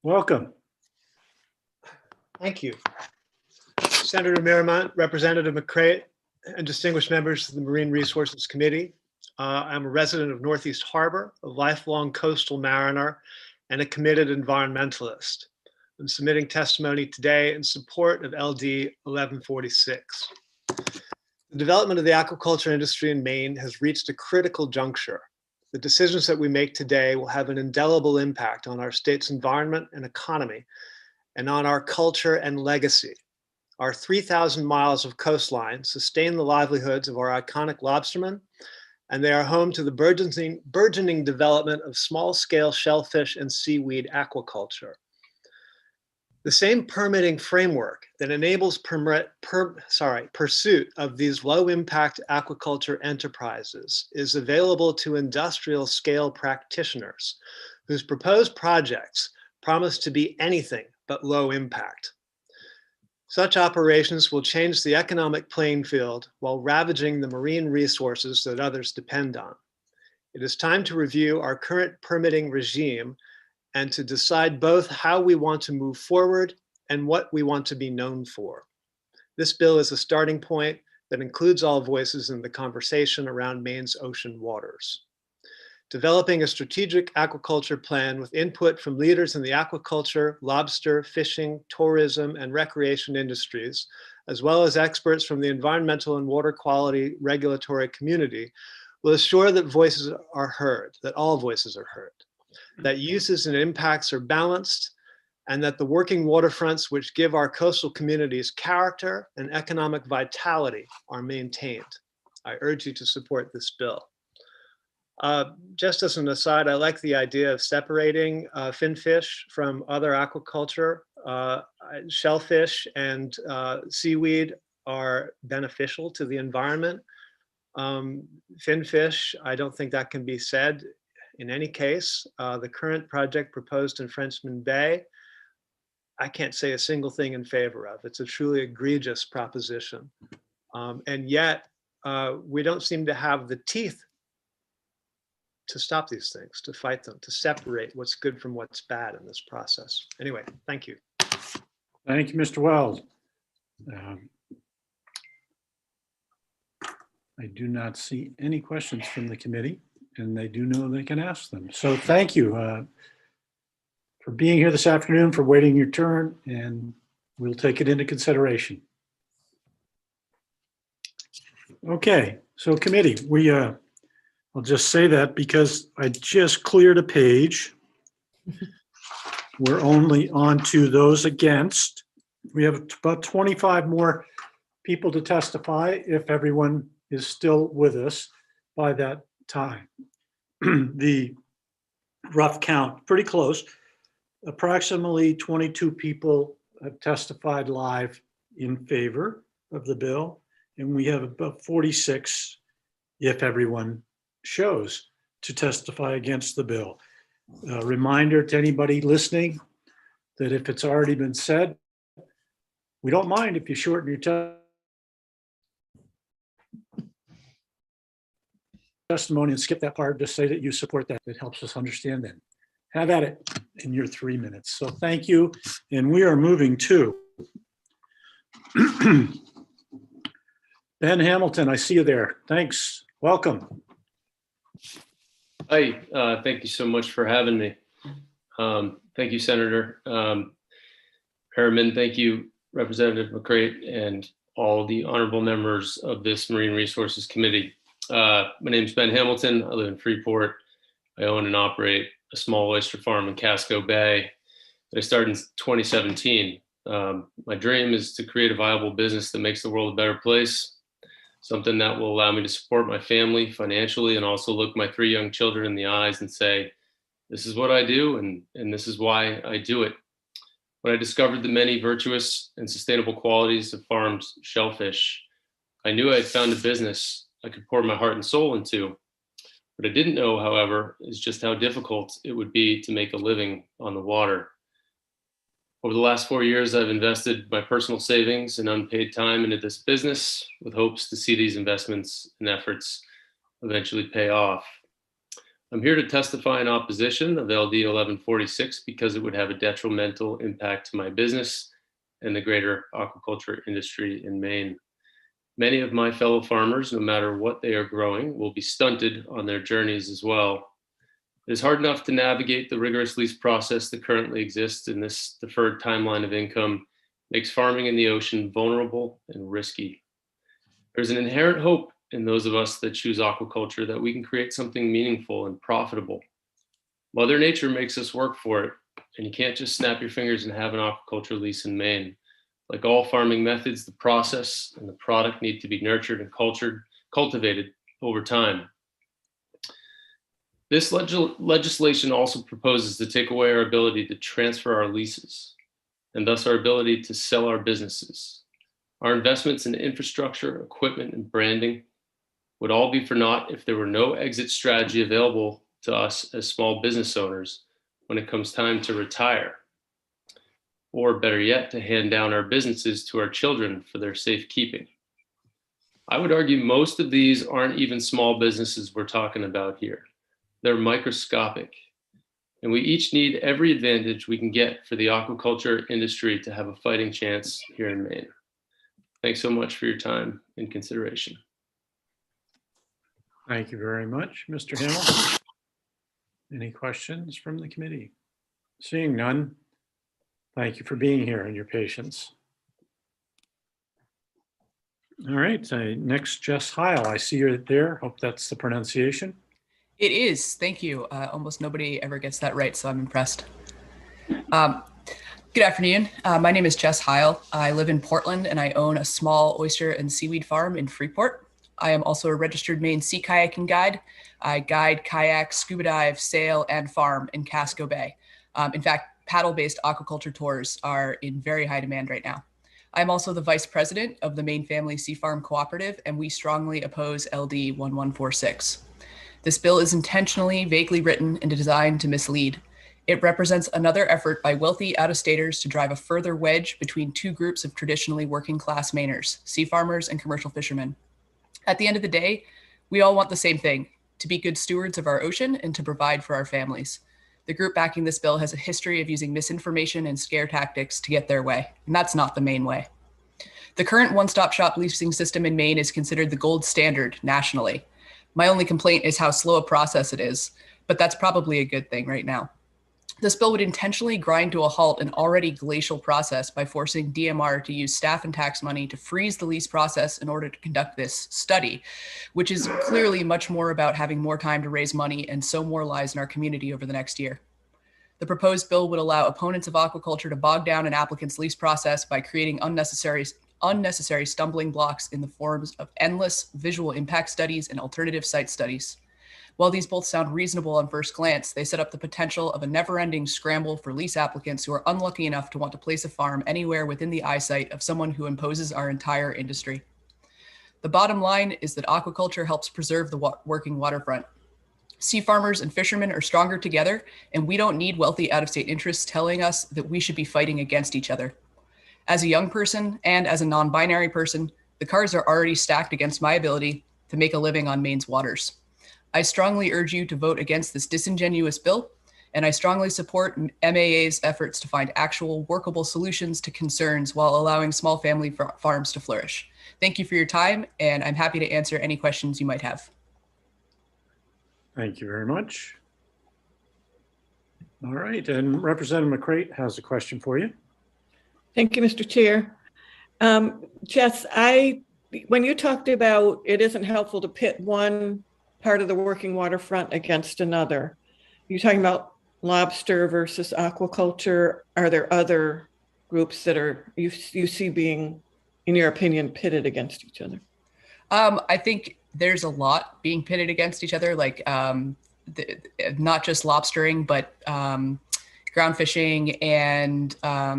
Speaker 3: Welcome.
Speaker 16: Thank you. Senator Miramont, Representative McCreight, and distinguished members of the Marine Resources Committee. I'm a resident of Northeast Harbor, a lifelong coastal mariner, and a committed environmentalist. I'm submitting testimony today in support of LD 1146. The development of the aquaculture industry in Maine has reached a critical juncture. The decisions that we make today will have an indelible impact on our state's environment and economy, and on our culture and legacy. Our 3,000 miles of coastline sustain the livelihoods of our iconic lobstermen, and they are home to the burgeoning development of small-scale shellfish and seaweed aquaculture. The same permitting framework that enables pursuit of these low-impact aquaculture enterprises is available to industrial-scale practitioners whose proposed projects promise to be anything but low impact. Such operations will change the economic playing field while ravaging the marine resources that others depend on. It is time to review our current permitting regime and to decide both how we want to move forward and what we want to be known for. This bill is a starting point that includes all voices in the conversation around Maine's ocean waters. Developing a strategic aquaculture plan with input from leaders in the aquaculture, lobster, fishing, tourism, and recreation industries, as well as experts from the environmental and water quality regulatory community, will assure that voices are heard, that all voices are heard, that uses and impacts are balanced, and that the working waterfronts which give our coastal communities character and economic vitality are maintained. I urge you to support this bill. Just as an aside, I like the idea of separating finfish from other aquaculture. Shellfish and seaweed are beneficial to the environment. Finfish, I don't think that can be said in any case. The current project proposed in Frenchman Bay, I can't say a single thing in favor of. It's a truly egregious proposition. And yet, we don't seem to have the teeth to stop these things, to fight them, to separate what's good from what's bad in this process. Anyway, thank you.
Speaker 3: Thank you, Mr. Weld. I do not see any questions from the committee, and they do know they can ask them. So thank you for being here this afternoon, for waiting your turn, and we'll take it into consideration. Okay, so committee, I'll just say that because I just cleared a page. We're only on to those against. We have about 25 more people to testify if everyone is still with us by that time. The rough count, pretty close. Approximately 22 people have testified live in favor of the bill, and we have about 46 if everyone shows to testify against the bill. A reminder to anybody listening that if it's already been said, we don't mind if you shorten your testimony and skip that part, just say that you support that. It helps us understand that. Have at it in your 3 minutes. So thank you. And we are moving to Ben Hamilton. I see you there. Thanks. Welcome.
Speaker 7: Hi, thank you so much for having me. Thank you, Senator Harriman. Thank you, Representative McCreight, and all the honorable members of this Marine Resources Committee. My name is Ben Hamilton. I live in Freeport. I own and operate a small oyster farm in Casco Bay that I started in 2017. My dream is to create a viable business that makes the world a better place, something that will allow me to support my family financially and also look my 3 young children in the eyes and say, this is what I do and this is why I do it. When I discovered the many virtuous and sustainable qualities of farmed shellfish, I knew I had found a business I could pour my heart and soul into. What I didn't know, however, is just how difficult it would be to make a living on the water. Over the last 4 years, I've invested my personal savings and unpaid time into this business with hopes to see these investments and efforts eventually pay off. I'm here to testify in opposition of LD 1146 because it would have a detrimental impact to my business and the greater aquaculture industry in Maine. Many of my fellow farmers, no matter what they are growing, will be stunted on their journeys as well. It is hard enough to navigate the rigorous lease process that currently exists, and this deferred timeline of income makes farming in the ocean vulnerable and risky. There's an inherent hope in those of us that choose aquaculture that we can create something meaningful and profitable. Mother Nature makes us work for it, and you can't just snap your fingers and have an aquaculture lease in Maine. Like all farming methods, the process and the product need to be nurtured and cultivated over time. This legislation also proposes to take away our ability to transfer our leases and thus our ability to sell our businesses. Our investments in infrastructure, equipment, and branding would all be for naught if there were no exit strategy available to us as small business owners when it comes time to retire. Or better yet, to hand down our businesses to our children for their safekeeping. I would argue most of these aren't even small businesses we're talking about here. They're microscopic, and we each need every advantage we can get for the aquaculture industry to have a fighting chance here in Maine. Thanks so much for your time and consideration.
Speaker 3: Thank you very much, Mr. Hamilton. Any questions from the committee? Seeing none, thank you for being here and your patience. All right, next, Jess Heil. I see you're there. Hope that's the pronunciation.
Speaker 20: It is. Thank you. Almost nobody ever gets that right, so I'm impressed. Good afternoon. My name is Jess Heil. I live in Portland and I own a small oyster and seaweed farm in Freeport. I am also a registered Maine sea kayaking guide. I guide, kayak, scuba dive, sail, and farm in Casco Bay. In fact, paddle-based aquaculture tours are in very high demand right now. I'm also the vice president of the Maine Family Sea Farm Cooperative, and we strongly oppose LD 1146. This bill is intentionally vaguely written and designed to mislead. It represents another effort by wealthy out-of-staters to drive a further wedge between two groups of traditionally working-class Mainers, sea farmers and commercial fishermen. At the end of the day, we all want the same thing, to be good stewards of our ocean and to provide for our families. The group backing this bill has a history of using misinformation and scare tactics to get their way, and that's not the Maine way. The current one-stop shop leasing system in Maine is considered the gold standard nationally. My only complaint is how slow a process it is, but that's probably a good thing right now. This bill would intentionally grind to a halt an already glacial process by forcing DMR to use staff and tax money to freeze the lease process in order to conduct this study, which is clearly much more about having more time to raise money and sow more lives in our community over the next year. The proposed bill would allow opponents of aquaculture to bog down an applicant's lease process by creating unnecessary stumbling blocks in the forms of endless visual impact studies and alternative site studies. While these both sound reasonable on first glance, they set up the potential of a never-ending scramble for lease applicants who are unlucky enough to want to place a farm anywhere within the eyesight of someone who imposes our entire industry. The bottom line is that aquaculture helps preserve the working waterfront. Sea farmers and fishermen are stronger together, and we don't need wealthy out-of-state interests telling us that we should be fighting against each other. As a young person and as a non-binary person, the cards are already stacked against my ability to make a living on Maine's waters. I strongly urge you to vote against this disingenuous bill, and I strongly support MAA's efforts to find actual workable solutions to concerns while allowing small family farms to flourish. Thank you for your time, and I'm happy to answer any questions you might have.
Speaker 3: Thank you very much. All right, and Representative McCrate has a question for you.
Speaker 4: Thank you, Mr. Chair. Jess, when you talked about it isn't helpful to pit one part of the working waterfront against another, you're talking about lobster versus aquaculture. Are there other groups that you see being, in your opinion, pitted against each other?
Speaker 20: I think there's a lot being pitted against each other, like not just lobstering, but ground fishing and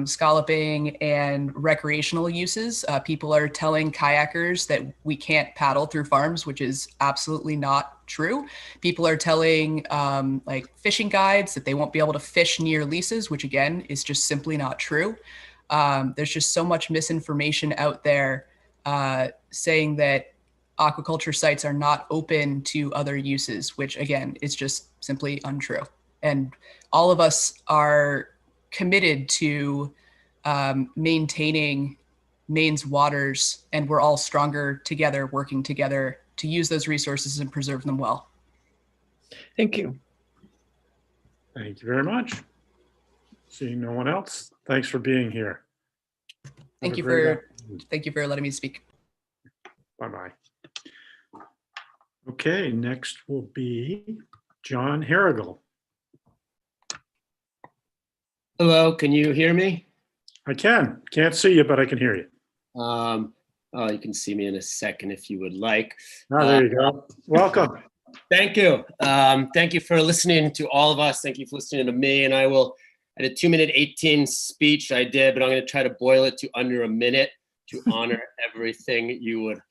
Speaker 20: scalloping and recreational uses. People are telling kayakers that we can't paddle through farms, which is absolutely not true. People are telling like fishing guides that they won't be able to fish near leases, which again is just simply not true. There's just so much misinformation out there saying that aquaculture sites are not open to other uses, which again is just simply untrue. And all of us are committed to maintaining Maine's waters, and we're all stronger together, working together to use those resources and preserve them well.
Speaker 4: Thank you.
Speaker 3: Thank you very much. Seeing no one else, thanks for being here.
Speaker 20: Thank you for letting me speak.
Speaker 3: Bye-bye. Okay, next will be John Harrigal.
Speaker 2: Hello, can you hear me?
Speaker 3: I can. Can't see you, but I can hear you.
Speaker 2: You can see me in a second if you would like.
Speaker 3: Oh, there you go. Welcome.
Speaker 2: Thank you. Thank you for listening to all of us. Thank you for listening to me. And I had a 2-minute 18 speech I did, but I'm going to try to boil it to under a minute to honor everything you would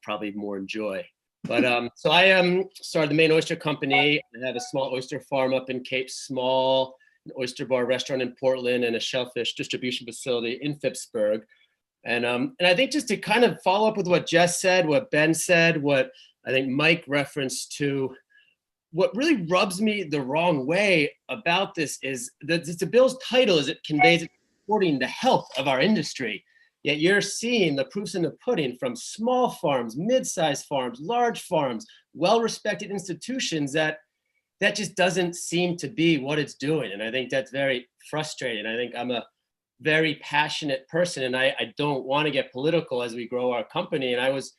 Speaker 2: probably more enjoy. But so I started the Maine Oyster Company. I have a small oyster farm up in Cape Small, an oyster bar restaurant in Portland, and a shellfish distribution facility in Phippsburg. And I think just to kind of follow up with what Jess said, what Ben said, what I think Mike referenced to, what really rubs me the wrong way about this is that the bill's title is it conveys supporting the health of our industry. Yet you're seeing the proofs in the pudding from small farms, mid-sized farms, large farms, well-respected institutions that just doesn't seem to be what it's doing. And I think that's very frustrating. I think I'm a very passionate person and I don't want to get political as we grow our company. And I was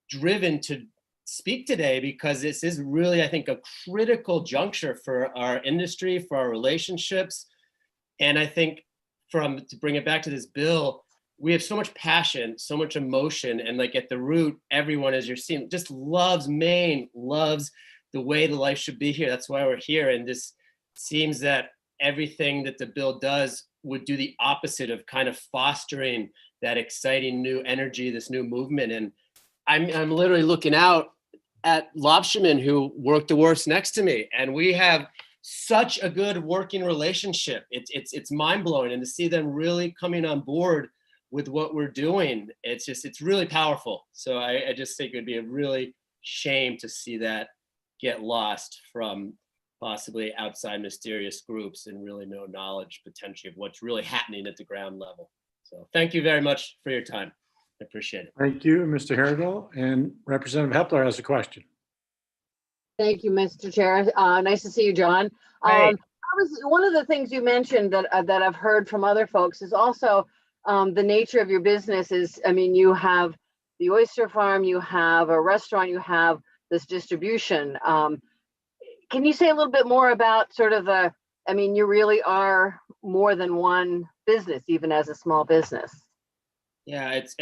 Speaker 2: driven to speak today because this is really, I think, a critical juncture for our industry, for our relationships. And I think to bring it back to this bill, we have so much passion, so much emotion, and like at the root, everyone, as you're seeing, just loves Maine, loves the way the life should be here. That's why we're here. And this seems that everything that the bill does would do the opposite of kind of fostering that exciting new energy, this new movement. And I'm literally looking out at lobstermen who work the wharfs next to me, and we have such a good working relationship. It's mind-blowing, and to see them really coming on board with what we're doing, it's really powerful. So I just think it would be a really shame to see that get lost from possibly outside mysterious groups and really no knowledge potentially of what's really happening at the ground level. So thank you very much for your time. I appreciate it.
Speaker 3: Thank you, Mr. Harrigal. And Representative Hepler has a question.
Speaker 22: Thank you, Mr. Chair. Nice to see you, John. One of the things you mentioned that I've heard from other folks is also the nature of your business is, I mean, you have the oyster farm, you have a restaurant, you have this distribution. Can you say a little bit more about sort of you really are more than one business, even as a small business.
Speaker 2: Yeah, it's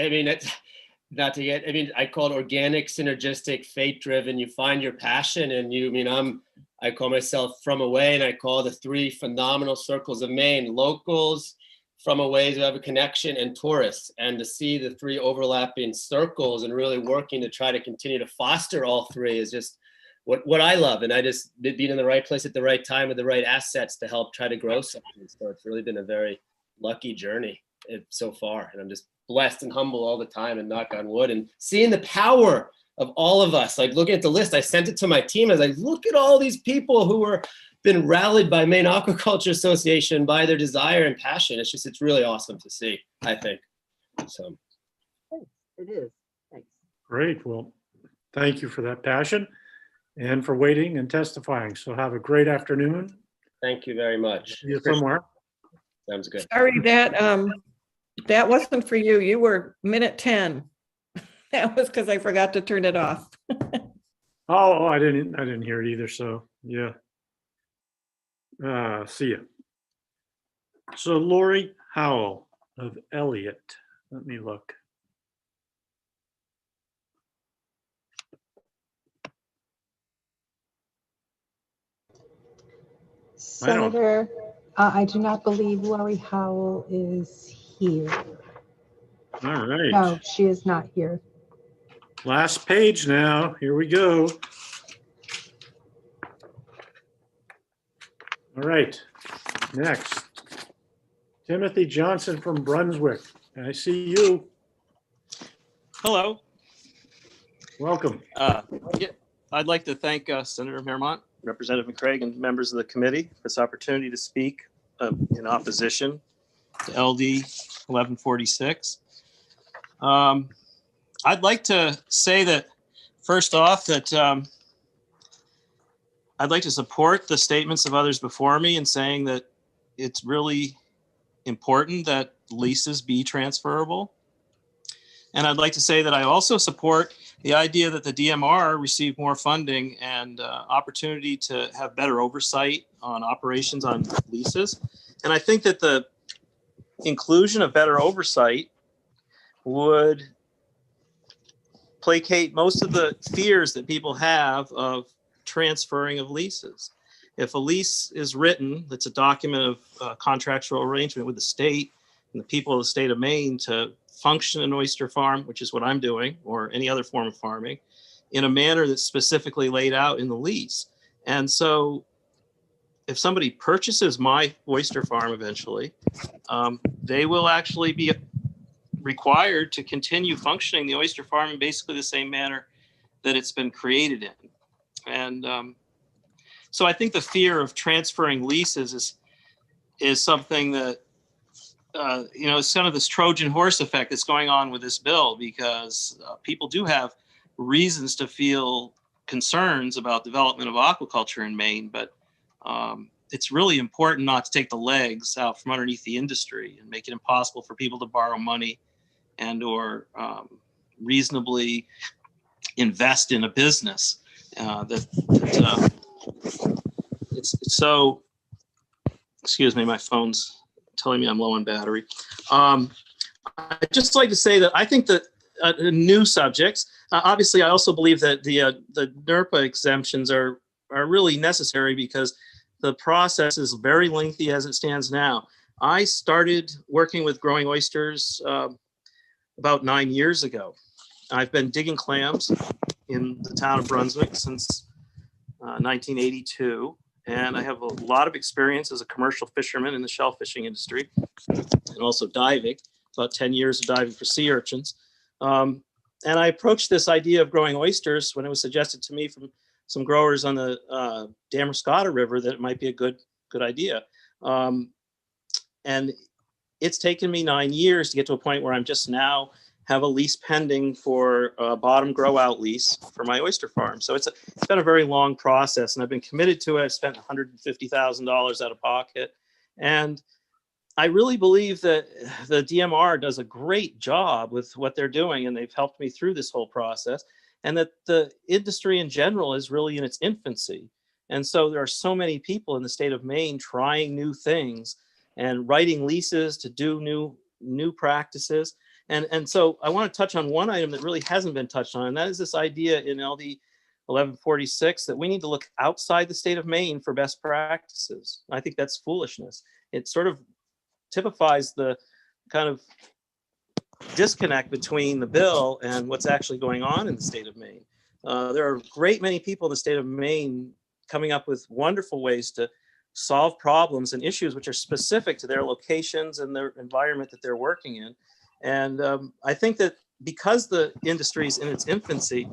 Speaker 2: not to get, I call it organic, synergistic, fate-driven. You find your passion and I call myself From Away, and I call the three phenomenal circles of Maine: locals, from aways who have a connection, and tourists. And to see the three overlapping circles and really working to try to continue to foster all three is just what I love. And I just being in the right place at the right time with the right assets to help try to grow something. So it's really been a very lucky journey so far. And I'm just blessed and humble all the time, and knock on wood, and seeing the power of all of us. Like looking at the list, I sent it to my team. I was like, look at all these people who were been rallied by Maine Aquaculture Association, by their desire and passion. It's really awesome to see, I think. So
Speaker 22: it is. Thanks.
Speaker 3: Great. Well, thank you for that passion. and for waiting and testifying. So have a great afternoon.
Speaker 2: Thank you very much.
Speaker 3: See you somewhere.
Speaker 2: Sounds good.
Speaker 4: Sorry, that wasn't for you. You were minute 10. That was because I forgot to turn it off.
Speaker 3: Oh, I didn't hear it either. So yeah. See ya. So Lori Howell of Elliott. Let me look.
Speaker 19: Senator, I do not believe Lori Howell is here.
Speaker 3: All right.
Speaker 19: No, she is not here.
Speaker 3: Last page now. Here we go. All right. Next, Timothy Johnson from Brunswick. I see you.
Speaker 6: Hello.
Speaker 3: Welcome.
Speaker 6: Yeah, I'd like to thank Senator Merrimont, Representative McCraig, and members of the committee for this opportunity to speak in opposition to LD 1146. I'd like to say that, first off, that I'd like to support the statements of others before me in saying that it's really important that leases be transferable. And I'd like to say that I also support the idea that the DMR receive more funding and opportunity to have better oversight on operations on leases. And I think that the inclusion of better oversight would placate most of the fears that people have of transferring of leases. If a lease is written, that's a document of contractual arrangement with the state and the people of the state of Maine to function an oyster farm, which is what I'm doing, or any other form of farming, in a manner that's specifically laid out in the lease. And so if somebody purchases my oyster farm eventually, they will actually be required to continue functioning the oyster farm in basically the same manner that it's been created in. And so I think the fear of transferring leases is something that, it's kind of this Trojan horse effect that's going on with this bill, because people do have reasons to feel concerns about development of aquaculture in Maine, but it's really important not to take the legs out from underneath the industry and make it impossible for people to borrow money and or reasonably invest in a business. It's so, excuse me, my phone's telling me I'm low on battery. I'd just like to say that I think that new subjects, obviously I also believe that the NERPA exemptions are really necessary because the process is very lengthy as it stands now. I started working with growing oysters about 9 years ago. I've been digging clams in the town of Brunswick since 1982. And I have a lot of experience as a commercial fisherman in the shell fishing industry and also diving, about 10 years of diving for sea urchins. And I approached this idea of growing oysters when it was suggested to me from some growers on the Damariscotta River that it might be a good idea. And it's taken me 9 years to get to a point where I'm just now have a lease pending for a bottom grow out lease for my oyster farm. So it's been a very long process and I've been committed to it. I've spent $150,000 out of pocket. And I really believe that the DMR does a great job with what they're doing and they've helped me through this whole process, and that the industry in general is really in its infancy. And so there are so many people in the state of Maine trying new things and writing leases to do new practices. And so I want to touch on one item that really hasn't been touched on, and that is this idea in LD 1146 that we need to look outside the state of Maine for best practices. I think that's foolishness. It sort of typifies the kind of disconnect between the bill and what's actually going on in the state of Maine. There are a great many people in the state of Maine coming up with wonderful ways to solve problems and issues which are specific to their locations and their environment that they're working in. And I think that because the industry is in its infancy,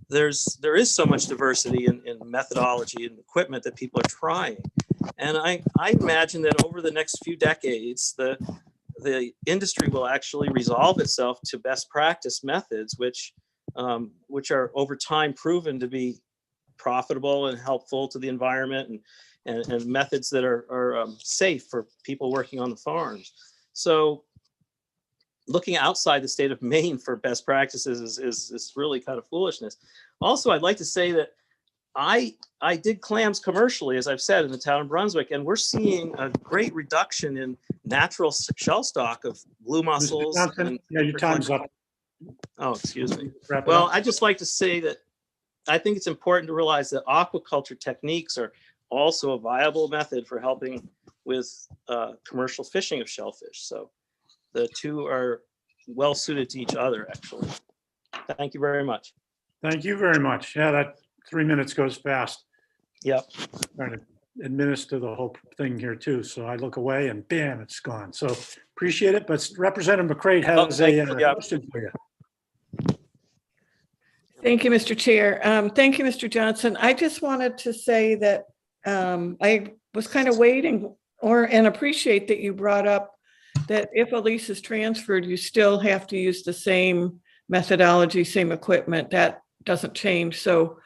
Speaker 6: there is so much diversity in methodology and equipment that people are trying. And I imagine that over the next few decades, the industry will actually resolve itself to best practice methods, which are over time proven to be profitable and helpful to the environment, and methods that are safe for people working on the farms. So looking outside the state of Maine for best practices is really kind of foolishness. Also, I'd like to say that I did clams commercially, as I've said, in the town of Brunswick, and we're seeing a great reduction in natural shell stock of blue mussels.
Speaker 3: Yeah, your time's up.
Speaker 6: Oh, excuse me.
Speaker 3: Wrap it
Speaker 6: Well,
Speaker 3: up.
Speaker 6: I'd just like to say that I think it's important to realize that aquaculture techniques are also a viable method for helping with commercial fishing of shellfish. So the two are well suited to each other, actually. Thank you very much.
Speaker 3: Thank you very much. Yeah, that 3 minutes goes fast.
Speaker 6: Yep.
Speaker 3: Trying to administer the whole thing here too. So I look away and bam, it's gone. So appreciate it. But Representative McCreight has a question for you.
Speaker 4: Thank you, Mr. Chair. Thank you, Mr. Johnson. I just wanted to say that I was kind of waiting and appreciate that you brought up that if a lease is transferred, you still have to use the same methodology, same equipment. That doesn't change. So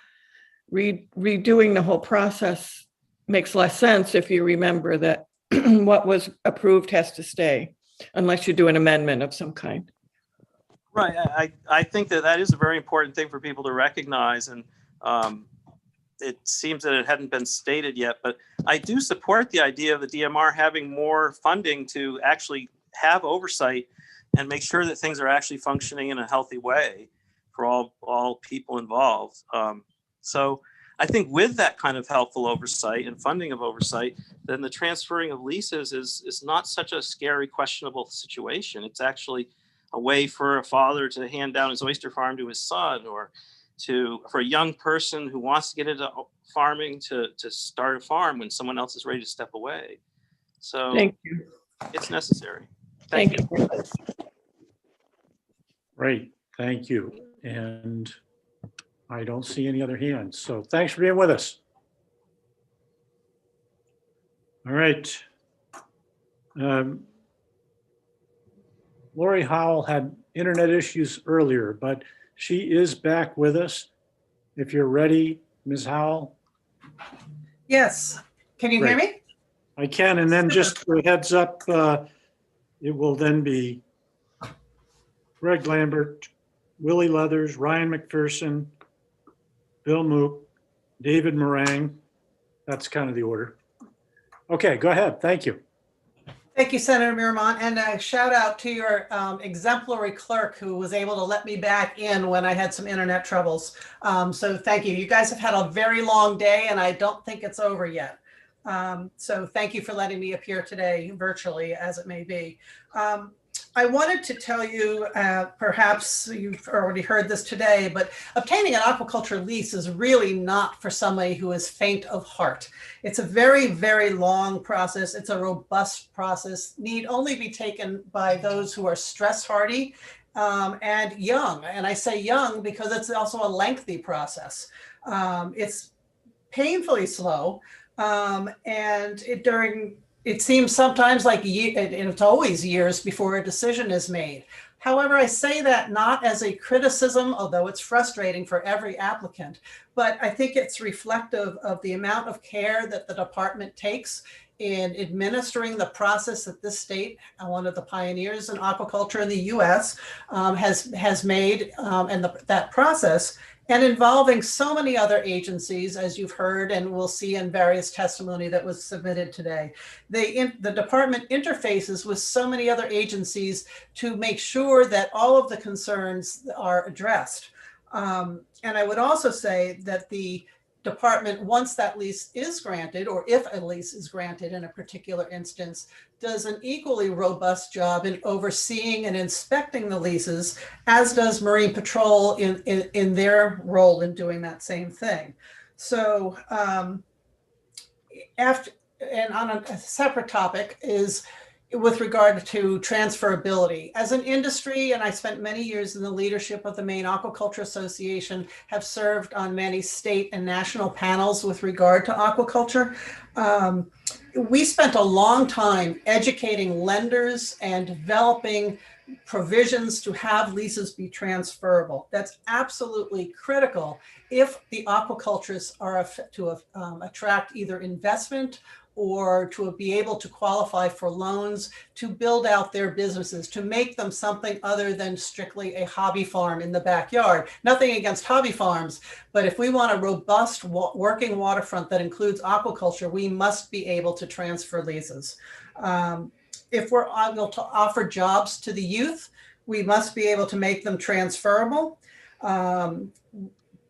Speaker 4: redoing the whole process makes less sense if you remember that what was approved has to stay, unless you do an amendment of some kind.
Speaker 6: Right. I think that is a very important thing for people to recognize. And it seems that it hadn't been stated yet, but I do support the idea of the DMR having more funding to actually have oversight and make sure that things are actually functioning in a healthy way for all people involved. So I think with that kind of helpful oversight and funding of oversight, then the transferring of leases is not such a scary, questionable situation. It's actually a way for a father to hand down his oyster farm to his son, or for a young person who wants to get into farming to start a farm when someone else is ready to step away. So
Speaker 4: Thank you.
Speaker 6: It's necessary.
Speaker 4: Thank you.
Speaker 3: Great, thank you. And I don't see any other hands. So thanks for being with us. All right. Lori Howell had internet issues earlier, but she is back with us. If you're ready, Ms. Howell.
Speaker 8: Yes. Can you hear
Speaker 3: Great.
Speaker 8: me?
Speaker 3: I can, and then just for a heads up, it will then be Greg Lambert, Willie Leathers, Ryan McPherson, Bill Mook, David Morang. That's kind of the order. Okay, go ahead. Thank you.
Speaker 8: Thank you, Senator Miramont, and a shout out to your exemplary clerk who was able to let me back in when I had some internet troubles. So thank you. You guys have had a very long day and I don't think it's over yet. So thank you for letting me appear today virtually, as it may be. I wanted to tell you, perhaps you've already heard this today, but obtaining an aquaculture lease is really not for somebody who is faint of heart. It's a very, very long process. It's a robust process, need only be taken by those who are stress hardy and young. And I say young because it's also a lengthy process. It's painfully slow. And it seems sometimes like, and it's always years before a decision is made. However, I say that not as a criticism, although it's frustrating for every applicant, but I think it's reflective of the amount of care that the department takes in administering the process that this state, one of the pioneers in aquaculture in the US, has made, and that process, and involving so many other agencies, as you've heard and we'll see in various testimony that was submitted today. The department interfaces with so many other agencies to make sure that all of the concerns are addressed. And I would also say that the department, once that lease is granted, or if a lease is granted in a particular instance, does an equally robust job in overseeing and inspecting the leases, as does Marine Patrol in their role in doing that same thing. So on a separate topic is with regard to transferability. As an industry, and I spent many years in the leadership of the Maine Aquaculture Association, have served on many state and national panels with regard to aquaculture. We spent a long time educating lenders and developing provisions to have leases be transferable. That's absolutely critical if the aquaculturists are to attract either investment or to be able to qualify for loans to build out their businesses, to make them something other than strictly a hobby farm in the backyard. Nothing against hobby farms, but if we want a robust working waterfront that includes aquaculture, we must be able to transfer leases. If we're able to offer jobs to the youth, we must be able to make them transferable.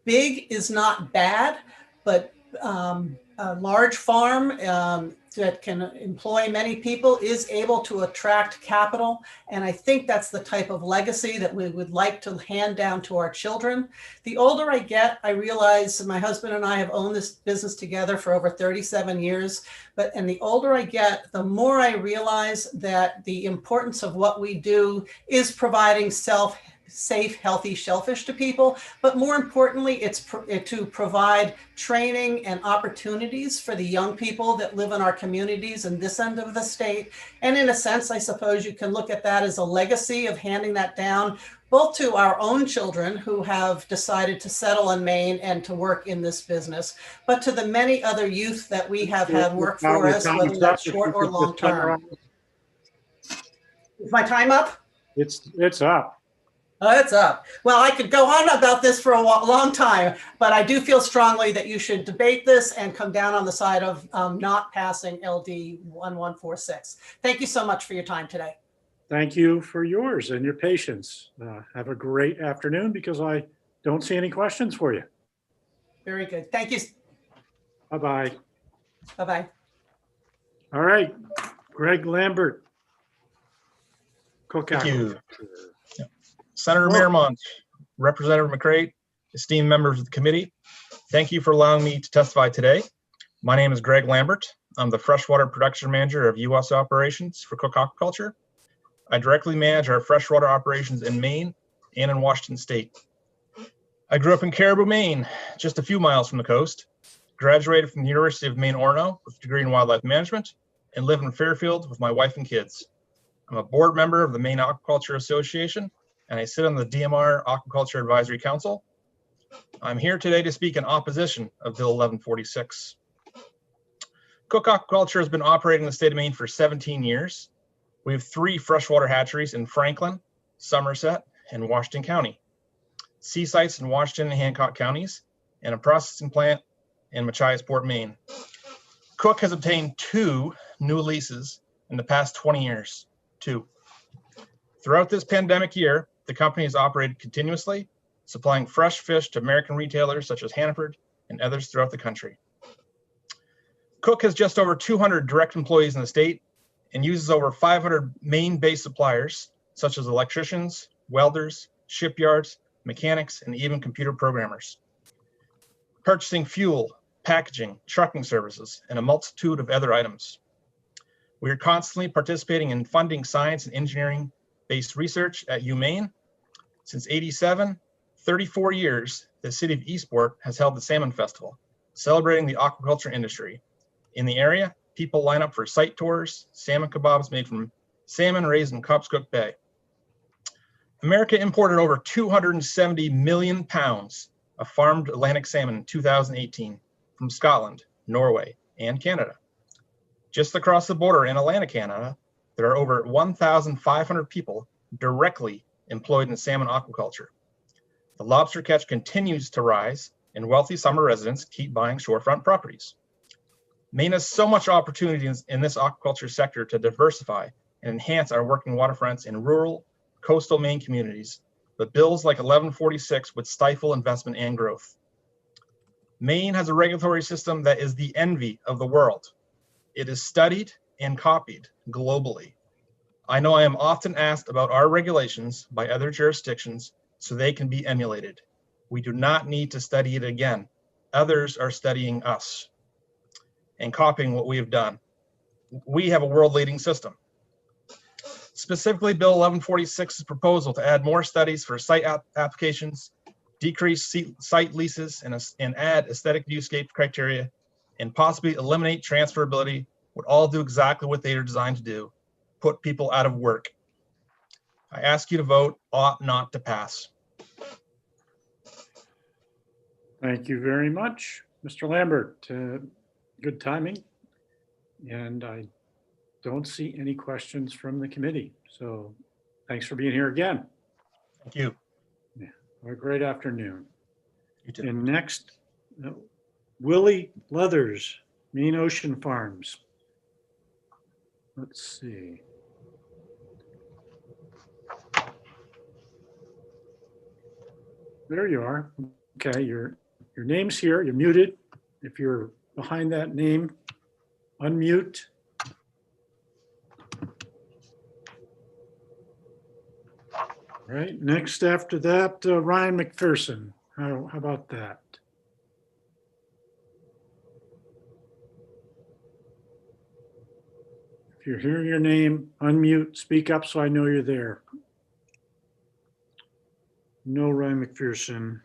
Speaker 8: Big is not bad, but a large farm that can employ many people is able to attract capital. And I think that's the type of legacy that we would like to hand down to our children. The older I get, I realize my husband and I have owned this business together for over 37 years. And the older I get, the more I realize that the importance of what we do is providing safe, healthy shellfish to people, but more importantly, it's to provide training and opportunities for the young people that live in our communities in this end of the state. And in a sense, I suppose you can look at that as a legacy of handing that down both to our own children who have decided to settle in Maine and to work in this business, but to the many other youth that we have had work for us, whether that's short or long term. Is my time up?
Speaker 3: It's up.
Speaker 8: Oh, it's up. Well, I could go on about this for a long time, but I do feel strongly that you should debate this and come down on the side of not passing LD 1146. Thank you so much for your time today.
Speaker 3: Thank you for yours and your patience. Have a great afternoon, because I don't see any questions for you.
Speaker 8: Very good. Thank you.
Speaker 3: Bye-bye.
Speaker 8: Bye-bye.
Speaker 3: All right, Greg Lambert.
Speaker 9: Thank you. Senator Miramont, Representative McCreight, esteemed members of the committee, thank you for allowing me to testify today. My name is Greg Lambert. I'm the freshwater production manager of U.S. operations for Cook Aquaculture. I directly manage our freshwater operations in Maine and in Washington State. I grew up in Caribou, Maine, just a few miles from the coast, graduated from the University of Maine Orono with a degree in wildlife management, and live in Fairfield with my wife and kids. I'm a board member of the Maine Aquaculture Association, and I sit on the DMR Aquaculture Advisory Council. I'm here today to speak in opposition of Bill 1146. Cook Aquaculture has been operating in the state of Maine for 17 years. We have 3 freshwater hatcheries in Franklin, Somerset, and Washington County, sea sites in Washington and Hancock counties, and a processing plant in Machiasport, Maine. Cook has obtained 2 new leases in the past 20 years, 2. Throughout this pandemic year, the company has operated continuously, supplying fresh fish to American retailers such as Hannaford and others throughout the country. Cook has just over 200 direct employees in the state and uses over 500 Maine-based suppliers such as electricians, welders, shipyards, mechanics, and even computer programmers, purchasing fuel, packaging, trucking services, and a multitude of other items. We are constantly participating in funding science and engineering-based research at UMaine. Since '87, 34 years, the city of Eastport has held the Salmon Festival, celebrating the aquaculture industry. In the area, people line up for site tours, salmon kebabs made from salmon raised in Cobscook Bay. America imported over 270 million pounds of farmed Atlantic salmon in 2018 from Scotland, Norway, and Canada. Just across the border in Atlantic Canada, there are over 1,500 people directly employed in salmon aquaculture. The lobster catch continues to rise, and wealthy summer residents keep buying shorefront properties. Maine has so much opportunity in this aquaculture sector to diversify and enhance our working waterfronts in rural, coastal Maine communities, but bills like 1146 would stifle investment and growth. Maine has a regulatory system that is the envy of the world. It is studied and copied globally. I know I am often asked about our regulations by other jurisdictions so they can be emulated. We do not need to study it again. Others are studying us and copying what we have done. We have a world-leading system. Specifically, Bill 1146's proposal to add more studies for site applications, decrease site leases, and add aesthetic viewscape criteria, and possibly eliminate transferability would all do exactly what they are designed to do, put people out of work. I ask you to vote ought not to pass.
Speaker 3: Thank you very much, Mr. Lambert. Good timing. And I don't see any questions from the committee. So thanks for being here again.
Speaker 9: Thank you.
Speaker 3: Yeah, have a great afternoon.
Speaker 9: You too.
Speaker 3: And next, Willie Leathers, Maine Ocean Farms. Let's see. There you are. Okay, your name's here. You're muted. If you're behind that name, unmute. Right, next after that, Ryan McPherson. How about that? If you're hearing your name, unmute, speak up so I know you're there. No Ryan McPherson.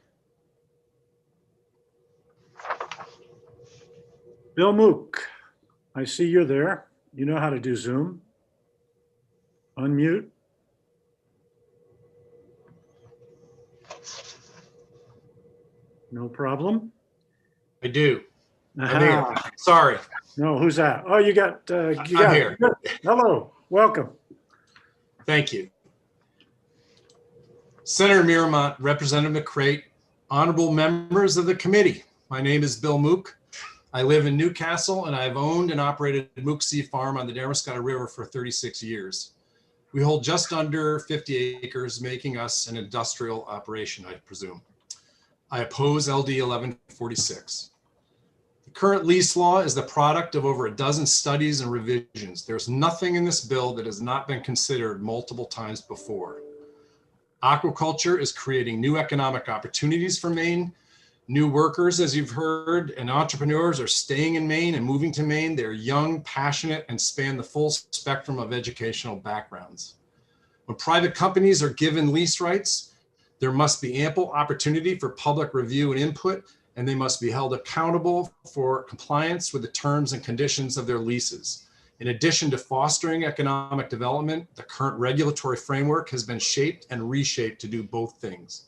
Speaker 3: Bill Mook, I see you're there. You know how to do Zoom. Unmute. No problem.
Speaker 10: I do. I'm here.
Speaker 3: Aha.
Speaker 10: Sorry.
Speaker 3: No, who's that? Oh, you got,
Speaker 10: I'm here.
Speaker 3: Good. Hello, welcome.
Speaker 10: Thank you. Senator Miramont, Representative McCrate, honorable members of the committee. My name is Bill Mook. I live in Newcastle and I've owned and operated Mook Sea Farm on the Damariscotta River for 36 years. We hold just under 50 acres, making us an industrial operation, I presume. I oppose LD 1146. The current lease law is the product of over a dozen studies and revisions. There's nothing in this bill that has not been considered multiple times before. Aquaculture is creating new economic opportunities for Maine. New workers, as you've heard, and entrepreneurs are staying in Maine and moving to Maine. They're young, passionate, and span the full spectrum of educational backgrounds. When private companies are given lease rights, there must be ample opportunity for public review and input, and they must be held accountable for compliance with the terms and conditions of their leases. In addition to fostering economic development, the current regulatory framework has been shaped and reshaped to do both things.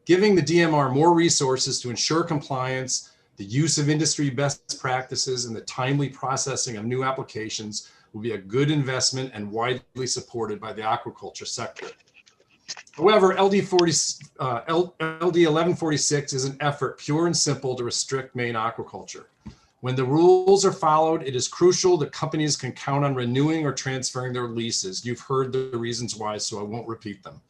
Speaker 10: Giving the DMR more resources to ensure compliance, the use of industry best practices, and the timely processing of new applications will be a good investment and widely supported by the aquaculture sector. However, LD 1146 is an effort pure and simple to restrict Maine aquaculture. When the rules are followed, it is crucial that companies can count on renewing or transferring their leases. You've heard the reasons why, so I won't repeat them.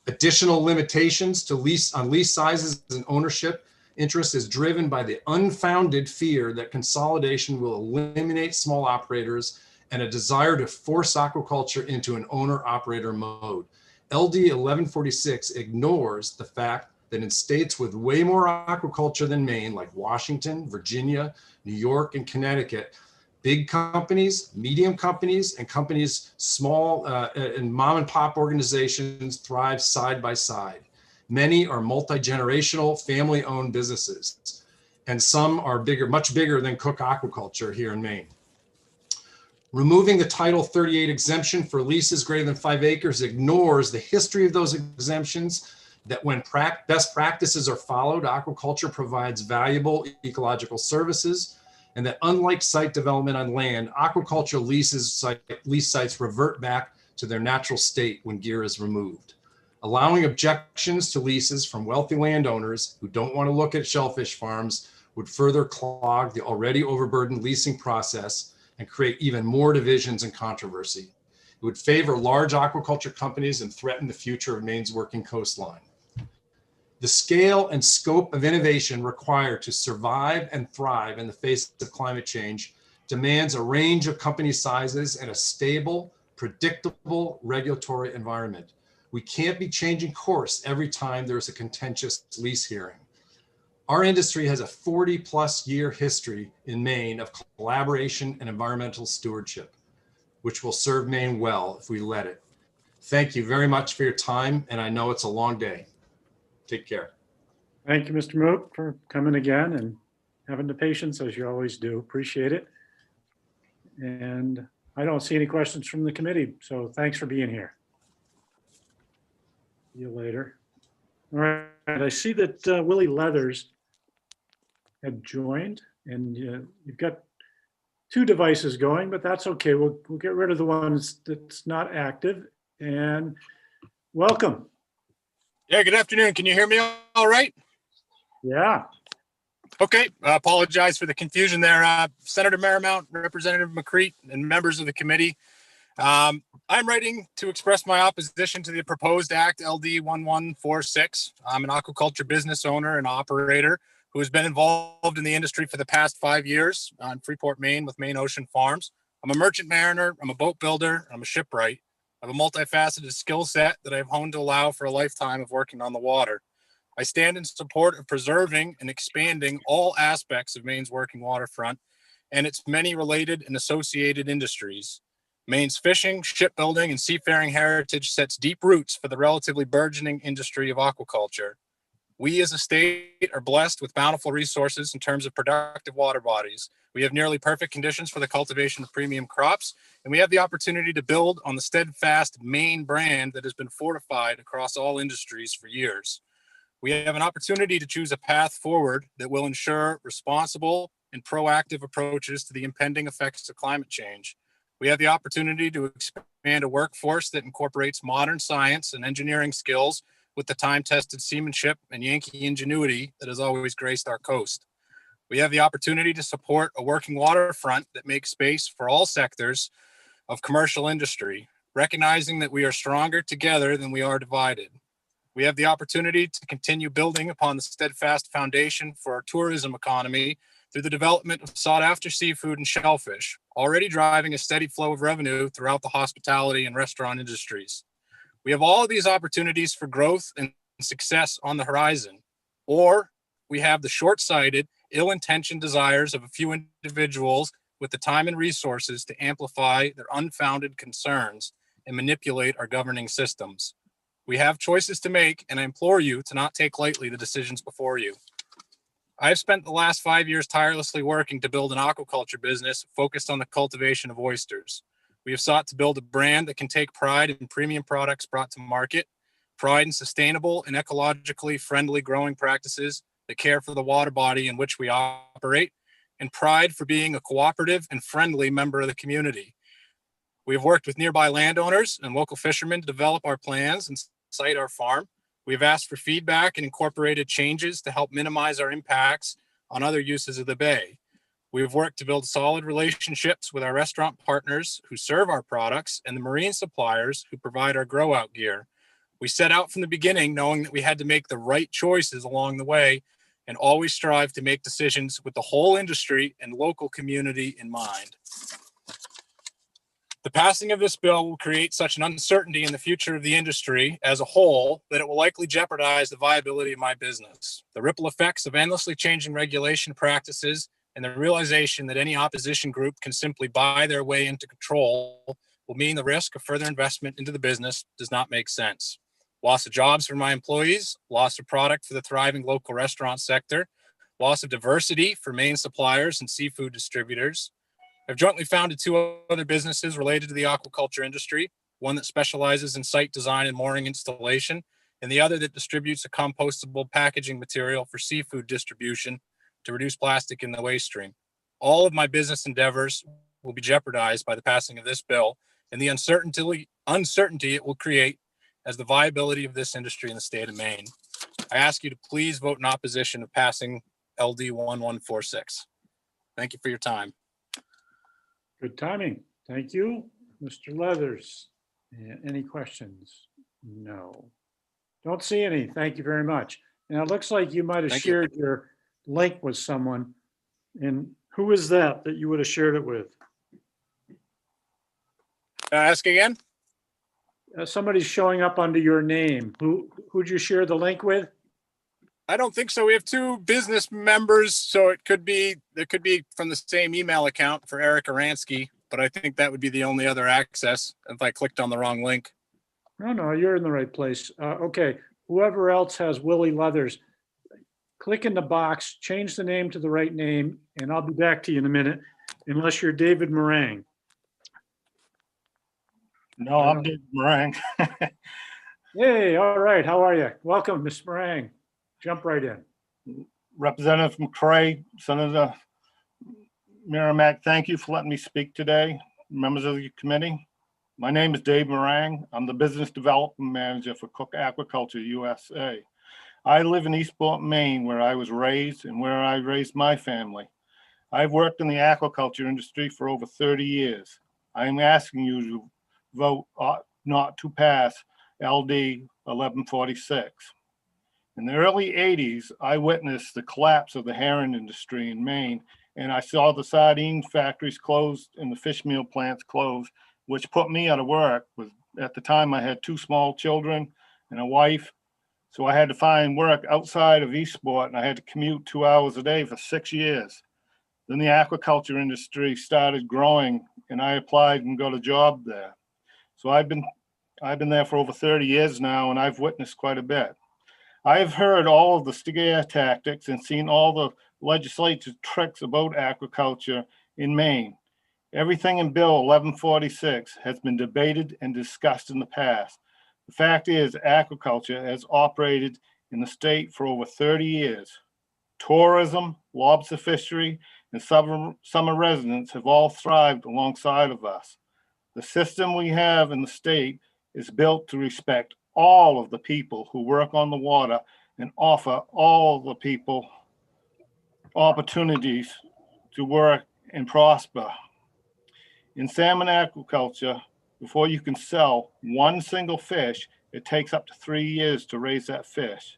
Speaker 10: Additional limitations to lease sizes and ownership interest is driven by the unfounded fear that consolidation will eliminate small operators and a desire to force aquaculture into an owner-operator mode. LD 1146 ignores the fact that in states with way more aquaculture than Maine, like Washington, Virginia, New York, and Connecticut, big companies, medium companies, and companies small and mom and pop organizations thrive side by side. Many are multi-generational family-owned businesses, and some are bigger, much bigger than Cook Aquaculture here in Maine. Removing the Title 38 exemption for leases greater than 5 acres ignores the history of those exemptions, that when best practices are followed, aquaculture provides valuable ecological services, and that unlike site development on land, aquaculture lease sites revert back to their natural state when gear is removed. Allowing objections to leases from wealthy landowners who don't want to look at shellfish farms would further clog the already overburdened leasing process and create even more divisions and controversy. It would favor large aquaculture companies and threaten the future of Maine's working coastline. The scale and scope of innovation required to survive and thrive in the face of climate change demands a range of company sizes and a stable, predictable regulatory environment. We can't be changing course every time there's a contentious lease hearing. Our industry has a 40+ year history in Maine of collaboration and environmental stewardship, which will serve Maine well if we let it. Thank you very much for your time, and I know it's a long day. Take care.
Speaker 3: Thank you, Mr. Mook, for coming again and having the patience as you always do. Appreciate it. And I don't see any questions from the committee, so thanks for being here. See you later. All right, I see that Willie Leathers had joined, and you've got two devices going, but that's okay. We'll get rid of the ones that's not active. And welcome.
Speaker 12: Yeah, good afternoon. Can you hear me all right?
Speaker 3: Yeah.
Speaker 12: Okay, I apologize for the confusion there. Senator Marymount, Representative McCreate, and members of the committee. I'm writing to express my opposition to the proposed Act LD 1146. I'm an aquaculture business owner and operator who has been involved in the industry for the past 5 years on Freeport, Maine with Maine Ocean Farms. I'm a merchant mariner, I'm a boat builder, I'm a shipwright. I have a multifaceted skill set that I've honed to allow for a lifetime of working on the water. I stand in support of preserving and expanding all aspects of Maine's working waterfront and its many related and associated industries. Maine's fishing, shipbuilding, and seafaring heritage sets deep roots for the relatively burgeoning industry of aquaculture. We as a state are blessed with bountiful resources in terms of productive water bodies. We have nearly perfect conditions for the cultivation of premium crops, and we have the opportunity to build on the steadfast Maine brand that has been fortified across all industries for years. We have an opportunity to choose a path forward that will ensure responsible and proactive approaches to the impending effects of climate change. We have the opportunity to expand a workforce that incorporates modern science and engineering skills with the time-tested seamanship and Yankee ingenuity that has always graced our coast. We have the opportunity to support a working waterfront that makes space for all sectors of commercial industry, recognizing that we are stronger together than we are divided. We have the opportunity to continue building upon the steadfast foundation for our tourism economy through the development of sought-after seafood and shellfish, already driving a steady flow of revenue throughout the hospitality and restaurant industries. We have all of these opportunities for growth and success on the horizon, or we have the short-sighted, ill-intentioned desires of a few individuals with the time and resources to amplify their unfounded concerns and manipulate our governing systems. We have choices to make, and I implore you to not take lightly the decisions before you. I've spent the last 5 years tirelessly working to build an aquaculture business focused on the cultivation of oysters. We have sought to build a brand that can take pride in premium products brought to market, pride in sustainable and ecologically friendly growing practices that care for the water body in which we operate, and pride for being a cooperative and friendly member of the community. We have worked with nearby landowners and local fishermen to develop our plans and site our farm. We have asked for feedback and incorporated changes to help minimize our impacts on other uses of the bay. We have worked to build solid relationships with our restaurant partners who serve our products and the marine suppliers who provide our grow out gear. We set out from the beginning knowing that we had to make the right choices along the way and always strive to make decisions with the whole industry and local community in mind. The passing of this bill will create such an uncertainty in the future of the industry as a whole that it will likely jeopardize the viability of my business. The ripple effects of endlessly changing regulation practices and the realization that any opposition group can simply buy their way into control will mean the risk of further investment into the business does not make sense. Loss of jobs for my employees, loss of product for the thriving local restaurant sector, loss of diversity for Maine suppliers and seafood distributors. I've jointly founded two other businesses related to the aquaculture industry, one that specializes in site design and mooring installation, and the other that distributes a compostable packaging material for seafood distribution to reduce plastic in the waste stream. All of my business endeavors will be jeopardized by the passing of this bill and the uncertainty it will create as the viability of this industry in the state of Maine. I ask you to please vote in opposition of passing LD 1146. Thank you for your time.
Speaker 3: Good timing. Thank you. Mr. Leathers, any questions? No. Don't see any. Thank you very much. Now, it looks like you might have shared your link with someone. And who is that you would have shared it with?
Speaker 12: Ask again?
Speaker 3: Somebody's showing up under your name. Who'd you share the link with?
Speaker 12: I don't think so. We have two business members, so it could be from the same email account for Eric Aransky, but I think that would be the only other access if I clicked on the wrong link.
Speaker 3: No, you're in the right place. Okay, whoever else has Willie Leathers, click in the box, change the name to the right name, and I'll be back to you in a minute, unless you're David Meringue.
Speaker 21: No, I'm David Meringue.
Speaker 3: Hey, all right. How are you? Welcome, Ms. Meringue. Jump right in.
Speaker 1: Representative McCray, Senator Merrimack, thank you for letting me speak today. Members of the committee, my name is Dave Meringue. I'm the Business Development Manager for Cook Aquaculture USA. I live in Eastport, Maine, where I was raised and where I raised my family. I've worked in the aquaculture industry for over 30 years. I am asking you to vote not to pass LD 1146. In the early 80s, I witnessed the collapse of the herring industry in Maine, and I saw the sardine factories closed and the fish meal plants closed, which put me out of work. At the time, I had 2 small children and a wife, so I had to find work outside of Eastport, and I had to commute 2 hours a day for 6 years. Then the aquaculture industry started growing, and I applied and got a job there. So I've been there for over 30 years now, and I've witnessed quite a bit. I've heard all of the scare tactics and seen all the legislative tricks about aquaculture in Maine. Everything in Bill 1146 has been debated and discussed in the past. The fact is, aquaculture has operated in the state for over 30 years. Tourism, lobster fishery, and summer residents have all thrived alongside of us. The system we have in the state is built to respect all of the people who work on the water and offer all the people opportunities to work and prosper. In salmon aquaculture, before you can sell one single fish, it takes up to 3 years to raise that fish.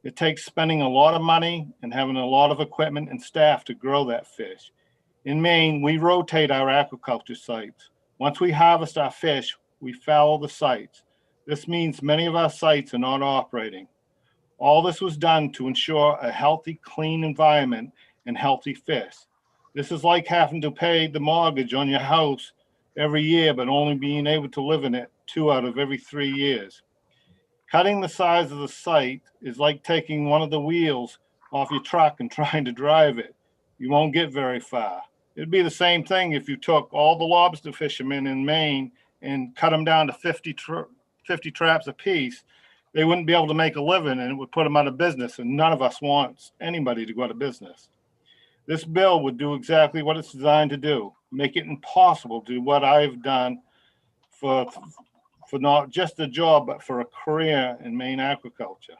Speaker 1: It takes spending a lot of money and having a lot of equipment and staff to grow that fish. In Maine, we rotate our aquaculture sites. Once we harvest our fish, we fallow the sites. This means many of our sites are not operating. All this was done to ensure a healthy, clean environment and healthy fish. This is like having to pay the mortgage on your house every year, but only being able to live in it 2 out of every 3 years. Cutting the size of the site is like taking one of the wheels off your truck and trying to drive it. You won't get very far. It'd be the same thing if you took all the lobster fishermen in Maine and cut them down to 50 traps apiece. They wouldn't be able to make a living, and it would put them out of business, and none of us wants anybody to go out of business. This bill would do exactly what it's designed to do, make it impossible to do what I've done for not just a job, but for a career in Maine aquaculture.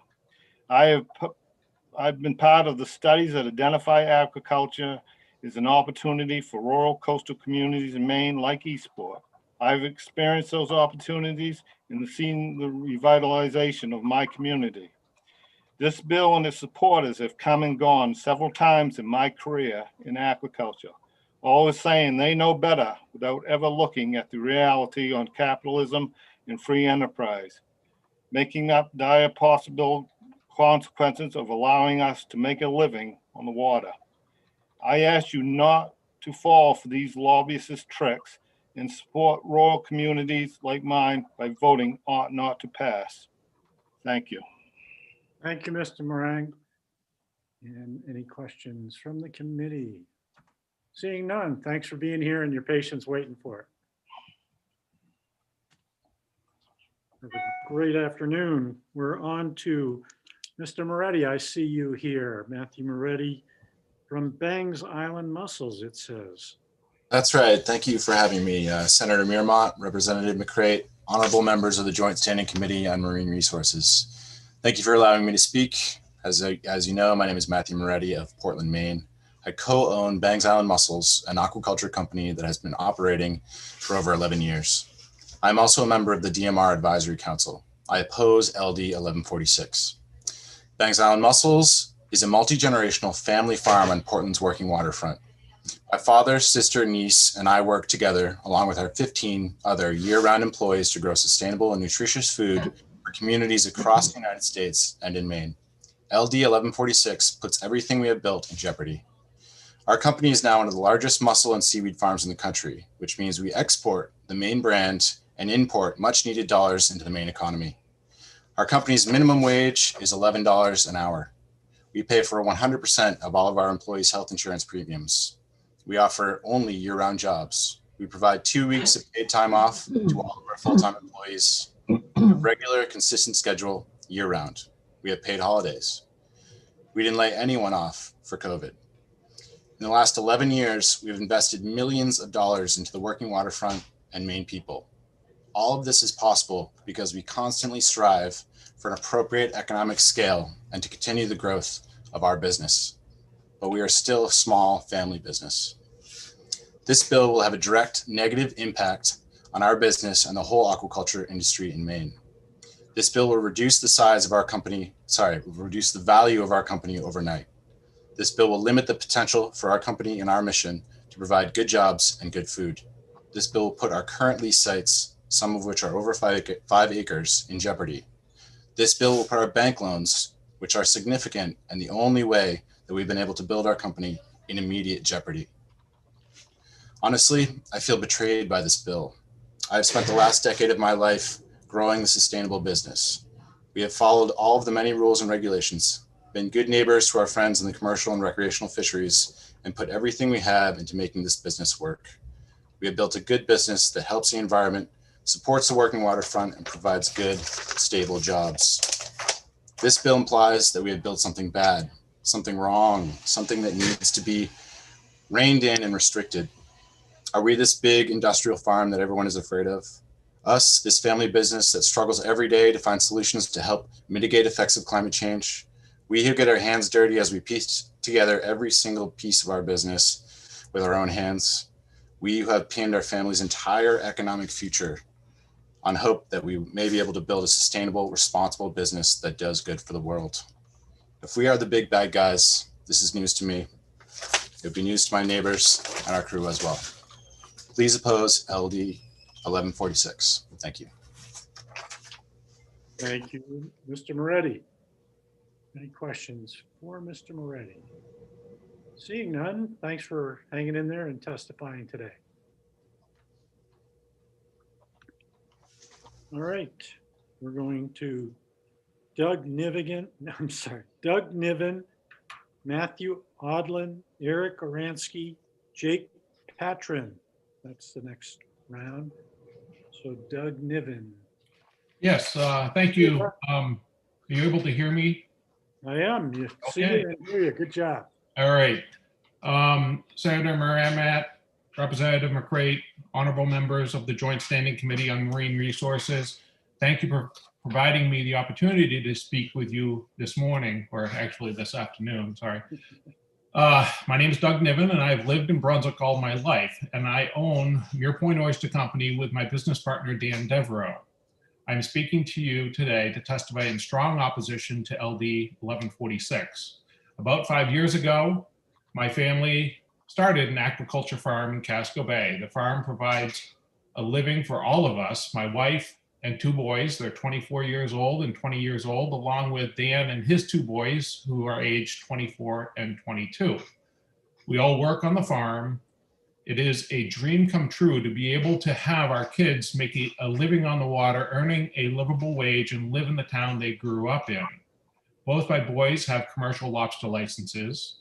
Speaker 1: I've been part of the studies that identify aquaculture as an opportunity for rural coastal communities in Maine like Eastport. I've experienced those opportunities and seen the revitalization of my community. This bill and its supporters have come and gone several times in my career in aquaculture, always saying they know better without ever looking at the reality on capitalism and free enterprise, making up dire possible consequences of allowing us to make a living on the water. I ask you not to fall for these lobbyist tricks and support rural communities like mine by voting ought not to pass. Thank you.
Speaker 3: Thank you, Mr. Meringue. And any questions from the committee? Seeing none, thanks for being here and your patience waiting for it. Have a great afternoon. We're on to Mr. Moretti. I see you here. Matthew Moretti from Bangs Island Mussels, it says.
Speaker 21: That's right. Thank you for having me. Senator Mearmont, Representative McCray, honorable members of the Joint Standing Committee on Marine Resources. Thank you for allowing me to speak. As you know, my name is Matthew Moretti of Portland, Maine. I co-own Bangs Island Mussels, an aquaculture company that has been operating for over 11 years. I'm also a member of the DMR Advisory Council. I oppose LD 1146. Bangs Island Mussels is a multi-generational family farm on Portland's working waterfront. My father, sister, niece, and I work together along with our 15 other year-round employees to grow sustainable and nutritious food for communities across the United States and in Maine. LD 1146 puts everything we have built in jeopardy. Our company is now one of the largest mussel and seaweed farms in the country, which means we export the Maine brand and import much needed dollars into the Maine economy. Our company's minimum wage is $11 an hour. We pay for 100% of all of our employees' health insurance premiums. We offer only year-round jobs. We provide 2 weeks of paid time off to all of our full-time employees. regular, consistent schedule year round. We have paid holidays. We didn't lay anyone off for COVID. In the last 11 years, we've invested millions of dollars into the working waterfront and Maine people. All of this is possible because we constantly strive for an appropriate economic scale and to continue the growth of our business. But we are still a small family business. This bill will have a direct negative impact on our business and the whole aquaculture industry in Maine. This bill will reduce the size of our company, reduce the value of our company overnight. This bill will limit the potential for our company and our mission to provide good jobs and good food. This bill will put our current lease sites, some of which are over 5 acres, in jeopardy. This bill will put our bank loans, which are significant and the only way that we've been able to build our company, in immediate jeopardy. Honestly, I feel betrayed by this bill. I've spent the last decade of my life growing the sustainable business. We have followed all of the many rules and regulations, been good neighbors to our friends in the commercial and recreational fisheries, and put everything we have into making this business work. We have built a good business that helps the environment, supports the working waterfront, and provides good, stable jobs. This bill implies that we have built something bad, something wrong, something that needs to be reined in and restricted. Are we this big industrial farm that everyone is afraid of? Us, this family business that struggles every day to find solutions to help mitigate effects of climate change? We who get our hands dirty as we piece together every single piece of our business with our own hands? We who have pinned our family's entire economic future on hope that we may be able to build a sustainable, responsible business that does good for the world. If we are the big bad guys, this is news to me. It would be news to my neighbors and our crew as well. Please oppose LD 1146. Thank you.
Speaker 3: Thank you. Mr. Moretti. Any questions for Mr. Moretti? Seeing none, thanks for hanging in there and testifying today. All right, we're going to Doug Niven, Matthew Odlin, Eric Oransky, Jake Patron. That's the next round. So Doug Niven.
Speaker 5: Yes, thank you. Are you able to hear me?
Speaker 3: I am. You see
Speaker 5: Okay.
Speaker 3: you and hear you. Good job.
Speaker 5: All right. Senator Maramat, Representative McCrate, honorable members of the Joint Standing Committee on Marine Resources, thank you for providing me the opportunity to speak with you this morning, or actually this afternoon, sorry. My name is Doug Niven, and I've lived in Brunswick all my life, and I own Muir Point Oyster Company with my business partner, Dan Devereaux. I'm speaking to you today to testify in strong opposition to LD 1146. About 5 years ago, my family started an aquaculture farm in Casco Bay. The farm provides a living for all of us, my wife and 2 boys. They're 24 years old and 20 years old, along with Dan and his 2 boys, who are aged 24 and 22. We all work on the farm. It is a dream come true to be able to have our kids make a living on the water, earning a livable wage, and live in the town they grew up in. Both my boys have commercial lobster licenses.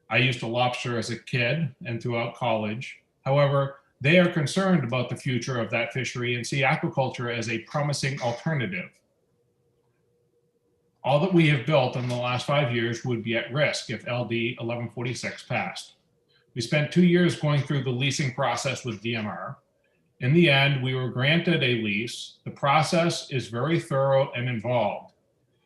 Speaker 5: I used to lobster as a kid and throughout college. However, they are concerned about the future of that fishery and see aquaculture as a promising alternative. All that we have built in the last 5 years would be at risk if LD 1146 passed. We spent 2 years going through the leasing process with DMR. In the end, we were granted a lease. The process is very thorough and involved.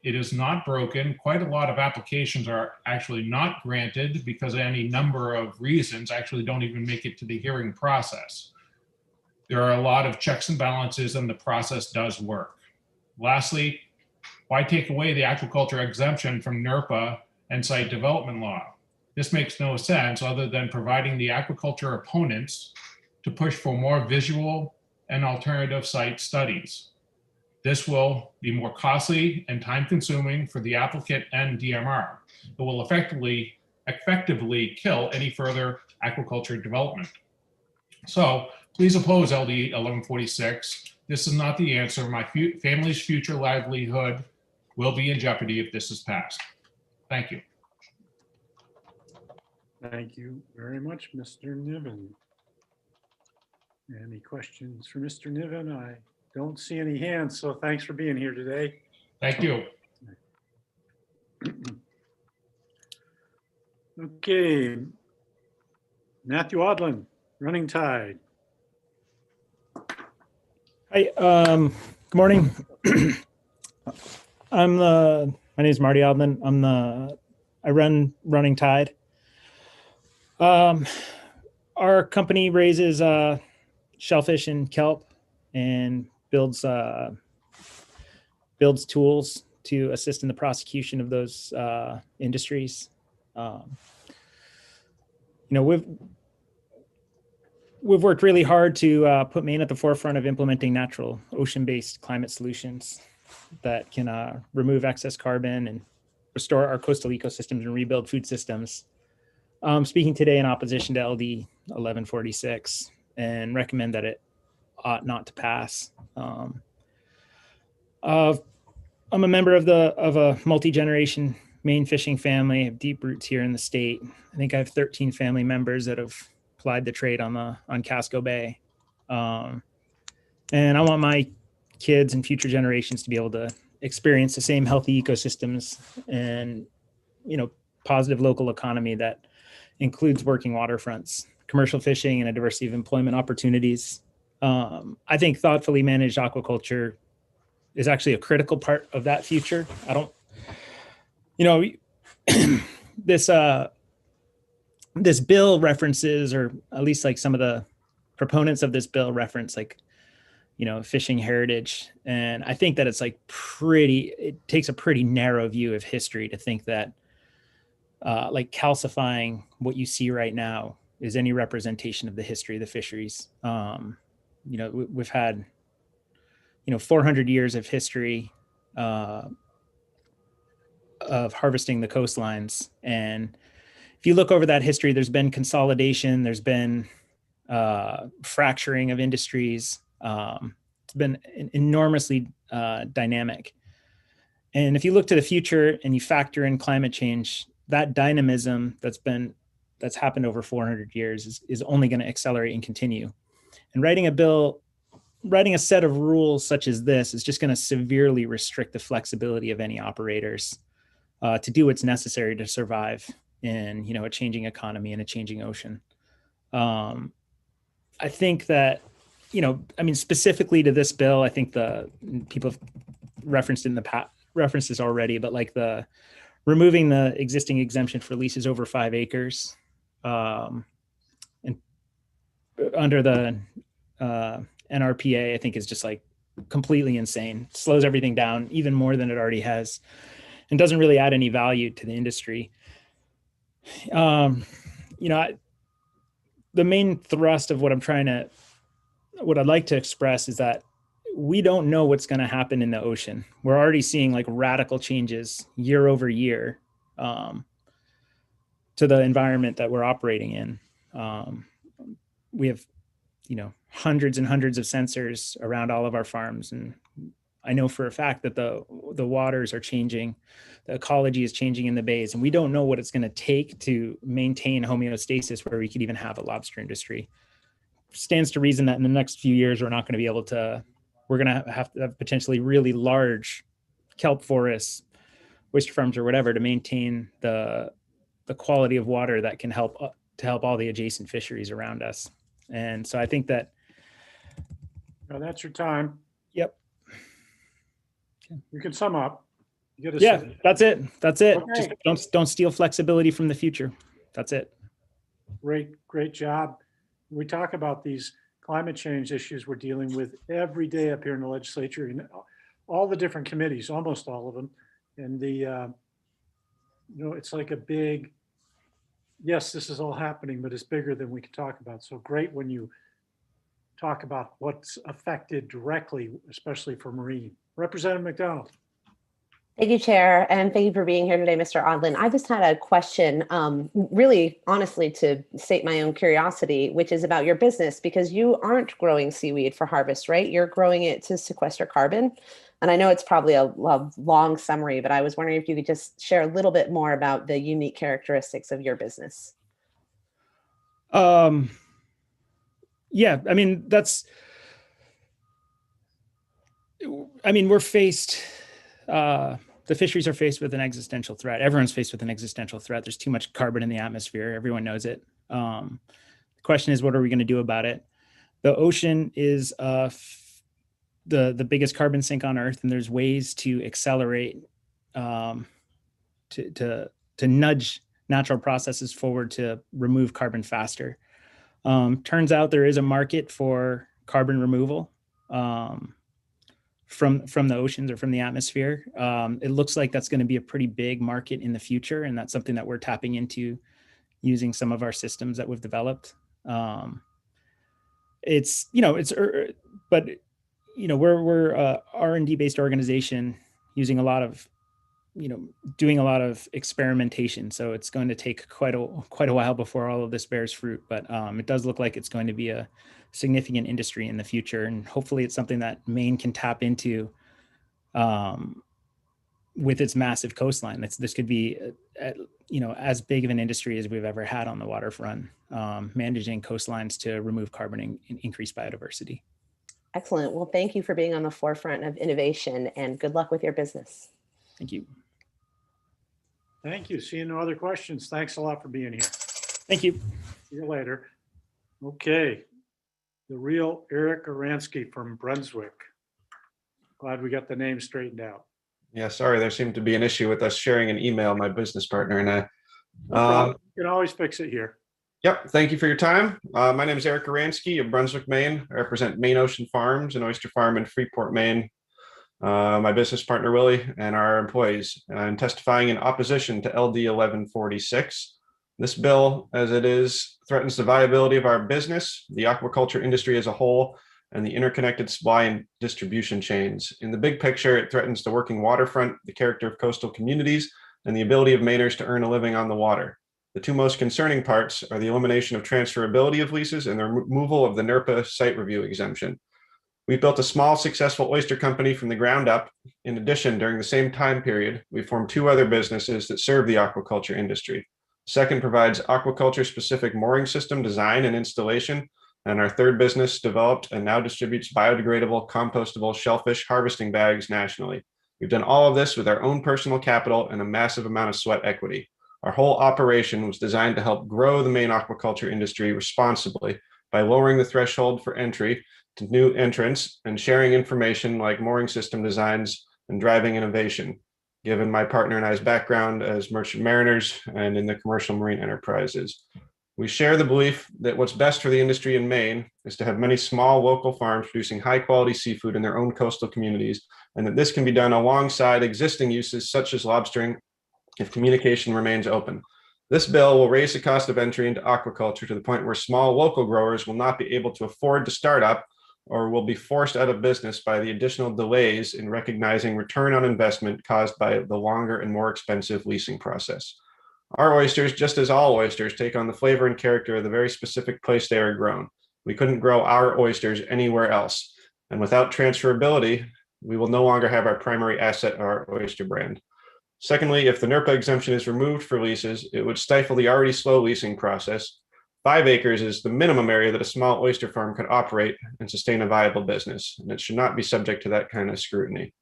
Speaker 5: It is not broken. Quite a lot of applications are actually not granted because of any number of reasons, actually don't even make it to the hearing process. There are a lot of checks and balances, and the process does work. Lastly, why take away the aquaculture exemption from NERPA and site development law? This makes no sense other than providing the aquaculture opponents to push for more visual and alternative site studies. This will be more costly and time-consuming for the applicant and DMR. It will effectively kill any further aquaculture development. So please oppose LD 1146. This is not the answer. My family's future livelihood will be in jeopardy if this is passed. Thank you.
Speaker 3: Thank you very much, Mr. Niven. Any questions for Mr. Niven? I Don't see any hands, so thanks for being here today.
Speaker 5: Thank you.
Speaker 3: Okay. Matthew Odlin, Running Tide.
Speaker 17: Hi, good morning. My name is Marty Odlin. I run Running Tide. Our company raises shellfish and kelp and builds tools to assist in the prosecution of those industries. We've worked really hard to put Maine at the forefront of implementing natural ocean-based climate solutions that can remove excess carbon and restore our coastal ecosystems and rebuild food systems. Speaking today in opposition to LD 1146 and recommend that it ought not to pass. I'm a member of a multi-generation Maine fishing family. I have deep roots here in the state. I think I have 13 family members that have plied the trade on Casco Bay. And I want my kids and future generations to be able to experience the same healthy ecosystems and, positive local economy that includes working waterfronts, commercial fishing, and a diversity of employment opportunities. I think thoughtfully managed aquaculture is actually a critical part of that future. This bill references, or at least like some of the proponents of this bill reference, fishing heritage. And I think that it's it takes a pretty narrow view of history to think that calcifying what you see right now is any representation of the history of the fisheries. We've had, 400 years of history of harvesting the coastlines. And if you look over that history, there's been consolidation, there's been fracturing of industries. It's been enormously dynamic. And if you look to the future and you factor in climate change, that dynamism that's happened over 400 years is only going to accelerate and continue. And writing a set of rules such as this is just going to severely restrict the flexibility of any operators to do what's necessary to survive in a changing economy and a changing ocean. I think that, specifically to this bill, I think the people have referenced in the past references already, but removing the existing exemption for leases over 5 acres and under the NRPA, I think is just completely insane. Slows everything down even more than it already has, and doesn't really add any value to the industry. The main thrust of what I'd like to express is that we don't know what's going to happen in the ocean. We're already seeing radical changes year over year to the environment that we're operating in. We have, hundreds and hundreds of sensors around all of our farms. And I know for a fact that the waters are changing, the ecology is changing in the bays, and we don't know what it's going to take to maintain homeostasis where we could even have a lobster industry. Stands to reason that in the next few years, we're not going to be able to, we're going to have potentially really large kelp forests, oyster farms, or whatever to maintain the quality of water that can help all the adjacent fisheries around us. And so I think that.
Speaker 3: Now that's your time.
Speaker 17: Yep.
Speaker 3: You can sum up.
Speaker 17: That's it.
Speaker 3: Okay.
Speaker 17: Just don't steal flexibility from the future. That's it.
Speaker 3: Great job. We talk about these climate change issues we're dealing with every day up here in the legislature, and all the different committees, almost all of them. And it's like a big, yes, this is all happening, but it's bigger than we can talk about. So great when you talk about what's affected directly, especially for marine. Representative McDonald.
Speaker 18: Thank you, Chair, and thank you for being here today, Mr. Odlin. I just had a question, really honestly, to state my own curiosity, which is about your business, because you aren't growing seaweed for harvest, right? You're growing it to sequester carbon. And I know it's probably a long summary, but I was wondering if you could just share a little bit more about the unique characteristics of your business.
Speaker 17: Yeah, I mean, I mean, we're faced, the fisheries are faced with an existential threat. Everyone's faced with an existential threat. There's too much carbon in the atmosphere. Everyone knows it. The question is, what are we going to do about it? The ocean is the biggest carbon sink on Earth, and there's ways to accelerate, to nudge natural processes forward to remove carbon faster. Turns out there is a market for carbon removal from the oceans or from the atmosphere. It looks like that's going to be a pretty big market in the future, and that's something that we're tapping into using some of our systems that we've developed. It's, you know, but you know, we're a R&D based organization using a lot of, you know, doing a lot of experimentation. So it's going to take quite a while before all of this bears fruit, but it does look like it's going to be a significant industry in the future. And hopefully it's something that Maine can tap into with its massive coastline. This could be, you know, as big of an industry as we've ever had on the waterfront, managing coastlines to remove carbon and increase biodiversity.
Speaker 18: Excellent. Well, thank you for being on the forefront of innovation, and good luck with your business.
Speaker 17: Thank you.
Speaker 3: Thank you. Seeing no other questions. Thanks a lot for being here.
Speaker 17: Thank you.
Speaker 3: See you later. Okay. The real Eric Aransky from Brunswick. Glad we got the name straightened out.
Speaker 11: Yeah, sorry, there seemed to be an issue with us sharing an email, my business partner and I.
Speaker 3: No problem. You can always fix it here.
Speaker 11: Yep, thank you for your time. My name is Eric Aransky of Brunswick, Maine. I represent Maine Ocean Farms, an oyster farm in Freeport, Maine. My business partner, Willie, and our employees. I'm testifying in opposition to LD 1146. This bill, as it is, threatens the viability of our business, the aquaculture industry as a whole, and the interconnected supply and distribution chains. In the big picture, it threatens the working waterfront, the character of coastal communities, and the ability of Mainers to earn a living on the water. The two most concerning parts are the elimination of transferability of leases and the removal of the NERPA site review exemption. We built a small, successful oyster company from the ground up. In addition, during the same time period, we formed two other businesses that serve the aquaculture industry. The second provides aquaculture-specific mooring system design and installation, and our third business developed and now distributes biodegradable, compostable shellfish harvesting bags nationally. We've done all of this with our own personal capital and a massive amount of sweat equity. Our whole operation was designed to help grow the Maine aquaculture industry responsibly by lowering the threshold for entry to new entrants and sharing information like mooring system designs and driving innovation, given my partner and I's background as merchant mariners and in the commercial marine enterprises. We share the belief that what's best for the industry in Maine is to have many small local farms producing high quality seafood in their own coastal communities, and that this can be done alongside existing uses such as lobstering if communication remains open. This bill will raise the cost of entry into aquaculture to the point where small local growers will not be able to afford to start up or will be forced out of business by the additional delays in recognizing return on investment caused by the longer and more expensive leasing process. Our oysters, just as all oysters, take on the flavor and character of the very specific place they are grown. We couldn't grow our oysters anywhere else. And without transferability, we will no longer have our primary asset, our oyster brand. Secondly, if the NERPA exemption is removed for leases, it would stifle the already slow leasing process. 5 acres is the minimum area that a small oyster farm could operate and sustain a viable business, and it should not be subject to that kind of scrutiny.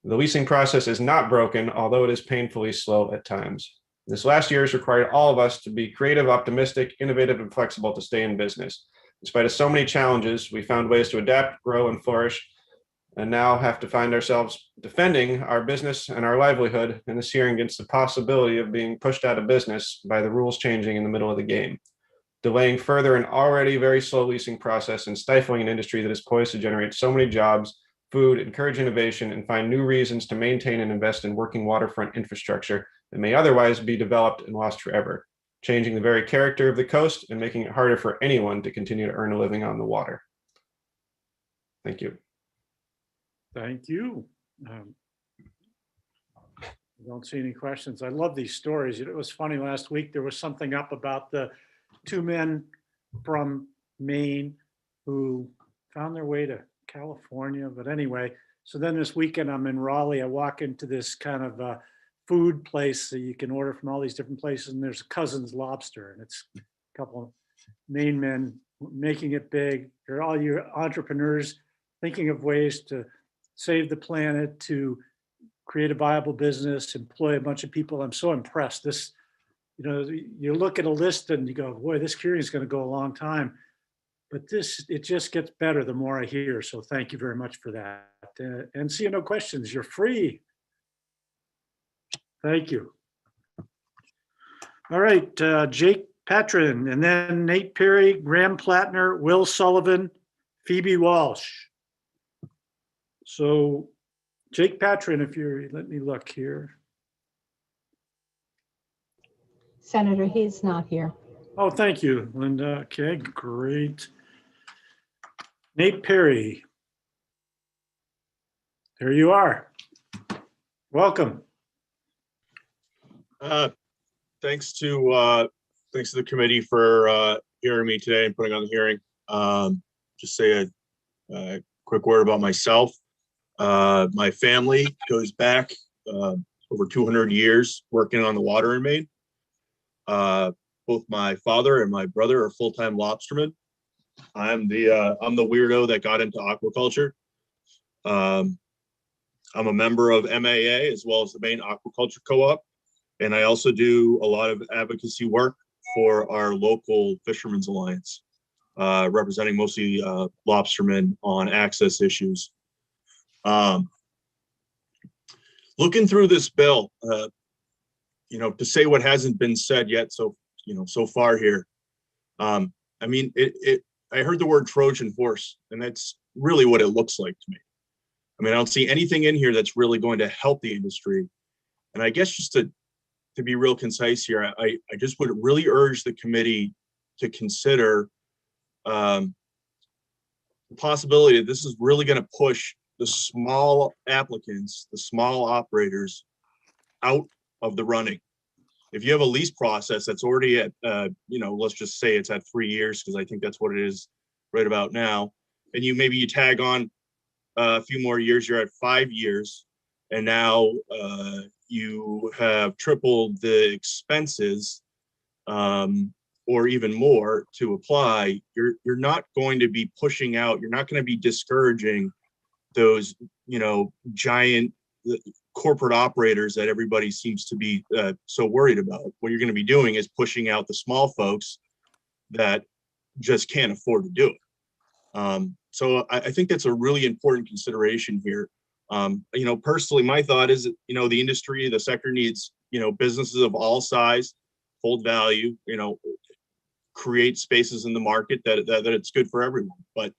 Speaker 11: The leasing process is not broken, although it is painfully slow at times. This last year has required all of us to be creative, optimistic, innovative, and flexible to stay in business. In spite of so many challenges, we found ways to adapt, grow, and flourish, and now have to find ourselves defending our business and our livelihood in this hearing against the possibility of being pushed out of business by the rules changing in the middle of the game, delaying further an already very slow leasing process and stifling an industry that is poised to generate so many jobs, food, encourage innovation, and find new reasons to maintain and invest in working waterfront infrastructure that may otherwise be developed and lost forever, changing the very character of the coast and making it harder for anyone to continue to earn a living on the water. Thank you.
Speaker 3: Thank you. I don't see any questions. I love these stories. It was funny, last week there was something up about the 2 men from Maine who found their way to California. But anyway, so then this weekend I'm in Raleigh. I walk into this kind of food place that you can order from all these different places, and there's Cousins Lobster, and it's a couple of Maine men making it big. You're all your entrepreneurs thinking of ways to save the planet, to create a viable business, employ a bunch of people. I'm so impressed. This, you look at a list and you go, boy, this hearing is going to go a long time. But it just gets better the more I hear. So thank you very much for that. And see, no questions. You're free. Thank you. All right, Jake Patron, and then Nate Perry, Graham Plattner, Will Sullivan, Phoebe Walsh. So Jake Patron, if you're, let me look here.
Speaker 19: Senator, he's not here.
Speaker 3: Oh, thank you, Linda. Okay, great. Nate Perry. There you are. Welcome.
Speaker 13: Thanks to the committee for hearing me today and putting on the hearing. Just say a quick word about myself. My family goes back over 200 years working on the water in Maine. Both my father and my brother are full-time lobstermen. I'm the weirdo that got into aquaculture. I'm a member of MAA as well as the Maine Aquaculture Co-op, and I also do a lot of advocacy work for our local Fishermen's Alliance, representing mostly lobstermen on access issues. Looking through this bill, to say what hasn't been said yet, so far here. I mean, I heard the word Trojan horse, and that's really what it looks like to me. I mean, I don't see anything in here that's really going to help the industry. And I guess just to be real concise here, I just would really urge the committee to consider the possibility that this is really going to push the small applicants, the small operators out of the running. If you have a lease process that's already at, let's just say it's at 3 years, because I think that's what it is right about now, and you tag on a few more years, you're at 5 years, and now you have tripled the expenses or even more to apply, you're not going to be pushing out, you're not going to be discouraging those, giant corporate operators that everybody seems to be so worried about. What you're going to be doing is pushing out the small folks that just can't afford to do it. So I think that's a really important consideration here. Personally, my thought is, the industry, the sector needs, businesses of all size, hold value, create spaces in the market that it's good for everyone. But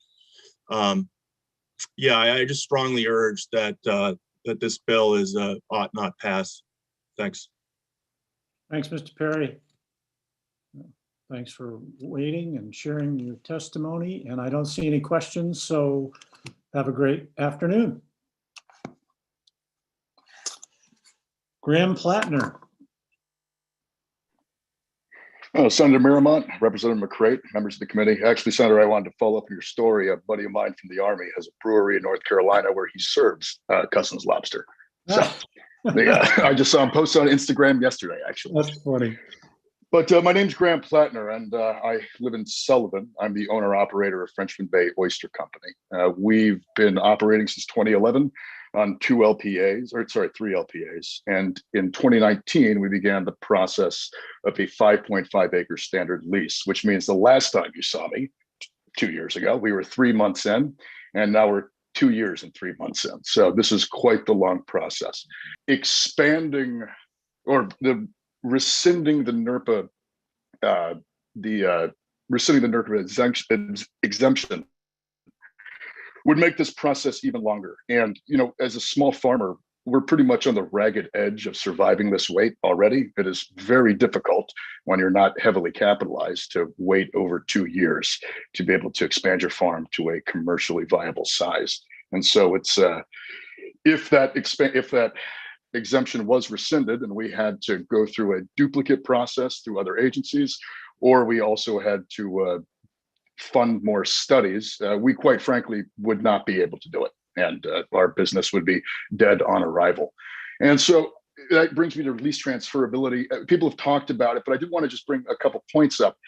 Speaker 13: I just strongly urge that this bill is ought not pass. Thanks.
Speaker 3: Thanks, Mr. Perry. Thanks for waiting and sharing your testimony. And I don't see any questions, so have a great afternoon. Graham Plattner.
Speaker 14: Senator Miramont, Representative McCrate, members of the committee. Actually, Senator, I wanted to follow up on your story. A buddy of mine from the Army has a brewery in North Carolina where he serves Cousins lobster. So I just saw him post on Instagram yesterday, actually.
Speaker 3: That's funny.
Speaker 14: But my name's Graham Plattner, and I live in Sullivan. I'm the owner-operator of Frenchman Bay Oyster Company. We've been operating since 2011 on 3 LPAs. And in 2019, we began the process of a 5.5 acre standard lease, which means the last time you saw me 2 years ago, we were 3 months in, and now we're 2 years and 3 months in. So this is quite the long process. Rescinding the NERPA, rescinding the NERPA exemption would make this process even longer. And, as a small farmer, we're pretty much on the ragged edge of surviving this wait already. It is very difficult when you're not heavily capitalized to wait over 2 years to be able to expand your farm to a commercially viable size. And so it's, if that exemption was rescinded and we had to go through a duplicate process through other agencies, or we also had to fund more studies, we quite frankly would not be able to do it. And our business would be dead on arrival. And so that brings me to lease transferability. People have talked about it, but I did want to just bring a couple points up.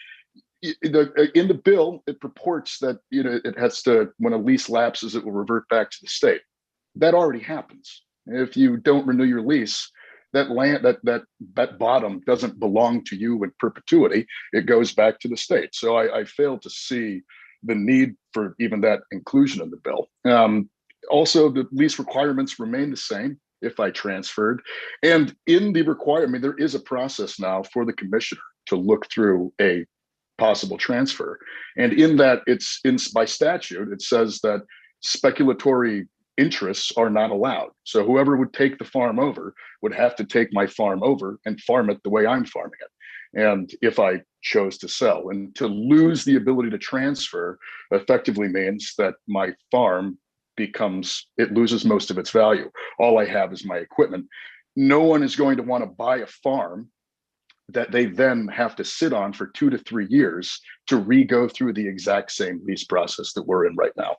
Speaker 14: In the bill, it purports that it has to, when a lease lapses, it will revert back to the state. that already happens. If you don't renew your lease, that land, that bottom doesn't belong to you in perpetuity. It goes back to the state. So I fail to see the need for even that inclusion in the bill. Also, the lease requirements remain the same if I transferred. And in the requirement, I mean, there is a process now for the commissioner to look through a possible transfer. And in that, it's by statute, it says that speculatory interests are not allowed. So whoever would take the farm over would have to take my farm over and farm it the way I'm farming it. And if I chose to sell, and to lose the ability to transfer effectively means that my farm it loses most of its value. All I have is my equipment. No one is going to want to buy a farm that they then have to sit on for 2 to 3 years to re-go through the exact same lease process that we're in right now.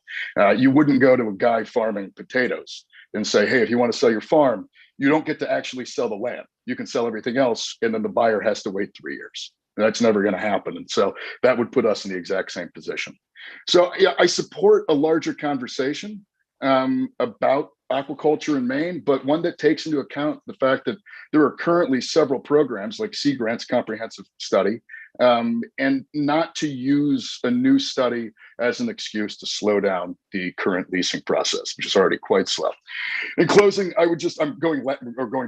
Speaker 14: You wouldn't go to a guy farming potatoes and say, hey, if you want to sell your farm, you don't get to actually sell the land. You can sell everything else, and then the buyer has to wait 3 years. That's never going to happen. And so that would put us in the exact same position. So yeah, I support a larger conversation about aquaculture in Maine, but one that takes into account the fact that there are currently several programs like Sea Grant's comprehensive study, and not to use a new study as an excuse to slow down the current leasing process, which is already quite slow. In closing, I'm going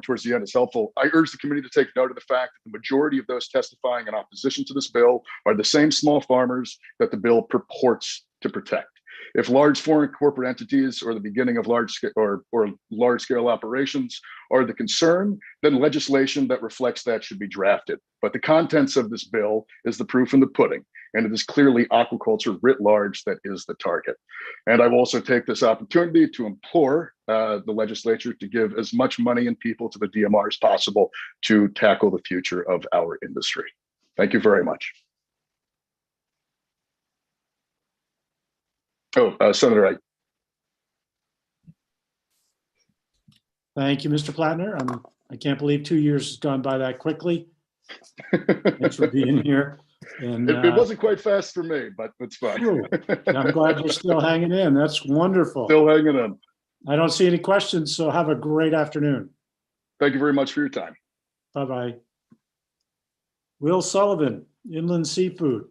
Speaker 14: towards the end, it's helpful. I urge the committee to take note of the fact that the majority of those testifying in opposition to this bill are the same small farmers that the bill purports to protect. If large foreign corporate entities or the beginning of large-scale operations are the concern, then legislation that reflects that should be drafted. But the contents of this bill is the proof in the pudding, and it is clearly aquaculture writ large that is the target. And I will also take this opportunity to implore the legislature to give as much money and people to the DMR as possible to tackle the future of our industry. Thank you very much. Senator Wright.
Speaker 3: Thank you, Mr. Plattner. I can't believe 2 years has gone by that quickly. Thanks for being here. And
Speaker 14: it wasn't quite fast for me, but it's fine.
Speaker 3: I'm glad you're still hanging in. That's wonderful.
Speaker 14: Still hanging in.
Speaker 3: I don't see any questions, so have a great afternoon.
Speaker 14: Thank you very much for your time.
Speaker 3: Bye-bye. Will Sullivan, Inland Seafood.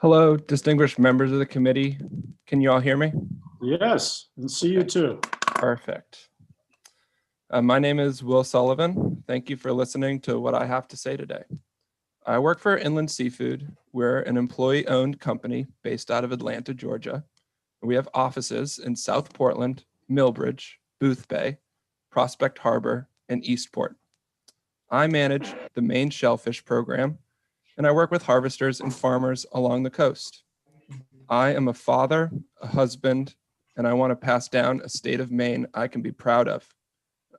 Speaker 15: Hello, distinguished members of the committee. Can you all hear me?
Speaker 3: Yes, and see you too.
Speaker 15: Perfect. My name is Will Sullivan. Thank you for listening to what I have to say today. I work for Inland Seafood. We're an employee-owned company based out of Atlanta, Georgia. We have offices in South Portland, Millbridge, Boothbay, Prospect Harbor, and Eastport. I manage the Maine Shellfish Program, and I work with harvesters and farmers along the coast. I am a father, a husband, and I want to pass down a state of Maine I can be proud of.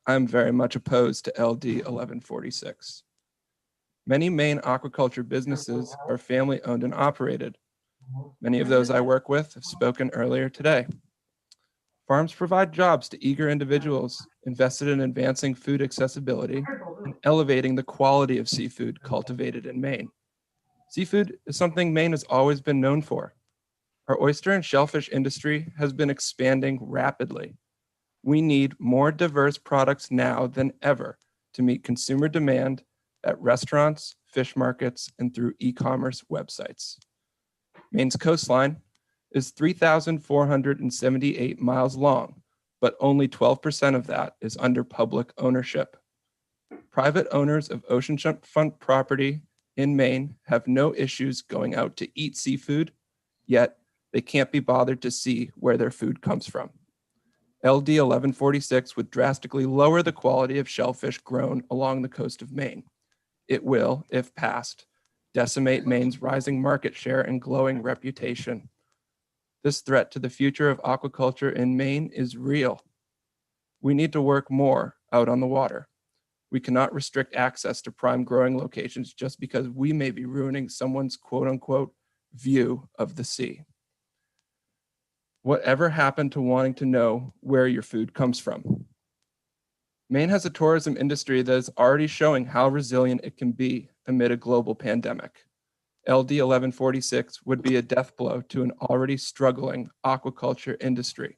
Speaker 15: I'm very much opposed to LD 1146. Many Maine aquaculture businesses are family owned and operated. Many of those I work with have spoken earlier today. Farms provide jobs to eager individuals invested in advancing food accessibility and elevating the quality of seafood cultivated in Maine. Seafood is something Maine has always been known for. Our oyster and shellfish industry has been expanding rapidly. We need more diverse products now than ever to meet consumer demand at restaurants, fish markets, and through e-commerce websites. Maine's coastline is 3,478 miles long, but only 12% of that is under public ownership. Private owners of oceanfront property in Maine have no issues going out to eat seafood, yet they can't be bothered to see where their food comes from. LD 1146 would drastically lower the quality of shellfish grown along the coast of Maine. It will, if passed, decimate Maine's rising market share and glowing reputation. This threat to the future of aquaculture in Maine is real. We need to work more out on the water. We cannot restrict access to prime growing locations just because we may be ruining someone's quote unquote view of the sea. Whatever happened to wanting to know where your food comes from? Maine has a tourism industry that is already showing how resilient it can be amid a global pandemic. LD 1146 would be a death blow to an already struggling aquaculture industry.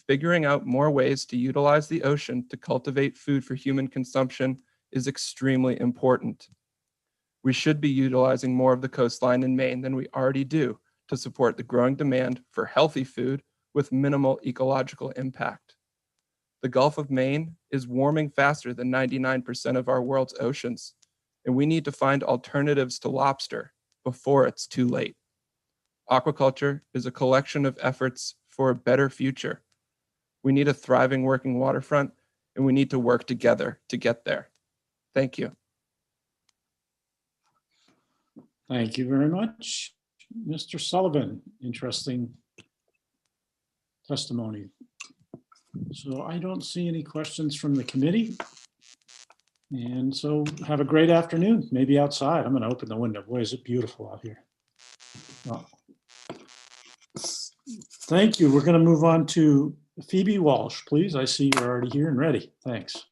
Speaker 15: figuring out more ways to utilize the ocean to cultivate food for human consumption is extremely important. We should be utilizing more of the coastline in Maine than we already do to support the growing demand for healthy food with minimal ecological impact. The Gulf of Maine is warming faster than 99% of our world's oceans, and we need to find alternatives to lobster before it's too late. Aquaculture is a collection of efforts for a better future. We need a thriving working waterfront, and we need to work together to get there. Thank you.
Speaker 3: Thank you very much. Mr. Sullivan, interesting testimony. So I don't see any questions from the committee. And so have a great afternoon, maybe outside. I'm going to open the window. Boy, is it beautiful out here. Well, thank you. We're going to move on to Phoebe Walsh, please. I see you're already here and ready. Thanks.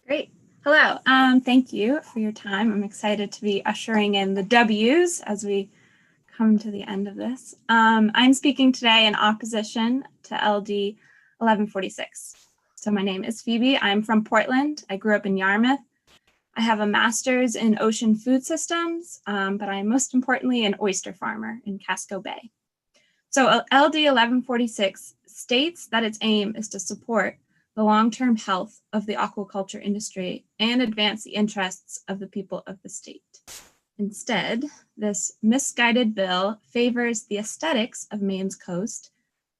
Speaker 7: Great. Hello. Thank you for your time. I'm excited to be ushering in the W's as we come to the end of this. I'm speaking today in opposition to LD 1146. So my name is Phoebe. I'm from Portland. I grew up in Yarmouth. I have a master's in ocean food systems, but I'm most importantly an oyster farmer in Casco Bay. So LD 1146 states that its aim is to support the long-term health of the aquaculture industry and advance the interests of the people of the state. Instead, this misguided bill favors the aesthetics of Maine's coast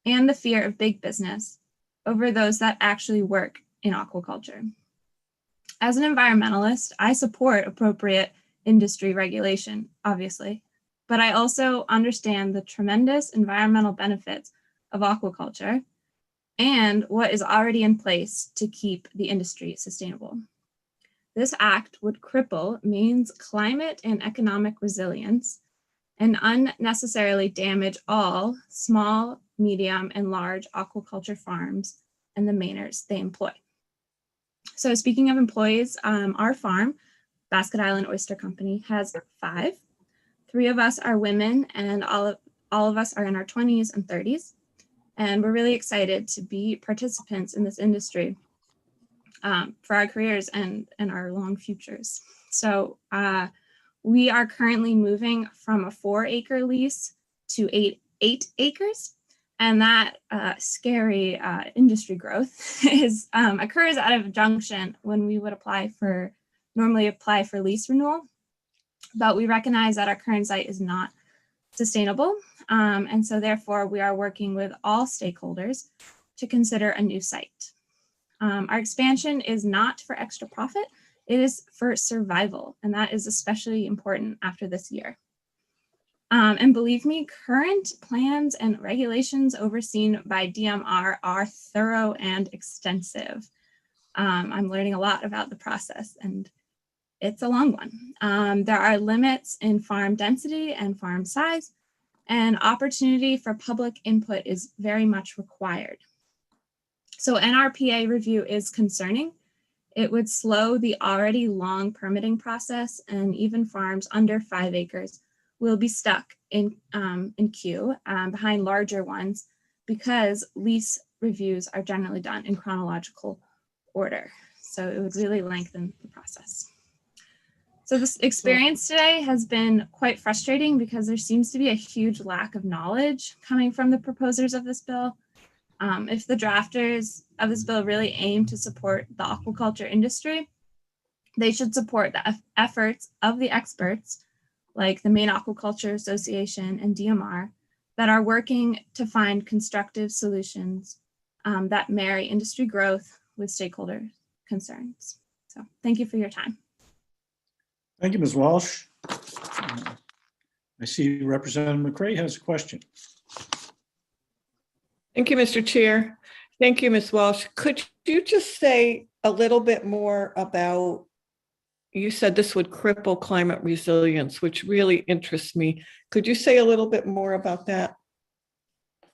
Speaker 7: and the fear of big business over those that actually work in aquaculture. As an environmentalist, I support appropriate industry regulation, obviously, but I also understand the tremendous environmental benefits of aquaculture and what is already in place to keep the industry sustainable. This act would cripple Maine's climate and economic resilience and unnecessarily damage all small, medium, and large aquaculture farms and the Mainers they employ. So speaking of employees, our farm, Basket Island Oyster Company, has 5. 3 of us are women, and all of us are in our 20s and 30s. And we're really excited to be participants in this industry for our careers and our long futures. So we are currently moving from a 4-acre lease to 8 acres. And that scary industry growth is occurs out of junction when we would normally apply for lease renewal. But we recognize that our current site is not sustainable. And so therefore we are working with all stakeholders to consider a new site. Our expansion is not for extra profit, it is for survival. And that is especially important after this year. And believe me, current plans and regulations overseen by DMR are thorough and extensive. I'm learning a lot about the process and it's a long one. There are limits in farm density and farm size, and opportunity for public input is very much required. So NRPA review is concerning. It would slow the already long permitting process, and even farms under 5 acres will be stuck in queue behind larger ones because lease reviews are generally done in chronological order. So it would really lengthen the process. So this experience today has been quite frustrating because there seems to be a huge lack of knowledge coming from the proposers of this bill. If the drafters of this bill really aim to support the aquaculture industry, they should support the efforts of the experts like the Maine Aquaculture Association and DMR that are working to find constructive solutions that marry industry growth with stakeholder concerns. So thank you for your time.
Speaker 3: Thank you, Ms. Walsh. I see Representative McCray has a question.
Speaker 4: Thank you, Mr. Chair. Thank you, Ms. Walsh. Could you just say a little bit more about, you said this would cripple climate resilience, which really interests me. Could you say a little bit more about that?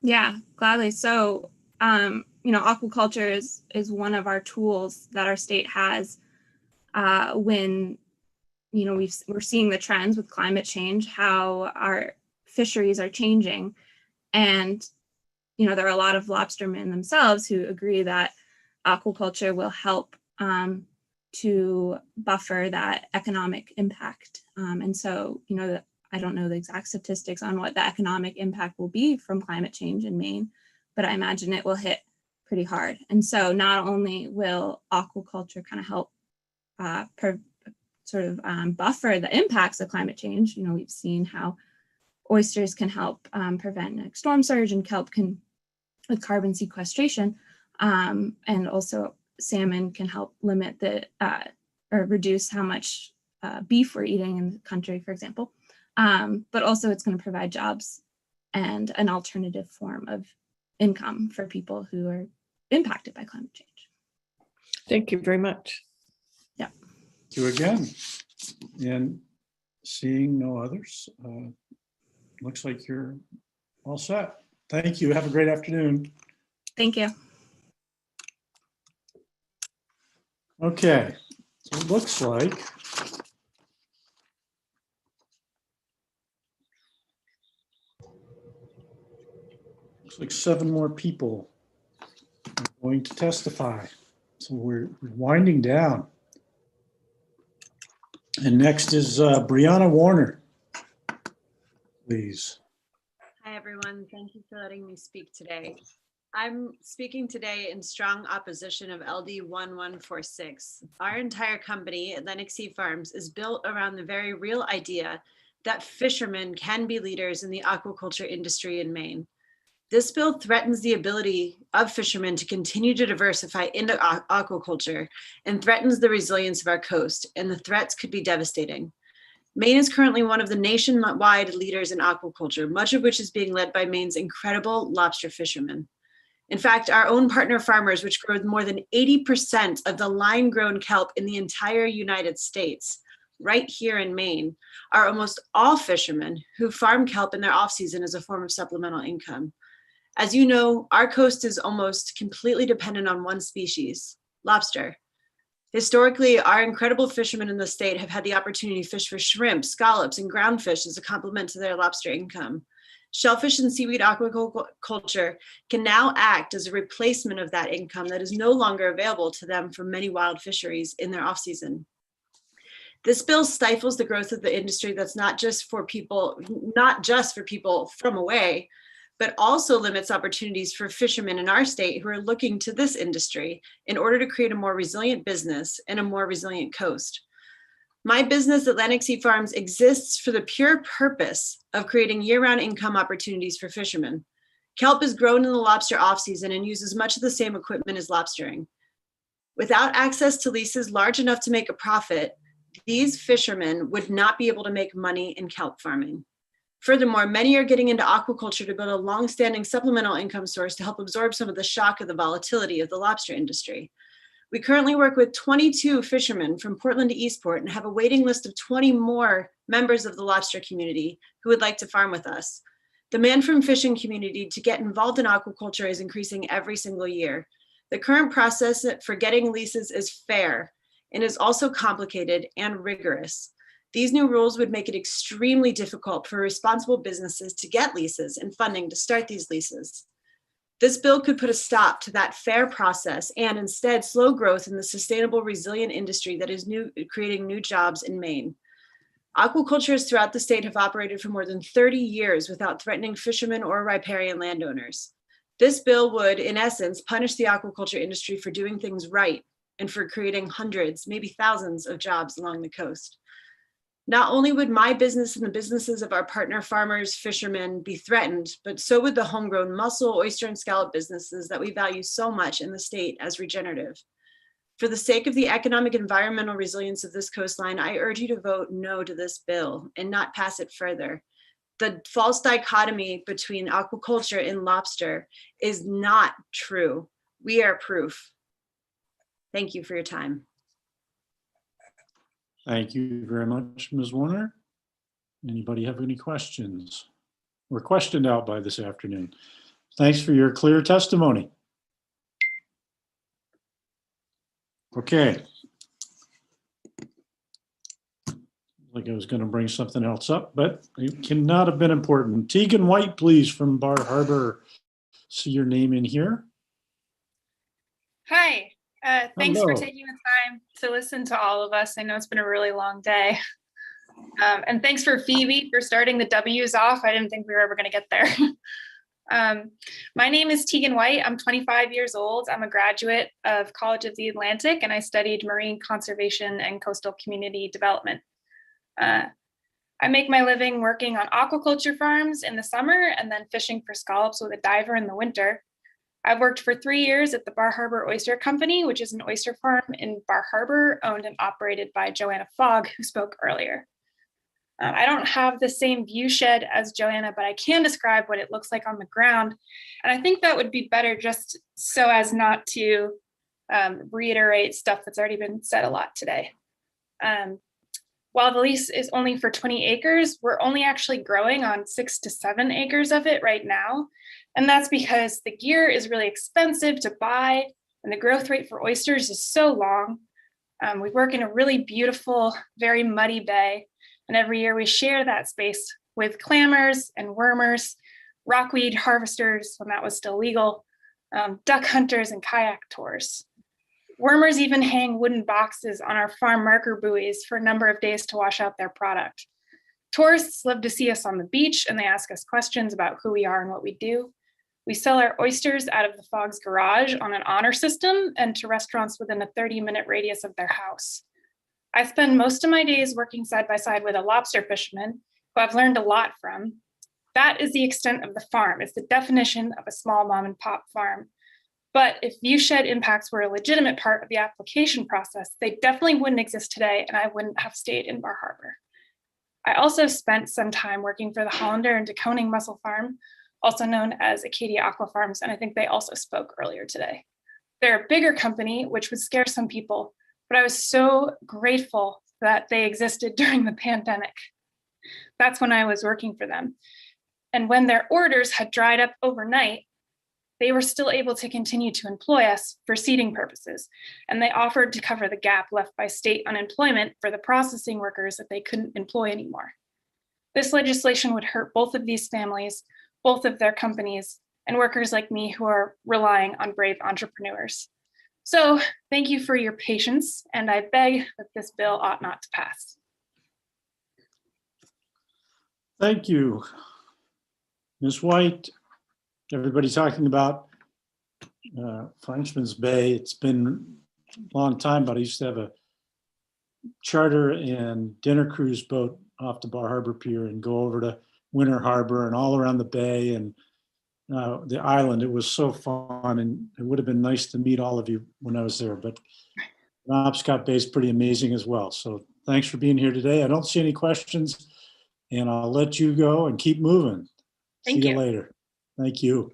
Speaker 7: Yeah, gladly. So, aquaculture is one of our tools that our state has when, we're seeing the trends with climate change, how our fisheries are changing. And there are a lot of lobstermen themselves who agree that aquaculture will help to buffer that economic impact. And so, I don't know the exact statistics on what the economic impact will be from climate change in Maine, but I imagine it will hit pretty hard. And so not only will aquaculture kind of help buffer the impacts of climate change, we've seen how oysters can help prevent a storm surge, and kelp can with carbon sequestration, and also salmon can help limit or reduce how much beef we're eating in the country, for example. But also it's going to provide jobs and an alternative form of income for people who are impacted by climate change.
Speaker 4: Thank you very much.
Speaker 7: Yeah.
Speaker 3: Thank you again. And seeing no others, looks like you're all set. Thank you. Have a great afternoon.
Speaker 7: Thank you.
Speaker 3: Okay, so it looks like 7 more people are going to testify. So we're winding down. And next is Brianna Warner, please.
Speaker 16: Hi, everyone. Thank you for letting me speak today. I'm speaking today in strong opposition of LD 1146. Our entire company, Atlantic Sea Farms, is built around the very real idea that fishermen can be leaders in the aquaculture industry in Maine. This bill threatens the ability of fishermen to continue to diversify into aquaculture and threatens the resilience of our coast, and the threats could be devastating. Maine is currently one of the nationwide leaders in aquaculture, much of which is being led by Maine's incredible lobster fishermen. In fact, our own partner farmers, which grow more than 80% of the line-grown kelp in the entire United States, right here in Maine, are almost all fishermen who farm kelp in their off-season as a form of supplemental income. As you know, our coast is almost completely dependent on one species, lobster. Historically, our incredible fishermen in the state have had the opportunity to fish for shrimp, scallops, and groundfish as a complement to their lobster income. Shellfish and seaweed aquaculture can now act as a replacement of that income that is no longer available to them from many wild fisheries in their off-season. This bill stifles the growth of the industry that's not just for people from away, but also limits opportunities for fishermen in our state who are looking to this industry in order to create a more resilient business and a more resilient coast. My business, Atlantic Sea Farms, exists for the pure purpose of creating year-round income opportunities for fishermen. Kelp is grown in the lobster off-season and uses much of the same equipment as lobstering. Without access to leases large enough to make a profit, these fishermen would not be able to make money in kelp farming. Furthermore, many are getting into aquaculture to build a long-standing supplemental income source to help absorb some of the shock of the volatility of the lobster industry. We currently work with 22 fishermen from Portland to Eastport and have a waiting list of 20 more members of the lobster community who would like to farm with us. Demand from fishing community to get involved in aquaculture is increasing every single year. The current process for getting leases is fair and is also complicated and rigorous. These new rules would make it extremely difficult for responsible businesses to get leases and funding to start these leases. This bill could put a stop to that fair process and instead slow growth in the sustainable, resilient industry that is creating new jobs in Maine. Aquaculturists throughout the state have operated for more than 30 years without threatening fishermen or riparian landowners. This bill would, in essence, punish the aquaculture industry for doing things right and for creating hundreds, maybe thousands of jobs along the coast. Not only would my business and the businesses of our partner farmers, fishermen be threatened, but so would the homegrown mussel, oyster, and scallop businesses that we value so much in the state as regenerative. For the sake of the economic and environmental resilience of this coastline, I urge you to vote no to this bill and not pass it further. The false dichotomy between aquaculture and lobster is not true. We are proof. Thank you for your time.
Speaker 3: Thank you very much, Ms. Warner. Anybody have any questions? We're questioned out by this afternoon. Thanks for your clear testimony. Okay. Like I was going to bring something else up, but it cannot have been important. Tegan White, please, from Bar Harbor see your name in here.
Speaker 20: Hi, thanks for
Speaker 3: Hello.
Speaker 20: taking the time to listen to all of us. I know it's been a really long day. And thanks for Phoebe for starting the W's off. I didn't think we were ever going to get there. My name is Tegan White. I'm 25 years old. I'm a graduate of College of the Atlantic, and I studied marine conservation and coastal community development. I make my living working on aquaculture farms in the summer and then fishing for scallops with a diver in the winter. I've worked for 3 years at the Bar Harbor Oyster Company, which is an oyster farm in Bar Harbor, owned and operated by Joanna Fogg, who spoke earlier. I don't have the same view shed as Joanna, but I can describe what it looks like on the ground. And I think that would be better just so as not to reiterate stuff that's already been said a lot today. While the lease is only for 20 acres, we're only actually growing on 6 to 7 acres of it right now. And that's because the gear is really expensive to buy and the growth rate for oysters is so long. We work in a really beautiful, very muddy bay. And every year we share that space with clammers and wormers, rockweed harvesters when that was still legal, duck hunters and kayak tours. Wormers even hang wooden boxes on our farm marker buoys for a number of days to wash out their product. Tourists love to see us on the beach and they ask us questions about who we are and what we do. We sell our oysters out of the Fogg's garage on an honor system and to restaurants within a 30-minute radius of their house. I spend most of my days working side by side with a lobster fisherman who I've learned a lot from. That is the extent of the farm. It's the definition of a small mom and pop farm. But if viewshed impacts were a legitimate part of the application process, they definitely wouldn't exist today and I wouldn't have stayed in Bar Harbor. I also spent some time working for the Hollander and DeKoning Mussel Farm, also known as Acadia Aqua Farms, and I think they also spoke earlier today. They're a bigger company, which would scare some people, but I was so grateful that they existed during the pandemic. That's when I was working for them. And when their orders had dried up overnight, they were still able to continue to employ us for seeding purposes, and they offered to cover the gap left by state unemployment for the processing workers that they couldn't employ anymore. This legislation would hurt both of these families, both of their companies, and workers like me who are relying on brave entrepreneurs. So thank you for your patience, and I beg that this bill ought not to pass.
Speaker 3: Thank you. Ms. White, everybody talking about Frenchman's Bay. It's been a long time, but I used to have a charter and dinner cruise boat off the Bar Harbor Pier and go over to Winter Harbor and all around the bay and the island. It was so fun, and it would have been nice to meet all of you when I was there, but Penobscot Bay is pretty amazing as well. So thanks for being here today. I don't see any questions, and I'll let you go and keep moving.
Speaker 20: Thank
Speaker 3: See
Speaker 20: you.
Speaker 3: you later. Thank you.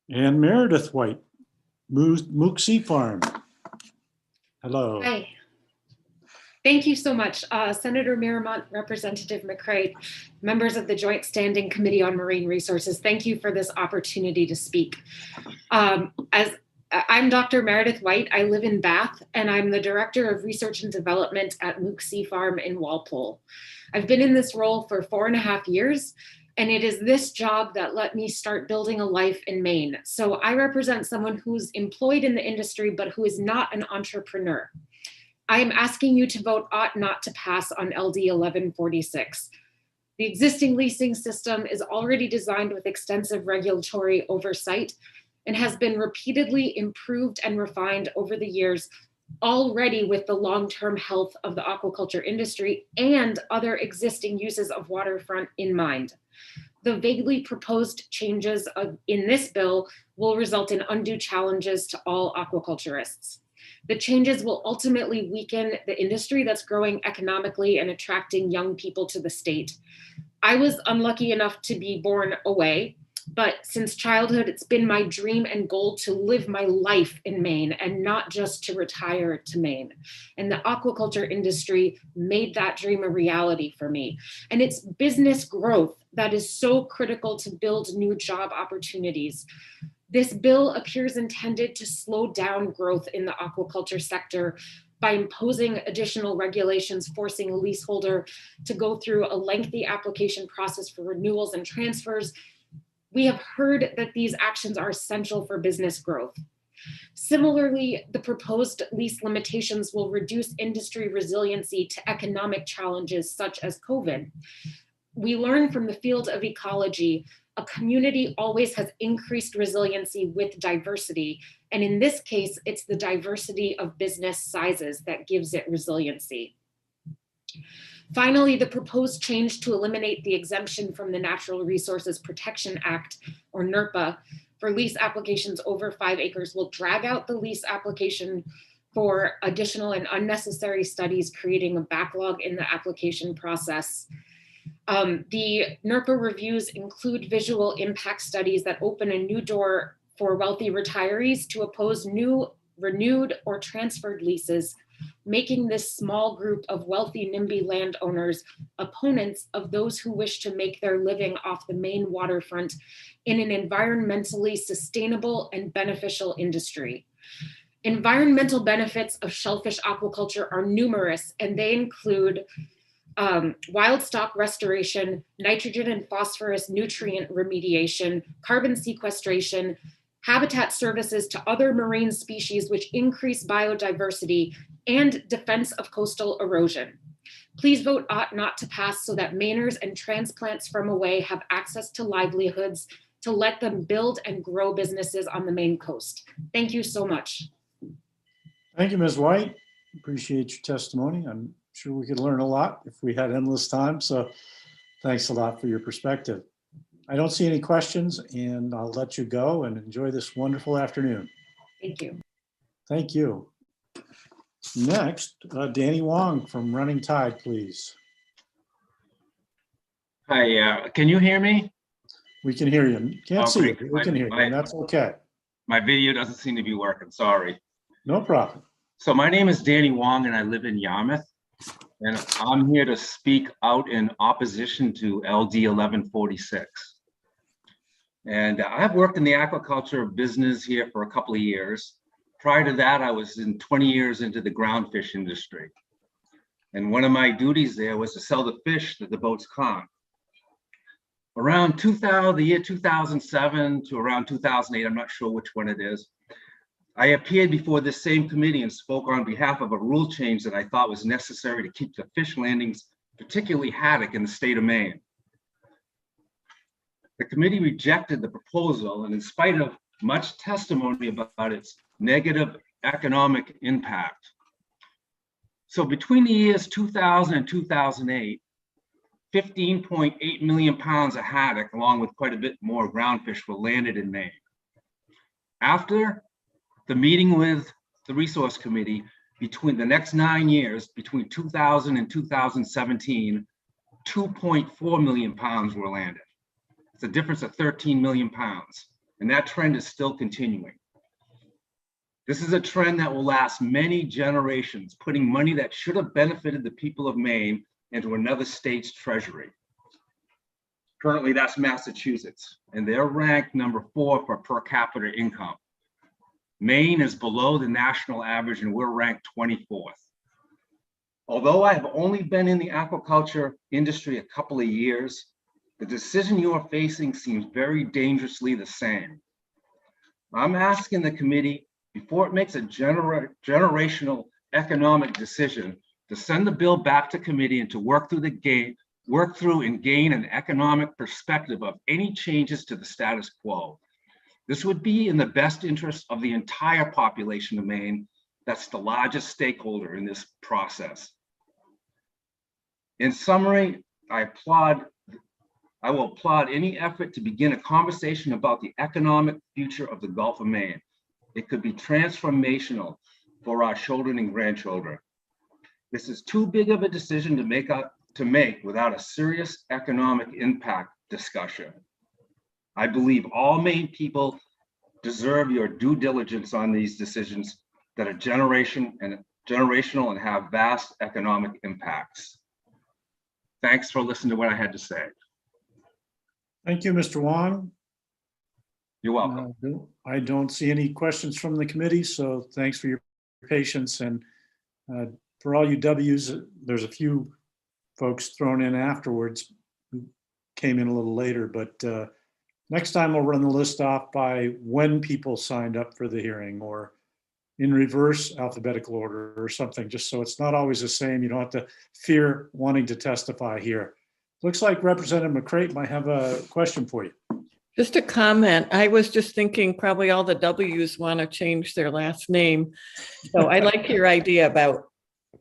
Speaker 3: And Meredith White, Mook Sea Farm. Hello.
Speaker 22: Hi. Thank you so much. Senator Miramont, Representative McCray, members of the Joint Standing Committee on Marine Resources, thank you for this opportunity to speak. I'm Dr. Meredith White. I live in Bath, and I'm the Director of Research and Development at Mook Sea Farm in Walpole. I've been in this role for 4.5 years, and it is this job that let me start building a life in Maine. So I represent someone who's employed in the industry, but who is not an entrepreneur. I am asking you to vote ought not to pass on LD 1146. The existing leasing system is already designed with extensive regulatory oversight and has been repeatedly improved and refined over the years, already with the long-term health of the aquaculture industry and other existing uses of waterfront in mind. The vaguely proposed changes in this bill will result in undue challenges to all aquaculturists. The changes will ultimately weaken the industry that's growing economically and attracting young people to the state. I was unlucky enough to be born away, but since childhood, it's been my dream and goal to live my life in Maine and not just to retire to Maine. And the aquaculture industry made that dream a reality for me. And it's business growth that is so critical to build new job opportunities. This bill appears intended to slow down growth in the aquaculture sector by imposing additional regulations, forcing a leaseholder to go through a lengthy application process for renewals and transfers, We have heard that these actions are essential for business growth. Similarly, the proposed lease limitations will reduce industry resiliency to economic challenges such as COVID. We learn from the field of ecology, a community always has increased resiliency with diversity. And in this case, it's the diversity of business sizes that gives it resiliency. Finally, the proposed change to eliminate the exemption from the Natural Resources Protection Act, or NERPA, for lease applications over 5 acres will drag out the lease application for additional and unnecessary studies, creating a backlog in the application process. The NERPA reviews include visual impact studies that open a new door for wealthy retirees to oppose new, renewed, or transferred leases, making this small group of wealthy NIMBY landowners opponents of those who wish to make their living off the Maine waterfront in an environmentally sustainable and beneficial industry. Environmental benefits of shellfish aquaculture are numerous, and they include wild stock restoration, nitrogen and phosphorus nutrient remediation, carbon sequestration, habitat services to other marine species which increase biodiversity, and defense of coastal erosion. Please vote ought not to pass so that Mainers and transplants from away have access to livelihoods to let them build and grow businesses on the Maine coast. Thank you so much.
Speaker 3: Thank you, Ms. White. Appreciate your testimony. I'm sure we could learn a lot if we had endless time. So thanks a lot for your perspective. I don't see any questions, and I'll let you go and enjoy this wonderful afternoon.
Speaker 22: Thank you.
Speaker 3: Thank you. Next, Danny Wong from Running Tide, please.
Speaker 2: Hi, can you hear me?
Speaker 3: We can hear you. Can't see you. We can hear you,
Speaker 2: My-
Speaker 3: and that's okay.
Speaker 2: My video doesn't seem to be working, sorry.
Speaker 3: No problem.
Speaker 2: So my name is Danny Wong and I live in Yarmouth. And I'm here to speak out in opposition to LD 1146. And I've worked in the aquaculture business here for a couple of years. Prior to that, I was in 20 years into the groundfish industry. And one of my duties there was to sell the fish that the boats caught. Around the year 2007 to around 2008, I'm not sure which one it is, I appeared before this same committee and spoke on behalf of a rule change that I thought was necessary to keep the fish landings, particularly haddock, in the state of Maine. The committee rejected the proposal, and in spite of much testimony about its negative economic impact. So between the years 2000 and 2008, 15.8 million pounds of haddock, along with quite a bit more groundfish, were landed in Maine. After the meeting with the resource committee, between the next 9 years, between 2000 and 2017, 2.4 million pounds were landed. It's a difference of 13 million pounds. And that trend is still continuing. This is a trend that will last many generations, putting money that should have benefited the people of Maine into another state's treasury. Currently, that's Massachusetts, and they're ranked number 4 for per capita income. Maine is below the national average, and we're ranked 24th. Although I have only been in the aquaculture industry a couple of years, the decision you are facing seems very dangerously the same. I'm asking the committee, before it makes a generational economic decision, to send the bill back to committee and to work through and gain an economic perspective of any changes to the status quo. This would be in the best interest of the entire population of Maine. That's the largest stakeholder in this process. In summary, I will applaud any effort to begin a conversation about the economic future of the Gulf of Maine. It could be transformational for our children and grandchildren. This is too big of a decision to make without a serious economic impact discussion. I believe all Maine people deserve your due diligence on these decisions that are generational and have vast economic impacts. Thanks for listening to what I had to say.
Speaker 3: Thank you, Mr. Wong.
Speaker 2: You're welcome.
Speaker 3: I don't see any questions from the committee, so thanks for your patience. And for all you W's, there's a few folks thrown in afterwards who came in a little later, but next time we'll run the list off by when people signed up for the hearing, or in reverse alphabetical order or something, just so it's not always the same. You don't have to fear wanting to testify here. Looks like Representative McCreight might have a question for you.
Speaker 4: Just a comment. I was just thinking probably all the W's want to change their last name. So I like your idea about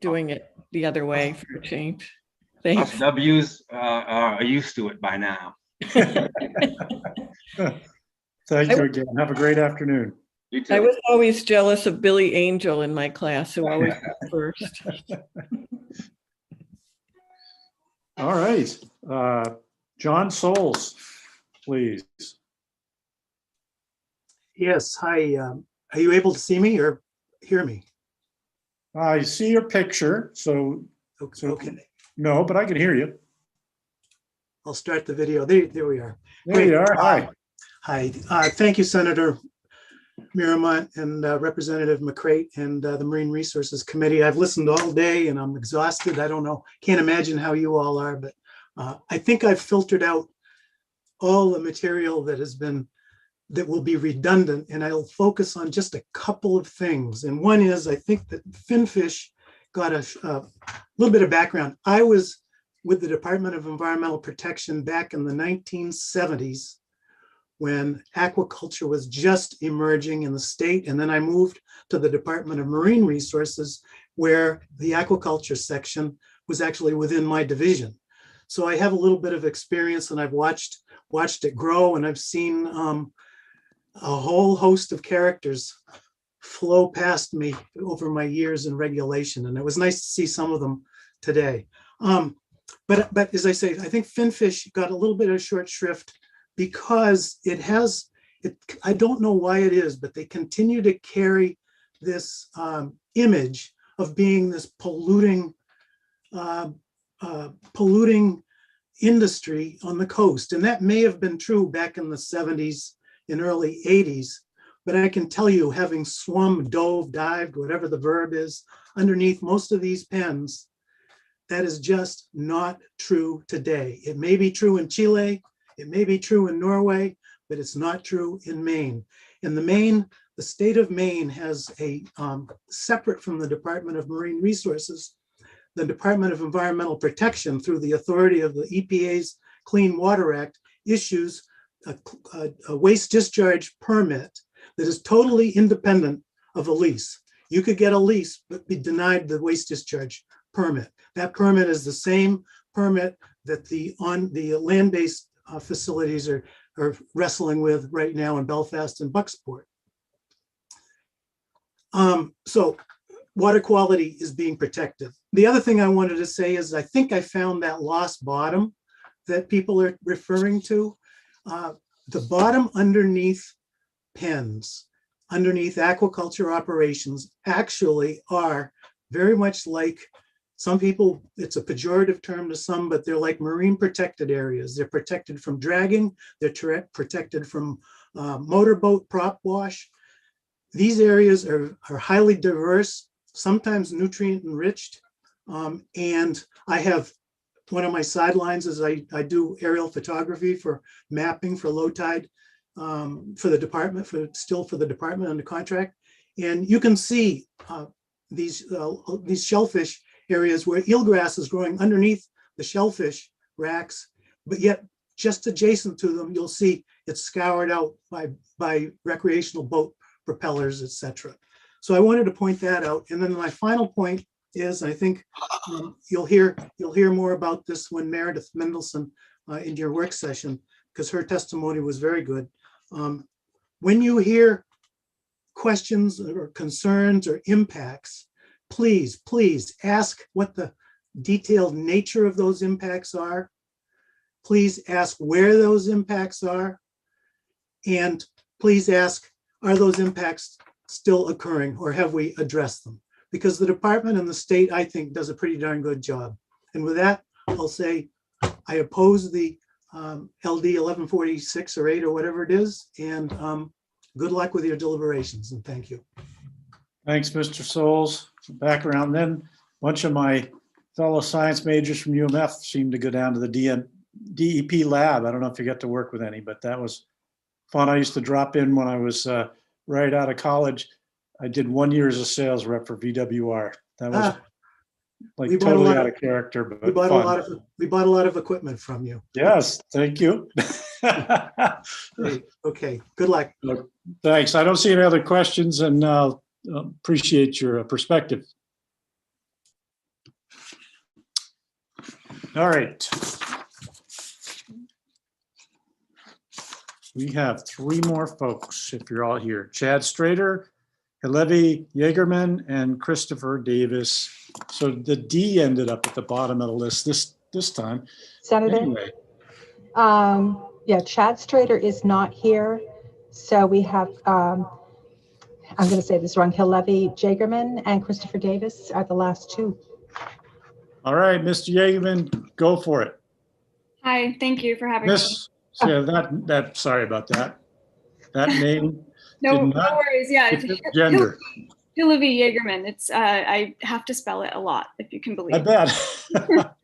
Speaker 4: doing it the other way for a change. Thanks.
Speaker 2: Us W's are used to it by now.
Speaker 3: Thank you again. Have a great afternoon.
Speaker 4: I was always jealous of Billy Angel in my class, who always got first.
Speaker 3: All right. John Souls, please.
Speaker 6: Yes, hi. Are you able to see me or hear me?
Speaker 3: I see your picture, so
Speaker 6: okay.
Speaker 3: No, but I can hear you.
Speaker 6: I'll start the video. There we are.
Speaker 3: There you are. Hi.
Speaker 6: Hi. Thank you, Senator Miramont and Representative McCreight and the Marine Resources Committee. I've listened all day and I'm exhausted. I don't know, can't imagine how you all are, but I think I've filtered out all the material that will be redundant, and I'll focus on just a couple of things. And one is, I think that Finfish got a little bit of background. I was with the Department of Environmental Protection back in the 1970s when aquaculture was just emerging in the state. And then I moved to the Department of Marine Resources, where the aquaculture section was actually within my division. So I have a little bit of experience, and I've watched it grow, and I've seen a whole host of characters flow past me over my years in regulation. And it was nice to see some of them today. But as I say, I think Finfish got a little bit of short shrift because I don't know why it is, but they continue to carry this image of being this polluting industry on the coast. And that may have been true back in the 70s and early 80s, but I can tell you, having swum, dove, dived, whatever the verb is, underneath most of these pens, that is just not true today. It may be true in Chile, it may be true in Norway, but it's not true in Maine. In the state of Maine has a, separate from the Department of Marine Resources, the Department of Environmental Protection, through the authority of the EPA's Clean Water Act, issues a waste discharge permit that is totally independent of a lease. You could get a lease, but be denied the waste discharge permit. That permit is the same permit that the land-based facilities are wrestling with right now in Belfast and Bucksport. So water quality is being protected. The other thing I wanted to say is I think I found that lost bottom that people are referring to. The bottom underneath pens, underneath aquaculture operations, actually are very much like, some people, it's a pejorative term to some, but they're like marine protected areas. They're protected from dragging, they're protected from motorboat prop wash. These areas are highly diverse, sometimes nutrient enriched. And I have, one of my sidelines is I do aerial photography for mapping for low tide for the department, still for the department under contract. And you can see these shellfish areas where eelgrass is growing underneath the shellfish racks, but yet just adjacent to them, you'll see it's scoured out by recreational boat propellers, etc. So I wanted to point that out. And then my final point is, I think you'll hear more about this when Meredith Mendelson in your work session, because her testimony was very good. When you hear questions or concerns or impacts, please ask what the detailed nature of those impacts are. Please ask where those impacts are. And please ask, are those impacts still occurring, or have we addressed them? Because the department and the state, I think, does a pretty darn good job. And with that, I'll say I oppose the LD 1146 or 8 or whatever it is. And good luck with your deliberations, and thank you.
Speaker 3: Thanks, Mr. Souls. Background then, a bunch of my fellow science majors from UMF seemed to go down to the DEP lab. I don't know if you got to work with any, but that was fun. I used to drop in when I was right out of college. I did 1 year as a sales rep for VWR. That was like
Speaker 6: we bought a
Speaker 3: totally
Speaker 6: lot
Speaker 3: out
Speaker 6: of-
Speaker 3: of character, but
Speaker 6: We bought
Speaker 3: fun.
Speaker 6: we bought a lot of equipment from you.
Speaker 3: Yes, thank you.
Speaker 6: Great. Okay, good luck.
Speaker 3: Look, thanks. I don't see any other questions and appreciate your perspective. All right. We have three more folks, if you're all here. Chad Strader, Halevi Jaegerman, and Christopher Davis. So the D ended up at the bottom of the list this time.
Speaker 19: Senator?
Speaker 3: Anyway,
Speaker 19: Yeah, Chad Strader is not here. So we have, I'm going to say this wrong, Halevi Jagerman and Christopher Davis are the last two.
Speaker 3: all right, Mr. Jaegerman, go for it.
Speaker 20: Hi, thank you for having me.
Speaker 3: Miss, yeah, that, sorry about that. That name
Speaker 20: No,
Speaker 3: did not
Speaker 20: no worries. Yeah,
Speaker 3: fit gender.
Speaker 20: Hillevi Jagerman. It's I have to spell it a lot, if you can believe.
Speaker 3: I bet.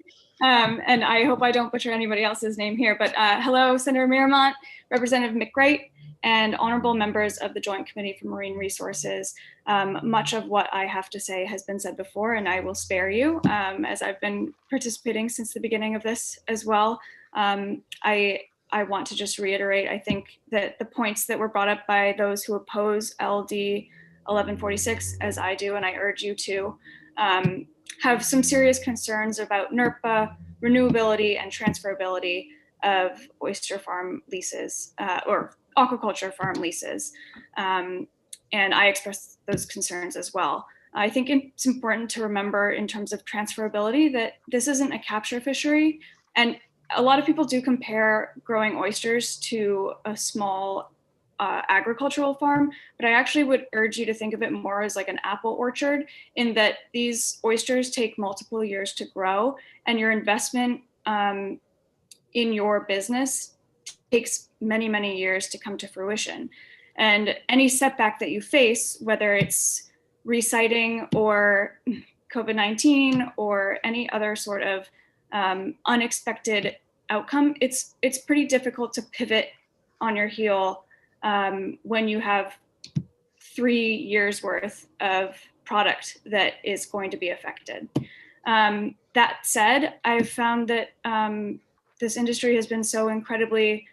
Speaker 20: And I hope I don't butcher anybody else's name here. But hello, Senator Miramont, Representative McCreight, and honorable members of the Joint Committee for Marine Resources. Much of what I have to say has been said before, and I will spare you, as I've been participating since the beginning of this as well. I want to just reiterate, I think that the points that were brought up by those who oppose LD 1146, as I do, and I urge you to, have some serious concerns about NERPA, renewability, and transferability of oyster farm leases or aquaculture farm leases. And I express those concerns as well. I think it's important to remember in terms of transferability that this isn't a capture fishery. And a lot of people do compare growing oysters to a small agricultural farm, but I actually would urge you to think of it more as like an apple orchard, in that these oysters take multiple years to grow, and your investment in your business takes many, many years to come to fruition. And any setback that you face, whether it's resiting or COVID-19 or any other sort of unexpected outcome, it's pretty difficult to pivot on your heel when you have 3 years worth of product that is going to be affected. That said, I've found that this industry has been so incredibly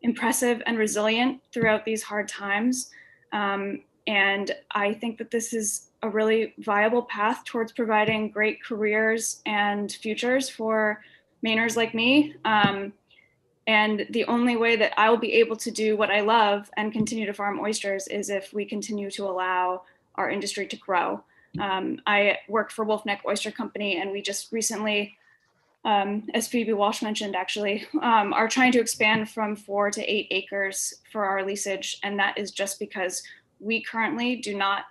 Speaker 20: impressive and resilient throughout these hard times. And I think that this is a really viable path towards providing great careers and futures for Mainers like me. And the only way that I will be able to do what I love and continue to farm oysters is if we continue to allow our industry to grow. I work for Wolf Neck Oyster Company, and we just recently, as Phoebe Walsh mentioned, actually, are trying to expand from 4 to 8 acres for our leasage. And that is just because we currently do not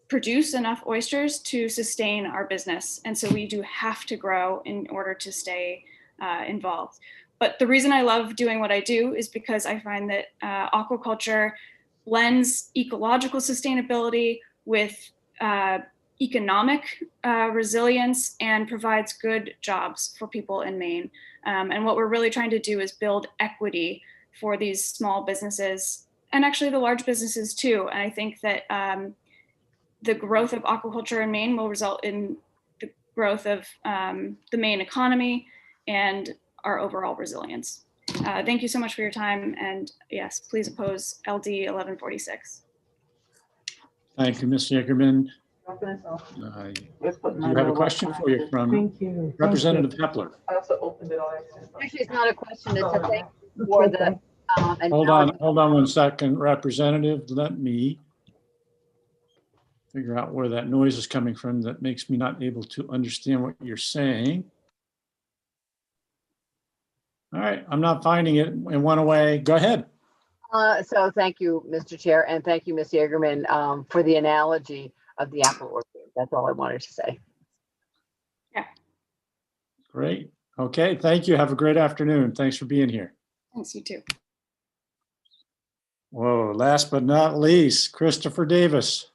Speaker 20: produce enough oysters to sustain our business. And so we do have to grow in order to stay involved. But the reason I love doing what I do is because I find that aquaculture blends ecological sustainability with economic resilience and provides good jobs for people in Maine. And what we're really trying to do is build equity for these small businesses and actually the large businesses too. And I think that the growth of aquaculture in Maine will result in the growth of the Maine economy and our overall resilience. Thank you so much for your time. And yes, please oppose LD 1146.
Speaker 3: Thank you, Ms. Jagerman. You have a question for you from Representative Hepler.
Speaker 8: Actually, it's not a question, it's a thank you for the.
Speaker 3: Hold on 1 second, Representative. Let me figure out where that noise is coming from that makes me not able to understand what you're saying. All right, I'm not finding it. It went away. Go ahead.
Speaker 8: So thank you, Mr. Chair, and thank you, Ms. Jagerman, for the analogy of the apple orchard. That's all I wanted to say.
Speaker 20: Yeah.
Speaker 3: Great. Okay, thank you. Have a great afternoon. Thanks for being here.
Speaker 20: Thanks, you too.
Speaker 3: Whoa, last but not least, Christopher Davis.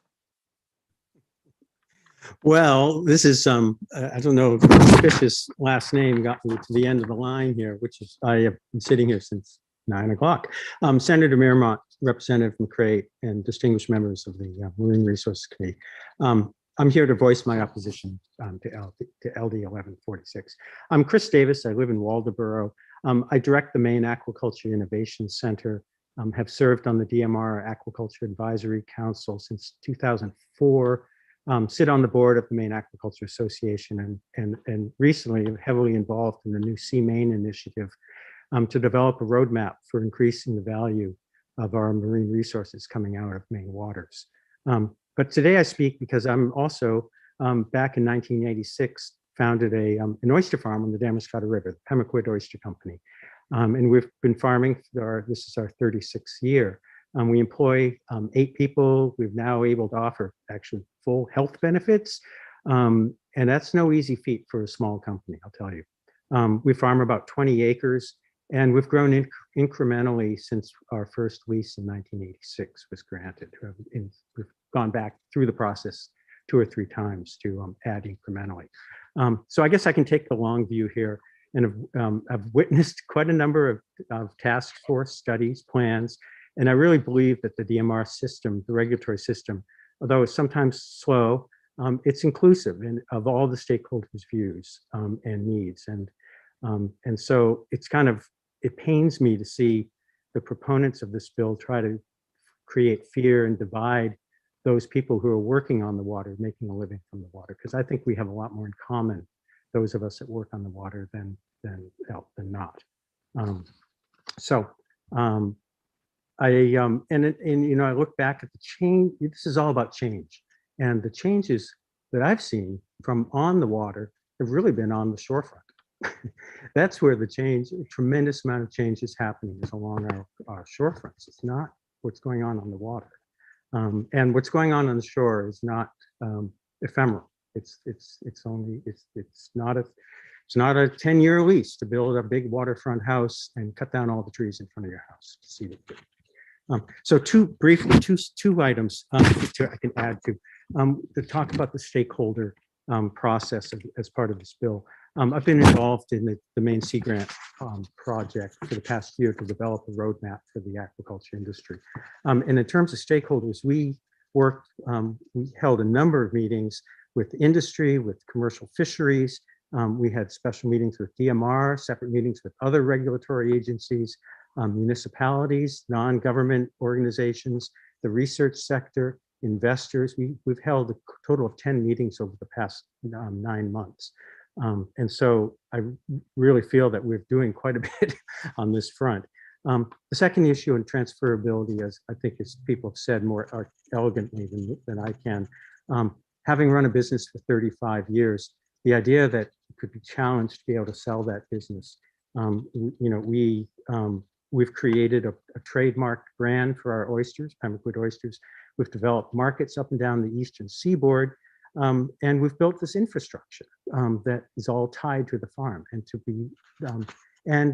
Speaker 9: Well, this is I don't know if Chris's last name got me to the end of the line here, which is I have been sitting here since 9 o'clock. Senator Miramont, Representative McCray, and distinguished members of the Marine Resources Committee. I'm here to voice my opposition to LD 1146. I'm Chris Davis. I live in Waldoboro. I direct the Maine Aquaculture Innovation Center, have served on the DMR Aquaculture Advisory Council since 2004, sit on the board of the Maine Aquaculture Association, and recently heavily involved in the new Sea Maine initiative to develop a roadmap for increasing the value of our marine resources coming out of Maine waters. But today I speak because I'm also, back in 1986, founded an oyster farm on the Damariscotta River, the Pemaquid Oyster Company. And we've been farming, this is our 36th year. We employ 8 people. We're now able to offer actually full health benefits. And that's no easy feat for a small company, I'll tell you. We farm about 20 acres, and we've grown incrementally since our first lease in 1986 was granted. We've gone back through the process 2 or 3 times to add incrementally. So I guess I can take the long view here, and I've witnessed quite a number of task force studies, plans, and I really believe that the DMR system, the regulatory system, although it's sometimes slow, it's inclusive of all the stakeholders' views and needs. And so it pains me to see the proponents of this bill try to create fear and divide those people who are working on the water, making a living from the water, because I think we have a lot more in common, those of us that work on the water, than not. I look back at the change. This is all about change, and the changes that I've seen from on the water have really been on the shorefront. That's where the change, a tremendous amount of change is happening, is along our shorefronts. It's not what's going on the water. And what's going on the shore is not ephemeral. It's not a 10-year lease to build a big waterfront house and cut down all the trees in front of your house to see the view. So two items I can add to talk about the stakeholder process as part of this bill. I've been involved in the Maine Sea Grant project for the past year to develop a roadmap for the aquaculture industry. And in terms of stakeholders, we held a number of meetings with industry, with commercial fisheries. We had special meetings with DMR, separate meetings with other regulatory agencies, municipalities, non-government organizations, the research sector, investors. We've held a total of 10 meetings over the past 9 months. And so I really feel that we're doing quite a bit on this front. The second issue in transferability, as I think as people have said more elegantly than I can, having run a business for 35 years, the idea that it could be challenged to be able to sell that business. We've created a trademark brand for our oysters, Pemaquid oysters. We've developed markets up and down the eastern seaboard. And we've built this infrastructure that is all tied to the farm, and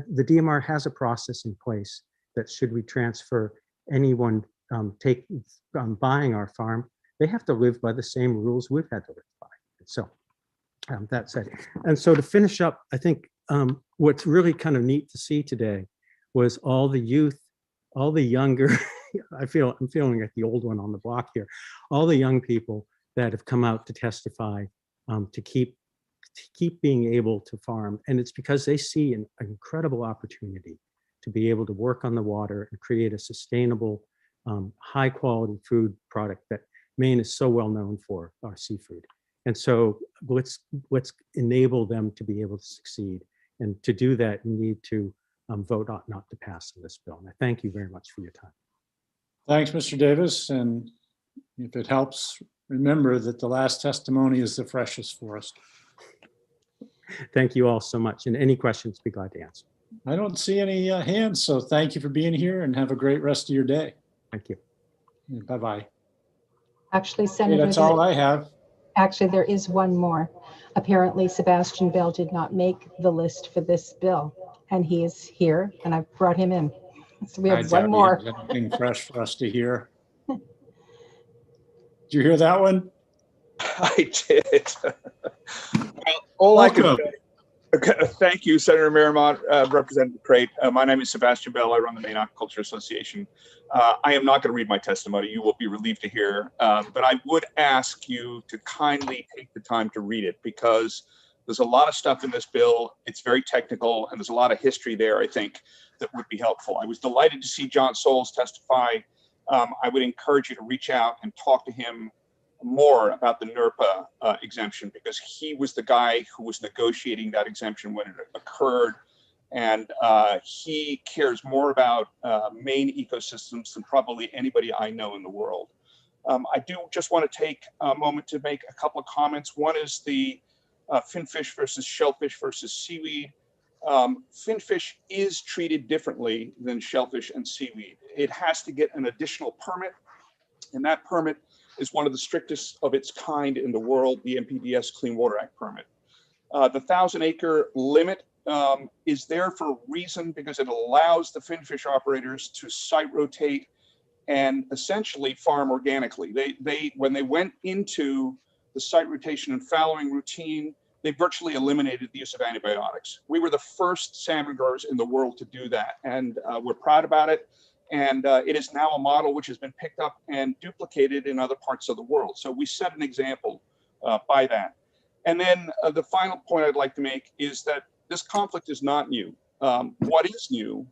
Speaker 9: the DMR has a process in place that should we transfer anyone buying our farm, they have to live by the same rules we've had to live by. So that said, and so to finish up, I think what's really kind of neat to see today was all the youth, all the younger, I'm feeling like the old one on the block here, all the young people that have come out to testify to keep being able to farm. And it's because they see an incredible opportunity to be able to work on the water and create a sustainable, high quality food product that Maine is so well known for, our seafood. And so let's enable them to be able to succeed. And to do that, you need to vote not to pass on this bill. And I thank you very much for your time.
Speaker 3: Thanks, Mr. Davis. And if it helps, remember that the last testimony is the freshest for us.
Speaker 9: Thank you all so much. And any questions, be glad to answer.
Speaker 3: I don't see any hands, so thank you for being here and have a great rest of your day.
Speaker 9: Thank you.
Speaker 3: Bye-bye.
Speaker 19: Actually, Senator,
Speaker 3: that's all I have.
Speaker 19: Actually, there is one more. Apparently, Sebastian Bell did not make the list for this bill, and he is here, and I've brought him in. So we have one more.
Speaker 3: Anything fresh for us to hear. Did you hear that one?
Speaker 10: I did. Well, all I can say, Okay, thank you, Senator Miramont, Representative Crate. My name is Sebastian Bell. I run the Maine Aquaculture Association. I am not going to read my testimony. You will be relieved to hear, but I would ask you to kindly take the time to read it because there's a lot of stuff in this bill. It's very technical and there's a lot of history there, I think, that would be helpful. I was delighted to see John Soules testify. I would encourage you to reach out and talk to him more about the NERPA exemption because he was the guy who was negotiating that exemption when it occurred. And he cares more about Maine ecosystems than probably anybody I know in the world. I do just want to take a moment to make a couple of comments. One is the finfish versus shellfish versus seaweed. Finfish is treated differently than shellfish and seaweed. It has to get an additional permit, and that permit is one of the strictest of its kind in the world, the NPDES Clean Water Act permit. The 1,000-acre limit is there for a reason because it allows the finfish operators to site rotate and essentially farm organically. When they went into the site rotation and fallowing routine, they virtually eliminated the use of antibiotics. We were the first salmon growers in the world to do that, and we're proud about it. And it is now a model which has been picked up and duplicated in other parts of the world. So we set an example by that. And then the final point I'd like to make is that this conflict is not new. What is new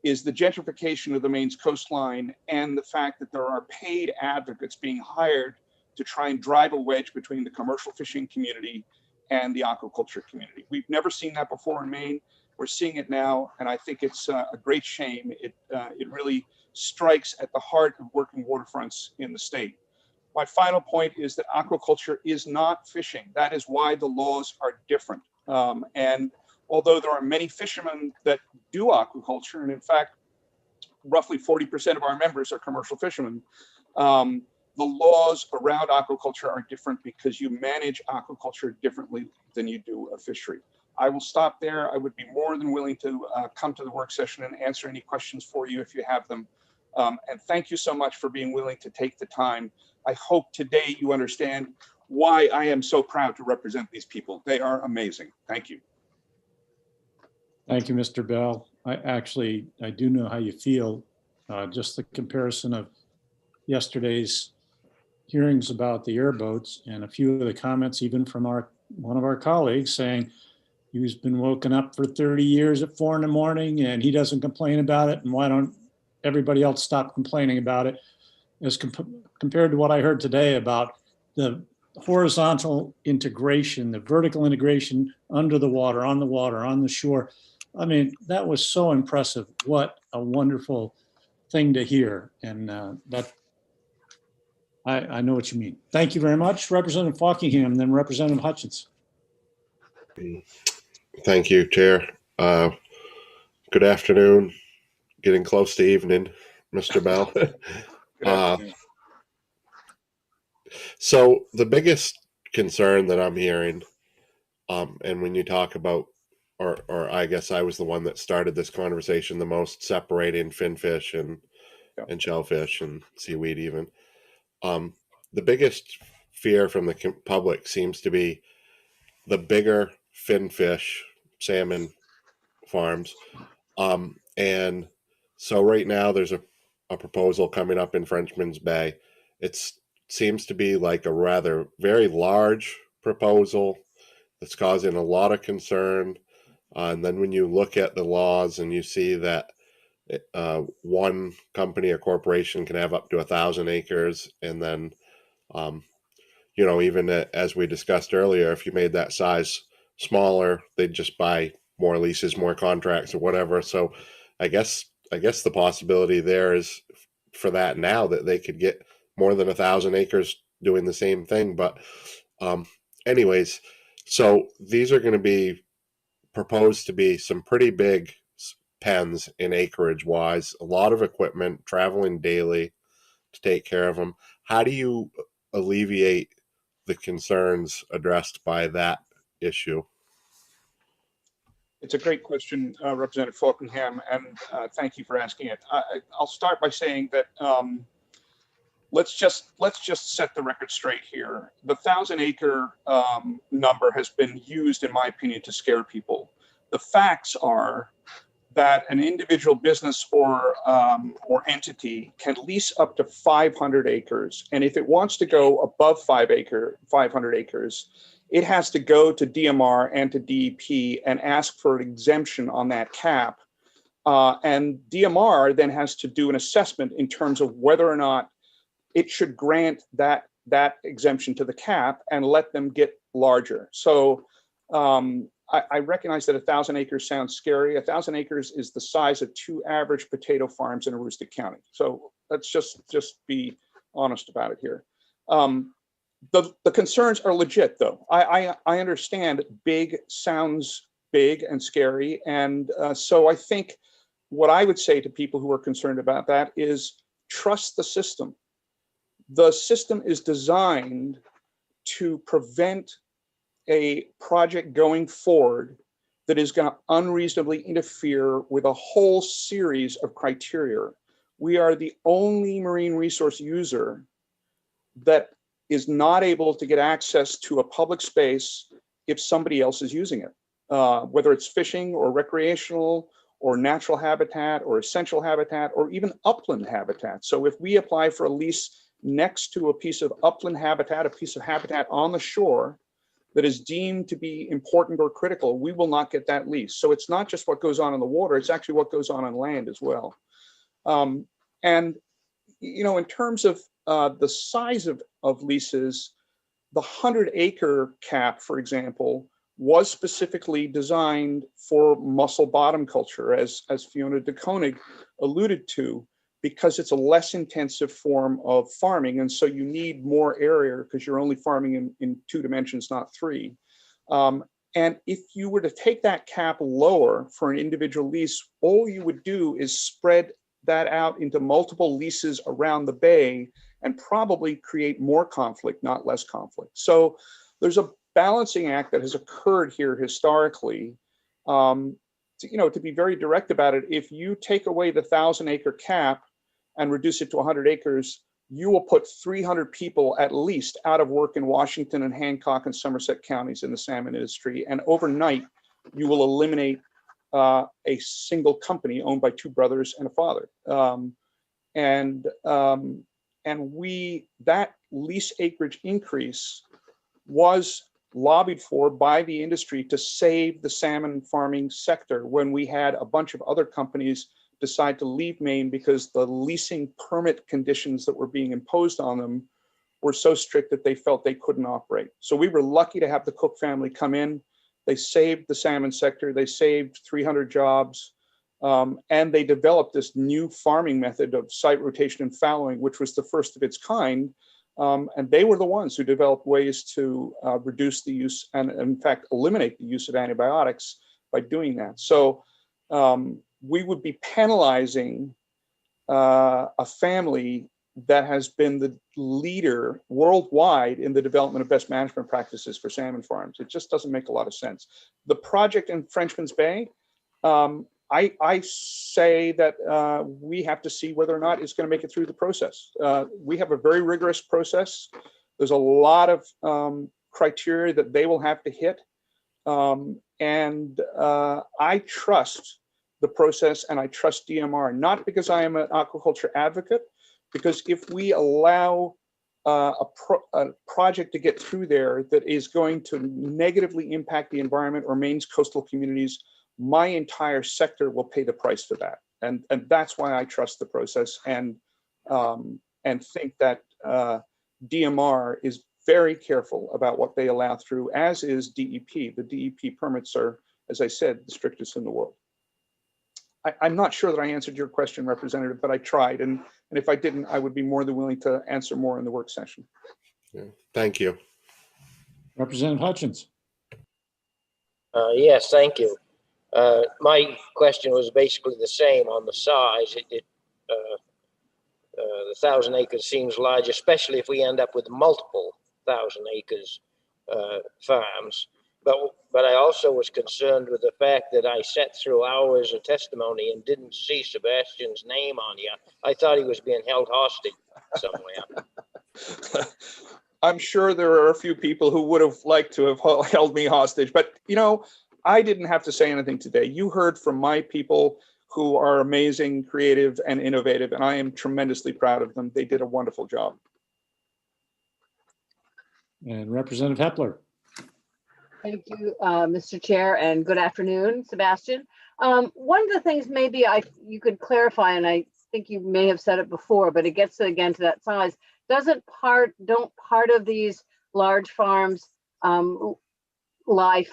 Speaker 10: is the gentrification of the Maine's coastline and the fact that there are paid advocates being hired to try and drive a wedge between the commercial fishing community and the aquaculture community. We've never seen that before in Maine. We're seeing it now, and I think it's a great shame. It really strikes at the heart of working waterfronts in the state. My final point is that aquaculture is not fishing. That is why the laws are different. And although there are many fishermen that do aquaculture, and in fact, roughly 40% of our members are commercial fishermen, the laws around aquaculture are different because you manage aquaculture differently than you do a fishery. I will stop there. I would be more than willing to come to the work session and answer any questions for you if you have them. And thank you so much for being willing to take the time. I hope today you understand why I am so proud to represent these people. They are amazing. Thank you.
Speaker 3: Thank you, Mr. Bell. I do know how you feel. Just the comparison of yesterday's hearings about the airboats and a few of the comments even from one of our colleagues saying he's been woken up for 30 years at 4 a.m. and he doesn't complain about it. And why don't everybody else stop complaining about it? As compared to what I heard today about the horizontal integration, the vertical integration under the water, on the shore. I mean, that was so impressive. What a wonderful thing to hear. And I know what you mean. Thank you very much, Representative Fockingham, then Representative Hutchins.
Speaker 12: Thank you, Chair. Good afternoon. Getting close to evening, Mr. Bell. So the biggest concern that I'm hearing, and when you talk about, or I guess I was the one that started this conversation the most, separating finfish and shellfish and seaweed even. The biggest fear from the public seems to be the bigger finfish salmon farms. And so right now there's a proposal coming up in Frenchman's Bay. It seems to be like a very large proposal that's causing a lot of concern. And then when you look at the laws and you see that one company or corporation can have up to 1,000 acres, and then even as we discussed earlier, if you made that size smaller, they'd just buy more leases, more contracts, or whatever. So I guess the possibility there is for that now that they could get more than 1,000 acres doing the same thing. But anyways, so these are going to be proposed to be some pretty big pens in acreage wise, a lot of equipment traveling daily to take care of them. How do you alleviate the concerns addressed by that issue?
Speaker 10: It's a great question, Representative Fockingham, and thank you for asking it. I'll start by saying that let's just set the record straight here. The 1,000-acre number has been used, in my opinion, to scare people. The facts are that an individual business or entity can lease up to 500 acres. And if it wants to go above 500 acres, it has to go to DMR and to DEP and ask for an exemption on that cap. And DMR then has to do an assessment in terms of whether or not it should grant that exemption to the cap and let them get larger. So I recognize that 1,000 acres sounds scary. 1,000 acres is the size of 2 average potato farms in Aroostook County. So let's just be honest about it here. The concerns are legit, though. I understand big sounds big and scary. And so I think what I would say to people who are concerned about that is trust the system. The system is designed to prevent a project going forward that is going to unreasonably interfere with a whole series of criteria. We are the only marine resource user that is not able to get access to a public space if somebody else is using it, whether it's fishing or recreational or natural habitat or essential habitat or even upland habitat. So if we apply for a lease next to a piece of upland habitat, a piece of habitat on the shore that is deemed to be important or critical, we will not get that lease. So it's not just what goes on in the water, it's actually what goes on land as well. And, you know, in terms of the size of leases, the 100-acre cap, for example, was specifically designed for mussel bottom culture, as Fiona de Koning alluded to, because it's a less intensive form of farming. And so you need more area because you're only farming in 2 dimensions, not 3. And if you were to take that cap lower for an individual lease, all you would do is spread that out into multiple leases around the bay and probably create more conflict, not less conflict. So there's a balancing act that has occurred here historically. To be very direct about it, if you take away the 1,000-acre cap and reduce it to 100 acres, you will put 300 people at least out of work in Washington and Hancock and Somerset counties in the salmon industry. And overnight, you will eliminate a single company owned by 2 brothers and a father. That lease acreage increase was lobbied for by the industry to save the salmon farming sector when we had a bunch of other companies decide to leave Maine because the leasing permit conditions that were being imposed on them were so strict that they felt they couldn't operate. So we were lucky to have the Cook family come in. They saved the salmon sector. They saved 300 jobs. And they developed this new farming method of site rotation and fallowing, which was the first of its kind. And they were the ones who developed ways to reduce the use and, in fact, eliminate the use of antibiotics by doing that. So we would be penalizing a family that has been the leader worldwide in the development of best management practices for salmon farms. It just doesn't make a lot of sense. The project in Frenchman's Bay, I say that we have to see whether or not it's going to make it through the process. We have a very rigorous process. There's a lot of criteria that they will have to hit. I trust the process and I trust DMR, not because I am an aquaculture advocate, because if we allow a project to get through there that is going to negatively impact the environment or Maine's coastal communities, my entire sector will pay the price for that. And that's why I trust the process and think that DMR is very careful about what they allow through, as is DEP. The DEP permits are, as I said, the strictest in the world. I'm not sure that I answered your question, Representative, but I tried. And if I didn't, I would be more than willing to answer more in the work session.
Speaker 12: Yeah, thank you.
Speaker 3: Representative Hutchins.
Speaker 1: Yes, thank you. My question was basically the same on the size. The 1,000 acres seems large, especially if we end up with multiple 1,000 acres farms. But I also was concerned with the fact that I sat through hours of testimony and didn't see Sebastian's name on here. I thought he was being held hostage somewhere.
Speaker 10: I'm sure there are a few people who would have liked to have held me hostage, but I didn't have to say anything today. You heard from my people who are amazing, creative, and innovative, and I am tremendously proud of them. They did a wonderful job.
Speaker 3: And Representative Hepler.
Speaker 8: Thank you, Mr. Chair, and good afternoon, Sebastian. One of the things maybe you could clarify, and I think you may have said it before, but it gets again to that size. Don't part of these large farms lie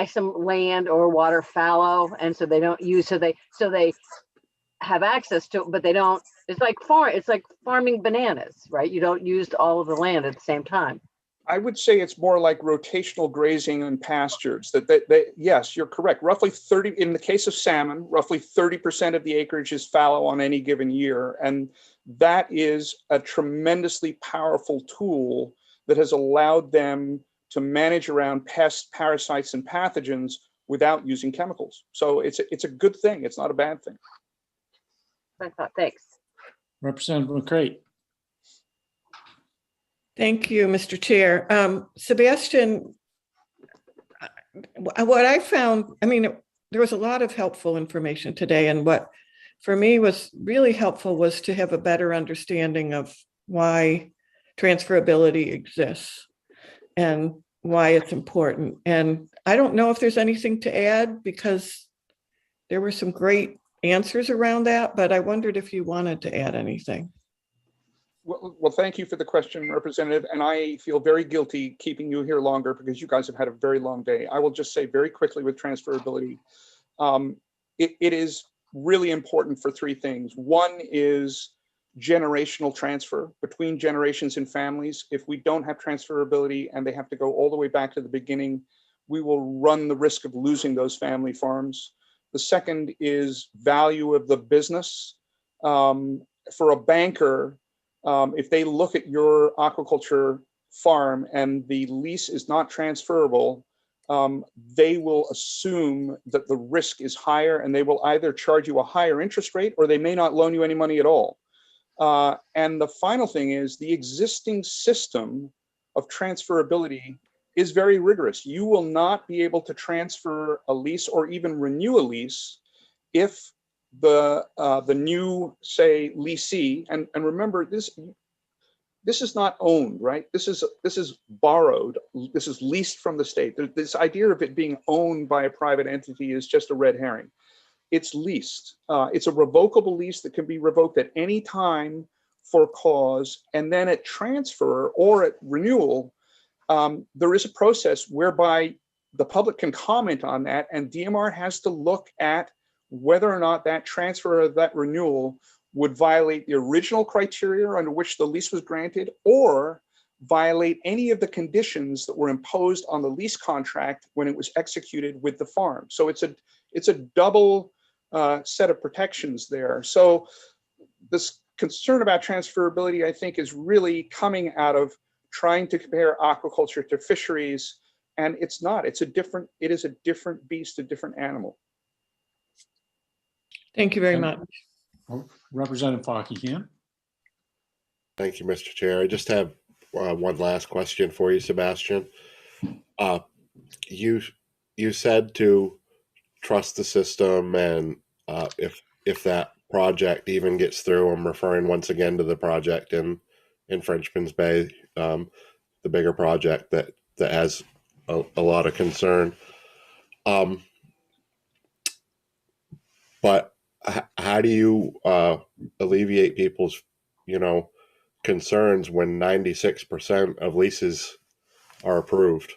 Speaker 8: some land or water fallow, and so they don't use, so they have access to it, but they don't. It's like farming bananas, right? You don't use all of the land at the same time.
Speaker 10: I would say it's more like rotational grazing and pastures. Yes, you're correct. Roughly 30, in the case of salmon, roughly 30% of the acreage is fallow on any given year. And that is a tremendously powerful tool that has allowed them to manage around pests, parasites, and pathogens without using chemicals. So it's a good thing. It's not a bad thing.
Speaker 8: I thought, thanks.
Speaker 3: Representative McCray.
Speaker 4: Thank you, Mr. Chair. Sebastian, what I found, there was a lot of helpful information today, and what for me was really helpful was to have a better understanding of why transferability exists and why it's important. And I don't know if there's anything to add because there were some great answers around that, but I wondered if you wanted to add anything.
Speaker 10: Well, thank you for the question, Representative. And I feel very guilty keeping you here longer because you guys have had a very long day. I will just say very quickly with transferability, it is really important for three things. One is generational transfer between generations and families. If we don't have transferability and they have to go all the way back to the beginning, we will run the risk of losing those family farms. The second is value of the business. For a banker, if they look at your aquaculture farm and the lease is not transferable, they will assume that the risk is higher and they will either charge you a higher interest rate or they may not loan you any money at all. And the final thing is the existing system of transferability is very rigorous. You will not be able to transfer a lease or even renew a lease if the new, say, leasee, and remember this is not owned, right? This is borrowed. This is leased from the state. This idea of it being owned by a private entity is just a red herring. It's leased. It's a revocable lease that can be revoked at any time for cause, and then at transfer or at renewal, there is a process whereby the public can comment on that, and DMR has to look at whether or not that transfer or that renewal would violate the original criteria under which the lease was granted or violate any of the conditions that were imposed on the lease contract when it was executed with the farm. So it's a double set of protections there. So this concern about transferability, I think, is really coming out of trying to compare aquaculture to fisheries, and it's not. It is a different beast, a different animal.
Speaker 4: Thank you very much.
Speaker 3: Representative Fockingham.
Speaker 12: Thank you, Mr. Chair. I just have one last question for you, Sebastian. You said to trust the system, and if that project even gets through, I'm referring once again to the project in Frenchman's Bay, the bigger project that has a lot of concern. But how do you alleviate people's, concerns when 96% of leases are approved?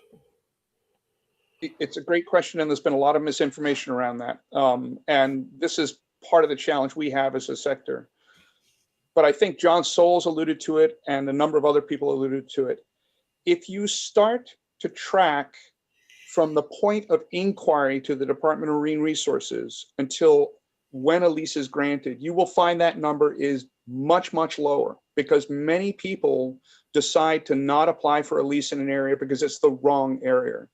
Speaker 10: It's a great question, and there's been a lot of misinformation around that. And this is part of the challenge we have as a sector. But I think John Soules alluded to it, and a number of other people alluded to it. If you start to track from the point of inquiry to the Department of Marine Resources until when a lease is granted, you will find that number is much, much lower because many people decide to not apply for a lease in an area because it's the wrong area.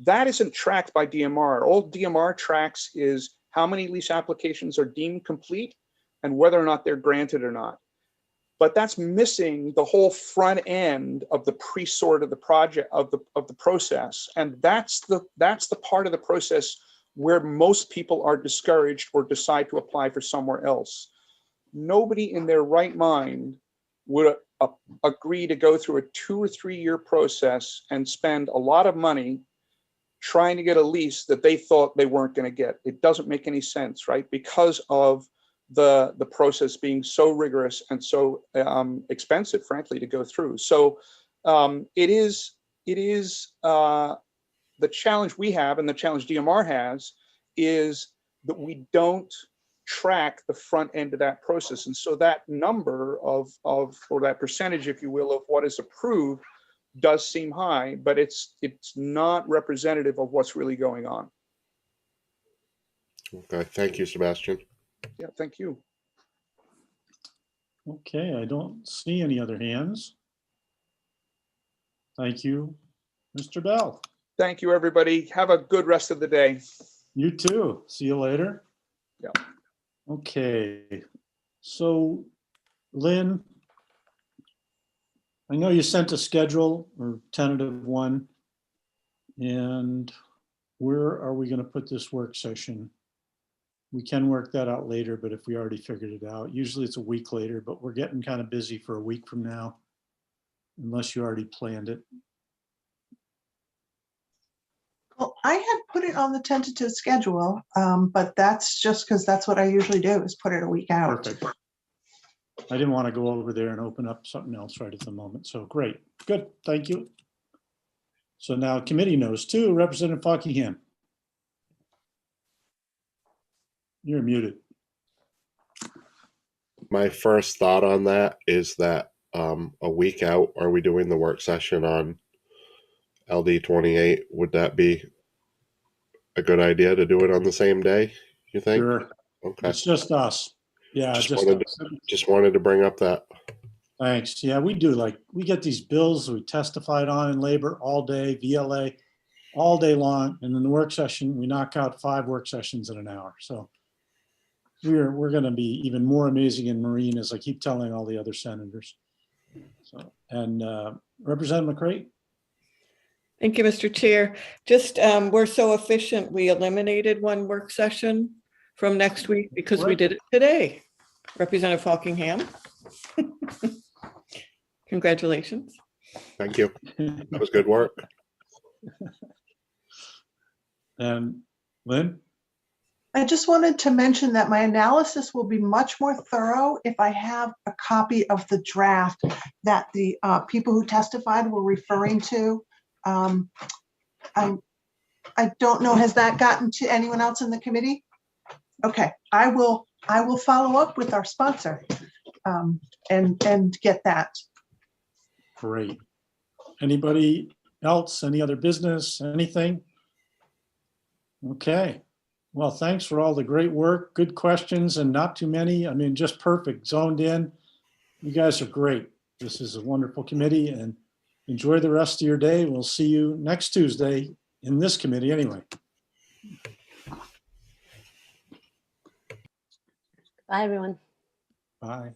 Speaker 10: That isn't tracked by DMR. All DMR tracks is how many lease applications are deemed complete and whether or not they're granted or not. But that's missing the whole front end of the pre-sort of the project of the process, and that's the part of the process where most people are discouraged or decide to apply for somewhere else. Nobody in their right mind would agree to go through a 2 or 3 year process and spend a lot of money trying to get a lease that they thought they weren't going to get. It doesn't make any sense, right? Because of the process being so rigorous and so expensive, frankly, to go through. So it is the challenge we have, and the challenge DMR has, is that we don't track the front end of that process. And so that number of or that percentage, if you will, of what is approved does seem high, but it's not representative of what's really going on.
Speaker 12: Okay, thank you, Sebastian.
Speaker 10: Yeah, thank you.
Speaker 3: Okay, I don't see any other hands. Thank you, Mr. Bell.
Speaker 10: Thank you, everybody. Have a good rest of the day.
Speaker 3: You too. See you later.
Speaker 10: Yeah.
Speaker 3: Okay, so Lynn, I know you sent a schedule or tentative one, and where are we going to put this work session? We can work that out later, but if we already figured it out, usually it's a week later, but we're getting kind of busy for a week from now, unless you already planned it.
Speaker 5: Well, I had put it on the tentative schedule, but that's just because that's what I usually do, is put it a week out.
Speaker 3: Perfect. I didn't want to go over there and open up something else right at the moment. So great, good, thank you. So now committee knows too. Representative Buckingham. You're muted.
Speaker 12: My first thought on that is that a week out, are we doing the work session on LD 28? Would that be a good idea to do it on the same day, you think?
Speaker 3: Sure.
Speaker 12: Okay.
Speaker 3: It's just us. Yeah,
Speaker 12: just wanted to bring up that.
Speaker 3: Thanks. Yeah, we do. Like, we get these bills we testified on in labor all day, VLA, all day long. And then the work session, we knock out 5 work sessions in an hour. So we're going to be even more amazing in Marine, as I keep telling all the other senators. So, and Representative McCray.
Speaker 4: Thank you, Mr. Chair. Just, we're so efficient, we eliminated 1 work session from next week because we did it today. Representative Buckingham. Congratulations.
Speaker 12: Thank you. That was good work.
Speaker 3: And Lynn?
Speaker 5: I just wanted to mention that my analysis will be much more thorough if I have a copy of the draft that the people who testified were referring to. I don't know, has that gotten to anyone else in the committee? Okay, I will follow up with our sponsor and get that.
Speaker 3: Great. Anybody else? Any other business? Anything? Okay. Well, thanks for all the great work, good questions, and not too many. I mean, just perfect, zoned in. You guys are great. This is a wonderful committee, and enjoy the rest of your day. We'll see you next Tuesday in this committee anyway.
Speaker 18: Bye, everyone.
Speaker 3: Bye.